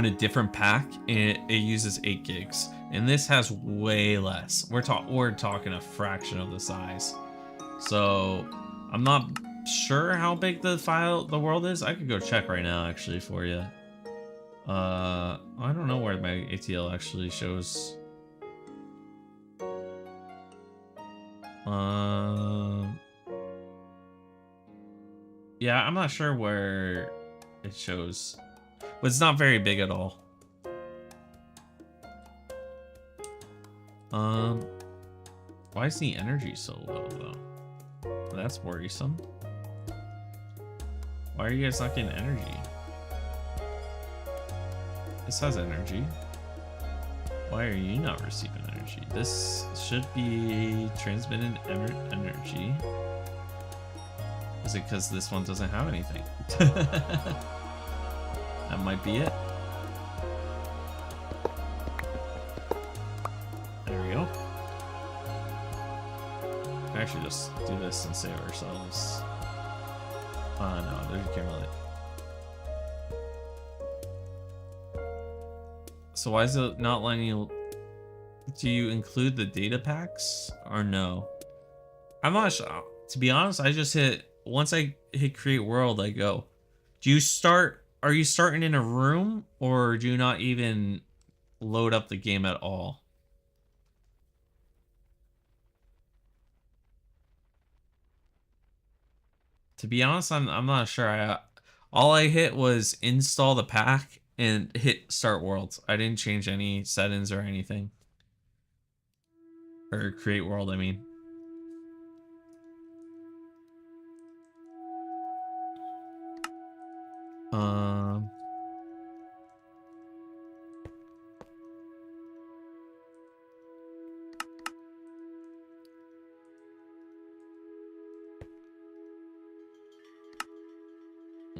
Speaker 1: a different pack, and it uses 8 gigs, and this has way less. We're talking a fraction of the size. So I'm not sure how big the world is. I could go check right now actually for you. I don't know where my ATL actually shows. Yeah, I'm not sure where it shows, but it's not very big at all. Why is the energy so low though? That's worrisome. Why are you guys not getting energy? This has energy. Why are you not receiving energy? This should be transmitted energy. Is it because this one doesn't have anything? That might be it. There we go. Actually, just do this and save ourselves. No, there's a camera light. So why is it not letting you? Do you include the data packs or no? I'm not sure. To be honest, I just once I hit create world, I go. Are you starting in a room, or do you not even load up the game at all? To be honest, I'm not sure. All I hit was install the pack and hit start world. I didn't change any settings or anything. Or create world, I mean.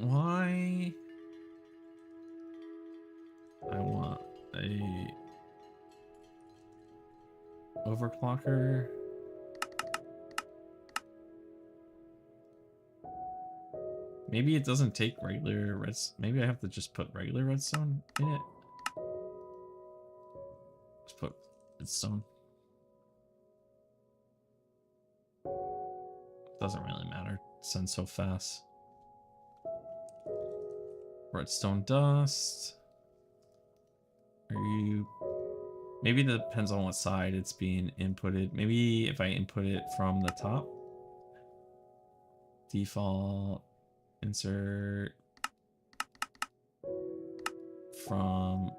Speaker 1: Why? I want a overclocker. Maybe it doesn't take regular redstone. Maybe I have to just put regular redstone in it. Just put redstone. Doesn't really matter. It sends so fast. Redstone dust. Are you? Maybe that depends on what side it's being inputted. Maybe if I input it from the top. Default. Insert. From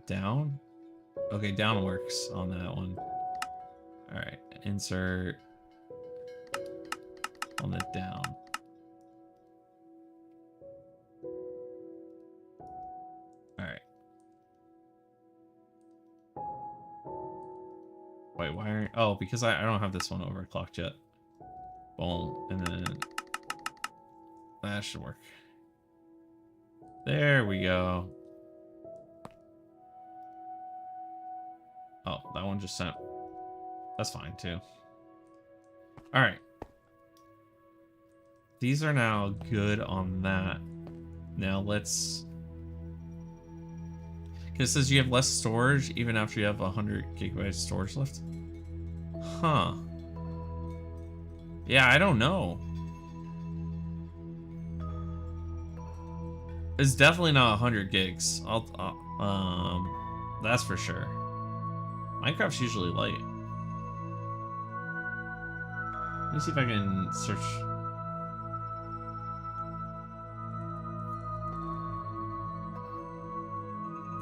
Speaker 1: down. Okay, down works on that one. Alright, insert on the down. Alright. Wait, why aren't... Oh, because I don't have this one overclocked yet. Boom. And then... That should work. There we go. Oh, that one just sent... That's fine, too. Alright. These are now good on that. Now let's... Because it says you have less storage even after you have 100 gigabytes storage left. Huh. Yeah, I don't know. It's definitely not 100 gigs. That's for sure. Minecraft's usually light. Let me see if I can search.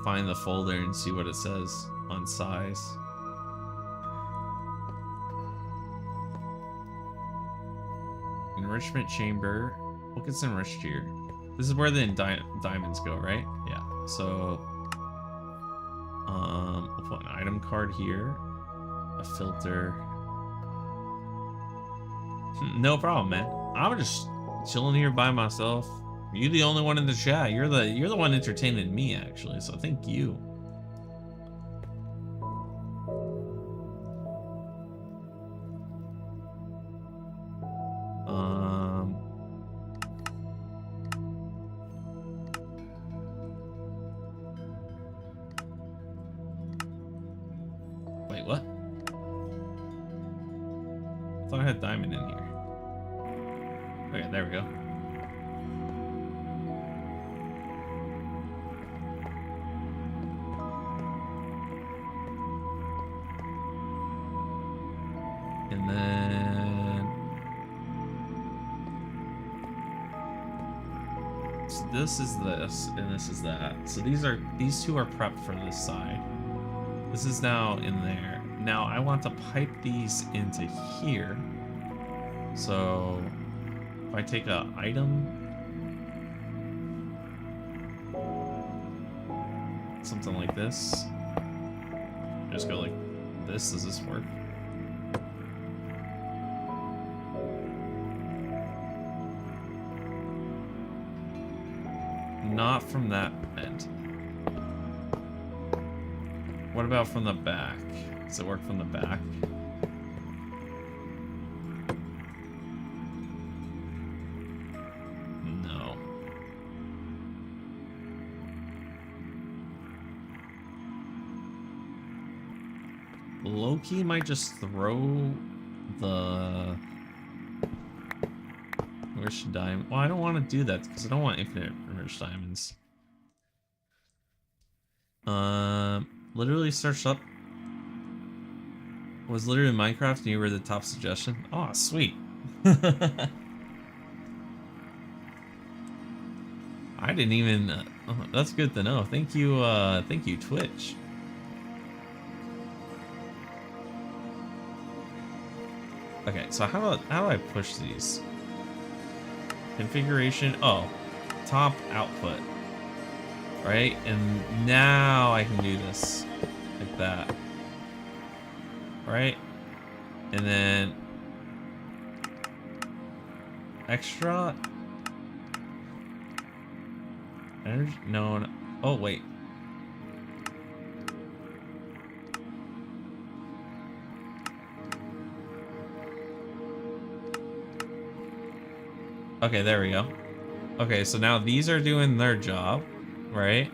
Speaker 1: Find the folder and see what it says on size. Enrichment chamber. What gets enriched here? This is where the diamonds go, right? Yeah. So, we'll put an item card here, a filter. No problem, man. I'm just chilling here by myself. You're the only one in the chat. You're the one entertaining me, actually. So thank you. Wait, what? I thought I had diamond in here. Okay, there we go. And then... So this is this, and this is that. So these two are prepped for this side. This is now in there. Now I want to pipe these into here. So if I take an item, something like this, just go like this. Does this work? Not from that end. What about from the back? Does it work from the back? No. Loki might just throw the enriched diamond. Well, I don't want to do that because I don't want infinite enriched diamonds. Literally searched up. Was literally Minecraft and you were the top suggestion. Oh, sweet. I didn't even. Oh, that's good to know. Thank you, Twitch. Okay, so how do I push these? Configuration. Oh, top output. Right, and now I can do this like that. Right, and then extra energy. No, no. Oh wait. Okay, there we go. Okay, so now these are doing their job, right?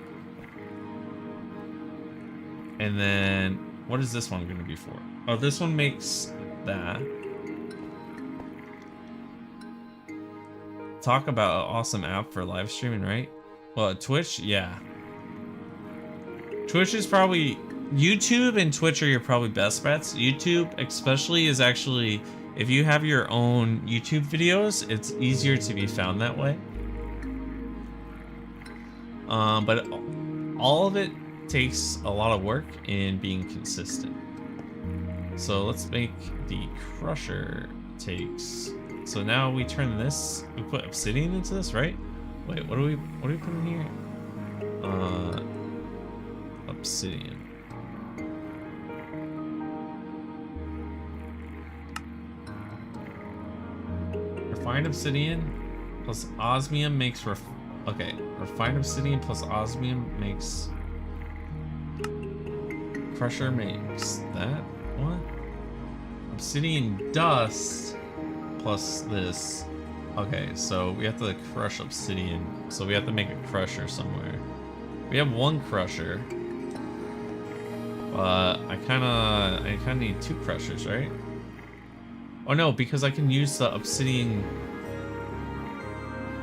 Speaker 1: And then what is this one going to be for? Oh, this one makes that. Talk about an awesome app for live streaming, right? Well, Twitch, yeah. Twitch is probably... YouTube and Twitch are your probably best bets. YouTube especially is actually... If you have your own YouTube videos, it's easier to be found that way. But all of it takes a lot of work in being consistent. So let's make the crusher takes. So now we turn this. We put obsidian into this, right? Wait, what do we put in here? Obsidian. refined obsidian plus osmium makes okay, refined obsidian plus osmium makes crusher makes that? What? Obsidian dust plus this. Okay, so we have to crush obsidian. So we have to make a crusher somewhere. We have one crusher. But I kinda need two crushers, right? Oh no, because I can use the obsidian,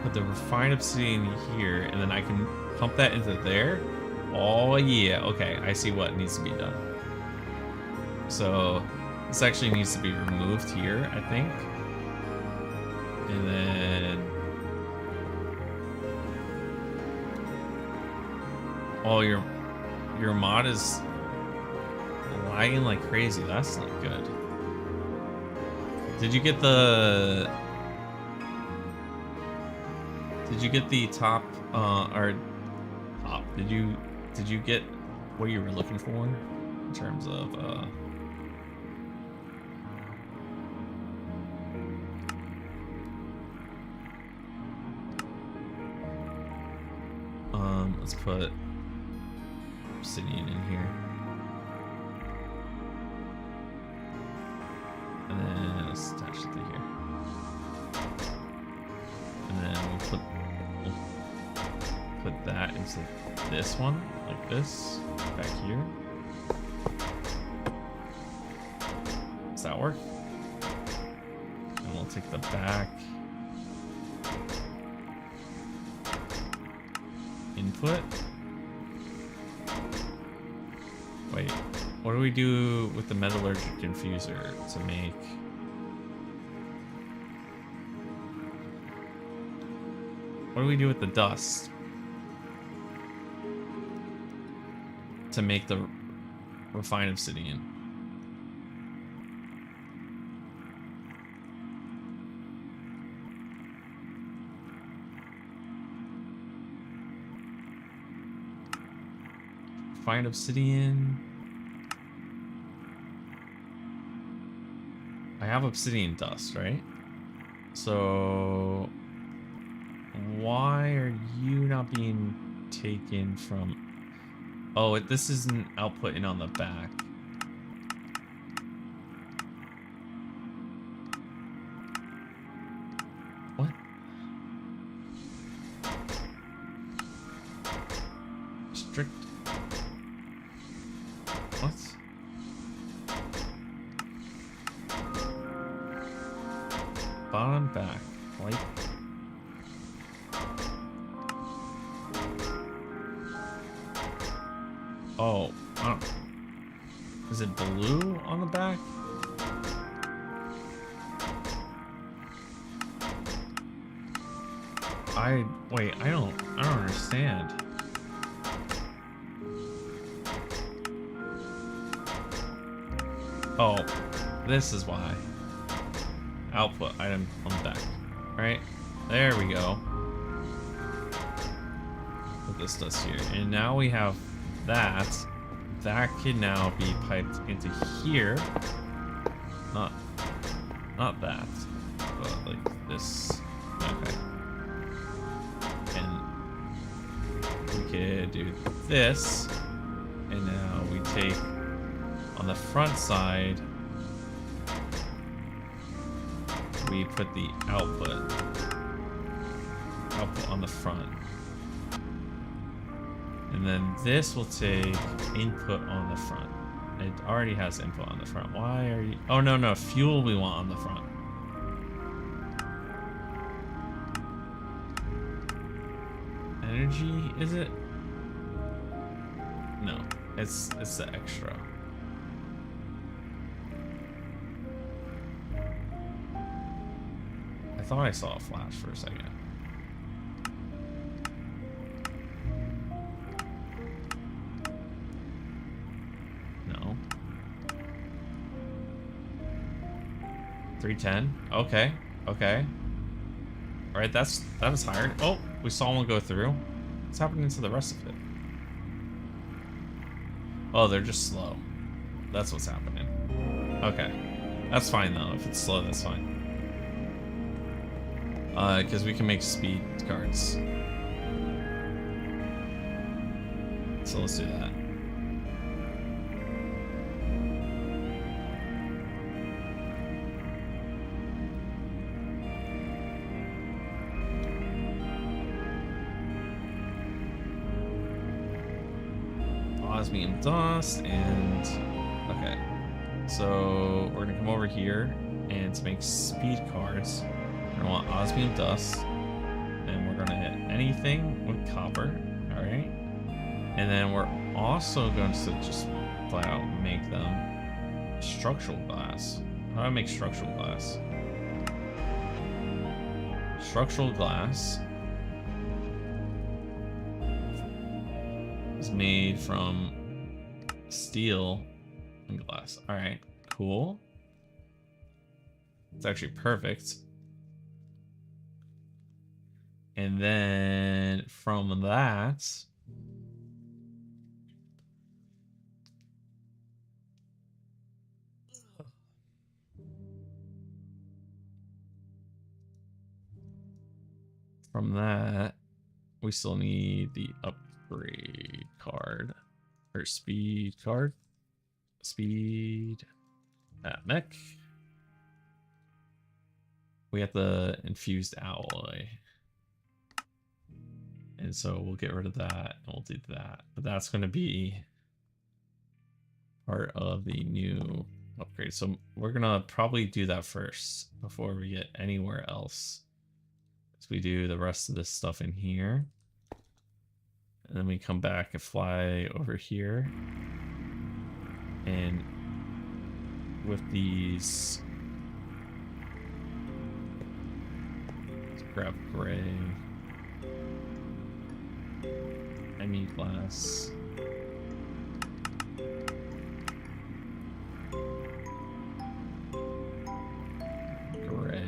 Speaker 1: put the refined obsidian here, and then I can pump that into there. Oh yeah, okay, I see what needs to be done. So this actually needs to be removed here, I think. And then, oh, your mod is lagging like crazy. That's not good. Did you get the top or top? Did you get what you were looking for in terms of let's put obsidian in here. And then let's attach it to here. And then we'll put that into this one, like this, back here. Does that work? And we'll take the back input. Wait, what do we do with the metallurgic infuser to make? What do we do with the dust to make the refined obsidian? Refined obsidian. I have obsidian dust, right? So why are you not being taken from? Oh, this isn't outputting on the back. What? Strict. What? Bottom back. Like. Oh, is it blue on the back? Wait, I don't understand. Oh, this is why. Output item on the back, right? There we go. Put this dust here, and now we have that can now be piped into here. Not that, but like this. Okay. And we could do this, and now we take on the front side, we put the output on the front. And then this will take input on the front. It already has input on the front. Why are you? Oh, no, fuel we want on the front. Energy, is it? No, it's the extra. I thought I saw a flash for a second. No. 310. Okay. Okay. All right. That was higher. Oh, we saw one go through. What's happening to the rest of it? Oh, they're just slow. That's what's happening. Okay. That's fine though. If it's slow, that's fine. Because we can make speed cards. So let's do that. Osmium dust and okay. So we're gonna come over here and to make speed cards, we're gonna want osmium dust, and we're gonna hit anything with copper. All right. And then we're also going to just flat out make them structural glass. How do I make structural glass? Structural glass is made from steel and glass. All right, cool. It's actually perfect. And then from that, we still need the upgrade card or speed card. Speed mech. We have the infused alloy. And so we'll get rid of that and we'll do that. But that's going to be part of the new upgrade. So we're going to probably do that first before we get anywhere else. So we do the rest of this stuff in here. And then we come back and fly over here. And with these, let's grab gray. I need glass. Gray.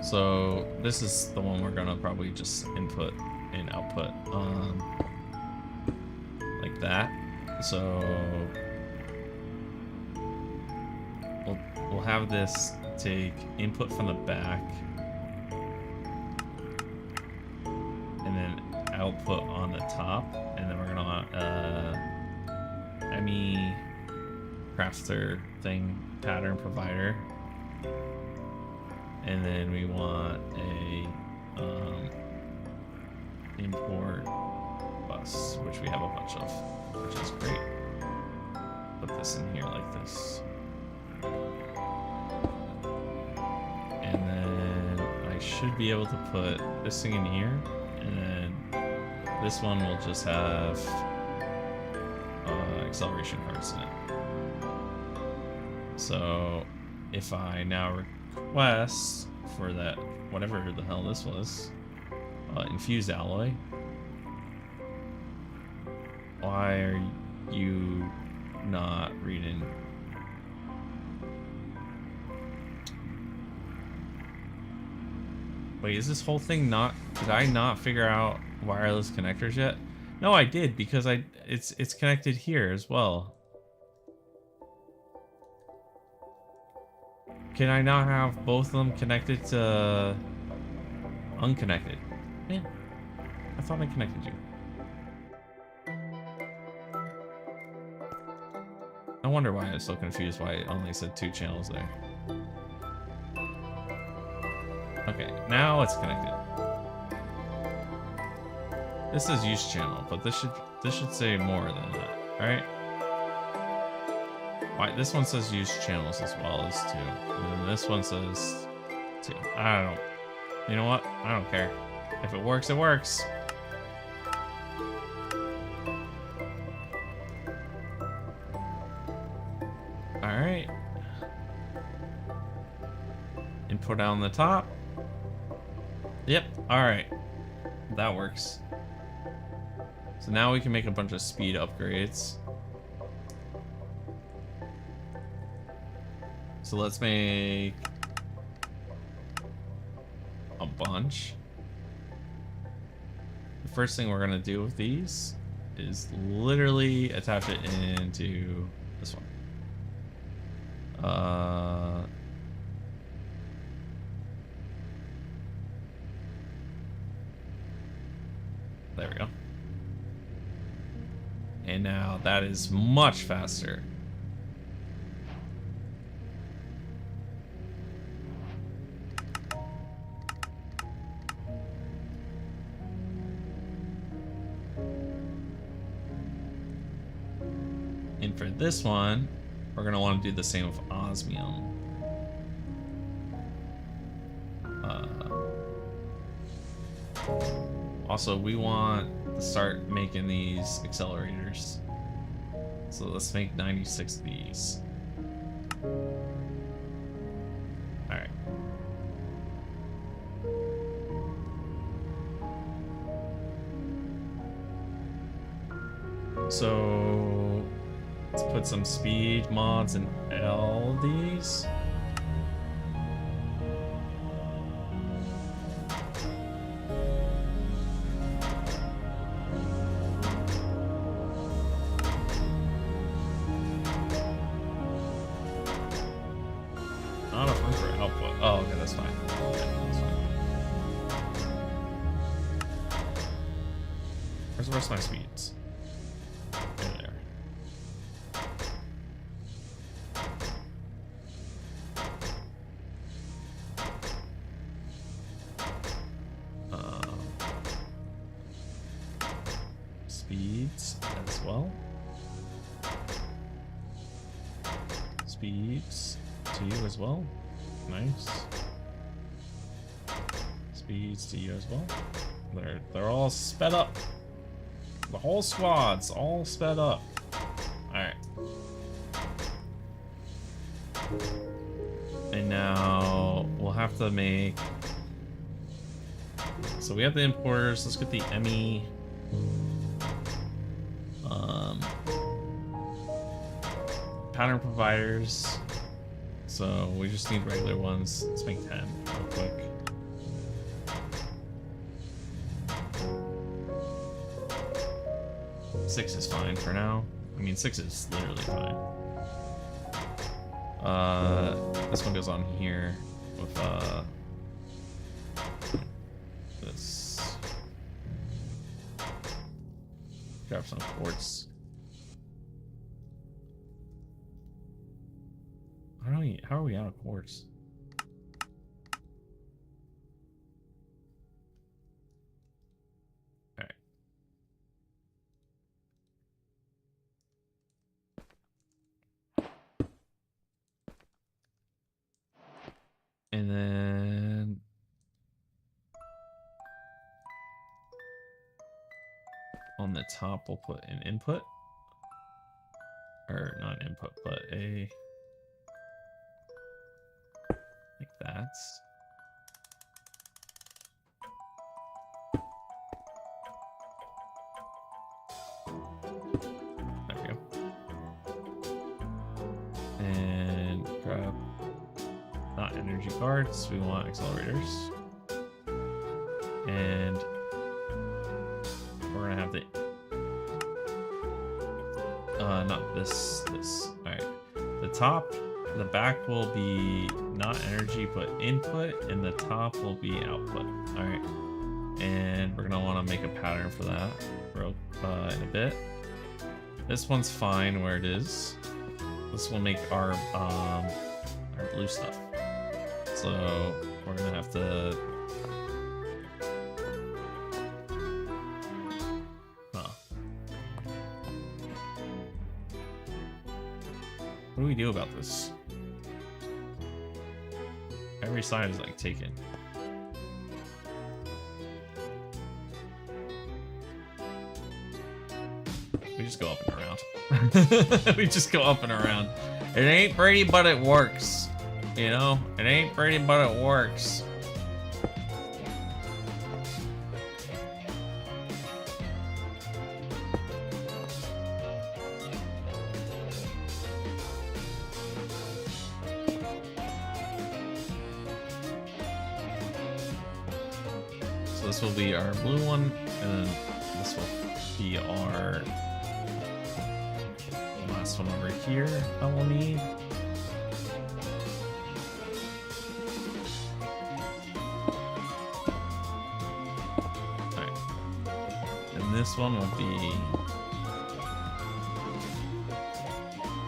Speaker 1: So this is the one we're gonna probably just input and output like that. So we'll have this take input from the back and then output on the top, and then we're gonna want ME crafter thing pattern provider, and then we want a import bus, which we have a bunch of, which is great. Put this in here like this, and then I should be able to put this thing in here, and then this one will just have acceleration cards in it. So if I now request for that, whatever the hell this was, infused alloy, why are you not reading? Wait, is this whole thing not, did I not figure out wireless connectors yet? No, I did, because it's connected here as well. Can I not have both of them connected to unconnected? Man, I thought I connected you. I wonder why I was so confused why it only said 2 channels there. Okay, now it's connected. This says use channel, but this should say more than that, right? Why this one says use channels as well as 2, and then this one says 2. I don't know. You know what? I don't care. If it works, it works. All right. Input on the top. Yep. All right. That works. So now we can make a bunch of speed upgrades. So let's make a bunch. The first thing we're gonna do with these is literally attach it into this one. There we go. And now that is much faster. And for this one, we're gonna want to do the same with osmium. Also, we want to start making these accelerators. So let's make 96 of these. Alright. So let's put some speed mods in LDs. Not a room for output. Oh, okay, that's fine. Okay, that's fine. Where's the rest of my speeds? There. Speeds as well. Speeds to you as well. Nice. Speeds to you as well. They're all sped up. The whole squad's all sped up. Alright. And now we'll have to make... So we have the importers. Let's get the ME. Pattern providers. So we just need regular ones. Let's make 10 real quick. Six is fine for now. I mean, 6 is literally fine. This one goes on here with this. Grab some quartz. How are we out of quartz? Alright. And then on the top we'll put an input. Or not an input, but a... like that. There we go. And grab not energy cards, we want accelerators. And we're gonna have the not this. Alright. The top, the back will be not energy but input, and the top will be output. Alright. And we're gonna want to make a pattern for that in a bit. This one's fine where it is. This will make our blue stuff. So we're gonna have to what do we do about this? Every side is like taken. We just go up and around. We just go up and around. It ain't pretty, but it works. You know? It ain't pretty, but it works. So this will be our blue one, and then this will be our last one over here that we'll need. Alright. And this one will be...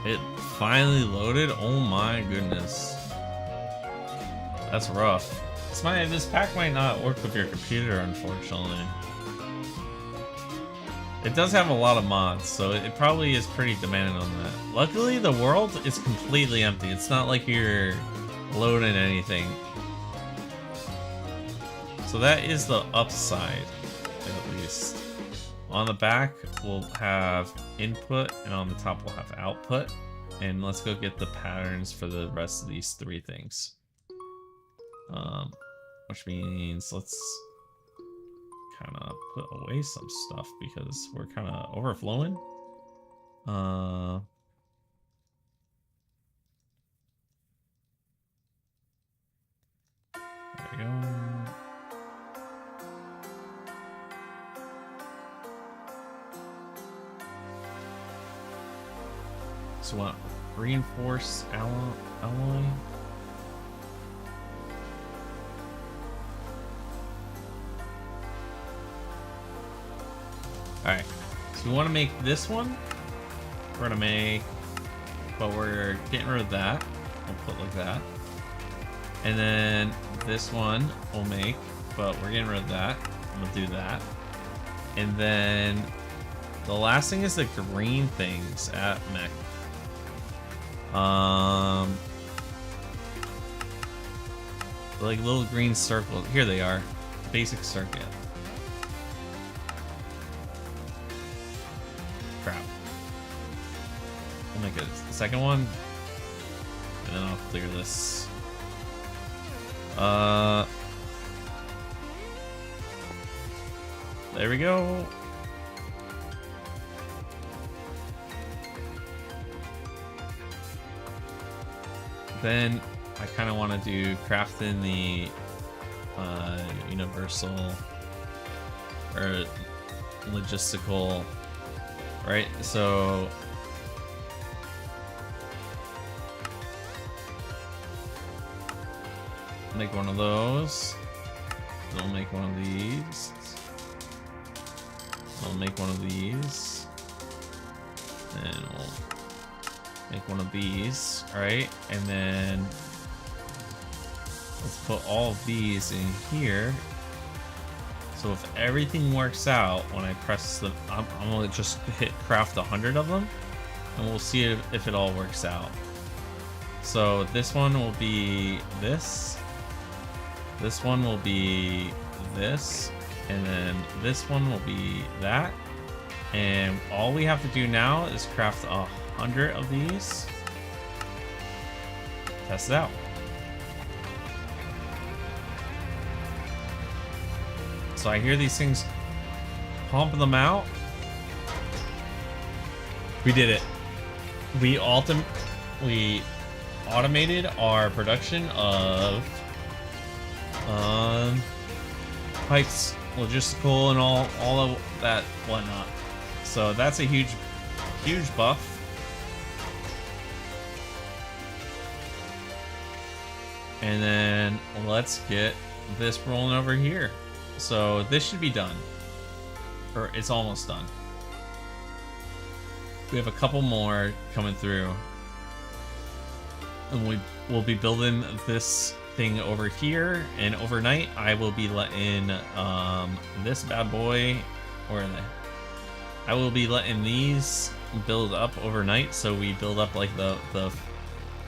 Speaker 1: It finally loaded? Oh my goodness. That's rough. This pack might not work with your computer, unfortunately. It does have a lot of mods, so it probably is pretty demanding on that. Luckily, the world is completely empty. It's not like you're loading anything. So that is the upside, at least. On the back, we'll have input, and on the top, we'll have output. And let's go get the patterns for the rest of these three things. Which means let's kind of put away some stuff because we're kind of overflowing. There we go. So what? Reinforce alloy. Alright, so we want to make this one. We're gonna make, but we're getting rid of that. We'll put like that. And then this one we'll make, but we're getting rid of that. We'll do that. And then the last thing is the green things at mech. Like little green circles. Here they are. Basic circuit. Crap. I'll make a second one. And then I'll clear this. There we go. Then I kind of want to do crafting the universal or logistical, right? So make one of those. We'll make one of these. I'll make one of these. And we'll make one of these, right? And then let's put all of these in here. So if everything works out, when I press the, I'm gonna just hit craft 100 of them, and we'll see if it all works out. So this one will be this. This one will be this, and then this one will be that. And all we have to do now is craft 100 of these. Test it out. So I hear these things pumping them out. We did it. We automated our production of pipes, logistical, and all of that whatnot. So that's a huge buff. And then let's get this rolling over here. So this should be done, or it's almost done. We have a couple more coming through, and we'll be building this thing over here. And overnight, I will be letting this bad boy, I will be letting these build up overnight. So we build up like the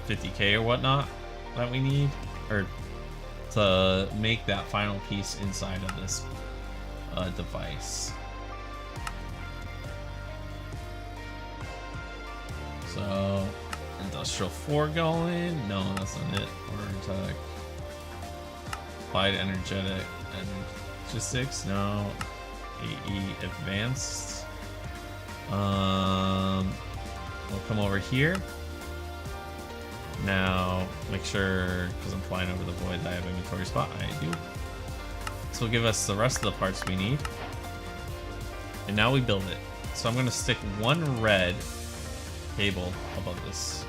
Speaker 1: 50k or whatnot that we need, or to make that final piece inside of this device. So industrial 4 going. No, that's not it. Or applied energetic and logistics. No. AE advanced. We'll come over here. Now, make sure, because I'm flying over the void, that I have inventory spot. I do. This will give us the rest of the parts we need. And now we build it. So I'm going to stick one red cable above this.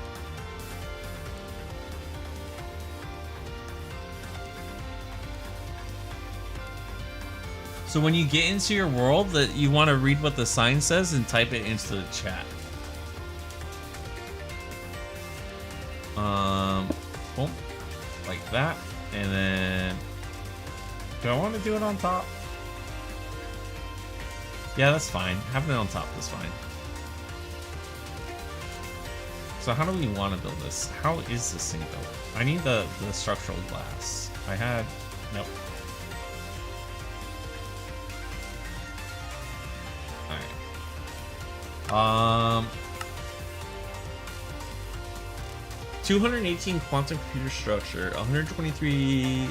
Speaker 1: So when you get into your world, that you want to read what the sign says and type it into the chat. Boom, like that, and then do I want to do it on top? Yeah, that's fine. Having it on top is fine. So how do we want to build this? How is this thing built? I need the structural glass. I had nope. All right. 218 quantum computer structure, 123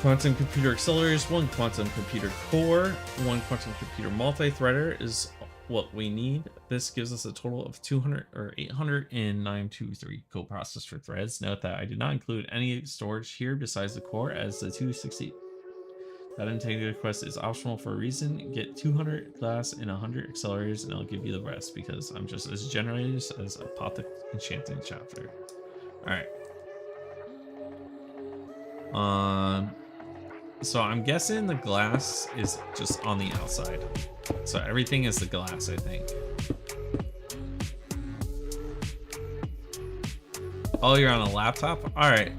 Speaker 1: quantum computer accelerators, 1 quantum computer core, 1 quantum computer multi-threader is what we need. This gives us a total of 200 or 80923 coprocessor threads. Note that I did not include any storage here besides the core, as the 260 that integrity request is optional for a reason. Get 200 glass and 100 accelerators and I'll give you the rest, because I'm just as generous as a Apothic Enchanting Chapter. Alright. So I'm guessing the glass is just on the outside. So everything is the glass, I think. Oh, you're on a laptop? Alright.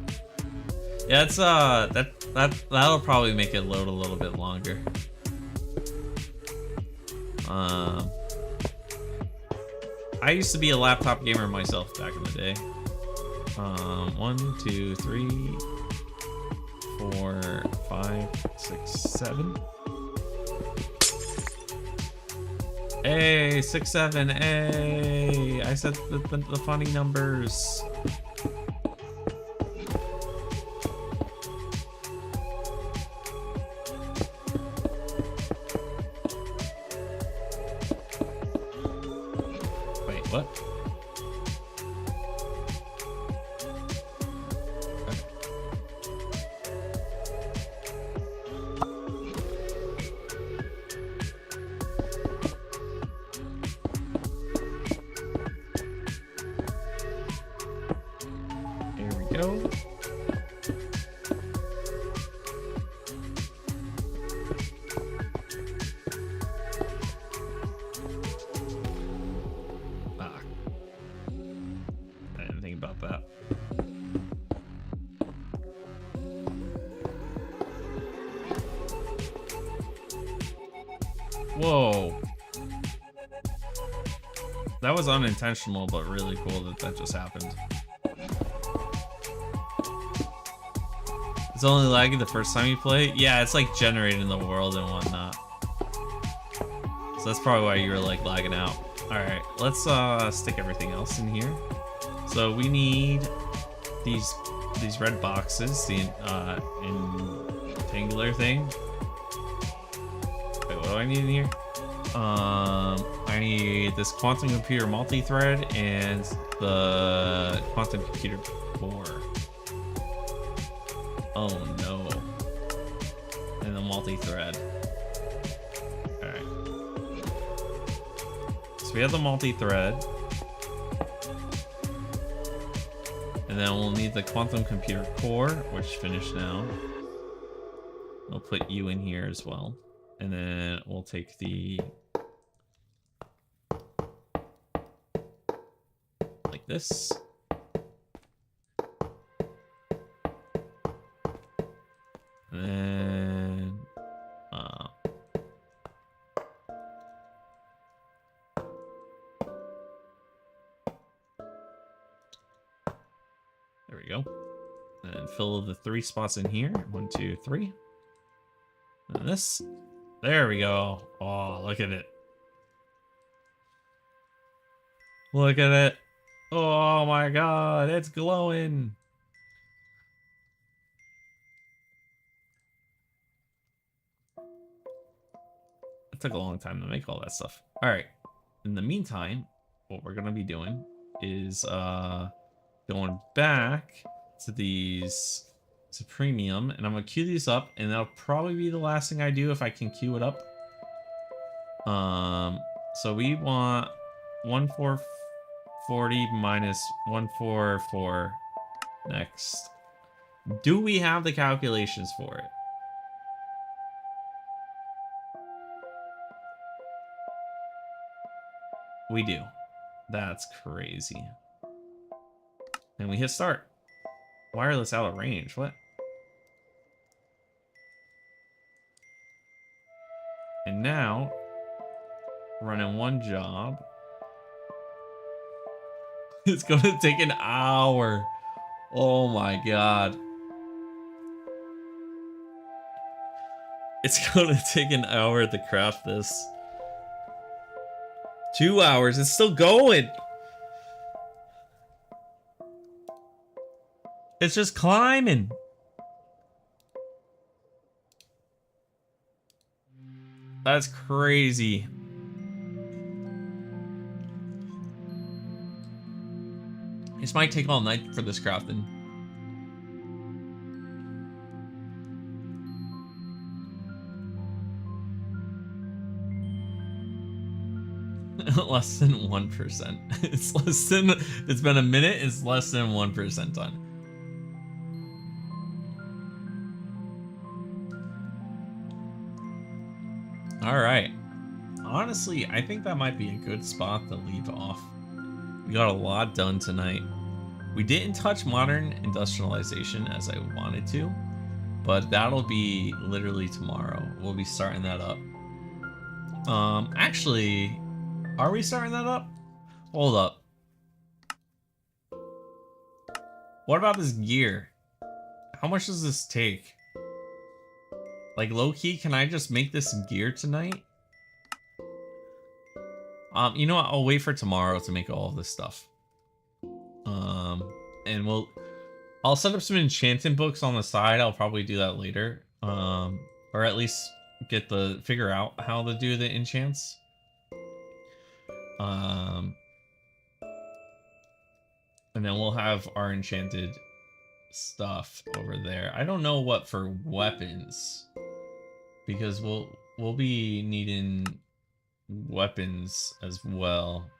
Speaker 1: Yeah, it's that'll probably make it load a little bit longer. I used to be a laptop gamer myself back in the day. 1, 2, 3, 4, 5, 6, 7. Hey, 6, 7. Hey, I said the funny numbers. What? Here we go. Whoa. That was unintentional, but really cool that that just happened. It's only laggy the first time you play? Yeah, it's like generating the world and whatnot. So that's probably why you were like lagging out. Alright, let's stick everything else in here. So we need these red boxes, the rectangular thing. Wait, what do I need in here? I need this quantum computer multi-thread and the quantum computer core. Oh no. And the multi-thread. Alright. So we have the multi-thread. And then we'll need the quantum computer core, which finished now. We'll put you in here as well. And then we'll take the... like this. And then... there we go. And fill the 3 spots in here. 1, 2, 3. And this. There we go. Oh, look at it. Look at it. Oh my god, it's glowing. It took a long time to make all that stuff. All right. In the meantime, what we're going to be doing is going back to these It's a premium, and I'm gonna queue these up, and that'll probably be the last thing I do if I can queue it up. So we want 1440 minus 144 next. Do we have the calculations for it? We do. That's crazy. And we hit start. Wireless out of range. What? And now, running one job. It's gonna take an hour. Oh my god. It's gonna take an hour to craft this. 2 hours. It's still going. It's just climbing. That's crazy. This might take all night for this crafting. Less than 1%. It's less than, it's been a minute, it's less than 1% done. Alright. Honestly, I think that might be a good spot to leave off. We got a lot done tonight. We didn't touch modern industrialization as I wanted to, but that'll be literally tomorrow. We'll be starting that up. Actually, are we starting that up? Hold up. What about this gear? How much does this take? Like, low-key, can I just make this gear tonight? You know what? I'll wait for tomorrow to make all of this stuff. And I'll set up some enchanting books on the side. I'll probably do that later. Or at least figure out how to do the enchants. And then we'll have our enchanted stuff over there. I don't know what for weapons, because we'll be needing weapons as well.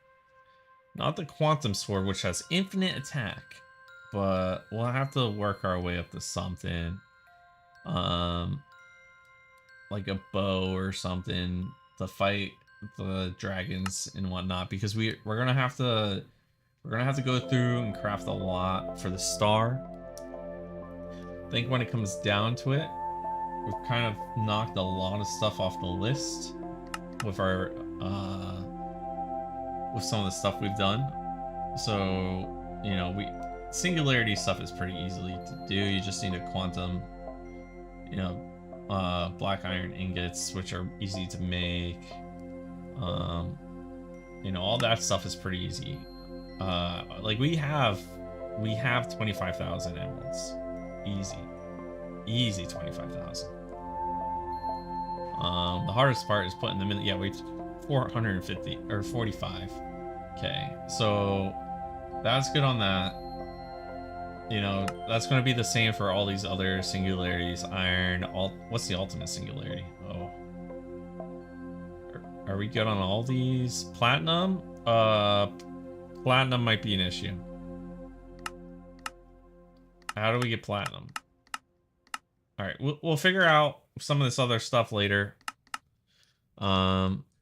Speaker 1: Not the quantum sword, which has infinite attack, but we'll have to work our way up to something, like a bow or something to fight the dragons and whatnot, because we're gonna have to go through and craft a lot for the star. I think when it comes down to it, we've kind of knocked a lot of stuff off the list with our with some of the stuff we've done. So, you know, singularity stuff is pretty easily to do. You just need a quantum, you know, black iron ingots, which are easy to make. You know, all that stuff is pretty easy. Like we have 25,000 emeralds. Easy 25,000. The hardest part is putting them in. Yeah, we 450 or 45. Okay, so that's good on that. You know, that's going to be the same for all these other singularities. Iron, what's the ultimate singularity? Oh, are we good on all these? Platinum? Platinum might be an issue. How do we get platinum? All right, we'll figure out some of this other stuff later.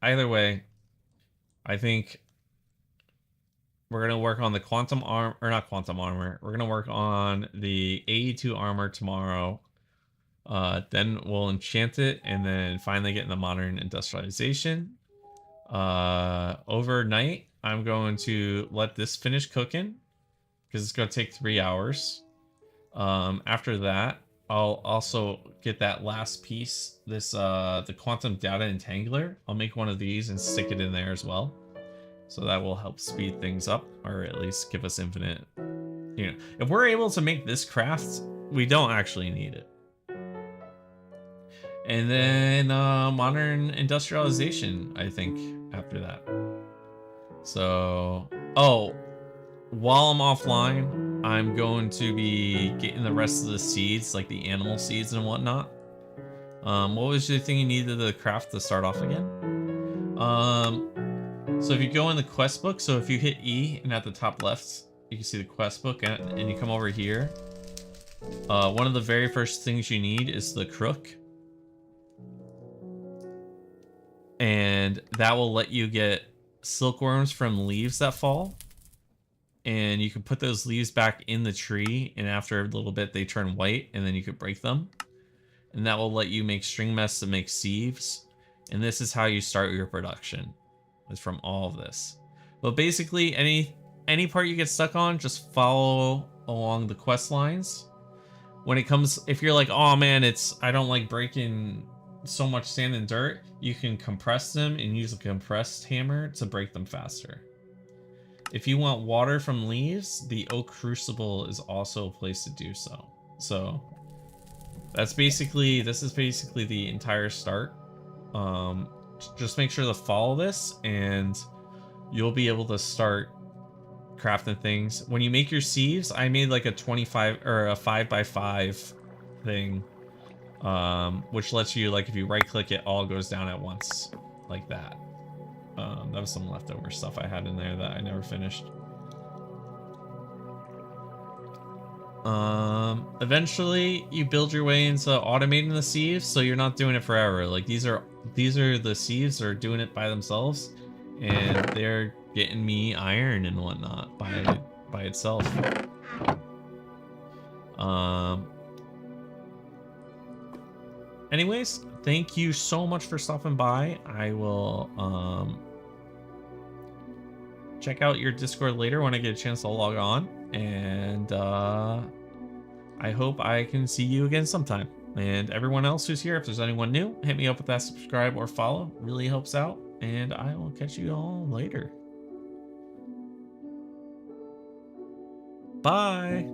Speaker 1: Either way, I think we're gonna work on the quantum arm, or not quantum armor. We're gonna work on the AE2 armor tomorrow. Then we'll enchant it, and then finally get in the modern industrialization. Overnight, I'm going to let this finish cooking because it's gonna take 3 hours. After that, I'll also get that last piece, the quantum data entangler. I'll make one of these and stick it in there as well. So that will help speed things up, or at least give us infinite, you know, if we're able to make this craft, we don't actually need it. And then modern industrialization, I think, after that. So, oh, while I'm offline, I'm going to be getting the rest of the seeds, like the animal seeds and whatnot. What was the thing you needed to craft to start off again? So if you go in the quest book, so if you hit E and at the top left, you can see the quest book, and you come over here. One of the very first things you need is the crook. And that will let you get silkworms from leaves that fall. And you can put those leaves back in the tree, and after a little bit they turn white, and then you could break them. And that will let you make string mess to make sieves. And this is how you start your production. Is from all of this. But basically, any part you get stuck on, just follow along the quest lines. When it comes, if you're like, oh man, I don't like breaking so much sand and dirt, you can compress them and use a compressed hammer to break them faster. If you want water from leaves, the oak crucible is also a place to do so. So this is basically the entire start. Just make sure to follow this and you'll be able to start crafting things. When you make your sieves, I made like a 25 or a 5x5 thing, which lets you, like, if you right click it, all goes down at once like that. That was some leftover stuff I had in there that I never finished. Eventually you build your way into automating the sieves, so you're not doing it forever. Like, these are the sieves that are doing it by themselves, and they're getting me iron and whatnot by itself. Anyways, thank you so much for stopping by. I will check out your Discord later when I get a chance to log on, and I hope I can see you again sometime. And everyone else who's here, if there's anyone new, hit me up with that subscribe or follow. Really helps out, and I will catch you all later. Bye.